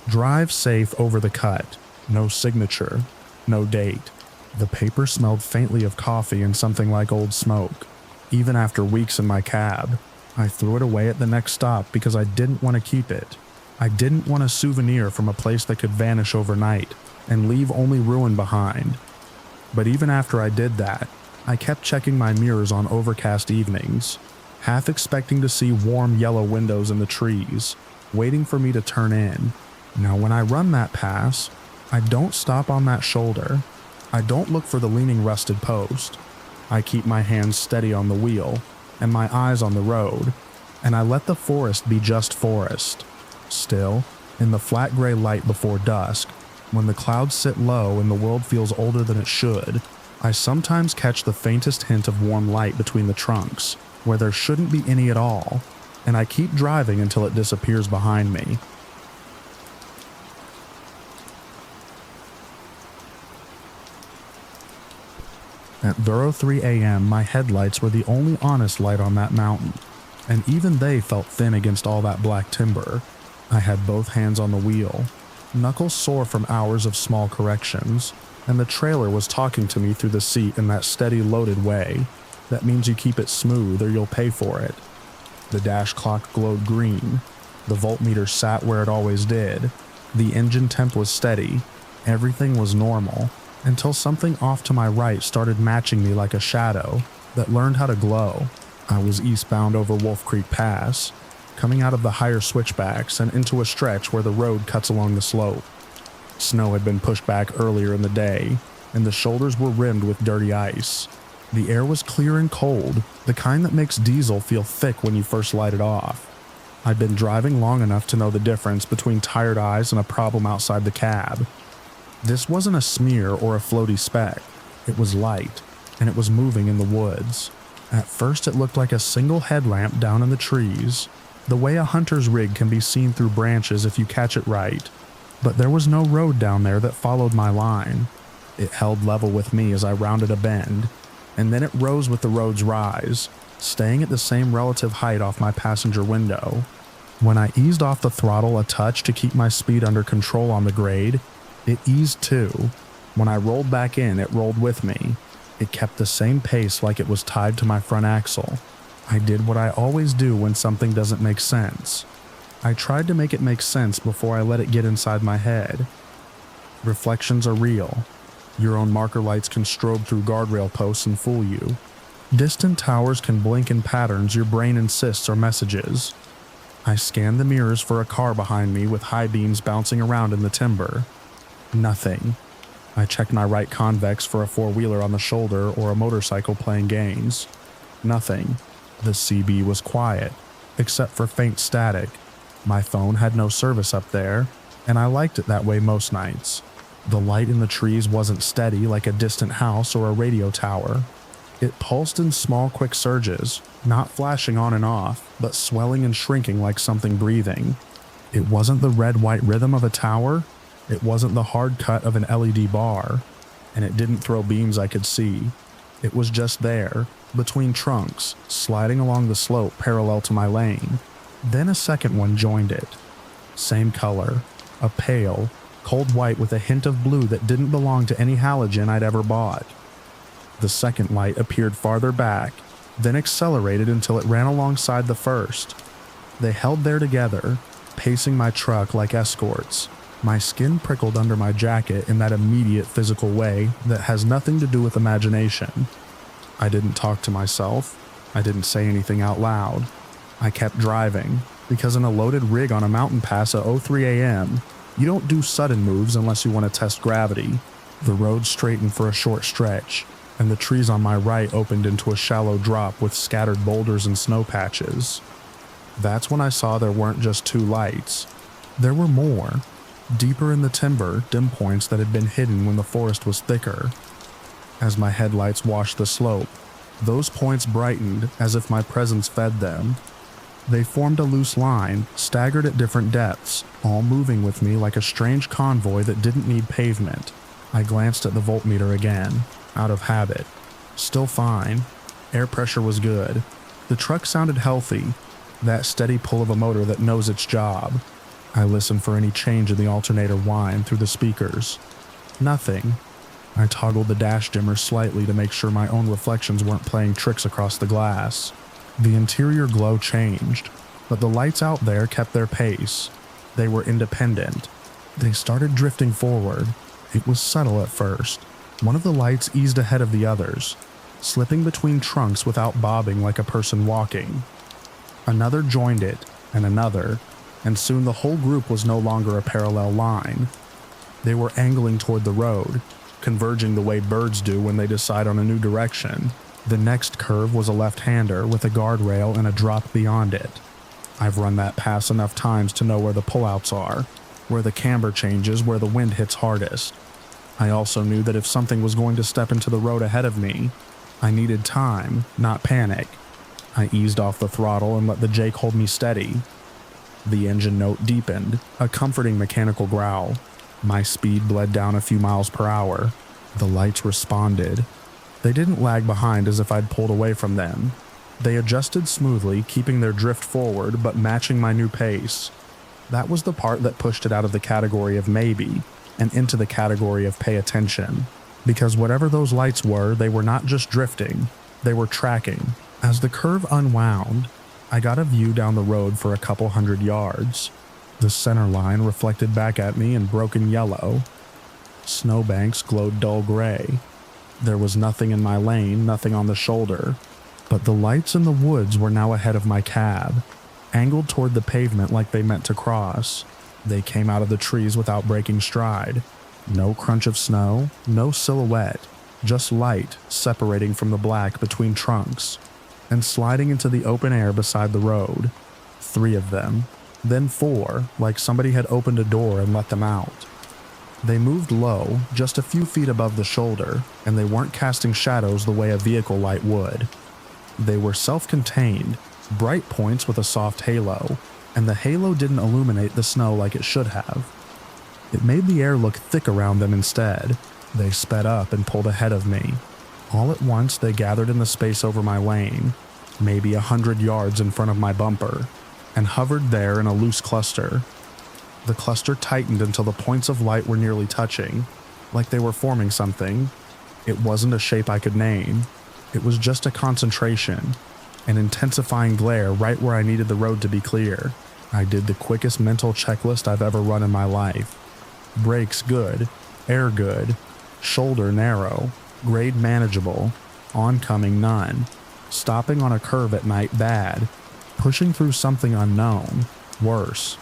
"Drive safe over the cut." No signature, no date. The paper smelled faintly of coffee and something like old smoke. Even after weeks in my cab, I threw it away at the next stop because I didn't want to keep it. I didn't want a souvenir from a place that could vanish overnight and leave only ruin behind. But even after I did that, I kept checking my mirrors on overcast evenings, half expecting to see warm yellow windows in the trees, waiting for me to turn in. Now when I run that pass, I don't stop on that shoulder. I don't look for the leaning rusted post. I keep my hands steady on the wheel and my eyes on the road, and I let the forest be just forest. Still, in the flat gray light before dusk, when the clouds sit low and the world feels older than it should, I sometimes catch the faintest hint of warm light between the trunks, where there shouldn't be any at all, and I keep driving until it disappears behind me. At 03 a.m., my headlights were the only honest light on that mountain, and even they felt thin against all that black timber. I had both hands on the wheel, knuckles sore from hours of small corrections, and the trailer was talking to me through the seat in that steady, loaded way. That means you keep it smooth or you'll pay for it. The dash clock glowed green. The voltmeter sat where it always did. The engine temp was steady. Everything was normal, until something off to my right started matching me like a shadow that learned how to glow. I was eastbound over Wolf Creek Pass, coming out of the higher switchbacks and into a stretch where the road cuts along the slope. Snow had been pushed back earlier in the day, and the shoulders were rimmed with dirty ice. The air was clear and cold, the kind that makes diesel feel thick when you first light it off. I'd been driving long enough to know the difference between tired eyes and a problem outside the cab. This wasn't a smear or a floaty speck. It was light, and it was moving in the woods. At first it looked like a single headlamp down in the trees, the way a hunter's rig can be seen through branches if you catch it right. But there was no road down there that followed my line. It held level with me as I rounded a bend, and then it rose with the road's rise, staying at the same relative height off my passenger window. When I eased off the throttle a touch to keep my speed under control on the grade, it eased too. When I rolled back in, it rolled with me. It kept the same pace like it was tied to my front axle. I did what I always do when something doesn't make sense. I tried to make it make sense before I let it get inside my head. Reflections are real. Your own marker lights can strobe through guardrail posts and fool you. Distant towers can blink in patterns your brain insists are messages. I scanned the mirrors for a car behind me with high beams bouncing around in the timber. Nothing. I checked my right convex for a four-wheeler on the shoulder or a motorcycle playing games. Nothing. The CB was quiet, except for faint static. My phone had no service up there, and I liked it that way most nights. The light in the trees wasn't steady like a distant house or a radio tower. It pulsed in small, quick surges, not flashing on and off, but swelling and shrinking like something breathing. It wasn't the red-white rhythm of a tower. It wasn't the hard cut of an LED bar, and it didn't throw beams I could see. It was just there, between trunks, sliding along the slope parallel to my lane. Then a second one joined it. Same color, a pale, cold white with a hint of blue that didn't belong to any halogen I'd ever bought. The second light appeared farther back, then accelerated until it ran alongside the first. They held there together, pacing my truck like escorts. My skin prickled under my jacket in that immediate physical way that has nothing to do with imagination. I didn't talk to myself. I didn't say anything out loud. I kept driving, because in a loaded rig on a mountain pass at 03 a.m., you don't do sudden moves unless you want to test gravity. The road straightened for a short stretch, and the trees on my right opened into a shallow drop with scattered boulders and snow patches. That's when I saw there weren't just two lights. There were more. Deeper in the timber, dim points that had been hidden when the forest was thicker. As my headlights washed the slope, those points brightened as if my presence fed them. They formed a loose line, staggered at different depths, all moving with me like a strange convoy that didn't need pavement. I glanced at the voltmeter again, out of habit. Still fine. Air pressure was good. The truck sounded healthy, that steady pull of a motor that knows its job. I listened for any change in the alternator whine through the speakers. Nothing. I toggled the dash dimmer slightly to make sure my own reflections weren't playing tricks across the glass. The interior glow changed, but the lights out there kept their pace. They were independent. They started drifting forward. It was subtle at first. One of the lights eased ahead of the others, slipping between trunks without bobbing like a person walking. Another joined it, and another, and soon the whole group was no longer a parallel line. They were angling toward the road, converging the way birds do when they decide on a new direction. The next curve was a left-hander with a guardrail and a drop beyond it. I've run that pass enough times to know where the pullouts are, where the camber changes, where the wind hits hardest. I also knew that if something was going to step into the road ahead of me, I needed time, not panic. I eased off the throttle and let the Jake hold me steady. The engine note deepened, a comforting mechanical growl. My speed bled down a few miles per hour. The lights responded. They didn't lag behind as if I'd pulled away from them. They adjusted smoothly, keeping their drift forward but matching my new pace. That was the part that pushed it out of the category of maybe and into the category of pay attention. Because whatever those lights were, they were not just drifting, they were tracking. As the curve unwound, I got a view down the road for a couple hundred yards. The center line reflected back at me in broken yellow. Snowbanks glowed dull gray. There was nothing in my lane, nothing on the shoulder. But the lights in the woods were now ahead of my cab, angled toward the pavement like they meant to cross. They came out of the trees without breaking stride. No crunch of snow, no silhouette, just light separating from the black between trunks, and sliding into the open air beside the road. 3 of them, then 4, like somebody had opened a door and let them out. They moved low, just a few feet above the shoulder, and they weren't casting shadows the way a vehicle light would. They were self-contained, bright points with a soft halo, and the halo didn't illuminate the snow like it should have. It made the air look thick around them instead. They sped up and pulled ahead of me. All at once they gathered in the space over my lane, maybe 100 yards in front of my bumper, and hovered there in a loose cluster. The cluster tightened until the points of light were nearly touching, like they were forming something. It wasn't a shape I could name. It was just a concentration, an intensifying glare right where I needed the road to be clear. I did the quickest mental checklist I've ever run in my life. Brakes good, air good, shoulder narrow, grade manageable, oncoming none, stopping on a curve at night bad, pushing through something unknown, worse.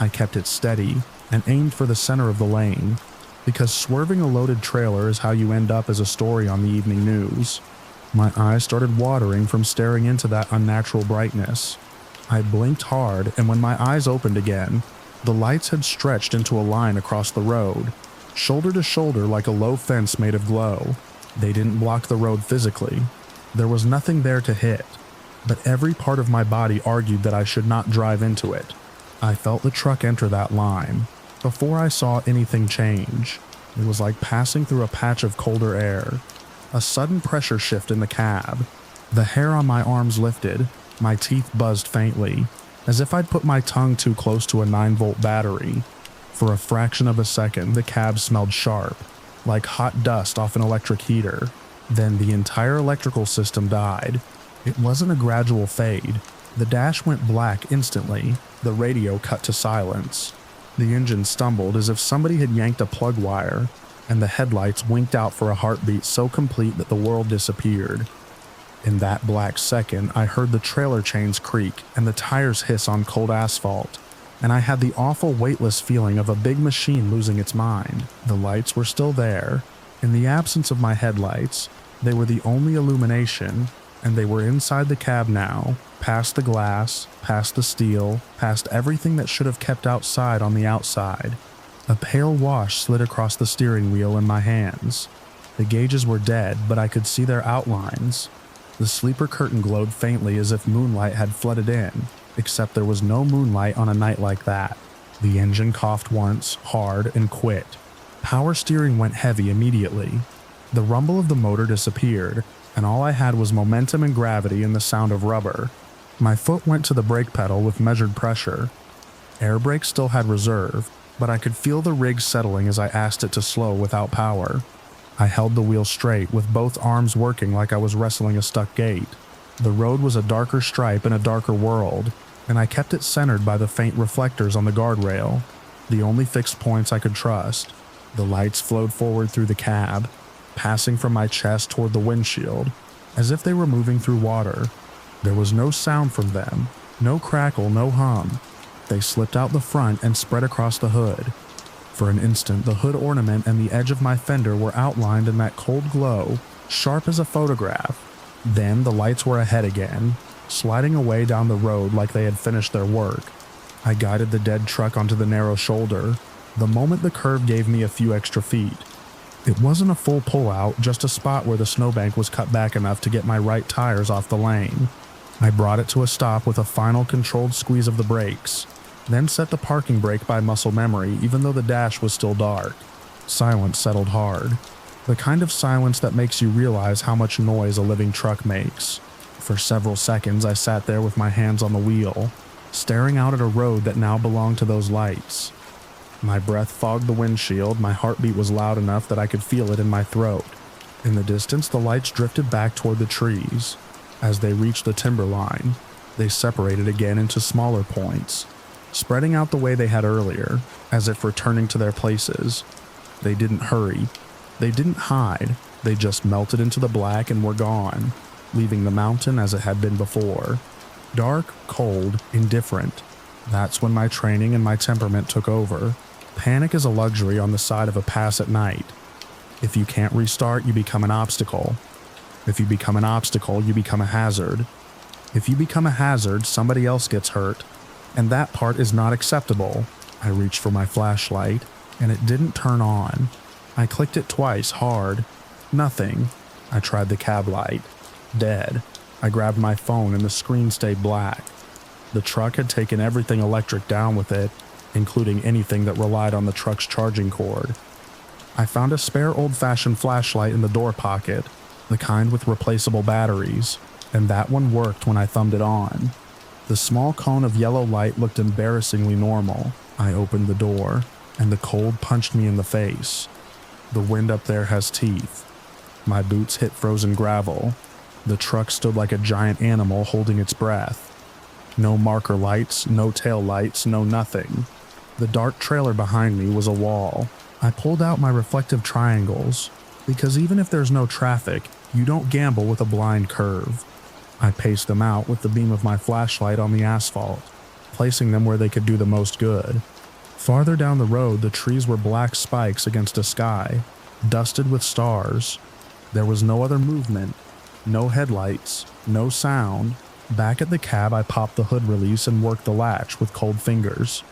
I kept it steady and aimed for the center of the lane, because swerving a loaded trailer is how you end up as a story on the evening news. My eyes started watering from staring into that unnatural brightness. I blinked hard, and when my eyes opened again, the lights had stretched into a line across the road, shoulder to shoulder like a low fence made of glow. They didn't block the road physically. There was nothing there to hit, but every part of my body argued that I should not drive into it. I felt the truck enter that line. Before I saw anything change, it was like passing through a patch of colder air. A sudden pressure shift in the cab. The hair on my arms lifted, my teeth buzzed faintly, as if I'd put my tongue too close to a 9-volt battery. For a fraction of a second, the cab smelled sharp, like hot dust off an electric heater. Then the entire electrical system died. It wasn't a gradual fade. The dash went black instantly. The radio cut to silence. The engine stumbled as if somebody had yanked a plug wire, and the headlights winked out for a heartbeat so complete that the world disappeared. In that black second, I heard the trailer chains creak and the tires hiss on cold asphalt, and I had the awful weightless feeling of a big machine losing its mind. The lights were still there. In the absence of my headlights, they were the only illumination, and they were inside the cab now, past the glass, past the steel, past everything that should have kept outside on the outside. A pale wash slid across the steering wheel in my hands. The gauges were dead, but I could see their outlines. The sleeper curtain glowed faintly as if moonlight had flooded in, except there was no moonlight on a night like that. The engine coughed once, hard, and quit. Power steering went heavy immediately. The rumble of the motor disappeared, and all I had was momentum and gravity and the sound of rubber. My foot went to the brake pedal with measured pressure. Air brakes still had reserve, but I could feel the rig settling as I asked it to slow without power. I held the wheel straight with both arms working like I was wrestling a stuck gate. The road was a darker stripe in a darker world, and I kept it centered by the faint reflectors on the guardrail, the only fixed points I could trust. The lights flowed forward through the cab, passing from my chest toward the windshield, as if they were moving through water. There was no sound from them, no crackle, no hum. They slipped out the front and spread across the hood. For an instant, the hood ornament and the edge of my fender were outlined in that cold glow, sharp as a photograph. Then the lights were ahead again, sliding away down the road like they had finished their work. I guided the dead truck onto the narrow shoulder, the moment the curve gave me a few extra feet. It wasn't a full pullout, just a spot where the snowbank was cut back enough to get my right tires off the lane. I brought it to a stop with a final controlled squeeze of the brakes, then set the parking brake by muscle memory even though the dash was still dark. Silence settled hard. The kind of silence that makes you realize how much noise a living truck makes. For several seconds I sat there with my hands on the wheel, staring out at a road that now belonged to those lights. My breath fogged the windshield, my heartbeat was loud enough that I could feel it in my throat. In the distance, the lights drifted back toward the trees. As they reached the timber line, they separated again into smaller points, spreading out the way they had earlier, as if returning to their places. They didn't hurry. They didn't hide. They just melted into the black and were gone, leaving the mountain as it had been before. Dark, cold, indifferent. That's when my training and my temperament took over. Panic is a luxury on the side of a pass at night. If you can't restart, you become an obstacle. If you become an obstacle, you become a hazard. If you become a hazard, somebody else gets hurt. And that part is not acceptable. I reached for my flashlight, and it didn't turn on. I clicked it twice, hard. Nothing. I tried the cab light. Dead. I grabbed my phone and the screen stayed black. The truck had taken everything electric down with it, including anything that relied on the truck's charging cord. I found a spare old-fashioned flashlight in the door pocket, the kind with replaceable batteries, and that one worked when I thumbed it on. The small cone of yellow light looked embarrassingly normal. I opened the door, and the cold punched me in the face. The wind up there has teeth. My boots hit frozen gravel. The truck stood like a giant animal holding its breath. No marker lights, no tail lights, no nothing. The dark trailer behind me was a wall. I pulled out my reflective triangles, because even if there's no traffic, you don't gamble with a blind curve. I paced them out with the beam of my flashlight on the asphalt, placing them where they could do the most good. Farther down the road, the trees were black spikes against a sky, dusted with stars. There was no other movement, no headlights, no sound. Back at the cab, I popped the hood release and worked the latch with cold fingers.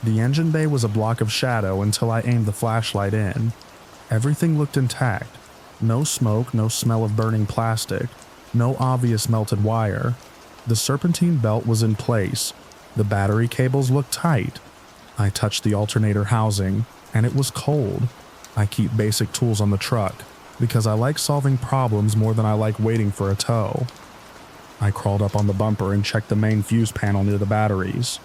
The engine bay was a block of shadow until I aimed the flashlight in. Everything looked intact. No smoke, no smell of burning plastic, no obvious melted wire. The serpentine belt was in place. The battery cables looked tight. I touched the alternator housing, and it was cold. I keep basic tools on the truck, because I like solving problems more than I like waiting for a tow. I crawled up on the bumper and checked the main fuse panel near the batteries.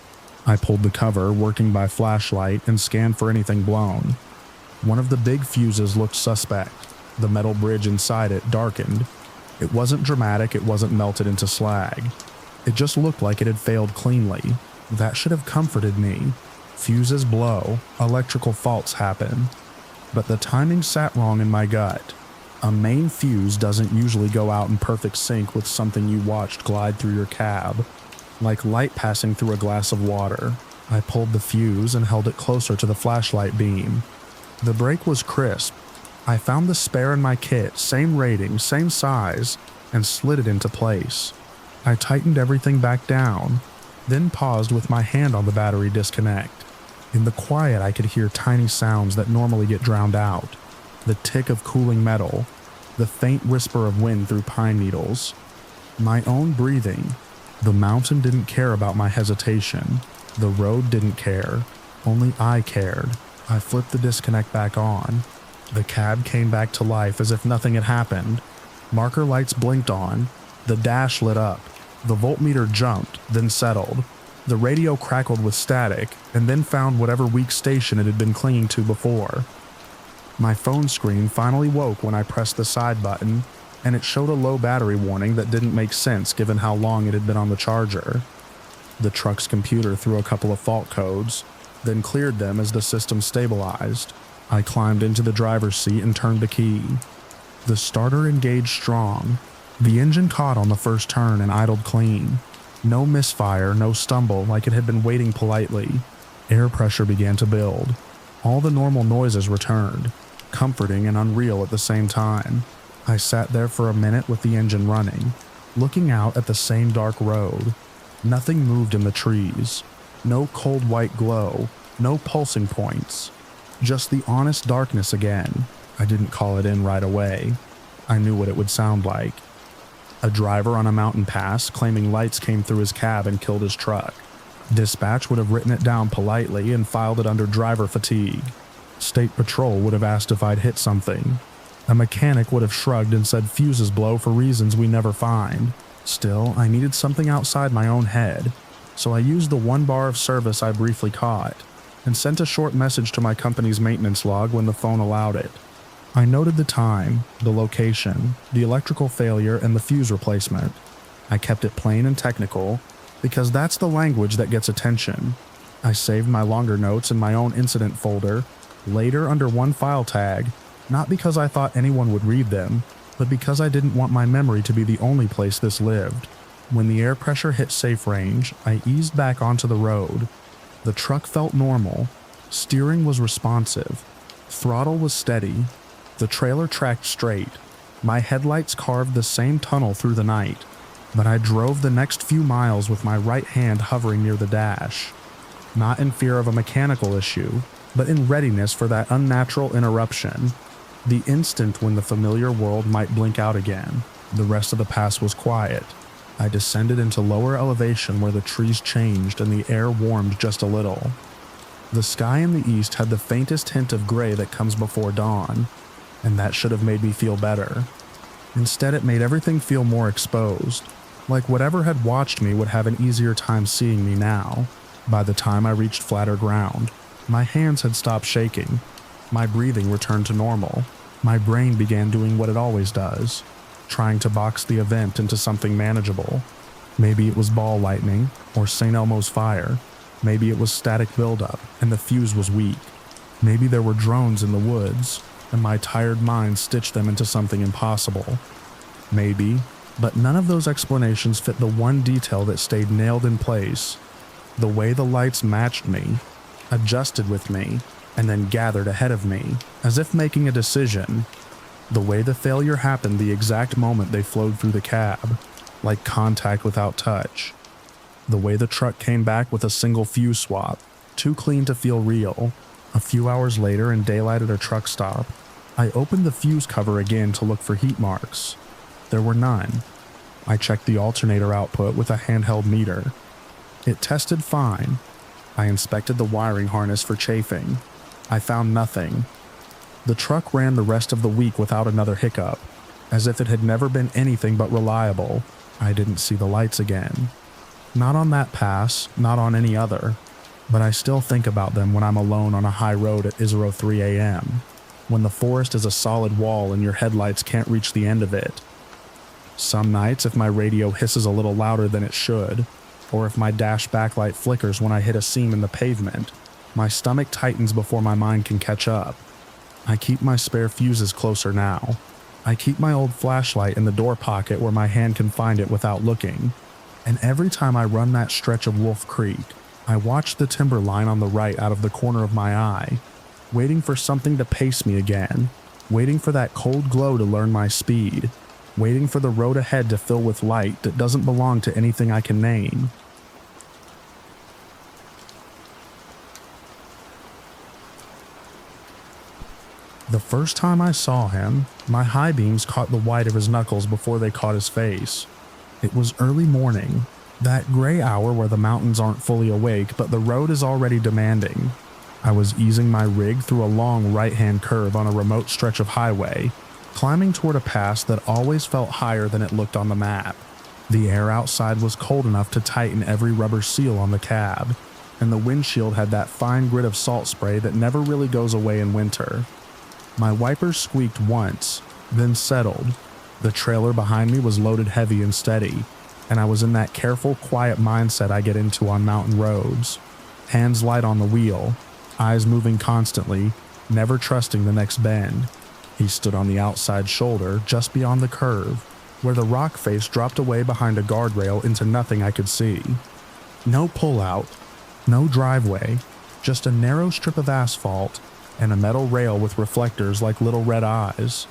I pulled the cover, working by flashlight, and scanned for anything blown. One of the big fuses looked suspect. The metal bridge inside it darkened. It wasn't dramatic, it wasn't melted into slag. It just looked like it had failed cleanly. That should have comforted me. Fuses blow, electrical faults happen. But the timing sat wrong in my gut. A main fuse doesn't usually go out in perfect sync with something you watched glide through your cab, like light passing through a glass of water. I pulled the fuse and held it closer to the flashlight beam. The break was crisp. I found the spare in my kit, same rating, same size, and slid it into place. I tightened everything back down, then paused with my hand on the battery disconnect. In the quiet, I could hear tiny sounds that normally get drowned out. The tick of cooling metal, the faint whisper of wind through pine needles, my own breathing. The mountain didn't care about my hesitation. The road didn't care. Only I cared. I flipped the disconnect back on. The cab came back to life as if nothing had happened. Marker lights blinked on. The dash lit up. The voltmeter jumped, then settled. The radio crackled with static, and then found whatever weak station it had been clinging to before. My phone screen finally woke when I pressed the side button, and it showed a low battery warning that didn't make sense given how long it had been on the charger. The truck's computer threw a couple of fault codes, then cleared them as the system stabilized. I climbed into the driver's seat and turned the key. The starter engaged strong. The engine caught on the first turn and idled clean. No misfire, no stumble like it had been waiting politely. Air pressure began to build. All the normal noises returned, comforting and unreal at the same time. I sat there for a minute with the engine running, looking out at the same dark road. Nothing moved in the trees. No cold white glow, no pulsing points. Just the honest darkness again. I didn't call it in right away. I knew what it would sound like. A driver on a mountain pass claiming lights came through his cab and killed his truck. Dispatch would have written it down politely and filed it under driver fatigue. State Patrol would have asked if I'd hit something. A mechanic would have shrugged and said fuses blow for reasons we never find. Still, I needed something outside my own head, so I used the one bar of service I briefly caught, and sent a short message to my company's maintenance log when the phone allowed it. I noted the time, the location, the electrical failure, and the fuse replacement. I kept it plain and technical, because that's the language that gets attention. I saved my longer notes in my own incident folder, later under one file tag, not because I thought anyone would read them, but because I didn't want my memory to be the only place this lived. When the air pressure hit safe range, I eased back onto the road. The truck felt normal. Steering was responsive. Throttle was steady. The trailer tracked straight. My headlights carved the same tunnel through the night, but I drove the next few miles with my right hand hovering near the dash. Not in fear of a mechanical issue, but in readiness for that unnatural interruption. The instant when the familiar world might blink out again. The rest of the pass was quiet. I descended into lower elevation where the trees changed and the air warmed just a little. The sky in the east had the faintest hint of gray that comes before dawn, and that should have made me feel better. Instead, it made everything feel more exposed, like whatever had watched me would have an easier time seeing me now. By the time I reached flatter ground, my hands had stopped shaking. My breathing returned to normal. My brain began doing what it always does, trying to box the event into something manageable. Maybe it was ball lightning or St. Elmo's fire. Maybe it was static buildup and the fuse was weak. Maybe there were drones in the woods, and my tired mind stitched them into something impossible. Maybe, but none of those explanations fit the one detail that stayed nailed in place. The way the lights matched me, adjusted with me, and then gathered ahead of me, as if making a decision. The way the failure happened the exact moment they flowed through the cab, like contact without touch. The way the truck came back with a single fuse swap, too clean to feel real. A few hours later in daylight at a truck stop, I opened the fuse cover again to look for heat marks. There were none. I checked the alternator output with a handheld meter. It tested fine. I inspected the wiring harness for chafing. I found nothing. The truck ran the rest of the week without another hiccup, as if it had never been anything but reliable. I didn't see the lights again. Not on that pass, not on any other. But I still think about them when I'm alone on a high road at 3 a.m., when the forest is a solid wall and your headlights can't reach the end of it. Some nights, if my radio hisses a little louder than it should, or if my dash backlight flickers when I hit a seam in the pavement, my stomach tightens before my mind can catch up. I keep my spare fuses closer now. I keep my old flashlight in the door pocket where my hand can find it without looking. And every time I run that stretch of Wolf Creek, I watch the timber line on the right out of the corner of my eye, waiting for something to pace me again, waiting for that cold glow to learn my speed, waiting for the road ahead to fill with light that doesn't belong to anything I can name. The first time I saw him, my high beams caught the white of his knuckles before they caught his face. It was early morning. That gray hour where the mountains aren't fully awake, but the road is already demanding. I was easing my rig through a long right-hand curve on a remote stretch of highway, climbing toward a pass that always felt higher than it looked on the map. The air outside was cold enough to tighten every rubber seal on the cab, and the windshield had that fine grit of salt spray that never really goes away in winter. My wipers squeaked once, then settled. The trailer behind me was loaded heavy and steady, and I was in that careful, quiet mindset I get into on mountain roads. Hands light on the wheel, eyes moving constantly, never trusting the next bend. He stood on the outside shoulder, just beyond the curve, where the rock face dropped away behind a guardrail into nothing I could see. No pullout, no driveway, just a narrow strip of asphalt and a metal rail with reflectors like little red eyes.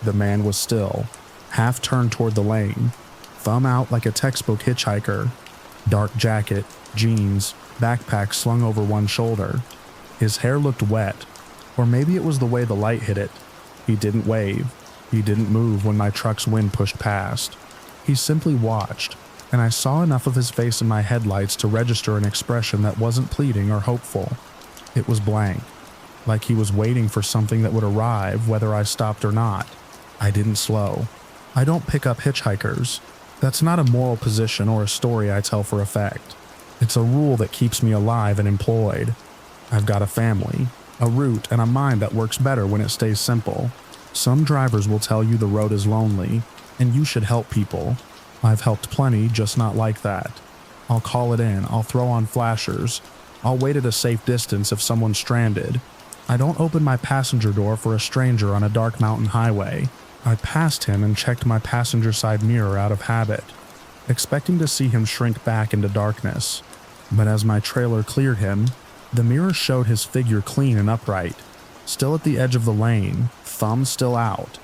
The man was still, half turned toward the lane, thumb out like a textbook hitchhiker. Dark jacket, jeans, backpack slung over one shoulder. His hair looked wet, or maybe it was the way the light hit it. He didn't wave. He didn't move when my truck's wind pushed past. He simply watched, and I saw enough of his face in my headlights to register an expression that wasn't pleading or hopeful. It was blank, like he was waiting for something that would arrive whether I stopped or not. I didn't slow. I don't pick up hitchhikers. That's not a moral position or a story I tell for effect. It's a rule that keeps me alive and employed. I've got a family, a route, and a mind that works better when it stays simple. Some drivers will tell you the road is lonely, and you should help people. I've helped plenty, just not like that. I'll call it in, I'll throw on flashers, I'll wait at a safe distance if someone's stranded. I don't open my passenger door for a stranger on a dark mountain highway. I passed him and checked my passenger side mirror out of habit, expecting to see him shrink back into darkness. But as my trailer cleared him, the mirror showed his figure clean and upright, still at the edge of the lane, thumb still out.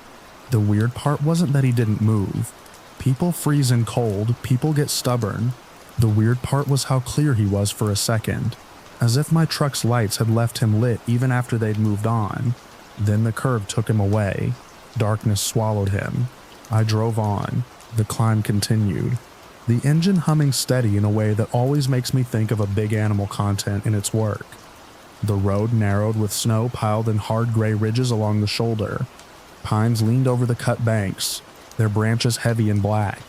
The weird part wasn't that he didn't move. People freeze in cold, people get stubborn. The weird part was how clear he was for a second, as if my truck's lights had left him lit even after they'd moved on. Then the curve took him away. Darkness swallowed him. I drove on. The climb continued, the engine humming steady in a way that always makes me think of a big animal content in its work. The road narrowed with snow piled in hard gray ridges along the shoulder. Pines leaned over the cut banks, their branches heavy and black.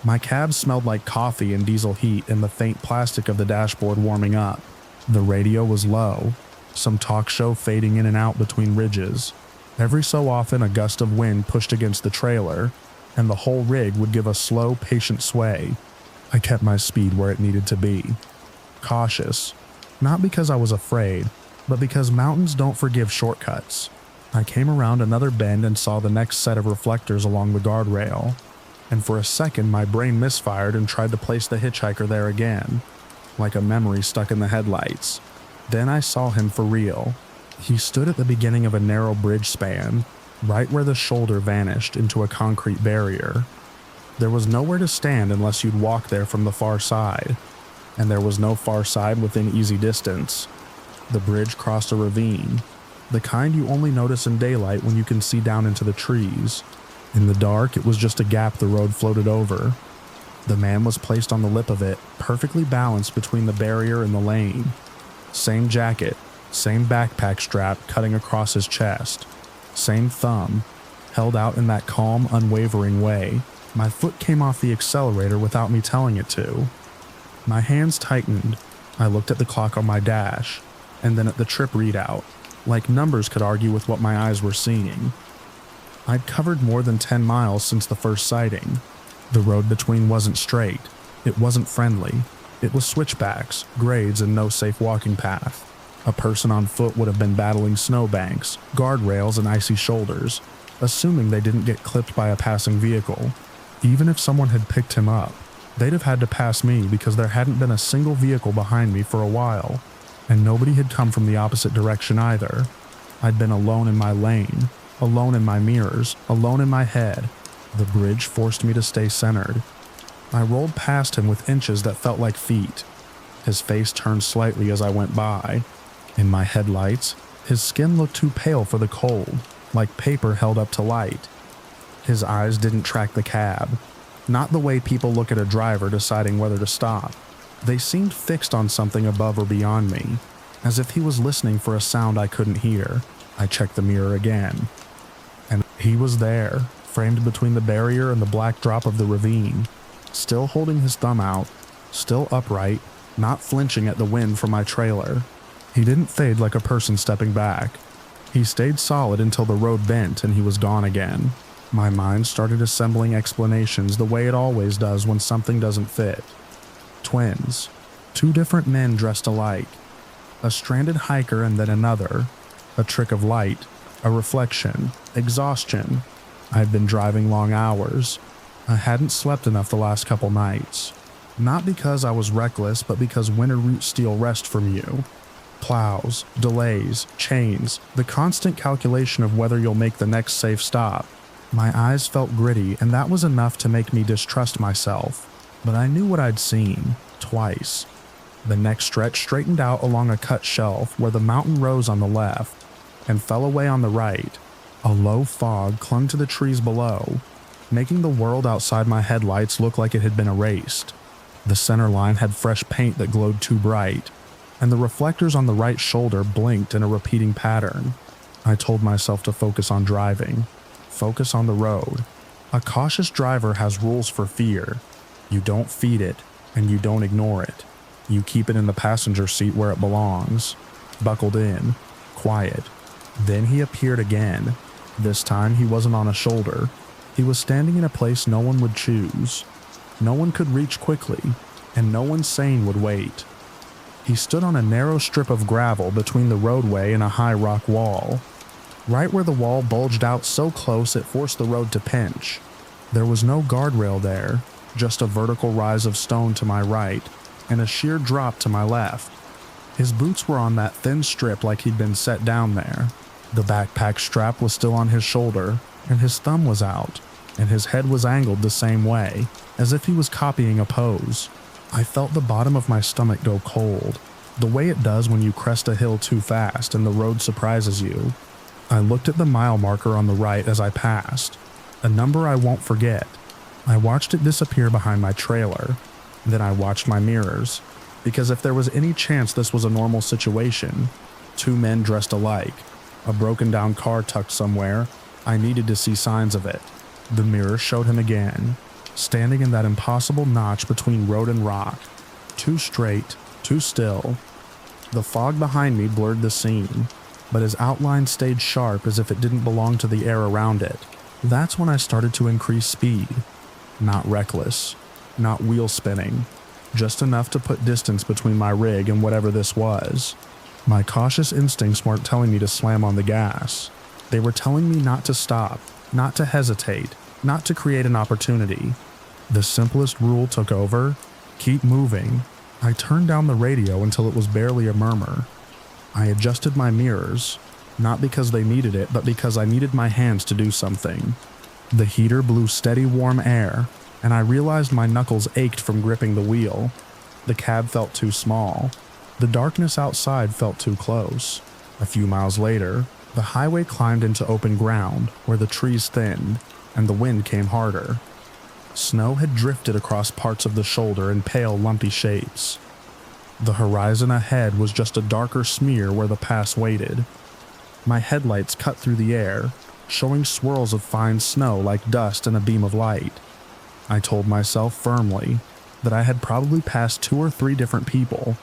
My cab smelled like coffee and diesel heat and the faint plastic of the dashboard warming up. The radio was low, some talk show fading in and out between ridges. Every so often a gust of wind pushed against the trailer, and the whole rig would give a slow, patient sway. I kept my speed where it needed to be. Cautious. Not because I was afraid, but because mountains don't forgive shortcuts. I came around another bend and saw the next set of reflectors along the guardrail, and for a second my brain misfired and tried to place the hitchhiker there again, like a memory stuck in the headlights. Then I saw him for real. He stood at the beginning of a narrow bridge span, right where the shoulder vanished into a concrete barrier. There was nowhere to stand unless you'd walk there from the far side, and there was no far side within easy distance. The bridge crossed a ravine, the kind you only notice in daylight when you can see down into the trees. In the dark, it was just a gap the road floated over. The man was placed on the lip of it, perfectly balanced between the barrier and the lane. Same jacket, same backpack strap cutting across his chest, same thumb, held out in that calm, unwavering way. My foot came off the accelerator without me telling it to. My hands tightened. I looked at the clock on my dash, and then at the trip readout, like numbers could argue with what my eyes were seeing. I'd covered more than 10 miles since the first sighting. The road between wasn't straight. It wasn't friendly. It was switchbacks, grades, and no safe walking path. A person on foot would have been battling snowbanks, guardrails, and icy shoulders, assuming they didn't get clipped by a passing vehicle. Even if someone had picked him up, they'd have had to pass me because there hadn't been a single vehicle behind me for a while, and nobody had come from the opposite direction either. I'd been alone in my lane, alone in my mirrors, alone in my head. The bridge forced me to stay centered. I rolled past him with inches that felt like feet. His face turned slightly as I went by. In my headlights, his skin looked too pale for the cold, like paper held up to light. His eyes didn't track the cab. Not the way people look at a driver deciding whether to stop. They seemed fixed on something above or beyond me, as if he was listening for a sound I couldn't hear. I checked the mirror again, and he was there, framed between the barrier and the black drop of the ravine, still holding his thumb out, still upright, not flinching at the wind from my trailer. He didn't fade like a person stepping back. He stayed solid until the road bent and he was gone again. My mind started assembling explanations the way it always does when something doesn't fit. Twins. Two different men dressed alike. A stranded hiker and then another. A trick of light. A reflection. Exhaustion. I'd been driving long hours. I hadn't slept enough the last couple nights. Not because I was reckless, but because winter roots steal rest from you. Plows, delays, chains, the constant calculation of whether you'll make the next safe stop. My eyes felt gritty, and that was enough to make me distrust myself. But I knew what I'd seen, twice. The next stretch straightened out along a cut shelf where the mountain rose on the left and fell away on the right. A low fog clung to the trees below, making the world outside my headlights look like it had been erased. The center line had fresh paint that glowed too bright, and the reflectors on the right shoulder blinked in a repeating pattern. I told myself to focus on driving. Focus on the road. A cautious driver has rules for fear. You don't feed it, and you don't ignore it. You keep it in the passenger seat where it belongs. Buckled in. Quiet. Then he appeared again. This time he wasn't on a shoulder. He was standing in a place no one would choose. No one could reach quickly, and no one sane would wait. He stood on a narrow strip of gravel between the roadway and a high rock wall. Right where the wall bulged out so close it forced the road to pinch. There was no guardrail there, just a vertical rise of stone to my right, and a sheer drop to my left. His boots were on that thin strip like he'd been set down there. The backpack strap was still on his shoulder, and his thumb was out, and his head was angled the same way, as if he was copying a pose. I felt the bottom of my stomach go cold, the way it does when you crest a hill too fast and the road surprises you. I looked at the mile marker on the right as I passed, a number I won't forget. I watched it disappear behind my trailer. Then I watched my mirrors, because if there was any chance this was a normal situation, two men dressed alike, a broken down car tucked somewhere, I needed to see signs of it. The mirror showed him again, standing in that impossible notch between road and rock, too straight, too still. The fog behind me blurred the scene, but his outline stayed sharp as if it didn't belong to the air around it. That's when I started to increase speed. Not reckless, not wheel spinning, just enough to put distance between my rig and whatever this was. My cautious instincts weren't telling me to slam on the gas. They were telling me not to stop, not to hesitate, not to create an opportunity. The simplest rule took over: keep moving. I turned down the radio until it was barely a murmur. I adjusted my mirrors, not because they needed it, but because I needed my hands to do something. The heater blew steady warm air, and I realized my knuckles ached from gripping the wheel. The cab felt too small. The darkness outside felt too close. A few miles later, the highway climbed into open ground where the trees thinned and the wind came harder. Snow had drifted across parts of the shoulder in pale, lumpy shapes. The horizon ahead was just a darker smear where the pass waited. My headlights cut through the air, showing swirls of fine snow like dust in a beam of light. I told myself firmly that I had probably passed 2 or 3 different people.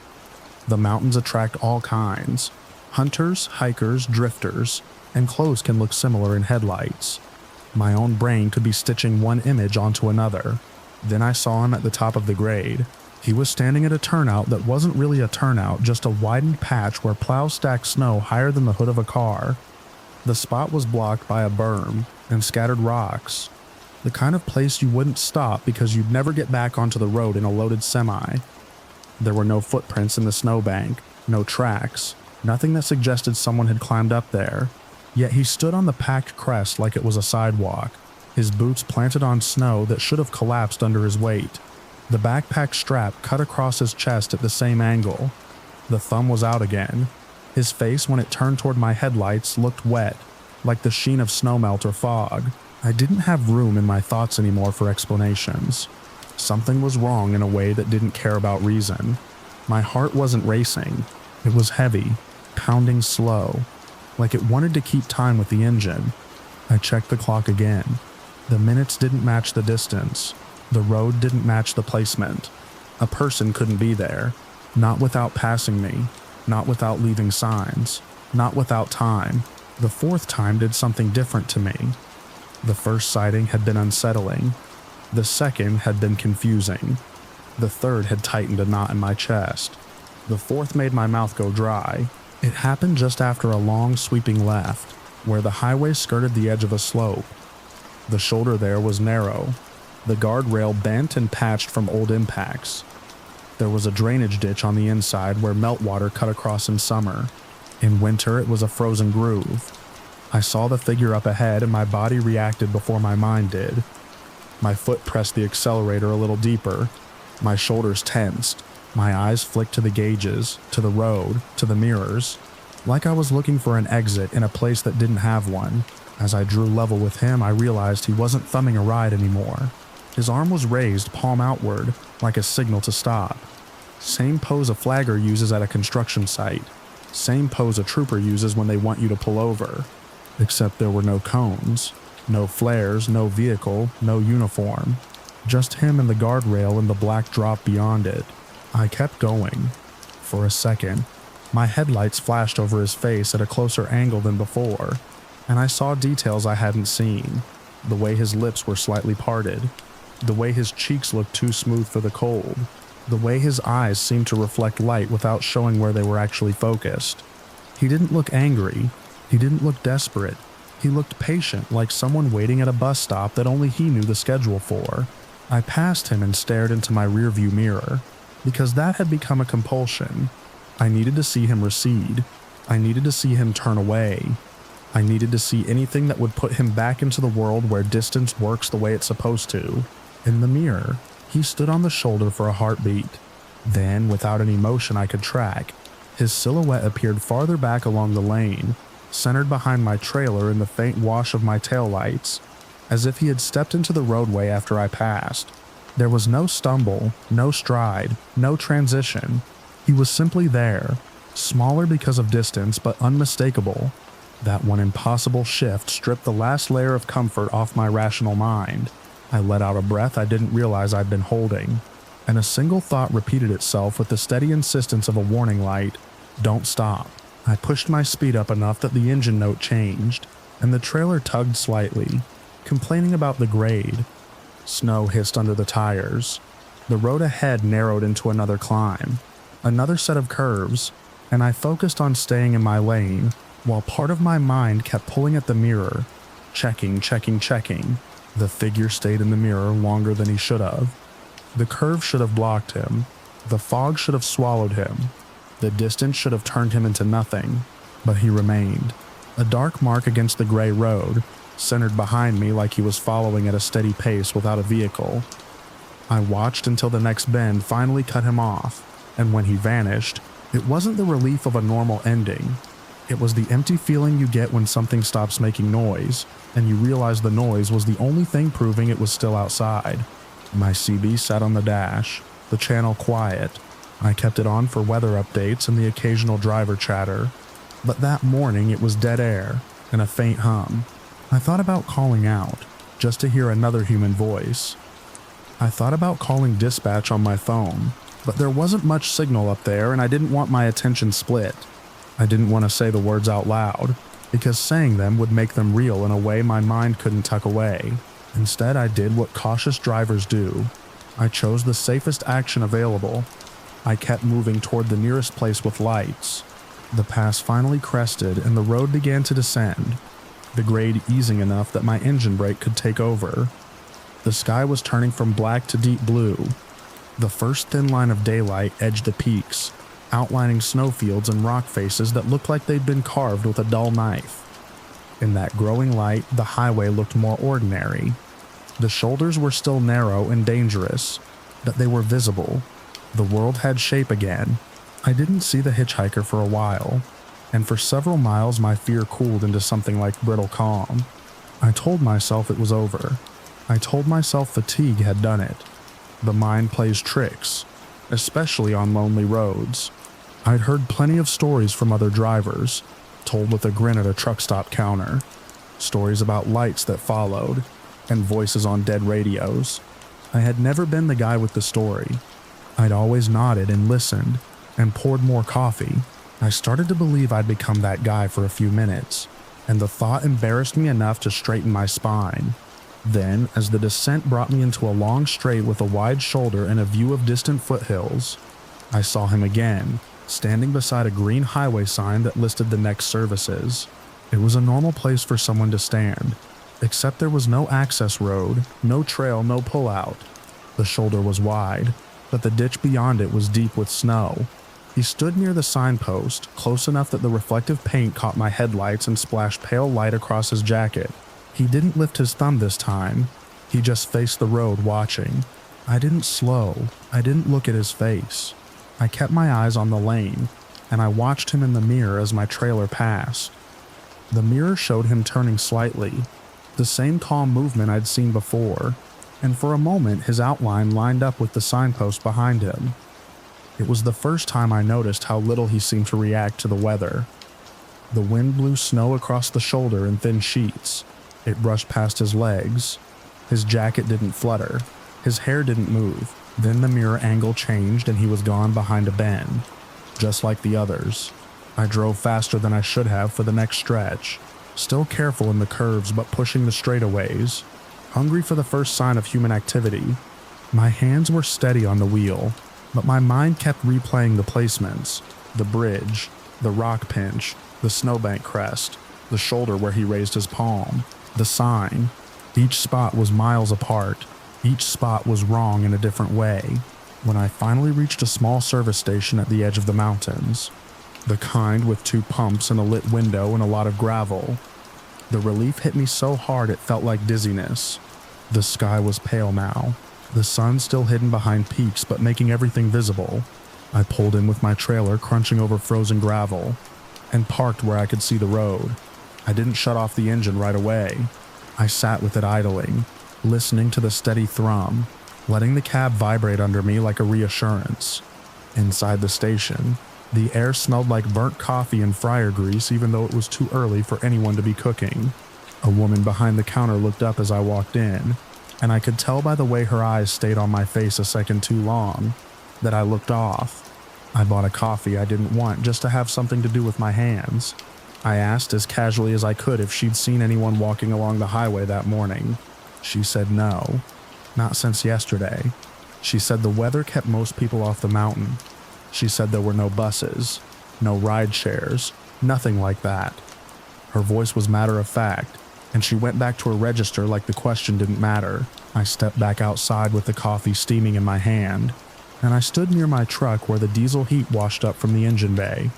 The mountains attract all kinds: hunters, hikers, drifters, and clothes can look similar in headlights. My own brain could be stitching one image onto another. Then I saw him at the top of the grade. He was standing at a turnout that wasn't really a turnout, just a widened patch where plows stacked snow higher than the hood of a car. The spot was blocked by a berm and scattered rocks, the kind of place you wouldn't stop because you'd never get back onto the road in a loaded semi. There were no footprints in the snowbank, no tracks, nothing that suggested someone had climbed up there. Yet he stood on the packed crest like it was a sidewalk, his boots planted on snow that should have collapsed under his weight. The backpack strap cut across his chest at the same angle. The thumb was out again. His face, when it turned toward my headlights, looked wet, like the sheen of snowmelt or fog. I didn't have room in my thoughts anymore for explanations. Something was wrong in a way that didn't care about reason. My heart wasn't racing. It was heavy, pounding slow, like it wanted to keep time with the engine. I checked the clock again. The minutes didn't match the distance. The road didn't match the placement. A person couldn't be there. Not without passing me. Not without leaving signs. Not without time. The fourth time did something different to me. The first sighting had been unsettling. The second had been confusing. The third had tightened a knot in my chest. The fourth made my mouth go dry. It happened just after a long sweeping left, where the highway skirted the edge of a slope. The shoulder there was narrow. The guardrail bent and patched from old impacts. There was a drainage ditch on the inside where meltwater cut across in summer. In winter, it was a frozen groove. I saw the figure up ahead and my body reacted before my mind did. My foot pressed the accelerator a little deeper. My shoulders tensed. My eyes flicked to the gauges, to the road, to the mirrors, like I was looking for an exit in a place that didn't have one. As I drew level with him, I realized he wasn't thumbing a ride anymore. His arm was raised, palm outward, like a signal to stop. Same pose a flagger uses at a construction site. Same pose a trooper uses when they want you to pull over. Except there were no cones, no flares, no vehicle, no uniform. Just him and the guardrail and the black drop beyond it. I kept going. For a second, my headlights flashed over his face at a closer angle than before, and I saw details I hadn't seen. The way his lips were slightly parted. The way his cheeks looked too smooth for the cold. The way his eyes seemed to reflect light without showing where they were actually focused. He didn't look angry. He didn't look desperate. He looked patient, like someone waiting at a bus stop that only he knew the schedule for. I passed him and stared into my rearview mirror, because that had become a compulsion. I needed to see him recede. I needed to see him turn away. I needed to see anything that would put him back into the world where distance works the way it's supposed to. In the mirror, he stood on the shoulder for a heartbeat. Then, without any motion I could track, his silhouette appeared farther back along the lane, centered behind my trailer in the faint wash of my taillights, as if he had stepped into the roadway after I passed. There was no stumble, no stride, no transition. He was simply there, smaller because of distance but unmistakable. That one impossible shift stripped the last layer of comfort off my rational mind. I let out a breath I didn't realize I'd been holding, and a single thought repeated itself with the steady insistence of a warning light. Don't stop. I pushed my speed up enough that the engine note changed, and the trailer tugged slightly, complaining about the grade. Snow hissed under the tires. The road ahead narrowed into another climb, another set of curves, and I focused on staying in my lane, while part of my mind kept pulling at the mirror, checking. The figure stayed in the mirror longer than he should have. The curve should have blocked him. The fog should have swallowed him. The distance should have turned him into nothing, but he remained, a dark mark against the gray road, centered behind me like he was following at a steady pace without a vehicle. I watched until the next bend finally cut him off, and when he vanished, it wasn't the relief of a normal ending. It was the empty feeling you get when something stops making noise, and you realize the noise was the only thing proving it was still outside. My CB sat on the dash, the channel quiet. I kept it on for weather updates and the occasional driver chatter, but that morning it was dead air and a faint hum. I thought about calling out, just to hear another human voice. I thought about calling dispatch on my phone, but there wasn't much signal up there and I didn't want my attention split. I didn't want to say the words out loud, because saying them would make them real in a way my mind couldn't tuck away. Instead, I did what cautious drivers do. I chose the safest action available. I kept moving toward the nearest place with lights. The pass finally crested and the road began to descend, the grade easing enough that my engine brake could take over. The sky was turning from black to deep blue. The first thin line of daylight edged the peaks, outlining snowfields and rock faces that looked like they'd been carved with a dull knife. In that growing light, the highway looked more ordinary. The shoulders were still narrow and dangerous, but they were visible. The world had shape again. I didn't see the hitchhiker for a while, and for several miles my fear cooled into something like brittle calm. I told myself it was over. I told myself fatigue had done it. The mind plays tricks, especially on lonely roads. I'd heard plenty of stories from other drivers, told with a grin at a truck stop counter. Stories about lights that followed, and voices on dead radios. I had never been the guy with the story. I'd always nodded and listened, and poured more coffee. I started to believe I'd become that guy for a few minutes, and the thought embarrassed me enough to straighten my spine. Then, as the descent brought me into a long straight with a wide shoulder and a view of distant foothills, I saw him again, standing beside a green highway sign that listed the next services. It was a normal place for someone to stand, except there was no access road, no trail, no pullout. The shoulder was wide, but the ditch beyond it was deep with snow. He stood near the signpost, close enough that the reflective paint caught my headlights and splashed pale light across his jacket. He didn't lift his thumb this time. He just faced the road watching. I didn't slow. I didn't look at his face. I kept my eyes on the lane, and I watched him in the mirror as my trailer passed. The mirror showed him turning slightly, the same calm movement I'd seen before, and for a moment his outline lined up with the signpost behind him. It was the first time I noticed how little he seemed to react to the weather. The wind blew snow across the shoulder in thin sheets. It brushed past his legs. His jacket didn't flutter. His hair didn't move. Then the mirror angle changed and he was gone behind a bend, just like the others. I drove faster than I should have for the next stretch, still careful in the curves but pushing the straightaways, hungry for the first sign of human activity. My hands were steady on the wheel, but my mind kept replaying the placements, the bridge, the rock pinch, the snowbank crest, the shoulder where he raised his palm, the sign. Each spot was miles apart. Each spot was wrong in a different way. When I finally reached a small service station at the edge of the mountains, the kind with 2 pumps and a lit window and a lot of gravel, the relief hit me so hard it felt like dizziness. The sky was pale now, the sun still hidden behind peaks but making everything visible. I pulled in with my trailer crunching over frozen gravel, and parked where I could see the road. I didn't shut off the engine right away. I sat with it idling, listening to the steady thrum, letting the cab vibrate under me like a reassurance. Inside the station, the air smelled like burnt coffee and fryer grease even though it was too early for anyone to be cooking. A woman behind the counter looked up as I walked in, and I could tell by the way her eyes stayed on my face a second too long that I looked off. I bought a coffee I didn't want just to have something to do with my hands. I asked as casually as I could if she'd seen anyone walking along the highway that morning. She said no, not since yesterday. She said the weather kept most people off the mountain. She said there were no buses, no ride shares, nothing like that. Her voice was matter of fact, and she went back to her register like the question didn't matter. I stepped back outside with the coffee steaming in my hand, and I stood near my truck where the diesel heat washed up from the engine bay.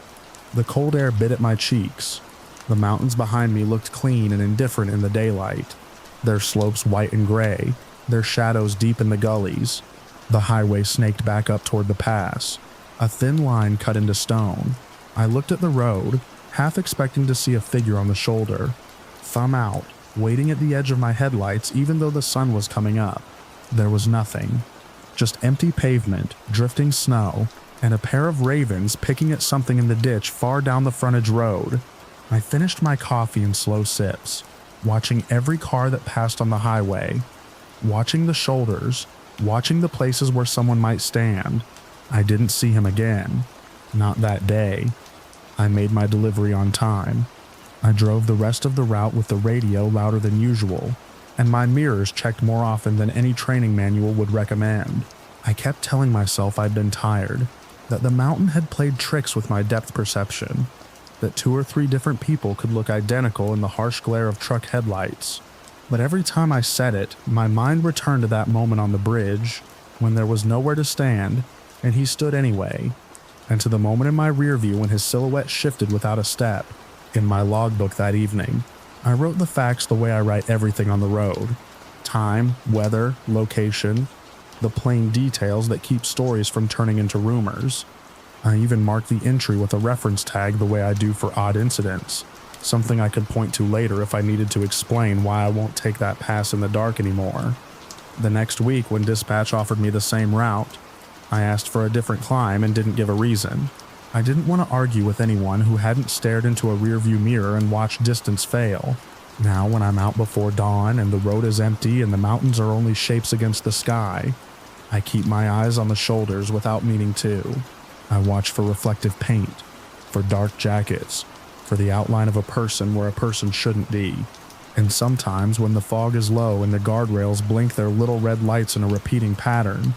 The cold air bit at my cheeks. The mountains behind me looked clean and indifferent in the daylight, their slopes white and gray, their shadows deep in the gullies. The highway snaked back up toward the pass, a thin line cut into stone. I looked at the road, half expecting to see a figure on the shoulder, thumb out, waiting at the edge of my headlights even though the sun was coming up. There was nothing. Just empty pavement, drifting snow, and a pair of ravens picking at something in the ditch far down the frontage road. I finished my coffee in slow sips, watching every car that passed on the highway, watching the shoulders, watching the places where someone might stand. I didn't see him again. Not that day. I made my delivery on time. I drove the rest of the route with the radio louder than usual, and my mirrors checked more often than any training manual would recommend. I kept telling myself I'd been tired, that the mountain had played tricks with my depth perception, that 2 or 3 different people could look identical in the harsh glare of truck headlights. But every time I said it, my mind returned to that moment on the bridge, when there was nowhere to stand, and he stood anyway, and to the moment in my rear view when his silhouette shifted without a step. In my logbook that evening, I wrote the facts the way I write everything on the road. Time, weather, location, the plain details that keep stories from turning into rumors. I even marked the entry with a reference tag the way I do for odd incidents. something I could point to later if I needed to explain why I won't take that pass in the dark anymore. The next week, when dispatch offered me the same route, I asked for a different climb and didn't give a reason. I didn't want to argue with anyone who hadn't stared into a rearview mirror and watched distance fail. Now, when I'm out before dawn and the road is empty and the mountains are only shapes against the sky, I keep my eyes on the shoulders without meaning to. I watch for reflective paint, for dark jackets, for the outline of a person where a person shouldn't be. And sometimes when the fog is low and the guardrails blink their little red lights in a repeating pattern,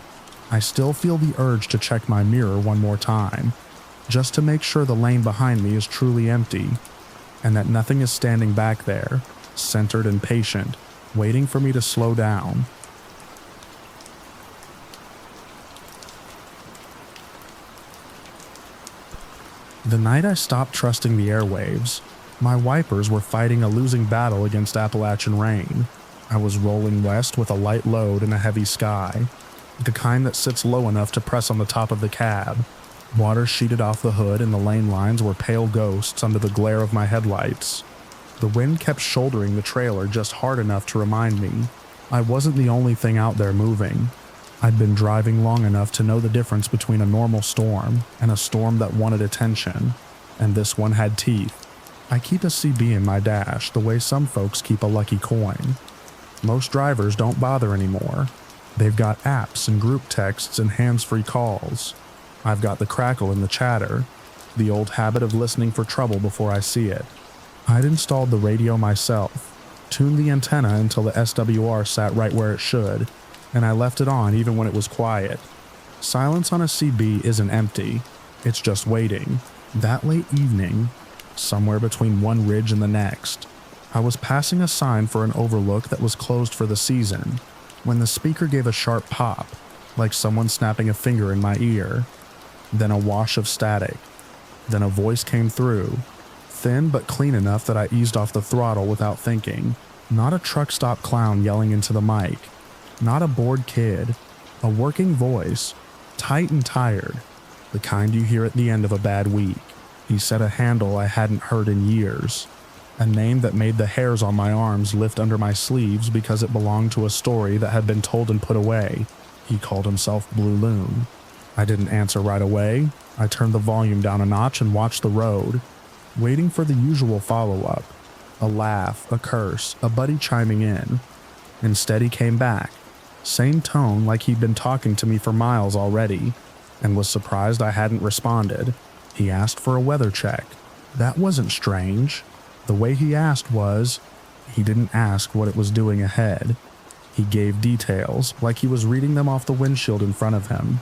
I still feel the urge to check my mirror one more time, just to make sure the lane behind me is truly empty, and that nothing is standing back there, centered and patient, waiting for me to slow down. The night I stopped trusting the airwaves, my wipers were fighting a losing battle against Appalachian rain. I was rolling west with a light load in a heavy sky, the kind that sits low enough to press on the top of the cab. Water sheeted off the hood and the lane lines were pale ghosts under the glare of my headlights. The wind kept shouldering the trailer just hard enough to remind me I wasn't the only thing out there moving. I'd been driving long enough to know the difference between a normal storm and a storm that wanted attention, and this one had teeth. I keep a CB in my dash the way some folks keep a lucky coin. Most drivers don't bother anymore. They've got apps and group texts and hands-free calls. I've got the crackle and the chatter, the old habit of listening for trouble before I see it. I'd installed the radio myself, tuned the antenna until the SWR sat right where it should, and I left it on even when it was quiet. Silence on a CB isn't empty, it's just waiting. That late evening, somewhere between one ridge and the next, I was passing a sign for an overlook that was closed for the season, when the speaker gave a sharp pop, like someone snapping a finger in my ear. Then a wash of static. Then a voice came through, thin but clean enough that I eased off the throttle without thinking. Not a truck stop clown yelling into the mic. Not a bored kid. A working voice, tight and tired, the kind you hear at the end of a bad week. He said a handle I hadn't heard in years, a name that made the hairs on my arms lift under my sleeves because it belonged to a story that had been told and put away. He called himself Blue Loon. I didn't answer right away. I turned the volume down a notch and watched the road, waiting for the usual follow-up. A laugh, a curse, a buddy chiming in. Instead he came back, same tone like he'd been talking to me for miles already, and was surprised I hadn't responded. He asked for a weather check. That wasn't strange. The way he asked was, he didn't ask what it was doing ahead. He gave details, like he was reading them off the windshield in front of him.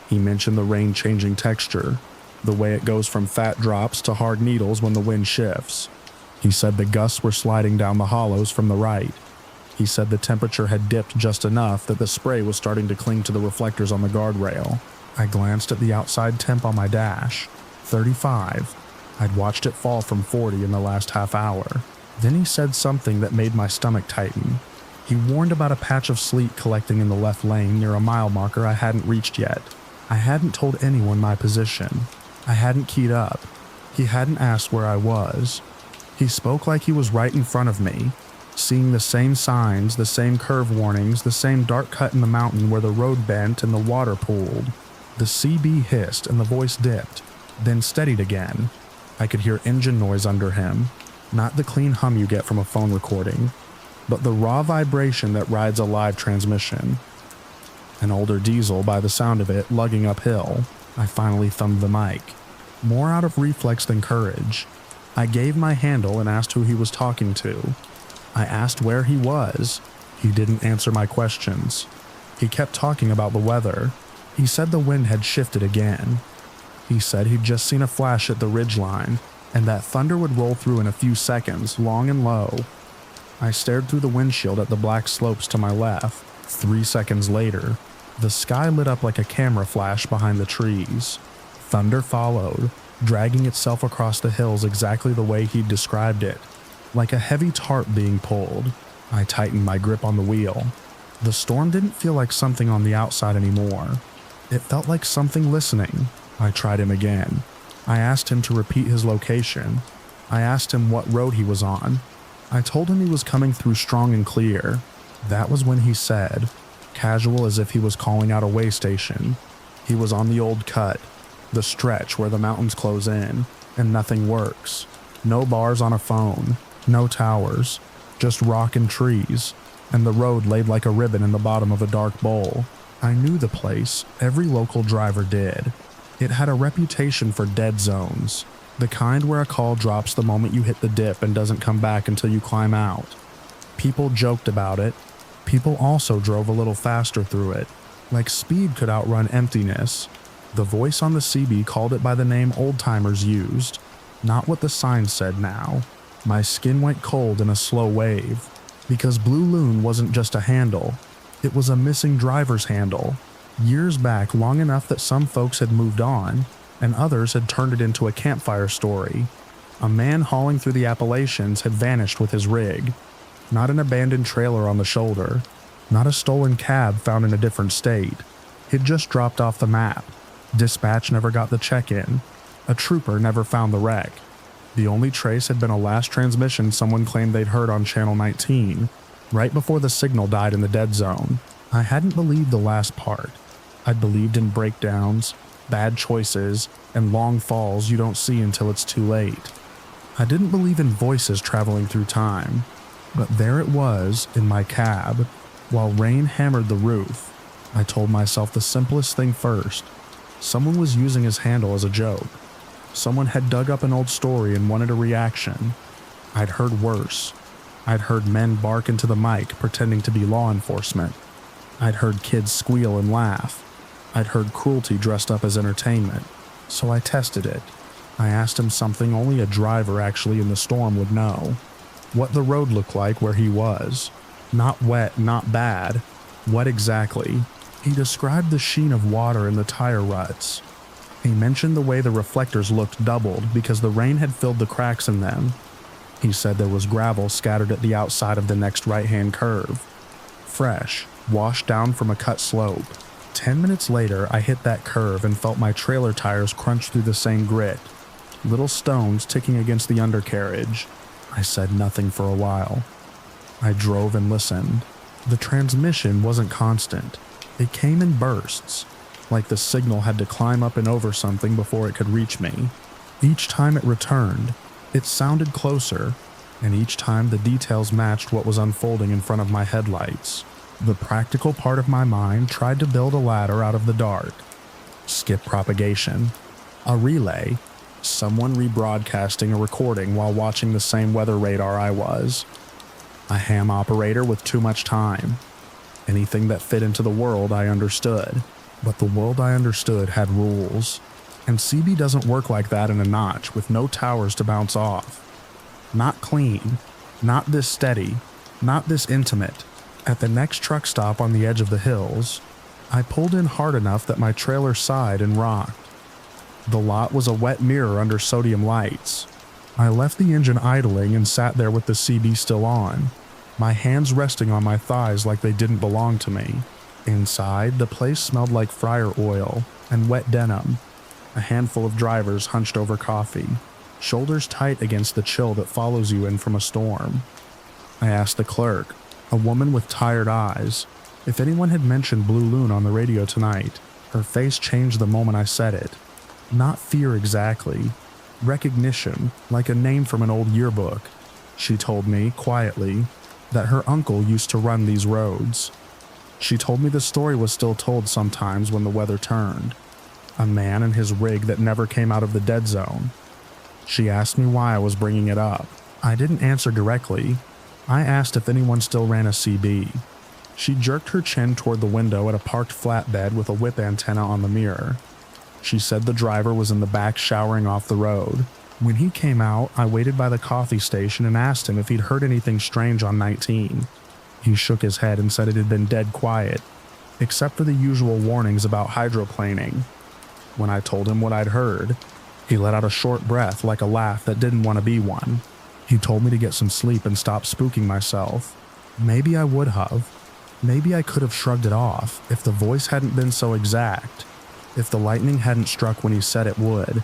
He mentioned the rain changing texture, the way it goes from fat drops to hard needles when the wind shifts. He said the gusts were sliding down the hollows from the right. He said the temperature had dipped just enough that the spray was starting to cling to the reflectors on the guardrail. I glanced at the outside temp on my dash, 35. I'd watched it fall from 40 in the last half hour. Then he said something that made my stomach tighten. He warned about a patch of sleet collecting in the left lane near a mile marker I hadn't reached yet. I hadn't told anyone my position. I hadn't keyed up. He hadn't asked where I was. He spoke like he was right in front of me, seeing the same signs, the same curve warnings, the same dark cut in the mountain where the road bent and the water pooled. The CB hissed and the voice dipped, then steadied again. I could hear engine noise under him, not the clean hum you get from a phone recording, but the raw vibration that rides a live transmission. An older diesel, by the sound of it, lugging uphill. I finally thumbed the mic, more out of reflex than courage. I gave my handle and asked who he was talking to. I asked where he was. He didn't answer my questions. He kept talking about the weather. He said the wind had shifted again. He said he'd just seen a flash at the ridgeline, and that thunder would roll through in a few seconds, long and low. I stared through the windshield at the black slopes to my left. 3 seconds later, the sky lit up like a camera flash behind the trees. Thunder followed, dragging itself across the hills exactly the way he'd described it, like a heavy tarp being pulled. I tightened my grip on the wheel. The storm didn't feel like something on the outside anymore. It felt like something listening. I tried him again. I asked him to repeat his location. I asked him what road he was on. I told him he was coming through strong and clear. That was when he said, casual as if he was calling out a way station, he was on the old cut, the stretch where the mountains close in, and nothing works. No bars on a phone, no towers, just rock and trees, and the road laid like a ribbon in the bottom of a dark bowl. I knew the place, every local driver did. It had a reputation for dead zones, the kind where a call drops the moment you hit the dip and doesn't come back until you climb out. People joked about it. People also drove a little faster through it, like speed could outrun emptiness. The voice on the CB called it by the name old-timers used, not what the sign said now. My skin went cold in a slow wave, because Blue Loon wasn't just a handle, it was a missing driver's handle. Years back, long enough that some folks had moved on, and others had turned it into a campfire story. A man hauling through the Appalachians had vanished with his rig. Not an abandoned trailer on the shoulder, not a stolen cab found in a different state. He'd just dropped off the map. Dispatch never got the check-in. A trooper never found the wreck. The only trace had been a last transmission someone claimed they'd heard on Channel 19, right before the signal died in the dead zone. I hadn't believed the last part. I'd believed in breakdowns, bad choices, and long falls you don't see until it's too late. I didn't believe in voices traveling through time. But there it was, in my cab, while rain hammered the roof. I told myself the simplest thing first. Someone was using his handle as a joke. Someone had dug up an old story and wanted a reaction. I'd heard worse. I'd heard men bark into the mic pretending to be law enforcement. I'd heard kids squeal and laugh. I'd heard cruelty dressed up as entertainment. So I tested it. I asked him something only a driver actually in the storm would know. What the road looked like where he was. Not wet, not bad. What exactly? He described the sheen of water in the tire ruts. He mentioned the way the reflectors looked doubled because the rain had filled the cracks in them. He said there was gravel scattered at the outside of the next right-hand curve. Fresh, washed down from a cut slope. 10 minutes later, I hit that curve and felt my trailer tires crunch through the same grit. Little stones ticking against the undercarriage. I said nothing for a while. I drove and listened. The transmission wasn't constant. It came in bursts, like the signal had to climb up and over something before it could reach me. Each time it returned, it sounded closer, and each time the details matched what was unfolding in front of my headlights. The practical part of my mind tried to build a ladder out of the dark. Skip propagation. A relay. Someone rebroadcasting a recording while watching the same weather radar I was. A ham operator with too much time. Anything that fit into the world I understood. But the world I understood had rules. And CB doesn't work like that in a notch with no towers to bounce off. Not clean. Not this steady. Not this intimate. At the next truck stop on the edge of the hills, I pulled in hard enough that my trailer sighed and rocked. The lot was a wet mirror under sodium lights. I left the engine idling and sat there with the CB still on, my hands resting on my thighs like they didn't belong to me. Inside, the place smelled like fryer oil and wet denim. A handful of drivers hunched over coffee, shoulders tight against the chill that follows you in from a storm. I asked the clerk, a woman with tired eyes, if anyone had mentioned Blue Loon on the radio tonight. Her face changed the moment I said it. Not fear exactly. Recognition, like a name from an old yearbook. She told me, quietly, that her uncle used to run these roads. She told me the story was still told sometimes when the weather turned. A man and his rig that never came out of the dead zone. She asked me why I was bringing it up. I didn't answer directly. I asked if anyone still ran a CB. She jerked her chin toward the window at a parked flatbed with a whip antenna on the mirror. She said the driver was in the back showering off the road. When he came out, I waited by the coffee station and asked him if he'd heard anything strange on 19. He shook his head and said it had been dead quiet, except for the usual warnings about hydroplaning. When I told him what I'd heard, he let out a short breath like a laugh that didn't want to be one. He told me to get some sleep and stop spooking myself. Maybe I would have. Maybe I could have shrugged it off if the voice hadn't been so exact. If the lightning hadn't struck when he said it would.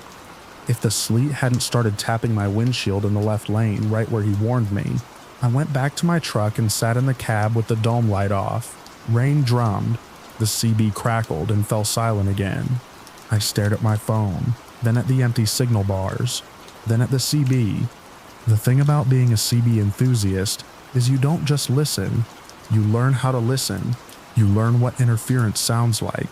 If the sleet hadn't started tapping my windshield in the left lane right where he warned me, I went back to my truck and sat in the cab with the dome light off. Rain drummed, the CB crackled and fell silent again. I stared at my phone, then at the empty signal bars, then at the CB. The thing about being a CB enthusiast is you don't just listen, you learn how to listen. You learn what interference sounds like.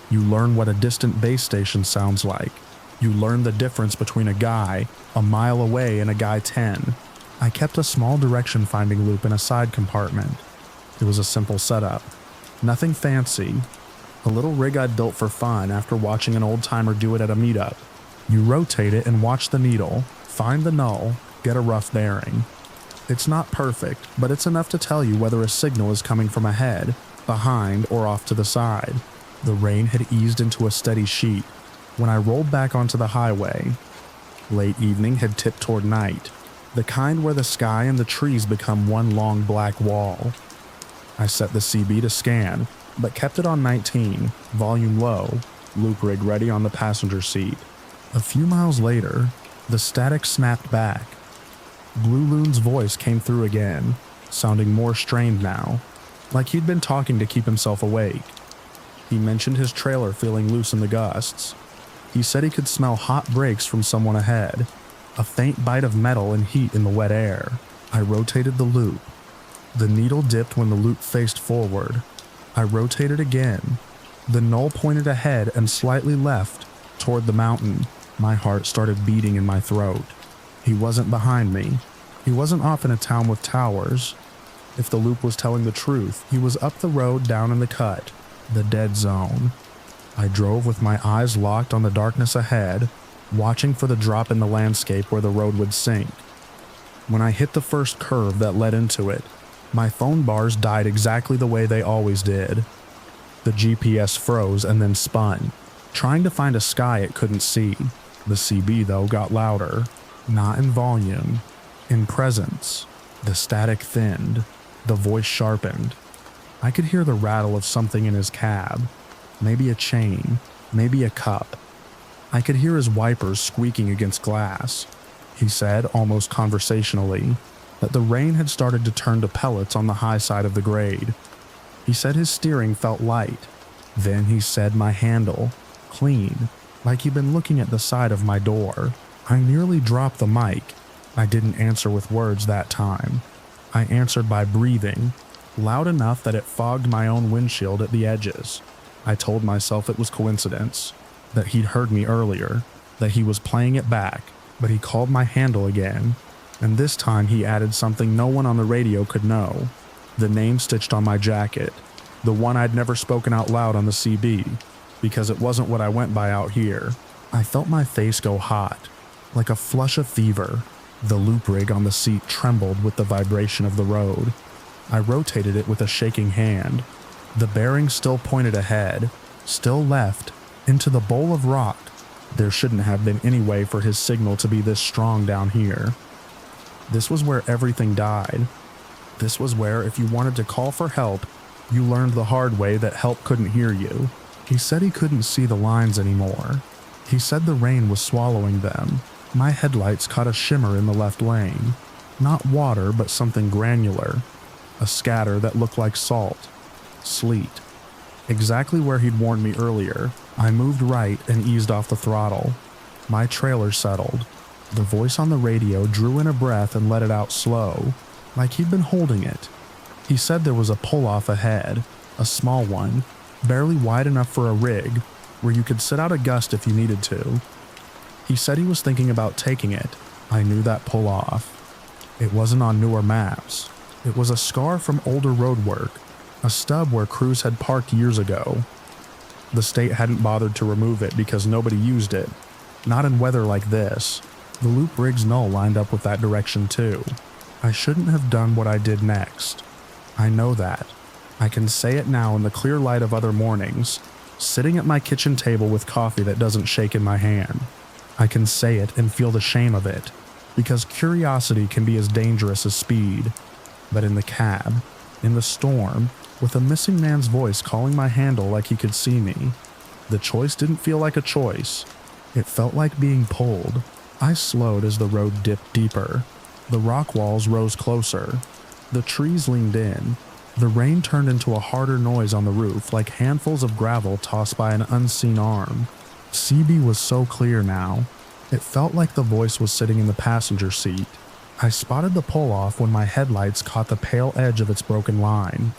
You learn what a distant base station sounds like. You learn the difference between a guy a mile away and a guy 10. I kept a small direction finding loop in a side compartment. It was a simple setup. Nothing fancy. A little rig I'd built for fun after watching an old timer do it at a meetup. You rotate it and watch the needle, find the null, get a rough bearing. It's not perfect, but it's enough to tell you whether a signal is coming from ahead, behind, or off to the side. The rain had eased into a steady sheet when I rolled back onto the highway. Late evening had tipped toward night, the kind where the sky and the trees become one long black wall. I set the CB to scan, but kept it on 19, volume low, loop rig ready on the passenger seat. A few miles later, the static snapped back. Blue Loon's voice came through again, sounding more strained now, like he'd been talking to keep himself awake. He mentioned his trailer feeling loose in the gusts. He said he could smell hot brakes from someone ahead, a faint bite of metal and heat in the wet air. I rotated the loop. The needle dipped when the loop faced forward. I rotated again. The null pointed ahead and slightly left, toward the mountain. My heart started beating in my throat. He wasn't behind me. He wasn't off in a town with towers. If the loop was telling the truth, he was up the road down in the cut, the dead zone. I drove with my eyes locked on the darkness ahead, watching for the drop in the landscape where the road would sink. When I hit the first curve that led into it, my phone bars died exactly the way they always did. The GPS froze and then spun, trying to find a sky it couldn't see. The CB, though, got louder. Not in volume, in presence. The static thinned, the voice sharpened. I could hear the rattle of something in his cab, maybe a chain, maybe a cup. I could hear his wipers squeaking against glass. He said, almost conversationally, that the rain had started to turn to pellets on the high side of the grade. He said his steering felt light. Then he said my handle, clean, like he'd been looking at the side of my door. I nearly dropped the mic. I didn't answer with words that time. I answered by breathing, loud enough that it fogged my own windshield at the edges. I told myself it was coincidence, that he'd heard me earlier, that he was playing it back, but he called my handle again, and this time he added something no one on the radio could know. The name stitched on my jacket, the one I'd never spoken out loud on the CB, because it wasn't what I went by out here. I felt my face go hot, like a flush of fever. The loop rig on the seat trembled with the vibration of the road. I rotated it with a shaking hand. The bearing still pointed ahead, still left, into the bowl of rock. There shouldn't have been any way for his signal to be this strong down here. This was where everything died. This was where, if you wanted to call for help, you learned the hard way that help couldn't hear you. He said he couldn't see the lines anymore. He said the rain was swallowing them. My headlights caught a shimmer in the left lane. Not water, but something granular. A scatter that looked like salt. Sleet. Exactly where he'd warned me earlier, I moved right and eased off the throttle. My trailer settled. The voice on the radio drew in a breath and let it out slow, like he'd been holding it. He said there was a pull-off ahead, a small one, barely wide enough for a rig, where you could sit out a gust if you needed to. He said he was thinking about taking it. I knew that pull-off. It wasn't on newer maps. It was a scar from older road work, a stub where crews had parked years ago. The state hadn't bothered to remove it because nobody used it, not in weather like this. The loop rig's null lined up with that direction too. I shouldn't have done what I did next. I know that. I can say it now in the clear light of other mornings, sitting at my kitchen table with coffee that doesn't shake in my hand. I can say it and feel the shame of it, because curiosity can be as dangerous as speed. But in the cab, in the storm, with a missing man's voice calling my handle like he could see me, the choice didn't feel like a choice. It felt like being pulled. I slowed as the road dipped deeper. The rock walls rose closer. The trees leaned in. The rain turned into a harder noise on the roof, like handfuls of gravel tossed by an unseen arm. CB was so clear now. It felt like the voice was sitting in the passenger seat. I spotted the pull-off when my headlights caught the pale edge of its broken line.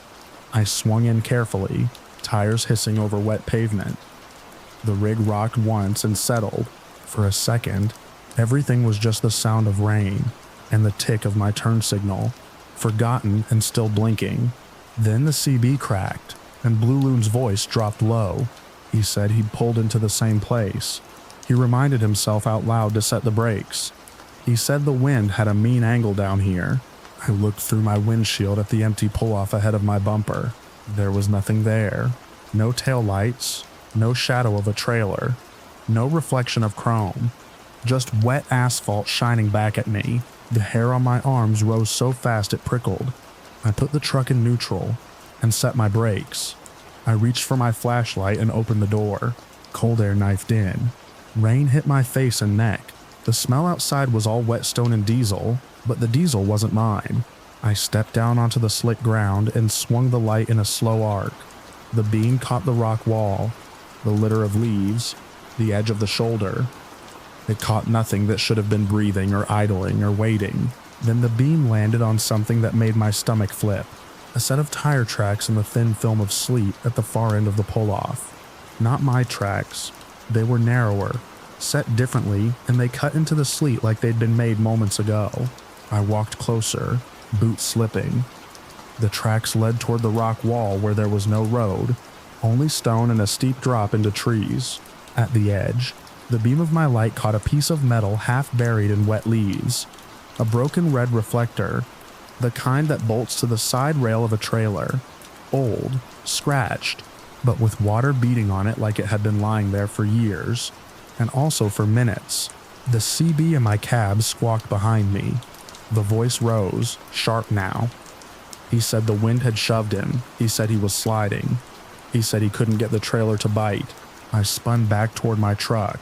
I swung in carefully, tires hissing over wet pavement. The rig rocked once and settled. For a second, everything was just the sound of rain and the tick of my turn signal, forgotten and still blinking. Then the CB cracked, and Blue Loon's voice dropped low. He said he'd pulled into the same place. He reminded himself out loud to set the brakes. He said the wind had a mean angle down here. I looked through my windshield at the empty pull-off ahead of my bumper. There was nothing there. No tail lights, no shadow of a trailer, no reflection of chrome. Just wet asphalt shining back at me. The hair on my arms rose so fast it prickled. I put the truck in neutral and set my brakes. I reached for my flashlight and opened the door. Cold air knifed in. Rain hit my face and neck. The smell outside was all whetstone and diesel, but the diesel wasn't mine. I stepped down onto the slick ground and swung the light in a slow arc. The beam caught the rock wall, the litter of leaves, the edge of the shoulder. It caught nothing that should have been breathing or idling or waiting. Then the beam landed on something that made my stomach flip. A set of tire tracks in the thin film of sleet at the far end of the pull-off. Not my tracks. They were narrower, set differently, and they cut into the sleet like they'd been made moments ago. I walked closer, boots slipping. The tracks led toward the rock wall where there was no road, only stone and a steep drop into trees. At the edge, the beam of my light caught a piece of metal half buried in wet leaves. A broken red reflector, the kind that bolts to the side rail of a trailer. Old, scratched, but with water beating on it like it had been lying there for years, and also for minutes. The CB in my cab squawked behind me. The voice rose, sharp now. He said the wind had shoved him. He said he was sliding. He said he couldn't get the trailer to bite. I spun back toward my truck.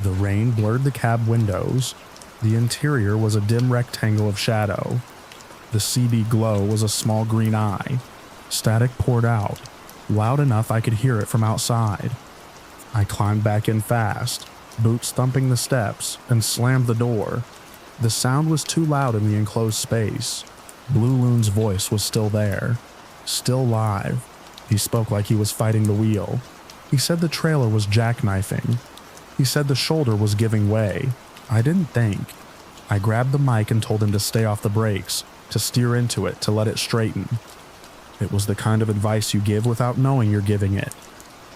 The rain blurred the cab windows. The interior was a dim rectangle of shadow. The CB glow was a small green eye. Static poured out, loud enough I could hear it from outside. I climbed back in fast, boots thumping the steps, and slammed the door. The sound was too loud in the enclosed space. Blue Loon's voice was still there, still live. He spoke like he was fighting the wheel. He said the trailer was jackknifing. He said the shoulder was giving way. I didn't think. I grabbed the mic and told him to stay off the brakes, to steer into it, to let it straighten. It was the kind of advice you give without knowing you're giving it.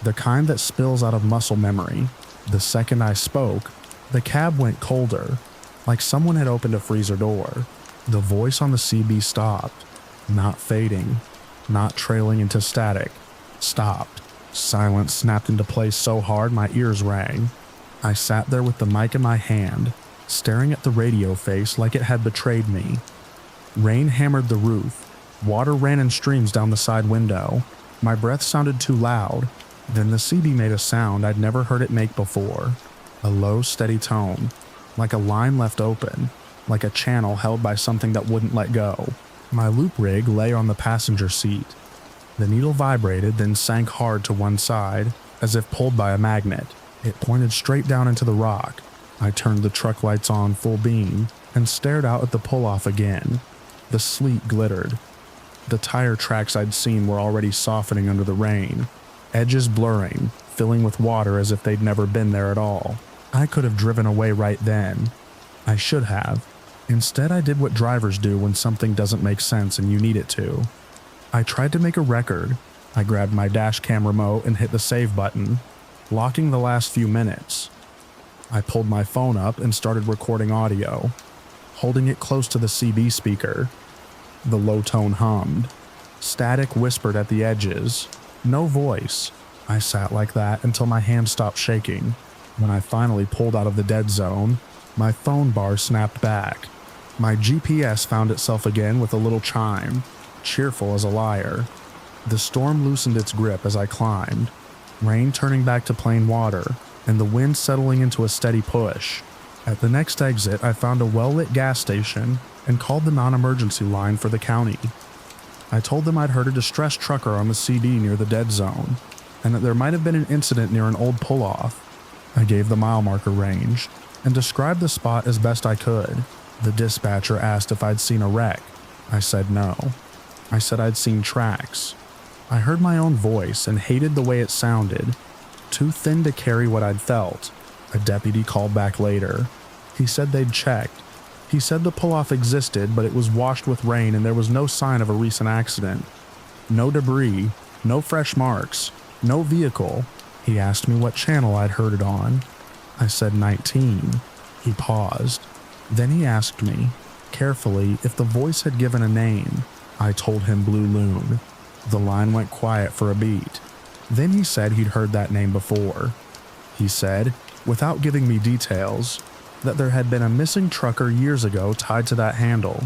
The kind that spills out of muscle memory. The second I spoke, the cab went colder, like someone had opened a freezer door. The voice on the CB stopped, not fading, not trailing into static. Stopped. Silence snapped into place so hard my ears rang. I sat there with the mic in my hand, staring at the radio face like it had betrayed me. Rain hammered the roof. Water ran in streams down the side window. My breath sounded too loud. Then the CB made a sound I'd never heard it make before. A low, steady tone, like a line left open, like a channel held by something that wouldn't let go. My loop rig lay on the passenger seat. The needle vibrated, then sank hard to one side, as if pulled by a magnet. It pointed straight down into the rock. I turned the truck lights on full beam and stared out at the pull-off again. The sleet glittered. The tire tracks I'd seen were already softening under the rain, edges blurring, filling with water as if they'd never been there at all. I could have driven away right then. I should have. Instead, I did what drivers do when something doesn't make sense and you need it to. I tried to make a record. I grabbed my dash cam remote and hit the save button, locking the last few minutes. I pulled my phone up and started recording audio, holding it close to the CB speaker. The low tone hummed. Static whispered at the edges. No voice. I sat like that until my hand stopped shaking. When I finally pulled out of the dead zone, my phone bar snapped back. My GPS found itself again with a little chime, cheerful as a lyre. The storm loosened its grip as I climbed, rain turning back to plain water, and the wind settling into a steady push. At the next exit, I found a well-lit gas station and called the non-emergency line for the county. I told them I'd heard a distressed trucker on the CD near the dead zone, and that there might have been an incident near an old pull-off. I gave the mile marker range and described the spot as best I could. The dispatcher asked if I'd seen a wreck. I said no. I said I'd seen tracks. I heard my own voice and hated the way it sounded. Too thin to carry what I'd felt. A deputy called back later. He said they'd checked. He said the pull-off existed, but it was washed with rain and there was no sign of a recent accident. No debris, no fresh marks, no vehicle. He asked me what channel I'd heard it on. I said 19. He paused. Then he asked me, carefully, if the voice had given a name. I told him Blue Loon. The line went quiet for a beat. Then he said he'd heard that name before. He said, without giving me details, that there had been a missing trucker years ago tied to that handle.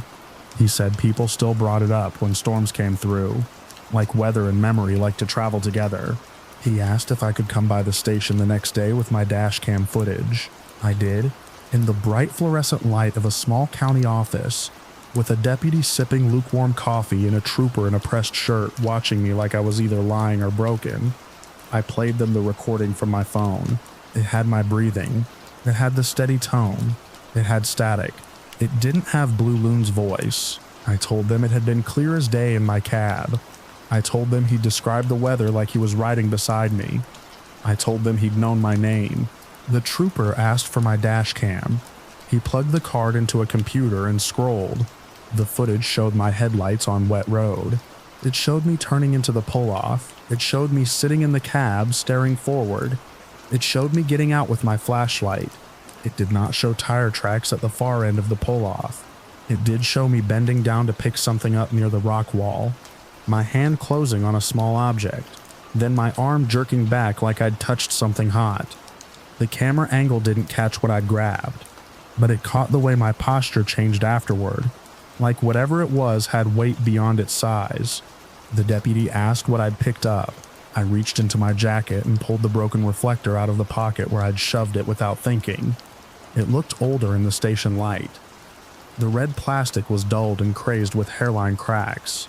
He said people still brought it up when storms came through, like weather and memory like to travel together. He asked if I could come by the station the next day with my dash cam footage. I did, in the bright fluorescent light of a small county office, with a deputy sipping lukewarm coffee and a trooper in a pressed shirt watching me like I was either lying or broken. I played them the recording from my phone. It had my breathing. It had the steady tone. It had static. It didn't have Blue Loon's voice. I told them it had been clear as day in my cab. I told them he'd described the weather like he was riding beside me. I told them he'd known my name. The trooper asked for my dash cam. He plugged the card into a computer and scrolled. The footage showed my headlights on wet road. It showed me turning into the pull-off. It showed me sitting in the cab, staring forward. It showed me getting out with my flashlight. It did not show tire tracks at the far end of the pull-off. It did show me bending down to pick something up near the rock wall, my hand closing on a small object, then my arm jerking back like I'd touched something hot. The camera angle didn't catch what I'd grabbed, but it caught the way my posture changed afterward, like whatever it was had weight beyond its size. The deputy asked what I'd picked up. I reached into my jacket and pulled the broken reflector out of the pocket where I'd shoved it without thinking. It looked older in the station light. The red plastic was dulled and crazed with hairline cracks.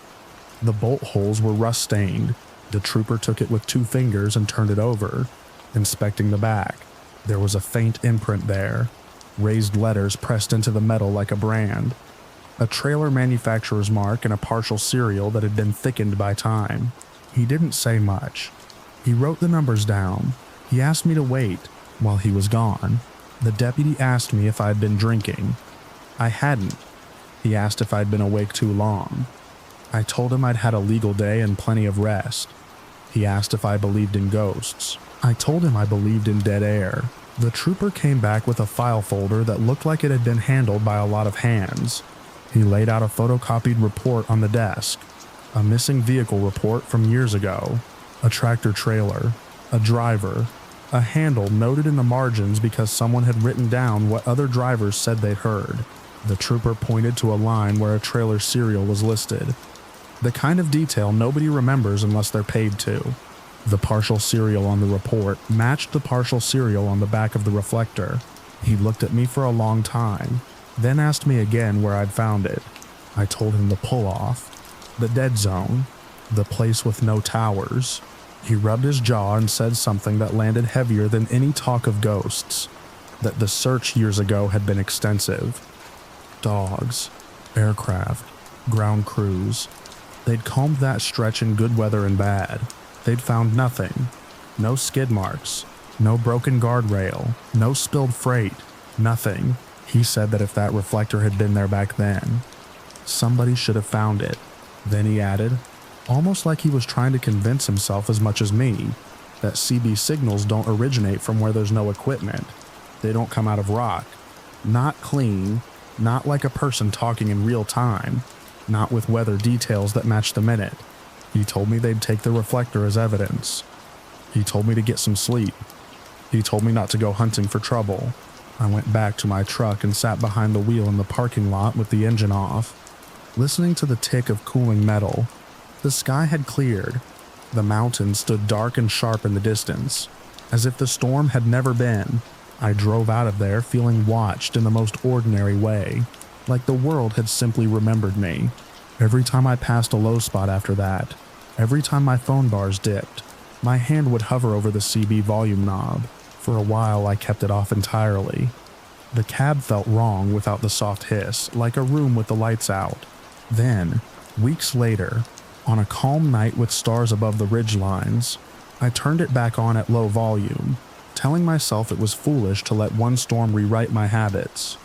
The bolt holes were rust-stained. The trooper took it with 2 fingers and turned it over, inspecting the back. There was a faint imprint there, raised letters pressed into the metal like a brand, a trailer manufacturer's mark and a partial serial that had been thickened by time. He didn't say much. He wrote the numbers down. He asked me to wait while he was gone. The deputy asked me if I'd been drinking. I hadn't. He asked if I'd been awake too long. I told him I'd had a legal day and plenty of rest. He asked if I believed in ghosts. I told him I believed in dead air. The trooper came back with a file folder that looked like it had been handled by a lot of hands. He laid out a photocopied report on the desk. A missing vehicle report from years ago. A tractor trailer. A driver. A handle noted in the margins because someone had written down what other drivers said they'd heard. The trooper pointed to a line where a trailer serial was listed. The kind of detail nobody remembers unless they're paid to. The partial serial on the report matched the partial serial on the back of the reflector. He looked at me for a long time, then asked me again where I'd found it. I told him the pull-off, the dead zone, the place with no towers. He rubbed his jaw and said something that landed heavier than any talk of ghosts, that the search years ago had been extensive. Dogs, aircraft, ground crews. They'd combed that stretch in good weather and bad. They'd found nothing. No skid marks, no broken guardrail, no spilled freight, nothing. He said that if that reflector had been there back then, somebody should have found it. Then he added, almost like he was trying to convince himself as much as me, that CB signals don't originate from where there's no equipment. They don't come out of rock. Not clean, not like a person talking in real time, not with weather details that match the minute. He told me they'd take the reflector as evidence. He told me to get some sleep. He told me not to go hunting for trouble. I went back to my truck and sat behind the wheel in the parking lot with the engine off, listening to the tick of cooling metal. The sky had cleared. The mountains stood dark and sharp in the distance. as if the storm had never been. I drove out of there feeling watched in the most ordinary way, like the world had simply remembered me. Every time I passed a low spot after that, every time my phone bars dipped, my hand would hover over the CB volume knob. For a while I kept it off entirely. The cab felt wrong without the soft hiss, like a room with the lights out. Then, weeks later, on a calm night with stars above the ridge lines, I turned it back on at low volume, telling myself it was foolish to let one storm rewrite my habits.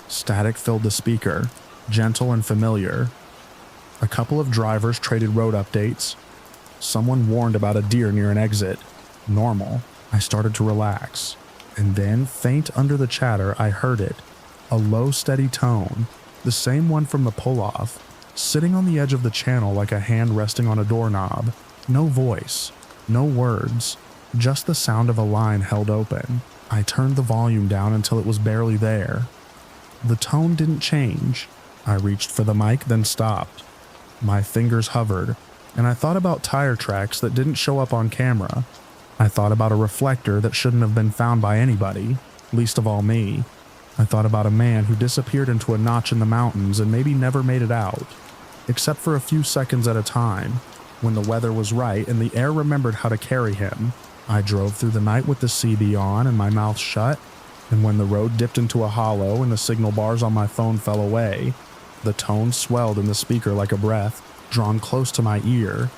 Static filled the speaker, gentle and familiar. A couple of drivers traded road updates. Someone warned about a deer near an exit. Normal. I started to relax. And then, faint under the chatter, I heard it. A low, steady tone, the same one from the pull-off, sitting on the edge of the channel like a hand resting on a doorknob. No voice, no words, just the sound of a line held open. I turned the volume down until it was barely there. The tone didn't change. I reached for the mic, then stopped. My fingers hovered, and I thought about tire tracks that didn't show up on camera. I thought about a reflector that shouldn't have been found by anybody, least of all me. I thought about a man who disappeared into a notch in the mountains and maybe never made it out, except for a few seconds at a time, when the weather was right and the air remembered how to carry him. I drove through the night with the CB on and my mouth shut, and when the road dipped into a hollow and the signal bars on my phone fell away, the tone swelled in the speaker like a breath, drawn close to my ear.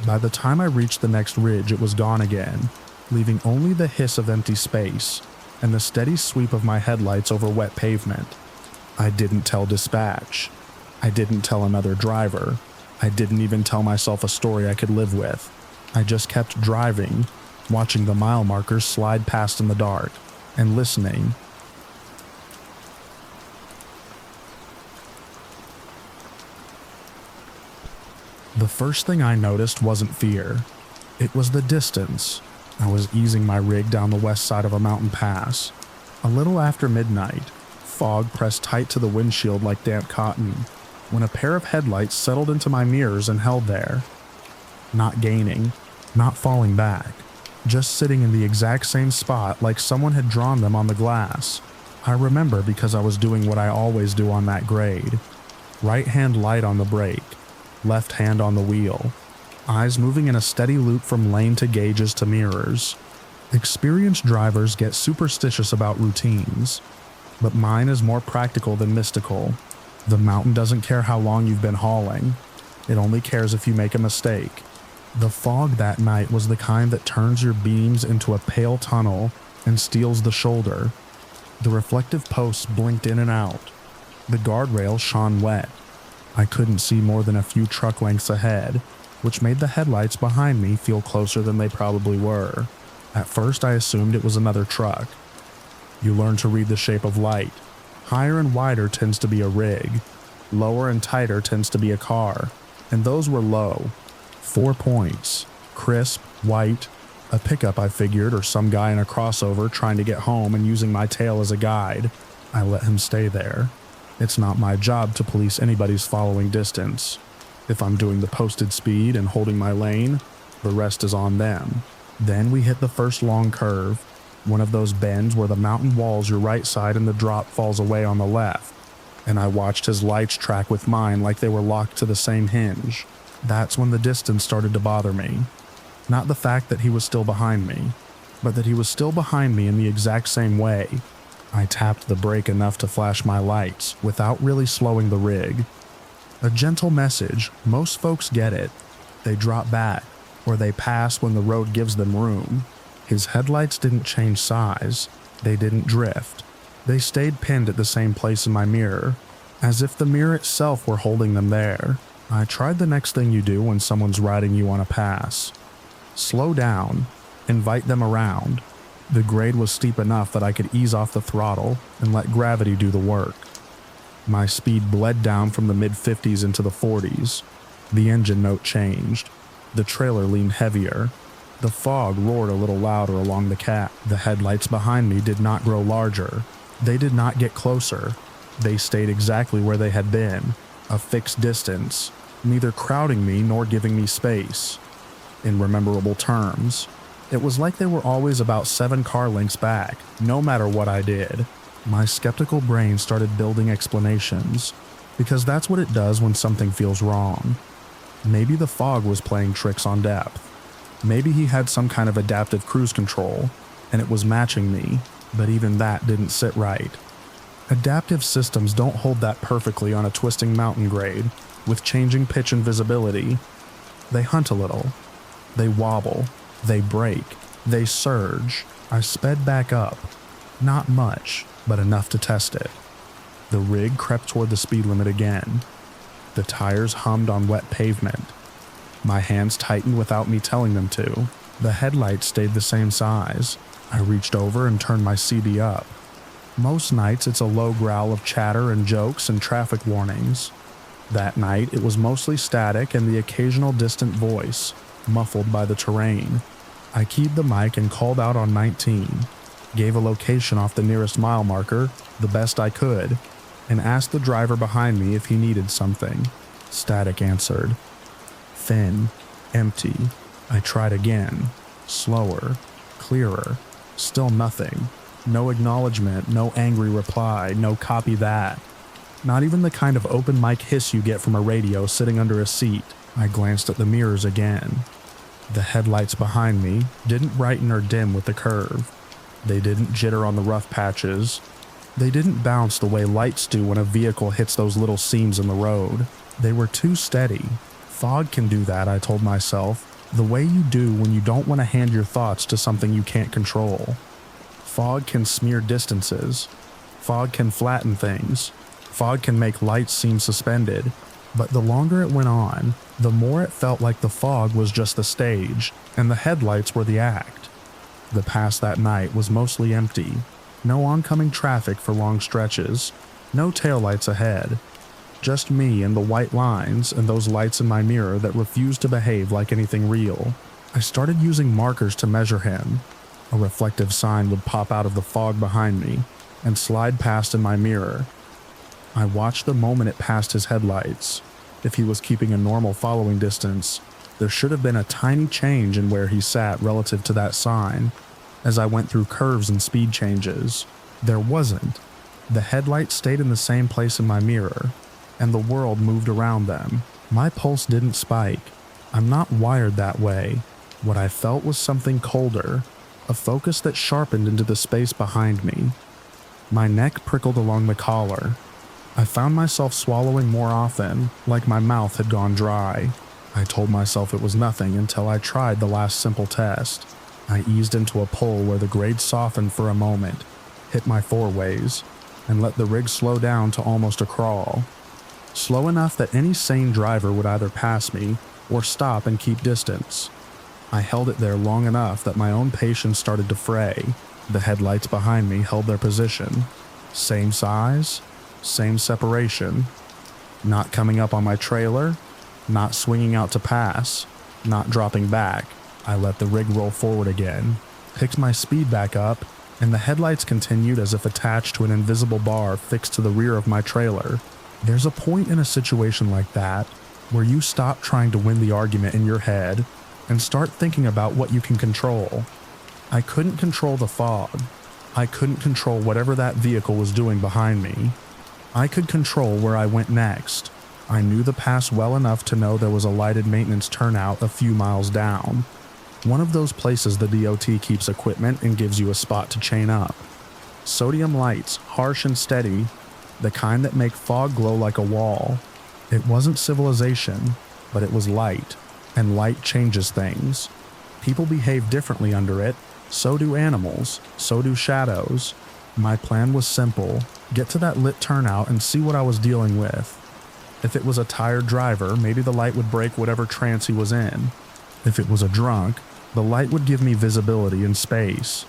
By the time I reached the next ridge, it was gone again, leaving only the hiss of empty space and the steady sweep of my headlights over wet pavement. I didn't tell dispatch. I didn't tell another driver. I didn't even tell myself a story I could live with. I just kept driving, watching the mile markers slide past in the dark, and listening. The first thing I noticed wasn't fear. It was the distance. I was easing my rig down the west side of a mountain pass. A little after midnight, fog pressed tight to the windshield like damp cotton, when a pair of headlights settled into my mirrors and held there. Not gaining, not falling back, just sitting in the exact same spot like someone had drawn them on the glass. I remember because I was doing what I always do on that grade. Right hand light on the brake, left hand on the wheel, eyes moving in a steady loop from lane to gauges to mirrors. Experienced drivers get superstitious about routines, but mine is more practical than mystical. The mountain doesn't care how long you've been hauling. It only cares if you make a mistake. The fog that night was the kind that turns your beams into a pale tunnel and steals the shoulder. The reflective posts blinked in and out. The guardrail shone wet. I couldn't see more than a few truck lengths ahead, which made the headlights behind me feel closer than they probably were. At first I assumed it was another truck. You learn to read the shape of light. Higher and wider tends to be a rig. Lower and tighter tends to be a car. And those were low. 4 points. Crisp, white. A pickup, I figured, or some guy in a crossover trying to get home and using my tail as a guide. I let him stay there. It's not my job to police anybody's following distance. If I'm doing the posted speed and holding my lane, the rest is on them. Then we hit the first long curve, one of those bends where the mountain walls your right side and the drop falls away on the left, and I watched his lights track with mine like they were locked to the same hinge. That's when the distance started to bother me. Not the fact that he was still behind me, but that he was still behind me in the exact same way. I tapped the brake enough to flash my lights without really slowing the rig. A gentle message, most folks get it. They drop back, or they pass when the road gives them room. His headlights didn't change size. They didn't drift. They stayed pinned at the same place in my mirror, as if the mirror itself were holding them there. I tried the next thing you do when someone's riding you on a pass. Slow down. Invite them around. The grade was steep enough that I could ease off the throttle and let gravity do the work. My speed bled down from the mid-50s into the 40s. The engine note changed. The trailer leaned heavier. The fog roared a little louder along the cab. The headlights behind me did not grow larger. They did not get closer. They stayed exactly where they had been, a fixed distance, neither crowding me nor giving me space. In rememberable terms, It was like they were always about 7 car lengths back, no matter what I did. My skeptical brain started building explanations, because that's what it does when something feels wrong. Maybe the fog was playing tricks on depth. Maybe he had some kind of adaptive cruise control, and it was matching me, but even that didn't sit right. Adaptive systems don't hold that perfectly on a twisting mountain grade, with changing pitch and visibility. They hunt a little. They wobble. They break. They surge. I sped back up. Not much, but enough to test it. The rig crept toward the speed limit again. The tires hummed on wet pavement. My hands tightened without me telling them to. The headlights stayed the same size. I reached over and turned my CD up. Most nights it's a low growl of chatter and jokes and traffic warnings. That night it was mostly static and the occasional distant voice, muffled by the terrain. I keyed the mic and called out on 19, gave a location off the nearest mile marker, the best I could, and asked the driver behind me if he needed something. Static answered. Thin, empty. I tried again, slower, clearer, still nothing. No acknowledgement, no angry reply, no copy that. Not even the kind of open mic hiss you get from a radio sitting under a seat. I glanced at the mirrors again. The headlights behind me didn't brighten or dim with the curve. They didn't jitter on the rough patches. They didn't bounce the way lights do when a vehicle hits those little seams in the road. They were too steady. Fog can do that, I told myself, the way you do when you don't want to hand your thoughts to something you can't control. Fog can smear distances. Fog can flatten things. Fog can make lights seem suspended. But the longer it went on, the more it felt like the fog was just the stage, and the headlights were the act. The pass that night was mostly empty. No oncoming traffic for long stretches. No taillights ahead. Just me and the white lines and those lights in my mirror that refused to behave like anything real. I started using markers to measure him. A reflective sign would pop out of the fog behind me and slide past in my mirror. I watched the moment it passed his headlights. If he was keeping a normal following distance, there should have been a tiny change in where he sat relative to that sign as I went through curves and speed changes. There wasn't. The headlights stayed in the same place in my mirror, and the world moved around them. My pulse didn't spike. I'm not wired that way. What I felt was something colder, a focus that sharpened into the space behind me. My neck prickled along the collar. I found myself swallowing more often, like my mouth had gone dry. I told myself it was nothing until I tried the last simple test. I eased into a pull where the grade softened for a moment, hit my four-ways, and let the rig slow down to almost a crawl. Slow enough that any sane driver would either pass me or stop and keep distance. I held it there long enough that my own patience started to fray. The headlights behind me held their position. Same size, same separation. Not coming up on my trailer, not swinging out to pass, not dropping back. I let the rig roll forward again, picked my speed back up, and the headlights continued as if attached to an invisible bar fixed to the rear of my trailer. There's a point in a situation like that where you stop trying to win the argument in your head and start thinking about what you can control. I couldn't control the fog. I couldn't control whatever that vehicle was doing behind me. I could control where I went next. I knew the pass well enough to know there was a lighted maintenance turnout a few miles down. One of those places the DOT keeps equipment and gives you a spot to chain up. Sodium lights, harsh and steady, the kind that make fog glow like a wall. It wasn't civilization, but it was light, and light changes things. People behave differently under it, so do animals, so do shadows. My plan was simple: get to that lit turnout and see what I was dealing with. If it was a tired driver, maybe the light would break whatever trance he was in. If it was a drunk, the light would give me visibility and space.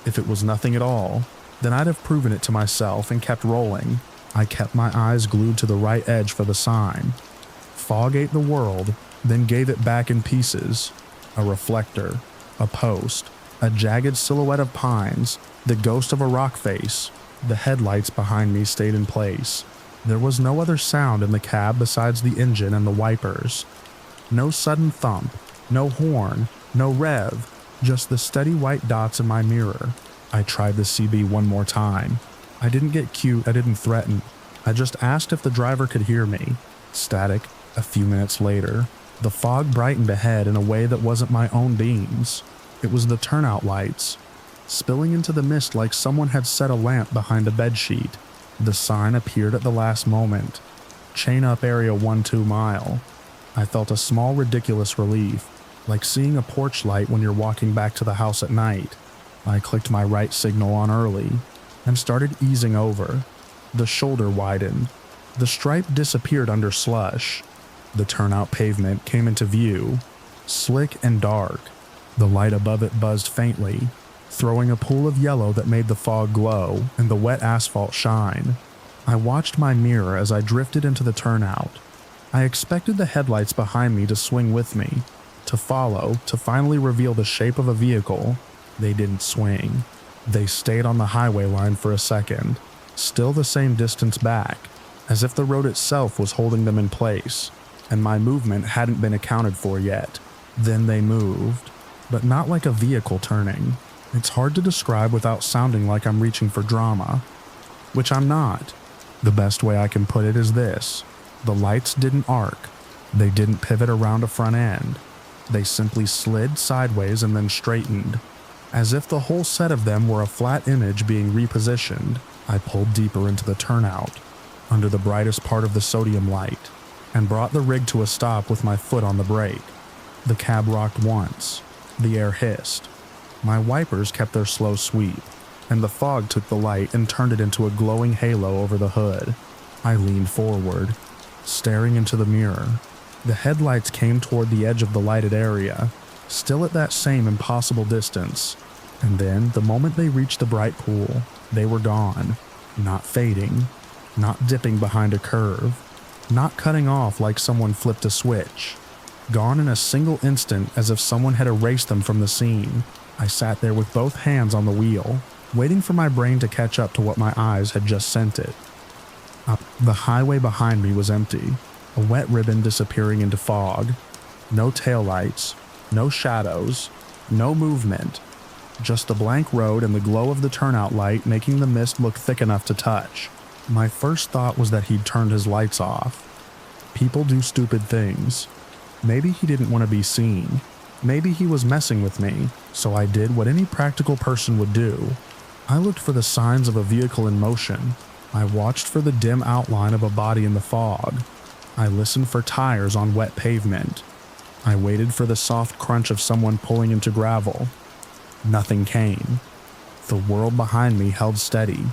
If it was nothing at all, then I'd have proven it to myself and kept rolling. I kept my eyes glued to the right edge for the sign. Fog ate the world, then gave it back in pieces. A reflector, a post, a jagged silhouette of pines, the ghost of a rock face. The headlights behind me stayed in place. There was no other sound in the cab besides the engine and the wipers. No sudden thump, no horn, no rev, Just the steady white dots in my mirror. I tried the CB one more time. I didn't get cute, I didn't threaten. I just asked if the driver could hear me. Static. A few minutes later, the fog brightened ahead in a way that wasn't my own beams. It was the turnout lights, spilling into the mist like someone had set a lamp behind a bedsheet. The sign appeared at the last moment. Chain up area 1-2 mile. I felt a small ridiculous relief, like seeing a porch light when you're walking back to the house at night. I clicked my right signal on early and started easing over. The shoulder widened. The stripe disappeared under slush. The turnout pavement came into view, slick and dark. The light above it buzzed faintly, throwing a pool of yellow that made the fog glow and the wet asphalt shine. I watched my mirror as I drifted into the turnout. I expected the headlights behind me to swing with me, to follow, to finally reveal the shape of a vehicle. They didn't swing. They stayed on the highway line for a second, still the same distance back, as if the road itself was holding them in place, and my movement hadn't been accounted for yet. Then they moved, but not like a vehicle turning. It's hard to describe without sounding like I'm reaching for drama, which I'm not. The best way I can put it is this: the lights didn't arc. They didn't pivot around a front end. They simply slid sideways and then straightened, as if the whole set of them were a flat image being repositioned. I pulled deeper into the turnout, under the brightest part of the sodium light, and brought the rig to a stop with my foot on the brake. The cab rocked once. The air hissed. My wipers kept their slow sweep, and the fog took the light and turned it into a glowing halo over the hood. I leaned forward, staring into the mirror. The headlights came toward the edge of the lighted area, still at that same impossible distance. And then, the moment they reached the bright pool, they were gone. Not fading, not dipping behind a curve, not cutting off like someone flipped a switch. Gone in a single instant, as if someone had erased them from the scene. I sat there with both hands on the wheel, waiting for my brain to catch up to what my eyes had just sent it. The highway behind me was empty, a wet ribbon disappearing into fog. No taillights, no shadows, no movement. Just the blank road and the glow of the turnout light making the mist look thick enough to touch. My first thought was that he'd turned his lights off. People do stupid things. Maybe he didn't want to be seen. Maybe he was messing with me, so I did what any practical person would do. I looked for the signs of a vehicle in motion. I watched for the dim outline of a body in the fog. I listened for tires on wet pavement. I waited for the soft crunch of someone pulling into gravel. Nothing came. The world behind me held steady,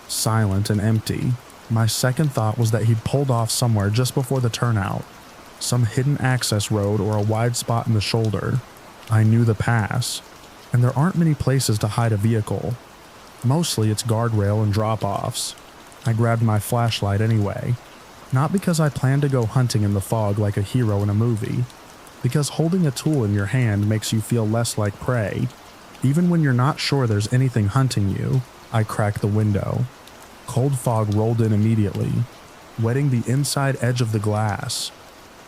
silent and empty. My second thought was that he'd pulled off somewhere just before the turnout, some hidden access road or a wide spot in the shoulder. I knew the pass, and there aren't many places to hide a vehicle. Mostly it's guardrail and drop-offs. I grabbed my flashlight anyway, not because I planned to go hunting in the fog like a hero in a movie, because holding a tool in your hand makes you feel less like prey. Even when you're not sure there's anything hunting you. I cracked the window. Cold fog rolled in immediately, wetting the inside edge of the glass.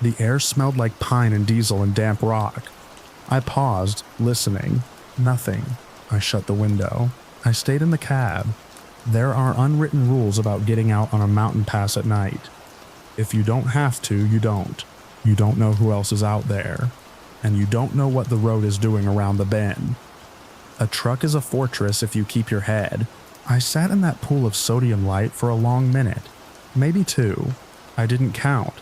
The air smelled like pine and diesel and damp rock. I paused, listening. Nothing. I shut the window. I stayed in the cab. There are unwritten rules about getting out on a mountain pass at night. If you don't have to, you don't. You don't know who else is out there, and you don't know what the road is doing around the bend. A truck is a fortress if you keep your head. I sat in that pool of sodium light for a long minute, maybe 2. I didn't count.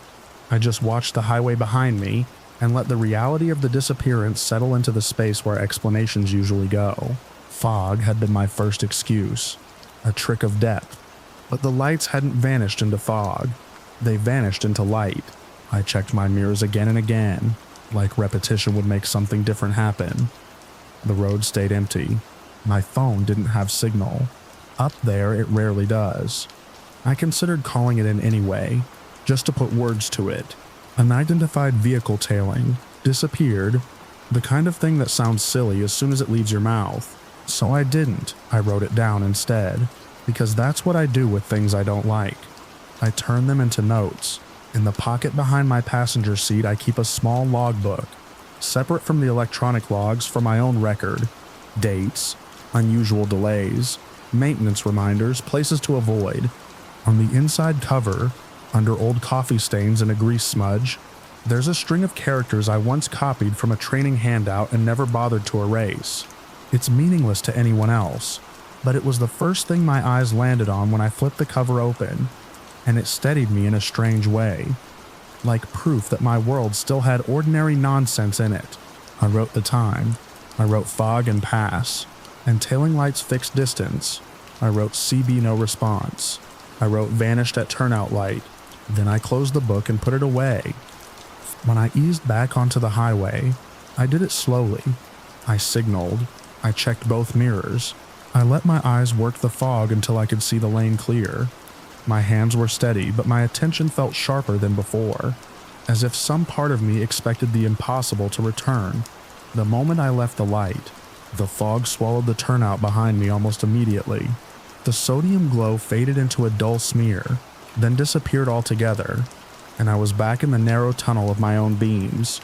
I just watched the highway behind me and let the reality of the disappearance settle into the space where explanations usually go. Fog had been my first excuse, a trick of depth, but the lights hadn't vanished into fog. They vanished into light. I checked my mirrors again and again, like repetition would make something different happen. The road stayed empty. My phone didn't have signal. Up there, it rarely does. I considered calling it in anyway, just to put words to it. Unidentified vehicle tailing, disappeared, the kind of thing that sounds silly as soon as it leaves your mouth. So I didn't. I wrote it down instead, because that's what I do with things I don't like. I turn them into notes. In the pocket behind my passenger seat, I keep a small logbook. separate from the electronic logs for my own record, dates, unusual delays, maintenance reminders, places to avoid. On the inside cover, under old coffee stains and a grease smudge, there's a string of characters I once copied from a training handout and never bothered to erase. It's meaningless to anyone else, but it was the first thing my eyes landed on when I flipped the cover open, and it steadied me in a strange way, like proof that my world still had ordinary nonsense in it. I wrote the time. I wrote fog and pass, and tailing lights fixed distance. I wrote CB no response. I wrote vanished at turnout light. Then I closed the book and put it away. When I eased back onto the highway, I did it slowly. I signaled. I checked both mirrors. I let my eyes work the fog until I could see the lane clear. My hands were steady, but my attention felt sharper than before, as if some part of me expected the impossible to return. The moment I left the light, the fog swallowed the turnout behind me almost immediately. The sodium glow faded into a dull smear, then disappeared altogether, and I was back in the narrow tunnel of my own beams.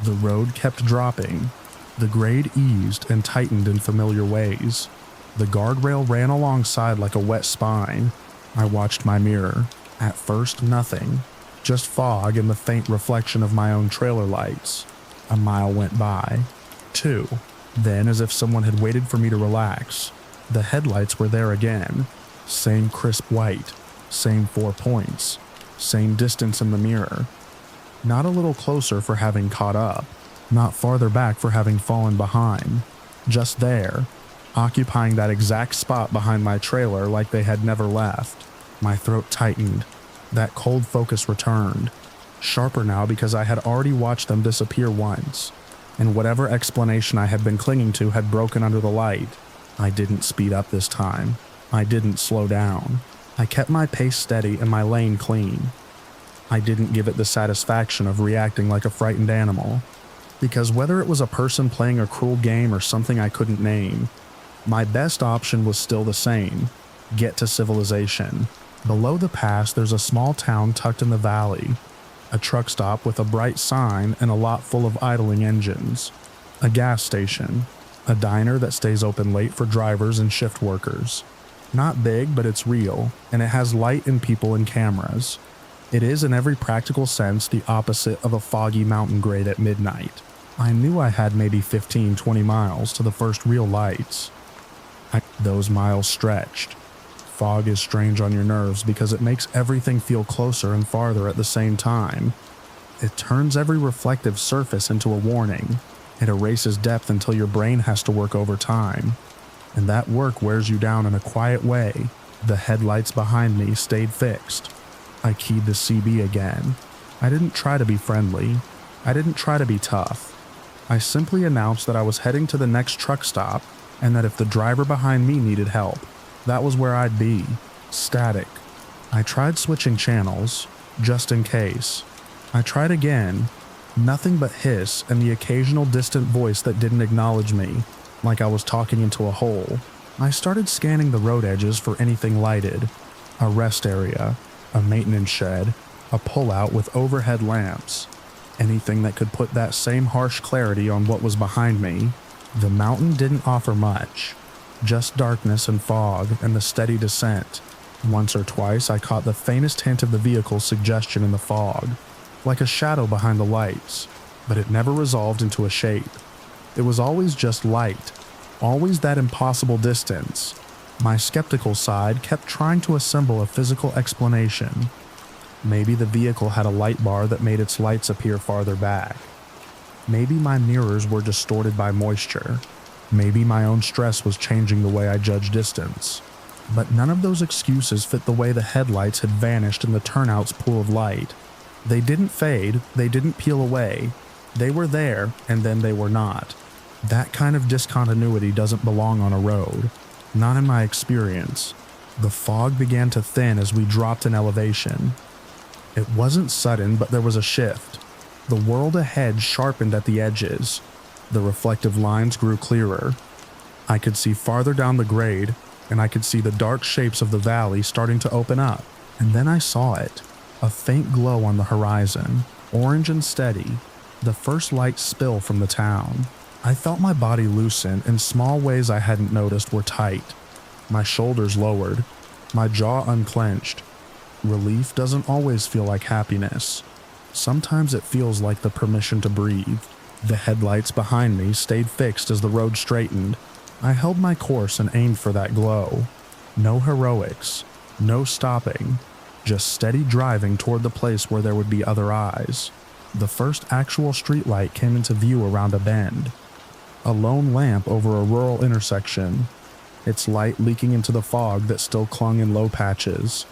The road kept dropping. The grade eased and tightened in familiar ways. The guardrail ran alongside like a wet spine. I watched my mirror. At first, nothing. Just fog and the faint reflection of my own trailer lights. A mile went by. 2. Then, as if someone had waited for me to relax, the headlights were there again. Same crisp white. Same 4 points. Same distance in the mirror. Not a little closer for having caught up. Not farther back for having fallen behind. Just there, occupying that exact spot behind my trailer like they had never left. My throat tightened. That cold focus returned. Sharper now because I had already watched them disappear once, and whatever explanation I had been clinging to had broken under the light. I didn't speed up this time. I didn't slow down. I kept my pace steady and my lane clean. I didn't give it the satisfaction of reacting like a frightened animal, because whether it was a person playing a cruel game or something I couldn't name, my best option was still the same: get to civilization. Below the pass, there's a small town tucked in the valley, a truck stop with a bright sign and a lot full of idling engines, a gas station, a diner that stays open late for drivers and shift workers. Not big, but it's real, and it has light and people and cameras. It is, in every practical sense, the opposite of a foggy mountain grade at midnight. I knew I had maybe 15-20 miles to the first real lights. Those miles stretched. Fog is strange on your nerves because it makes everything feel closer and farther at the same time. It turns every reflective surface into a warning. It erases depth until your brain has to work overtime. And that work wears you down in a quiet way. The headlights behind me stayed fixed. I keyed the CB again. I didn't try to be friendly. I didn't try to be tough. I simply announced that I was heading to the next truck stop, and that if the driver behind me needed help, that was where I'd be. Static. I tried switching channels, just in case. I tried again. Nothing but hiss and the occasional distant voice that didn't acknowledge me, like I was talking into a hole. I started scanning the road edges for anything lighted. A rest area, a maintenance shed, a pullout with overhead lamps. Anything that could put that same harsh clarity on what was behind me. The mountain didn't offer much. Just darkness and fog and the steady descent. Once or twice I caught the faintest hint of the vehicle's suggestion in the fog, like a shadow behind the lights, but it never resolved into a shape. It was always just light, always that impossible distance. My skeptical side kept trying to assemble a physical explanation. Maybe the vehicle had a light bar that made its lights appear farther back. Maybe my mirrors were distorted by moisture. Maybe my own stress was changing the way I judge distance. But none of those excuses fit the way the headlights had vanished in the turnout's pool of light. They didn't fade, they didn't peel away. They were there, and then they were not. That kind of discontinuity doesn't belong on a road. Not in my experience. The fog began to thin as we dropped in elevation. It wasn't sudden, but there was a shift. The world ahead sharpened at the edges. The reflective lines grew clearer. I could see farther down the grade, and I could see the dark shapes of the valley starting to open up. And then I saw it. A faint glow on the horizon, orange and steady. The first light spill from the town. I felt my body loosen in small ways I hadn't noticed were tight. My shoulders lowered, my jaw unclenched. Relief doesn't always feel like happiness. Sometimes it feels like the permission to breathe. The headlights behind me stayed fixed as the road straightened. I held my course and aimed for that glow. No heroics, no stopping, just steady driving toward the place where there would be other eyes. The first actual streetlight came into view around a bend. A lone lamp over a rural intersection, its light leaking into the fog that still clung in low patches.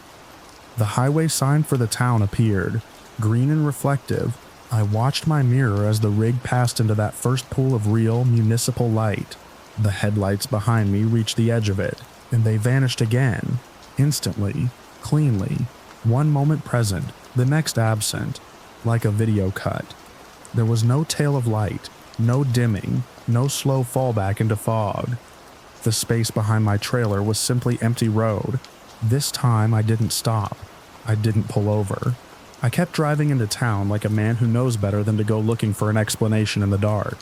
The highway sign for the town appeared, green and reflective. I watched my mirror as the rig passed into that first pool of real, municipal light. The headlights behind me reached the edge of it, and they vanished again, instantly, cleanly, one moment present, the next absent, like a video cut. There was no tail of light, no dimming, no slow fallback into fog. The space behind my trailer was simply empty road. This time I didn't stop. I didn't pull over. I kept driving into town like a man who knows better than to go looking for an explanation in the dark.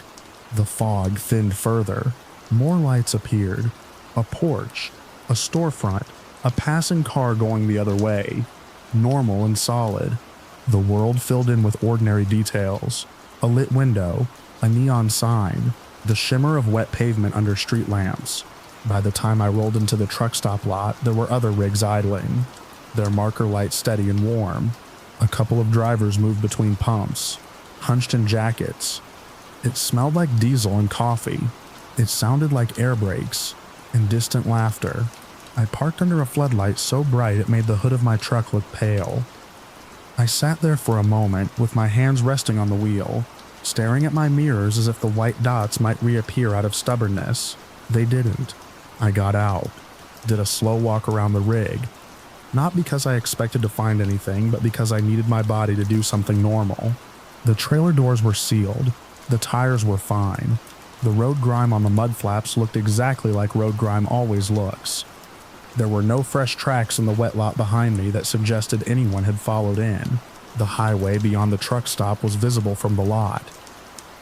The fog thinned further. More lights appeared. A porch, a storefront, a passing car going the other way. Normal and solid. The world filled in with ordinary details. A lit window, a neon sign, the shimmer of wet pavement under street lamps. By the time I rolled into the truck stop lot, there were other rigs idling, their marker lights steady and warm. A couple of drivers moved between pumps, hunched in jackets. It smelled like diesel and coffee. It sounded like air brakes and distant laughter. I parked under a floodlight so bright it made the hood of my truck look pale. I sat there for a moment with my hands resting on the wheel, staring at my mirrors as if the white dots might reappear out of stubbornness. They didn't. I got out, did a slow walk around the rig, not because I expected to find anything, but because I needed my body to do something normal. The trailer doors were sealed. The tires were fine. The road grime on the mud flaps looked exactly like road grime always looks. There were no fresh tracks in the wet lot behind me that suggested anyone had followed in. The highway beyond the truck stop was visible from the lot.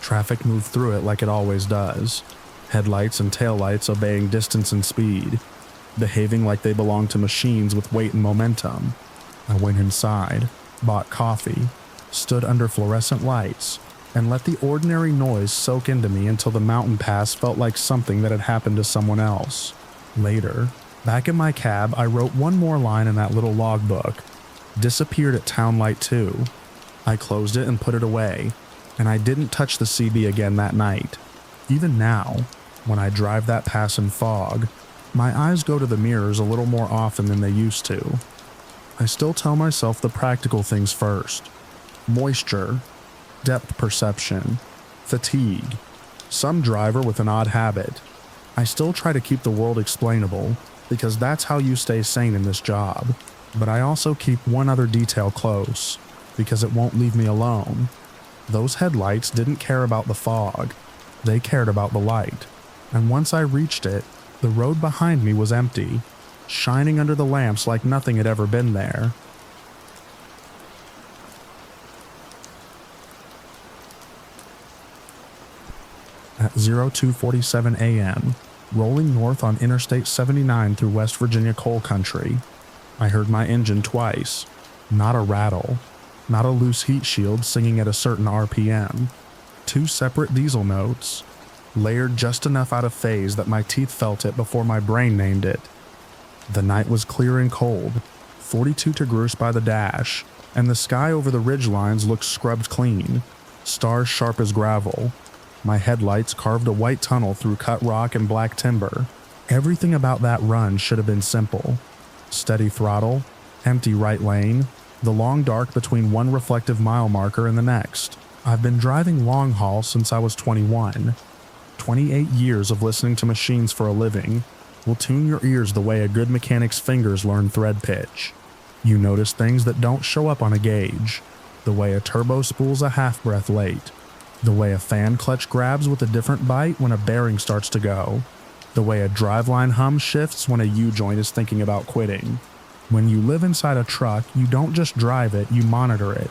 Traffic moved through it like it always does. Headlights and taillights obeying distance and speed, behaving like they belonged to machines with weight and momentum. I went inside, bought coffee, stood under fluorescent lights, and let the ordinary noise soak into me until the mountain pass felt like something that had happened to someone else. Later, back in my cab, I wrote one more line in that little logbook. Disappeared at Town Light 2. I closed it and put it away, and I didn't touch the CB again that night. Even now, when I drive that pass in fog, my eyes go to the mirrors a little more often than they used to. I still tell myself the practical things first. Moisture, depth perception, fatigue, some driver with an odd habit. I still try to keep the world explainable, because that's how you stay sane in this job. But I also keep one other detail close, because it won't leave me alone. Those headlights didn't care about the fog. They cared about the light. And once I reached it, the road behind me was empty, shining under the lamps like nothing had ever been there. At 02:47 a.m., rolling north on Interstate 79 through West Virginia coal country, I heard my engine twice. Not a rattle, not a loose heat shield singing at a certain RPM. Two separate diesel notes, layered just enough out of phase that my teeth felt it before my brain named it. The night was clear and cold, 42 degrees by the dash, and the sky over the ridge lines looked scrubbed clean, stars sharp as gravel. My headlights carved a white tunnel through cut rock and black timber. Everything about that run should have been simple. Steady throttle, empty right lane, the long dark between one reflective mile marker and the next. I've been driving long haul since I was 21. 28 years of listening to machines for a living will tune your ears the way a good mechanic's fingers learn thread pitch. You notice things that don't show up on a gauge, the way a turbo spools a half breath late, the way a fan clutch grabs with a different bite when a bearing starts to go, the way a driveline hum shifts when a U-joint is thinking about quitting. When you live inside a truck, you don't just drive it, you monitor it.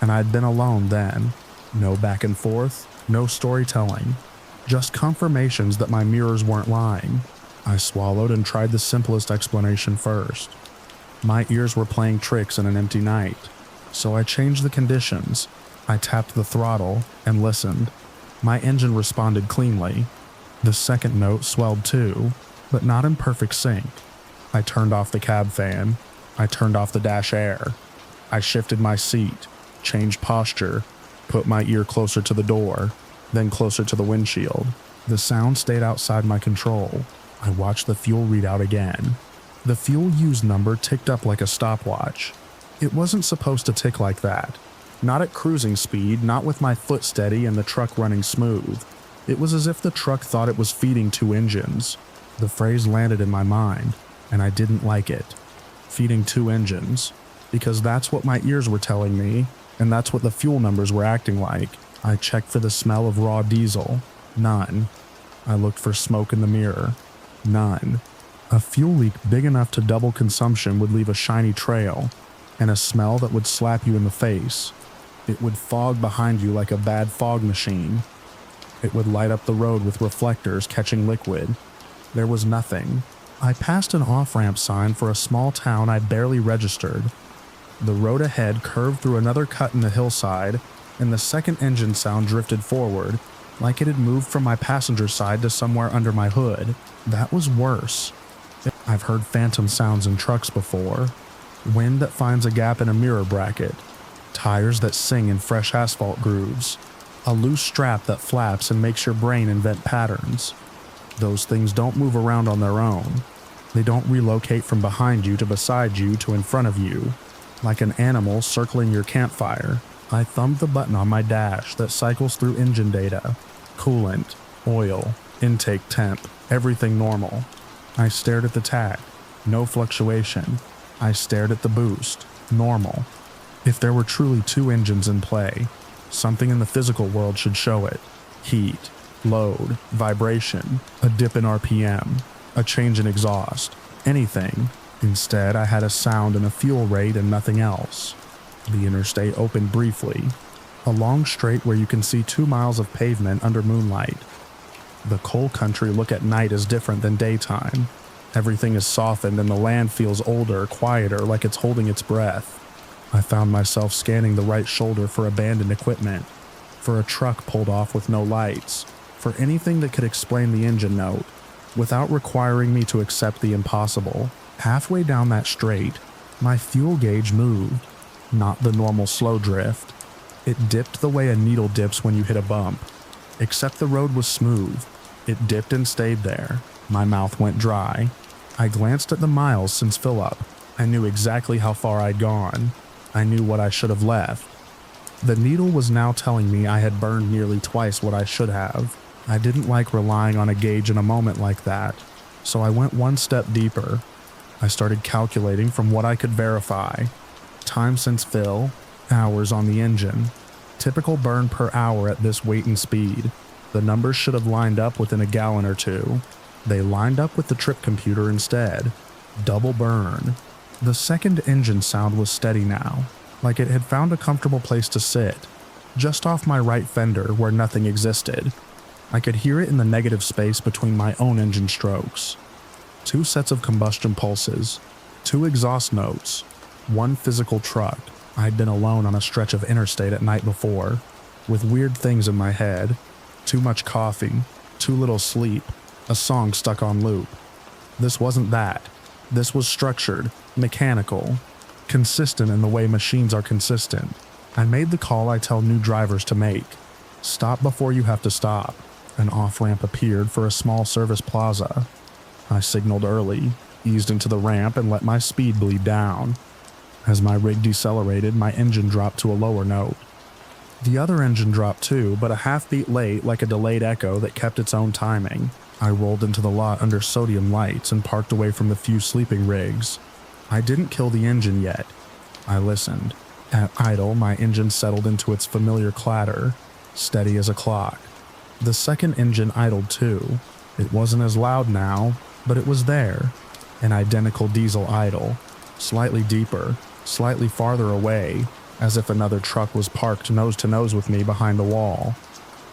And I'd been alone then. No back and forth, no storytelling, just confirmations that my mirrors weren't lying. I swallowed and tried the simplest explanation first. My ears were playing tricks in an empty night, so I changed the conditions. I tapped the throttle and listened. My engine responded cleanly. The second note swelled too, but not in perfect sync. I turned off the cab fan. I turned off the dash air. I shifted my seat, changed posture, put my ear closer to the door, then closer to the windshield. The sound stayed outside my control. I watched the fuel readout again. The fuel use number ticked up like a stopwatch. It wasn't supposed to tick like that. Not at cruising speed, not with my foot steady and the truck running smooth. It was as if the truck thought it was feeding two engines. The phrase landed in my mind, and I didn't like it. Feeding two engines. Because that's what my ears were telling me, and that's what the fuel numbers were acting like. I checked for the smell of raw diesel. None. I looked for smoke in the mirror. None. A fuel leak big enough to double consumption would leave a shiny trail, and a smell that would slap you in the face. It would fog behind you like a bad fog machine. It would light up the road with reflectors catching liquid. There was nothing. I passed an off-ramp sign for a small town I barely registered. The road ahead curved through another cut in the hillside, and the second engine sound drifted forward, like it had moved from my passenger side to somewhere under my hood. That was worse. I've heard phantom sounds in trucks before. Wind that finds a gap in a mirror bracket. Tires that sing in fresh asphalt grooves. A loose strap that flaps and makes your brain invent patterns. Those things don't move around on their own. They don't relocate from behind you to beside you to in front of you. Like an animal circling your campfire, I thumbed the button on my dash that cycles through engine data. Coolant, oil, intake temp, everything normal. I stared at the tach. No fluctuation. I stared at the boost. Normal. If there were truly two engines in play, something in the physical world should show it. Heat, load, vibration, a dip in RPM, a change in exhaust, anything. Instead, I had a sound and a fuel rate and nothing else. The interstate opened briefly. A long straight where you can see 2 miles of pavement under moonlight. The coal country look at night is different than daytime. Everything is softened and the land feels older, quieter, like it's holding its breath. I found myself scanning the right shoulder for abandoned equipment, for a truck pulled off with no lights, for anything that could explain the engine note, without requiring me to accept the impossible. Halfway down that straight, my fuel gauge moved, not the normal slow drift. It dipped the way a needle dips when you hit a bump. Except the road was smooth. It dipped and stayed there. My mouth went dry. I glanced at the miles since fill-up. I knew exactly how far I'd gone. I knew what I should have left. The needle was now telling me I had burned nearly twice what I should have. I didn't like relying on a gauge in a moment like that, so I went one step deeper. I started calculating from what I could verify. Time since fill, hours on the engine, typical burn per hour at this weight and speed. The numbers should have lined up within a gallon or two. They lined up with the trip computer instead. Double burn. The second engine sound was steady now, like it had found a comfortable place to sit, just off my right fender where nothing existed. I could hear it in the negative space between my own engine strokes. 2 sets of combustion pulses, 2 exhaust notes, 1 physical truck. I'd been alone on a stretch of interstate at night before, with weird things in my head. Too much coffee, too little sleep, a song stuck on loop. This wasn't that. This was structured, mechanical, consistent in the way machines are consistent. I made the call I tell new drivers to make. Stop before you have to stop. An off-ramp appeared for a small service plaza. I signaled early, eased into the ramp, and let my speed bleed down. As my rig decelerated, my engine dropped to a lower note. The other engine dropped too, but a half beat late like a delayed echo that kept its own timing. I rolled into the lot under sodium lights and parked away from the few sleeping rigs. I didn't kill the engine yet. I listened. At idle, my engine settled into its familiar clatter, steady as a clock. The second engine idled too. It wasn't as loud now, but it was there. An identical diesel idle, slightly deeper, slightly farther away, as if another truck was parked nose to nose with me behind a wall.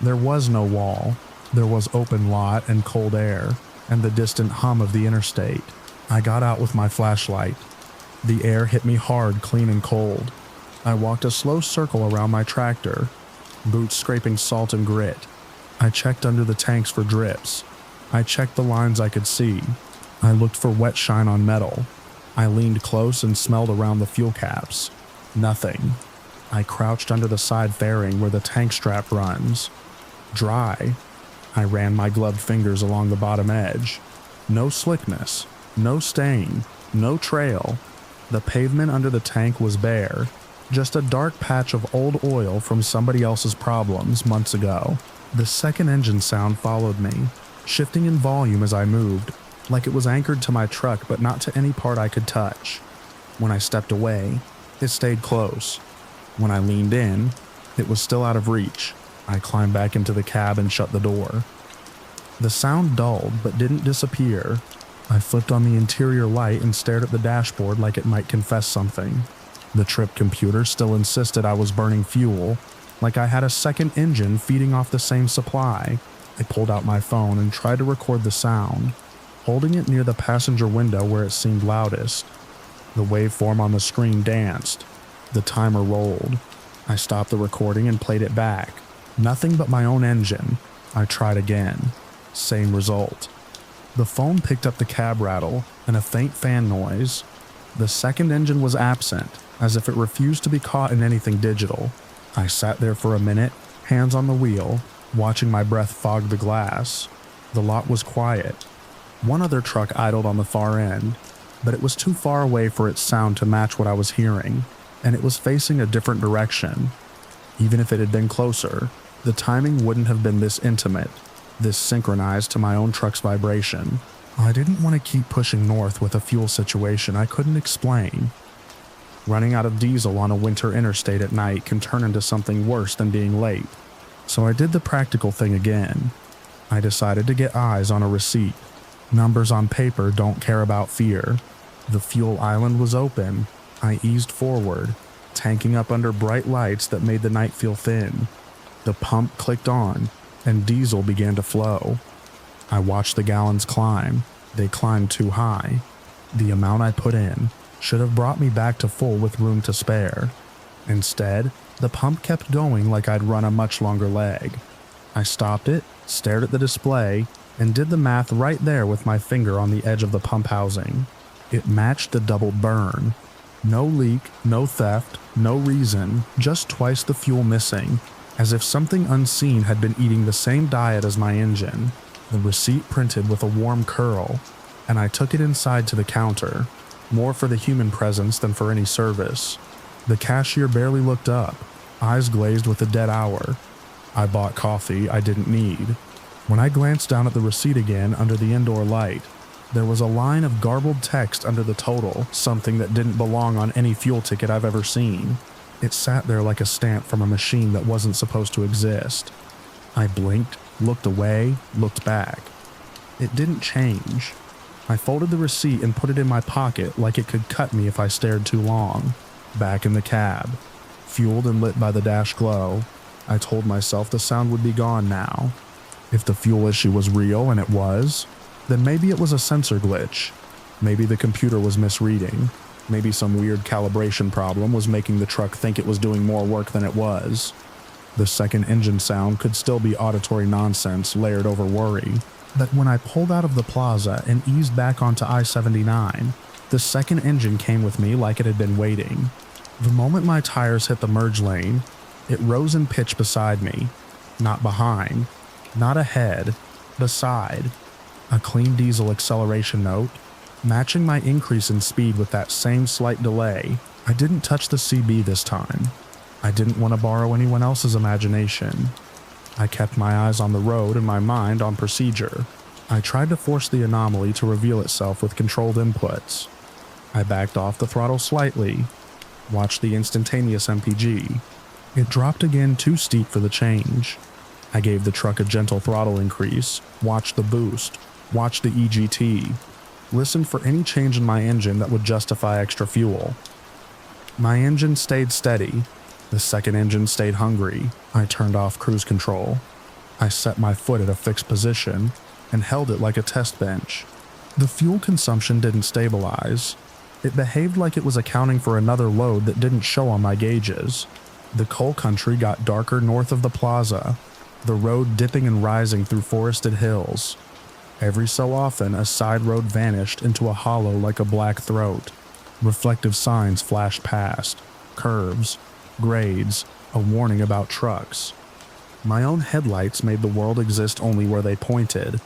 There was no wall. There was open lot and cold air, and the distant hum of the interstate. I got out with my flashlight. The air hit me hard, clean and cold. I walked a slow circle around my tractor, boots scraping salt and grit. I checked under the tanks for drips. I checked the lines I could see. I looked for wet shine on metal. I leaned close and smelled around the fuel caps. Nothing. I crouched under the side fairing where the tank strap runs. Dry. I ran my gloved fingers along the bottom edge. No slickness. No stain. No trail. The pavement under the tank was bare. Just a dark patch of old oil from somebody else's problems months ago. The second engine sound followed me, shifting in volume as I moved, like it was anchored to my truck but not to any part I could touch. When I stepped away, it stayed close. When I leaned in, it was still out of reach. I climbed back into the cab and shut the door. The sound dulled but didn't disappear. I flipped on the interior light and stared at the dashboard like it might confess something. The trip computer still insisted I was burning fuel, like I had a second engine feeding off the same supply. I pulled out my phone and tried to record the sound, holding it near the passenger window where it seemed loudest. The waveform on the screen danced. The timer rolled. I stopped the recording and played it back. Nothing but my own engine. I tried again. Same result. The phone picked up the cab rattle and a faint fan noise. The second engine was absent, as if it refused to be caught in anything digital. I sat there for a minute, hands on the wheel, watching my breath fog the glass. The lot was quiet. One other truck idled on the far end, but it was too far away for its sound to match what I was hearing, and it was facing a different direction. Even if it had been closer, the timing wouldn't have been this intimate, this synchronized to my own truck's vibration. I didn't want to keep pushing north with a fuel situation I couldn't explain. Running out of diesel on a winter interstate at night can turn into something worse than being late. So I did the practical thing again. I decided to get eyes on a receipt. Numbers on paper don't care about fear. The fuel island was open. I eased forward, tanking up under bright lights that made the night feel thin. The pump clicked on, and diesel began to flow. I watched the gallons climb. They climbed too high. The amount I put in should have brought me back to full with room to spare. Instead, the pump kept going like I'd run a much longer leg. I stopped it, stared at the display, and did the math right there with my finger on the edge of the pump housing. It matched the doubled burn. No leak, no theft, no reason, just twice the fuel missing, as if something unseen had been eating the same diet as my engine. The receipt printed with a warm curl, and I took it inside to the counter, more for the human presence than for any service. The cashier barely looked up, eyes glazed with a dead hour. I bought coffee I didn't need. When I glanced down at the receipt again under the indoor light, there was a line of garbled text under the total, something that didn't belong on any fuel ticket I've ever seen. It sat there like a stamp from a machine that wasn't supposed to exist. I blinked, looked away, looked back. It didn't change. I folded the receipt and put it in my pocket like it could cut me if I stared too long. Back in the cab, fueled and lit by the dash glow, I told myself the sound would be gone now. If the fuel issue was real, and it was, then maybe it was a sensor glitch. Maybe the computer was misreading. Maybe some weird calibration problem was making the truck think it was doing more work than it was. The second engine sound could still be auditory nonsense layered over worry. But when I pulled out of the plaza and eased back onto I-79, the second engine came with me like it had been waiting. The moment my tires hit the merge lane, it rose in pitch beside me. Not behind, not ahead, beside. A clean diesel acceleration note, matching my increase in speed with that same slight delay. I didn't touch the CB this time. I didn't want to borrow anyone else's imagination. I kept my eyes on the road and my mind on procedure. I tried to force the anomaly to reveal itself with controlled inputs. I backed off the throttle slightly, watched the instantaneous MPG. It dropped again too steep for the change. I gave the truck a gentle throttle increase, watched the boost, watched the EGT, listened for any change in my engine that would justify extra fuel. My engine stayed steady, The second engine stayed hungry. I turned off cruise control. I set my foot at a fixed position and held it like a test bench. The fuel consumption didn't stabilize. It behaved like it was accounting for another load that didn't show on my gauges. The coal country got darker north of the plaza, the road dipping and rising through forested hills. Every so often, a side road vanished into a hollow like a black throat. Reflective signs flashed past, curves, grades, a warning about trucks. My own headlights made the world exist only where they pointed.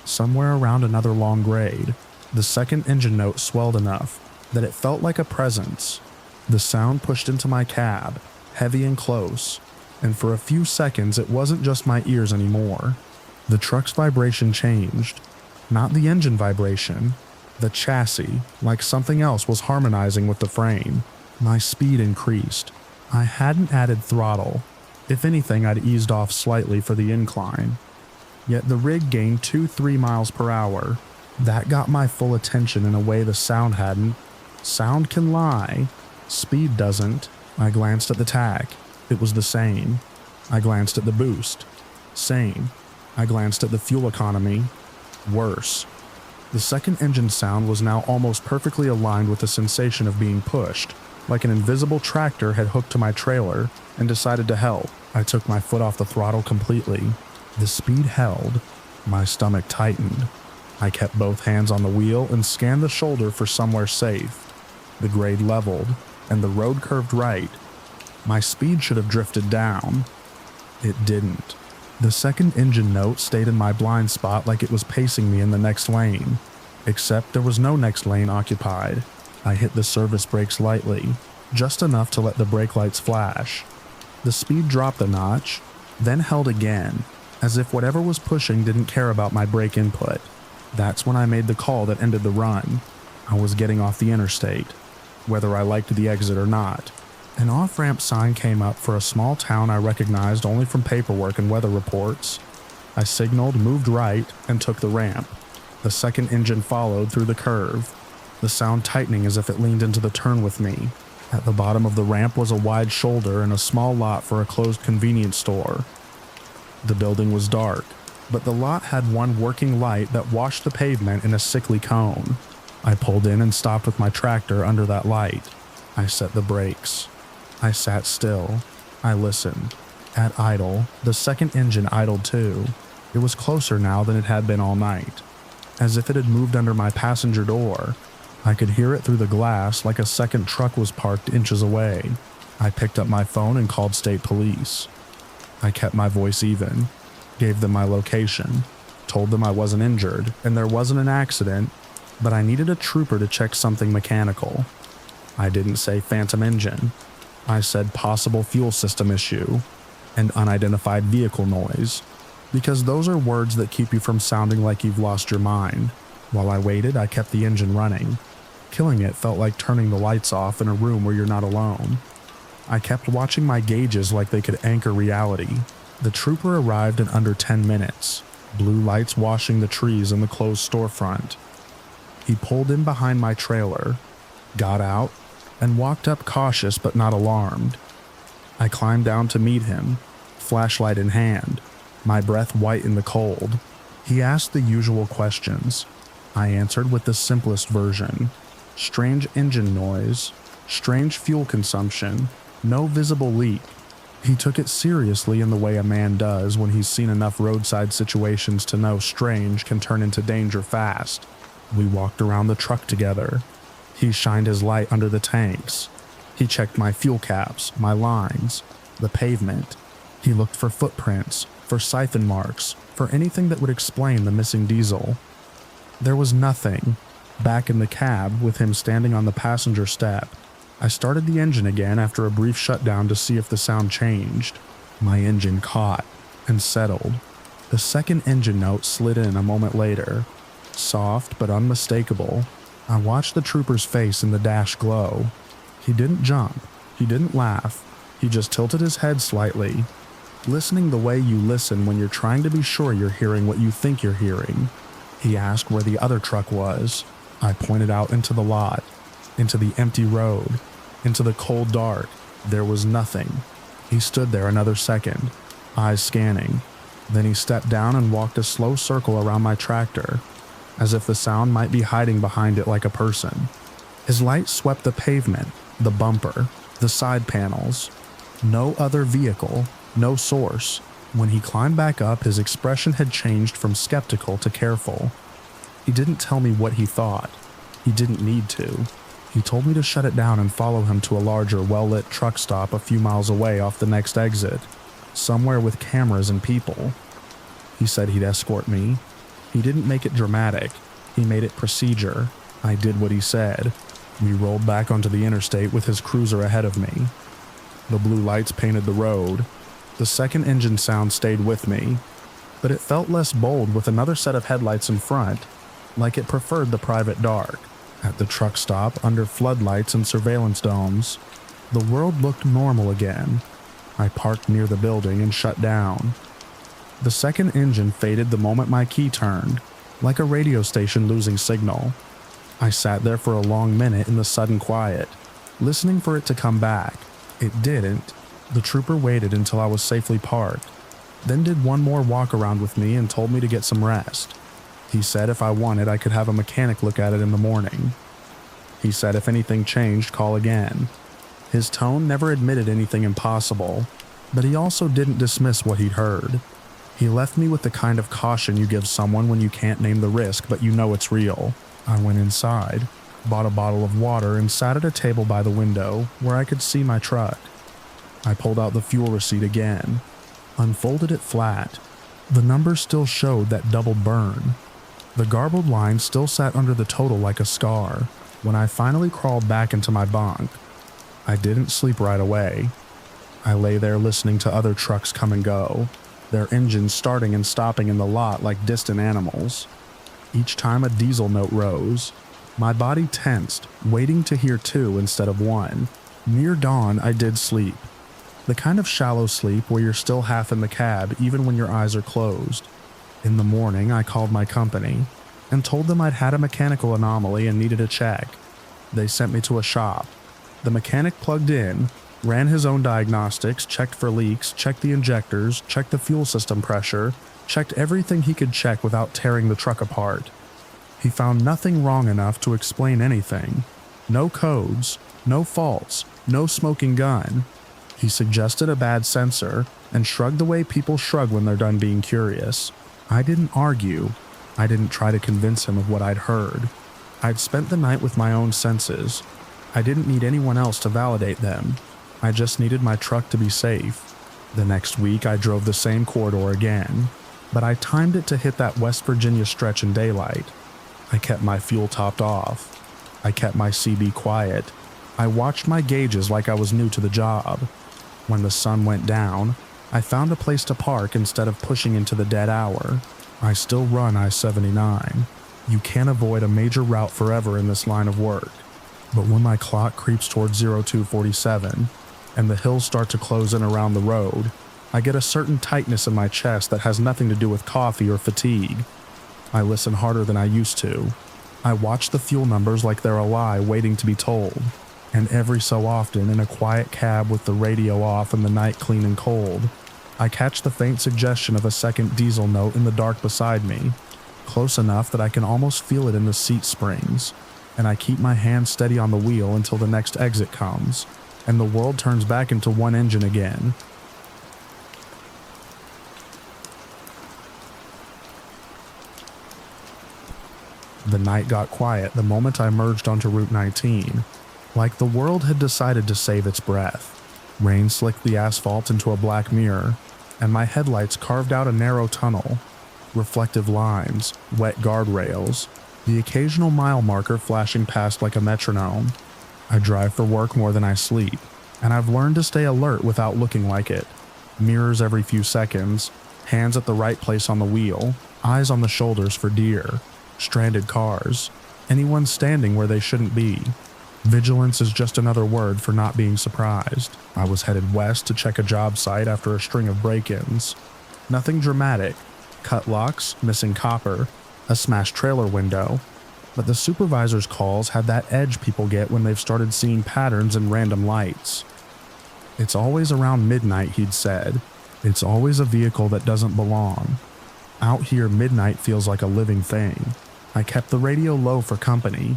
Somewhere around another long grade, the second engine note swelled enough that it felt like a presence. The sound pushed into my cab, heavy and close, and for a few seconds it wasn't just my ears anymore. The truck's vibration changed. Not the engine vibration. The chassis, like something else, was harmonizing with the frame. My speed increased. I hadn't added throttle. If anything, I'd eased off slightly for the incline. Yet the rig gained 2-3 miles per hour. That got my full attention in a way the sound hadn't. Sound can lie. Speed doesn't. I glanced at the tach. It was the same. I glanced at the boost. Same. I glanced at the fuel economy. Worse. The second engine sound was now almost perfectly aligned with the sensation of being pushed, like an invisible tractor had hooked to my trailer and decided to help. I took my foot off the throttle completely. The speed held. My stomach tightened. I kept both hands on the wheel and scanned the shoulder for somewhere safe. The grade leveled, and the road curved right. My speed should have drifted down. It didn't. The second engine note stayed in my blind spot like it was pacing me in the next lane. Except there was no next lane occupied. I hit the service brakes lightly, just enough to let the brake lights flash. The speed dropped a notch, then held again, as if whatever was pushing didn't care about my brake input. That's when I made the call that ended the run. I was getting off the interstate, whether I liked the exit or not. An off-ramp sign came up for a small town I recognized only from paperwork and weather reports. I signaled, moved right, and took the ramp. The second engine followed through the curve, the sound tightening as if it leaned into the turn with me. At the bottom of the ramp was a wide shoulder and a small lot for a closed convenience store. The building was dark, but the lot had one working light that washed the pavement in a sickly cone. I pulled in and stopped with my tractor under that light. I set the brakes. I sat still. I listened. At idle, the second engine idled too. It was closer now than it had been all night. As if it had moved under my passenger door. I could hear it through the glass like a second truck was parked inches away. I picked up my phone and called state police. I kept my voice even, gave them my location, told them I wasn't injured and there wasn't an accident, but I needed a trooper to check something mechanical. I didn't say phantom engine. I said possible fuel system issue and unidentified vehicle noise, because those are words that keep you from sounding like you've lost your mind. While I waited, I kept the engine running. Killing it felt like turning the lights off in a room where you're not alone. I kept watching my gauges like they could anchor reality. The trooper arrived in under 10 minutes, blue lights washing the trees in the closed storefront. He pulled in behind my trailer, got out, and walked up cautious but not alarmed. I climbed down to meet him, flashlight in hand, my breath white in the cold. He asked the usual questions. I answered with the simplest version. Strange engine noise, strange fuel consumption, no visible leak. He took it seriously in the way a man does when he's seen enough roadside situations to know strange can turn into danger fast. We walked around the truck together. He shined his light under the tanks. He checked my fuel caps, my lines, the pavement. He looked for footprints, for siphon marks, for anything that would explain the missing diesel. There was nothing. Back in the cab, with him standing on the passenger step, I started the engine again after a brief shutdown to see if the sound changed. My engine caught and settled. The second engine note slid in a moment later, soft but unmistakable. I watched the trooper's face in the dash glow. He didn't jump. He didn't laugh. He just tilted his head slightly, listening the way you listen when you're trying to be sure you're hearing what you think you're hearing. He asked where the other truck was. I pointed out into the lot, into the empty road, into the cold dark. There was nothing. He stood there another second, eyes scanning. Then he stepped down and walked a slow circle around my tractor, as if the sound might be hiding behind it like a person. His light swept the pavement, the bumper, the side panels. No other vehicle, no source. When he climbed back up, his expression had changed from skeptical to careful. He didn't tell me what he thought. He didn't need to. He told me to shut it down and follow him to a larger, well-lit truck stop a few miles away off the next exit, somewhere with cameras and people. He said he'd escort me. He didn't make it dramatic. He made it procedure. I did what he said. We rolled back onto the interstate with his cruiser ahead of me. The blue lights painted the road. The second engine sound stayed with me, but it felt less bold with another set of headlights in front, like it preferred the private dark. At the truck stop, under floodlights and surveillance domes, the world looked normal again. I parked near the building and shut down. The second engine faded the moment my key turned, like a radio station losing signal. I sat there for a long minute in the sudden quiet, listening for it to come back. It didn't. The trooper waited until I was safely parked, then did one more walk around with me and told me to get some rest. He said if I wanted, I could have a mechanic look at it in the morning. He said if anything changed, call again. His tone never admitted anything impossible, but he also didn't dismiss what he'd heard. He left me with the kind of caution you give someone when you can't name the risk but you know it's real. I went inside, bought a bottle of water and sat at a table by the window where I could see my truck. I pulled out the fuel receipt again, unfolded it flat. The numbers still showed that double burn. The garbled line still sat under the total like a scar. When I finally crawled back into my bunk, I didn't sleep right away. I lay there listening to other trucks come and go, their engines starting and stopping in the lot like distant animals. Each time a diesel note rose, my body tensed, waiting to hear two instead of one. Near dawn, I did sleep. The kind of shallow sleep where you're still half in the cab even when your eyes are closed. In the morning, I called my company and told them I'd had a mechanical anomaly and needed a check. They sent me to a shop. The mechanic plugged in, ran his own diagnostics, checked for leaks, checked the injectors, checked the fuel system pressure, checked everything he could check without tearing the truck apart. He found nothing wrong enough to explain anything. No codes, no faults, no smoking gun. He suggested a bad sensor and shrugged the way people shrug when they're done being curious. I didn't argue. I didn't try to convince him of what I'd heard. I'd spent the night with my own senses. I didn't need anyone else to validate them. I just needed my truck to be safe. The next week I drove the same corridor again, but I timed it to hit that West Virginia stretch in daylight. I kept my fuel topped off. I kept my CB quiet. I watched my gauges like I was new to the job. When the sun went down, I found a place to park instead of pushing into the dead hour. I still run I-79. You can't avoid a major route forever in this line of work. But when my clock creeps toward 0247 and the hills start to close in around the road, I get a certain tightness in my chest that has nothing to do with coffee or fatigue. I listen harder than I used to. I watch the fuel numbers like they're a lie waiting to be told. And every so often, in a quiet cab with the radio off and the night clean and cold, I catch the faint suggestion of a second diesel note in the dark beside me, close enough that I can almost feel it in the seat springs, and I keep my hand steady on the wheel until the next exit comes, and the world turns back into one engine again. The night got quiet the moment I merged onto Route 19, like the world had decided to save its breath. Rain slicked the asphalt into a black mirror, and my headlights carved out a narrow tunnel. Reflective lines, wet guardrails, the occasional mile marker flashing past like a metronome. I drive for work more than I sleep, and I've learned to stay alert without looking like it. Mirrors every few seconds, hands at the right place on the wheel, eyes on the shoulders for deer, stranded cars, anyone standing where they shouldn't be. Vigilance is just another word for not being surprised. I was headed west to check a job site after a string of break-ins. Nothing dramatic. Cut locks, missing copper, a smashed trailer window. But the supervisor's calls had that edge people get when they've started seeing patterns in random lights. It's always around midnight, he'd said. It's always a vehicle that doesn't belong. Out here, midnight feels like a living thing. I kept the radio low for company.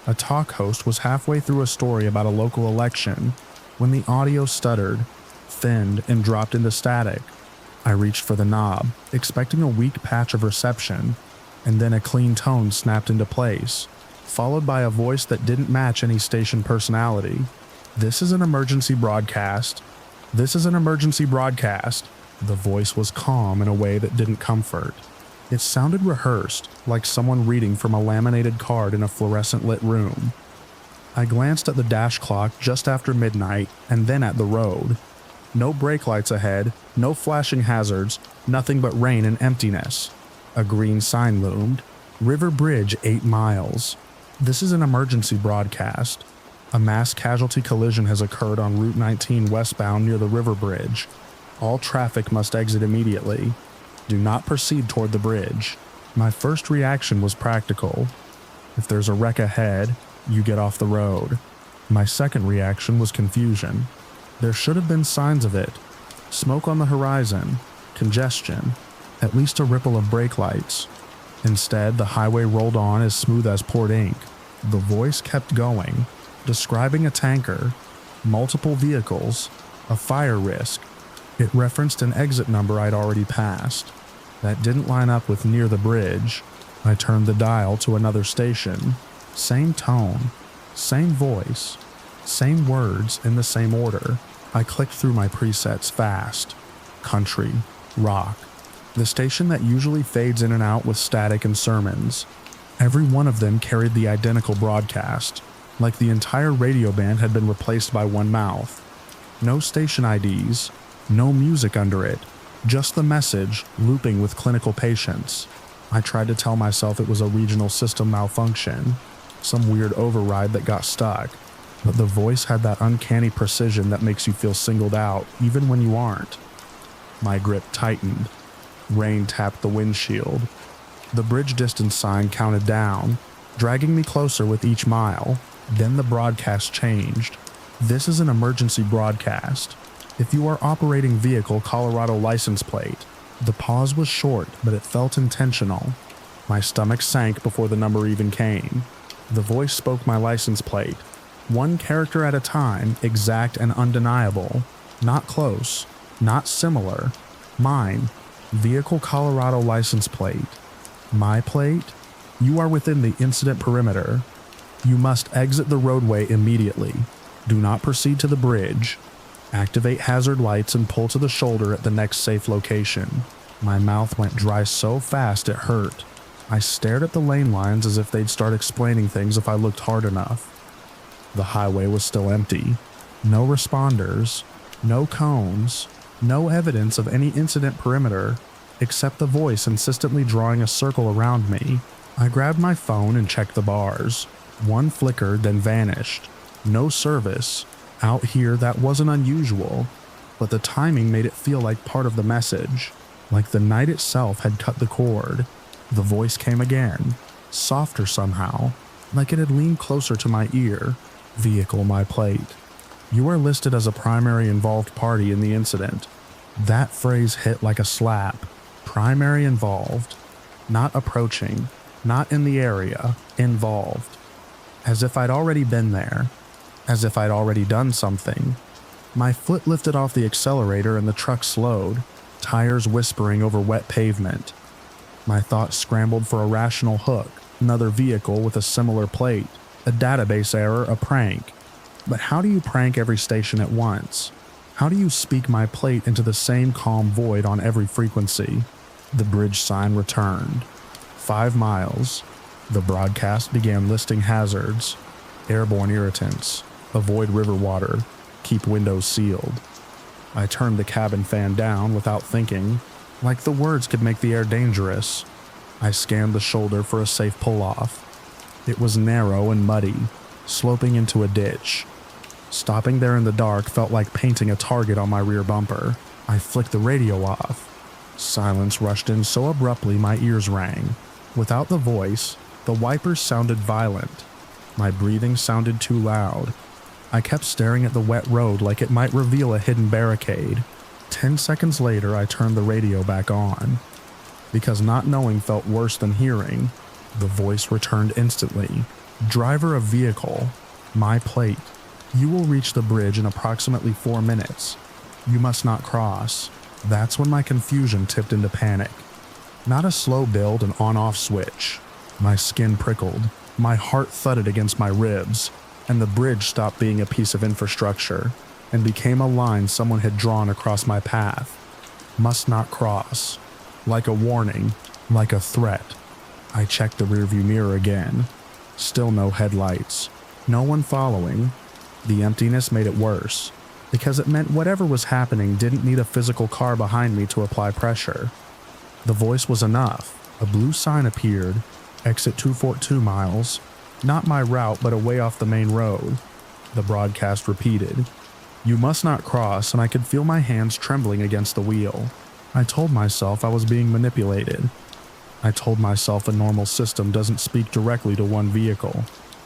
A talk host was halfway through a story about a local election when the audio stuttered, thinned, and dropped into static. I reached for the knob, expecting a weak patch of reception, and then a clean tone snapped into place, followed by a voice that didn't match any station personality. This is an emergency broadcast. This is an emergency broadcast. The voice was calm in a way that didn't comfort. It sounded rehearsed, like someone reading from a laminated card in a fluorescent lit room. I glanced at the dash clock just after midnight and then at the road. No brake lights ahead, no flashing hazards, nothing but rain and emptiness. A green sign loomed. River Bridge 8 miles. This is an emergency broadcast. A mass casualty collision has occurred on Route 19 westbound near the river bridge. All traffic must exit immediately. Do not proceed toward the bridge. My first reaction was practical. If there's a wreck ahead, you get off the road. My second reaction was confusion. There should have been signs of it. Smoke on the horizon, congestion, at least a ripple of brake lights. Instead, the highway rolled on as smooth as poured ink. The voice kept going, describing a tanker, multiple vehicles, a fire risk. It referenced an exit number I'd already passed. That didn't line up with near the bridge. I turned the dial to another station. Same tone, same voice, same words in the same order. I clicked through my presets fast. Country, rock. The station that usually fades in and out with static and sermons. Every one of them carried the identical broadcast, like the entire radio band had been replaced by one mouth. No station IDs, no music under it, just the message looping with clinical patience. I tried to tell myself it was a regional system malfunction, some weird override that got stuck, but the voice had that uncanny precision that makes you feel singled out even when you aren't. My grip tightened. Rain tapped the windshield. The bridge distance sign counted down, dragging me closer with each mile. Then the broadcast changed. This is an emergency broadcast. If you are operating vehicle Colorado license plate. The pause was short, but it felt intentional. My stomach sank before the number even came. The voice spoke my license plate. One character at a time, exact and undeniable. Not close, not similar. Mine, vehicle Colorado license plate. My plate? You are within the incident perimeter. You must exit the roadway immediately. Do not proceed to the bridge. Activate hazard lights and pull to the shoulder at the next safe location. My mouth went dry so fast it hurt. I stared at the lane lines as if they'd start explaining things if I looked hard enough. The highway was still empty. No responders, no cones, no evidence of any incident perimeter, except the voice insistently drawing a circle around me. I grabbed my phone and checked the bars. One flickered, then vanished. No service. Out here, that wasn't unusual, but the timing made it feel like part of the message, like the night itself had cut the cord. The voice came again, softer somehow, like it had leaned closer to my ear. Vehicle my plate. You are listed as a primary involved party in the incident. That phrase hit like a slap. Primary involved. Not approaching, not in the area, involved. As if I'd already been there. As if I'd already done something. My foot lifted off the accelerator and the truck slowed, tires whispering over wet pavement. My thoughts scrambled for a rational hook, another vehicle with a similar plate, a database error, a prank. But how do you prank every station at once? How do you speak my plate into the same calm void on every frequency? The bridge sign returned. 5 miles. The broadcast began listing hazards. Airborne irritants. Avoid river water. Keep windows sealed. I turned the cabin fan down without thinking, like the words could make the air dangerous. I scanned the shoulder for a safe pull-off. It was narrow and muddy, sloping into a ditch. Stopping there in the dark felt like painting a target on my rear bumper. I flicked the radio off. Silence rushed in so abruptly my ears rang. Without the voice, the wipers sounded violent. My breathing sounded too loud. I kept staring at the wet road like it might reveal a hidden barricade. 10 seconds later, I turned the radio back on. Because not knowing felt worse than hearing, the voice returned instantly. Driver of vehicle, my plate. You will reach the bridge in approximately 4 minutes. You must not cross. That's when my confusion tipped into panic. Not a slow build and on-off switch. My skin prickled, my heart thudded against my ribs, and the bridge stopped being a piece of infrastructure and became a line someone had drawn across my path. Must not cross. Like a warning, like a threat. I checked the rearview mirror again. Still no headlights. No one following. The emptiness made it worse, because it meant whatever was happening didn't need a physical car behind me to apply pressure. The voice was enough. A blue sign appeared. Exit 242 miles. Not my route, but away off the main road. The broadcast repeated. You must not cross, and I could feel my hands trembling against the wheel. I told myself I was being manipulated. I told myself a normal system doesn't speak directly to one vehicle.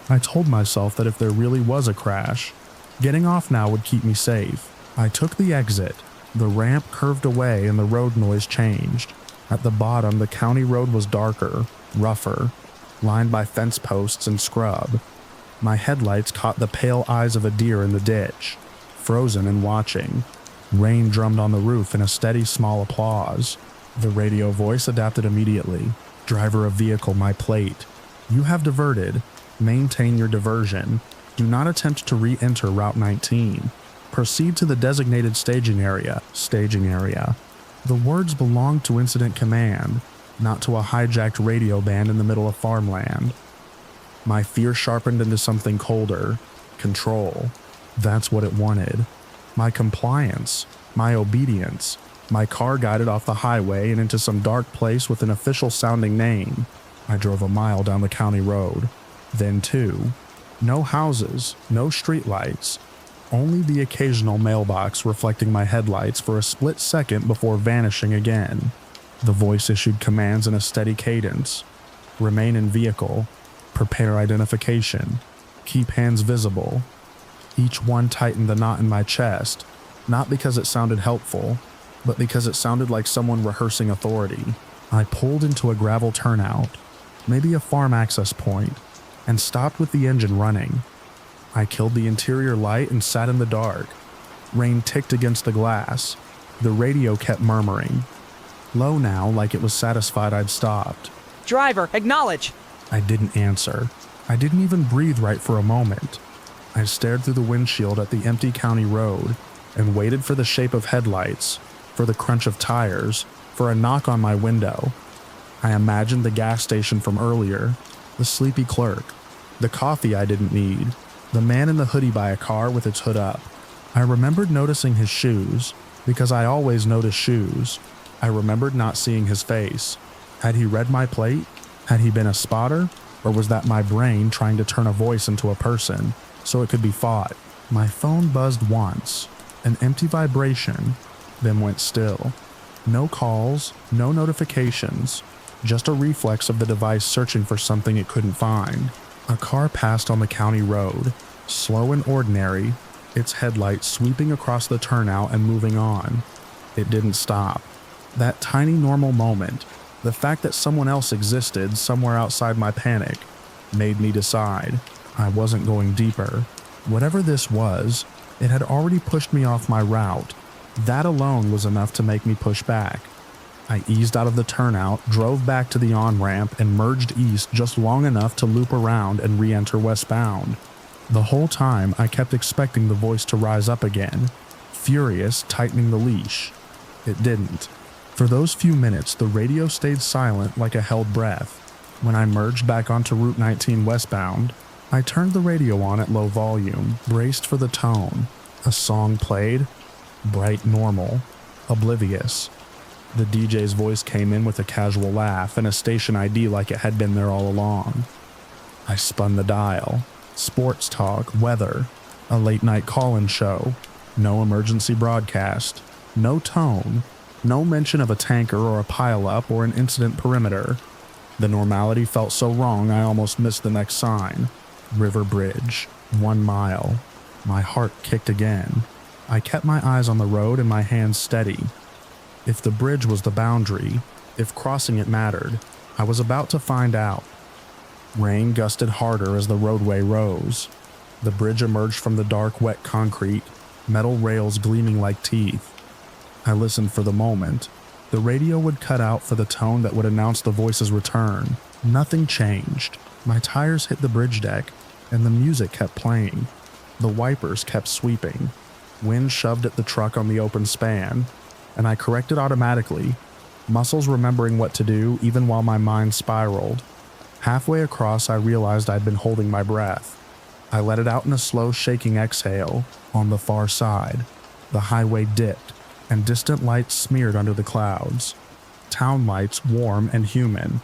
I told myself that if there really was a crash, getting off now would keep me safe. I took the exit. The ramp curved away and the road noise changed. At the bottom, the county road was darker, rougher, lined by fence posts and scrub. My headlights caught the pale eyes of a deer in the ditch, frozen and watching. Rain drummed on the roof in a steady small applause. The radio voice adapted immediately. Driver of vehicle, my plate. You have diverted. Maintain your diversion. Do not attempt to re-enter Route 19. Proceed to the designated staging area. The words belonged to Incident Command, not to a hijacked radio band in the middle of farmland. My fear sharpened into something colder. Control. That's what it wanted. My compliance. My obedience. My car guided off the highway and into some dark place with an official-sounding name. I drove a mile down the county road. Then 2. No houses, no streetlights. Only the occasional mailbox reflecting my headlights for a split second before vanishing again. The voice issued commands in a steady cadence. Remain in vehicle. Prepare identification. Keep hands visible. Each one tightened the knot in my chest, not because it sounded helpful, but because it sounded like someone rehearsing authority. I pulled into a gravel turnout, maybe a farm access point, and stopped with the engine running. I killed the interior light and sat in the dark. Rain ticked against the glass. The radio kept murmuring. Low now, like it was satisfied I'd stopped. Driver, acknowledge! I didn't answer. I didn't even breathe right for a moment. I stared through the windshield at the empty county road and waited for the shape of headlights, for the crunch of tires, for a knock on my window. I imagined the gas station from earlier, the sleepy clerk, the coffee I didn't need, the man in the hoodie by a car with its hood up. I remembered noticing his shoes, because I always notice shoes. I remembered not seeing his face. Had he read my plate? Had he been a spotter? Or was that my brain trying to turn a voice into a person, so it could be fought? My phone buzzed once, an empty vibration, then went still. No calls, no notifications, just a reflex of the device searching for something it couldn't find. A car passed on the county road, slow and ordinary, its headlights sweeping across the turnout and moving on. It didn't stop. That tiny normal moment, the fact that someone else existed somewhere outside my panic, made me decide I wasn't going deeper. Whatever this was, it had already pushed me off my route. That alone was enough to make me push back. I eased out of the turnout, drove back to the on-ramp, and merged east just long enough to loop around and re-enter westbound. The whole time, I kept expecting the voice to rise up again, furious, tightening the leash. It didn't. For those few minutes, the radio stayed silent like a held breath. When I merged back onto Route 19 westbound, I turned the radio on at low volume, braced for the tone. A song played. Bright normal. Oblivious. The DJ's voice came in with a casual laugh and a station ID like it had been there all along. I spun the dial. Sports talk, weather, a late-night call-in show. No emergency broadcast. No tone. No mention of a tanker or a pileup or an incident perimeter. The normality felt so wrong I almost missed the next sign. River Bridge. 1 mile. My heart kicked again. I kept my eyes on the road and my hands steady. If the bridge was the boundary, if crossing it mattered, I was about to find out. Rain gusted harder as the roadway rose. The bridge emerged from the dark, wet concrete, metal rails gleaming like teeth. I listened for the moment. The radio would cut out for the tone that would announce the voice's return. Nothing changed. My tires hit the bridge deck, and the music kept playing. The wipers kept sweeping. Wind shoved at the truck on the open span, and I corrected automatically, muscles remembering what to do even while my mind spiraled. Halfway across, I realized I'd been holding my breath. I let it out in a slow, shaking exhale. On the far side, the highway dipped, and distant lights smeared under the clouds. Town lights, warm and human.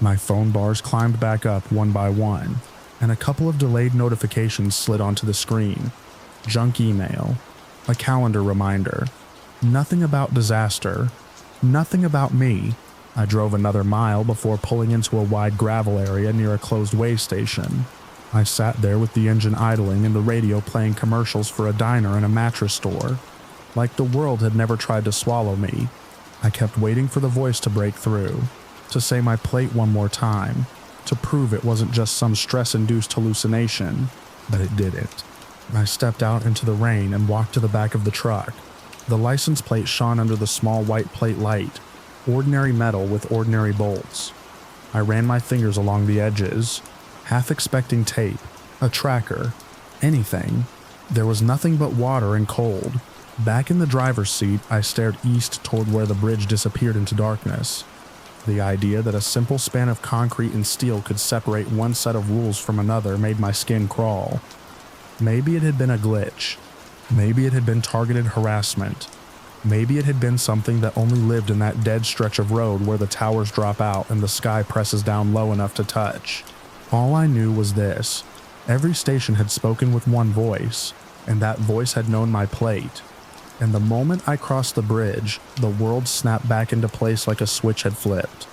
My phone bars climbed back up one by one, and a couple of delayed notifications slid onto the screen. Junk email, a calendar reminder. Nothing about disaster, nothing about me. I drove another mile before pulling into a wide gravel area near a closed way station. I sat there with the engine idling and the radio playing commercials for a diner and a mattress store. Like the world had never tried to swallow me. I kept waiting for the voice to break through, to say my plate one more time, to prove it wasn't just some stress-induced hallucination, but it didn't. I stepped out into the rain and walked to the back of the truck. The license plate shone under the small white plate light, ordinary metal with ordinary bolts. I ran my fingers along the edges, half expecting tape, a tracker, anything. There was nothing but water and cold. Back in the driver's seat, I stared east toward where the bridge disappeared into darkness. The idea that a simple span of concrete and steel could separate one set of rules from another made my skin crawl. Maybe it had been a glitch. Maybe it had been targeted harassment. Maybe it had been something that only lived in that dead stretch of road where the towers drop out and the sky presses down low enough to touch. All I knew was this: every station had spoken with one voice, and that voice had known my plate. And the moment I crossed the bridge, the world snapped back into place like a switch had flipped.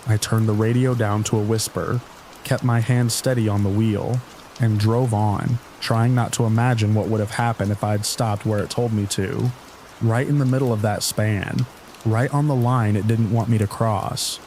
I turned the radio down to a whisper, kept my hand steady on the wheel, and drove on, trying not to imagine what would have happened if I'd stopped where it told me to. Right in the middle of that span, right on the line it didn't want me to cross.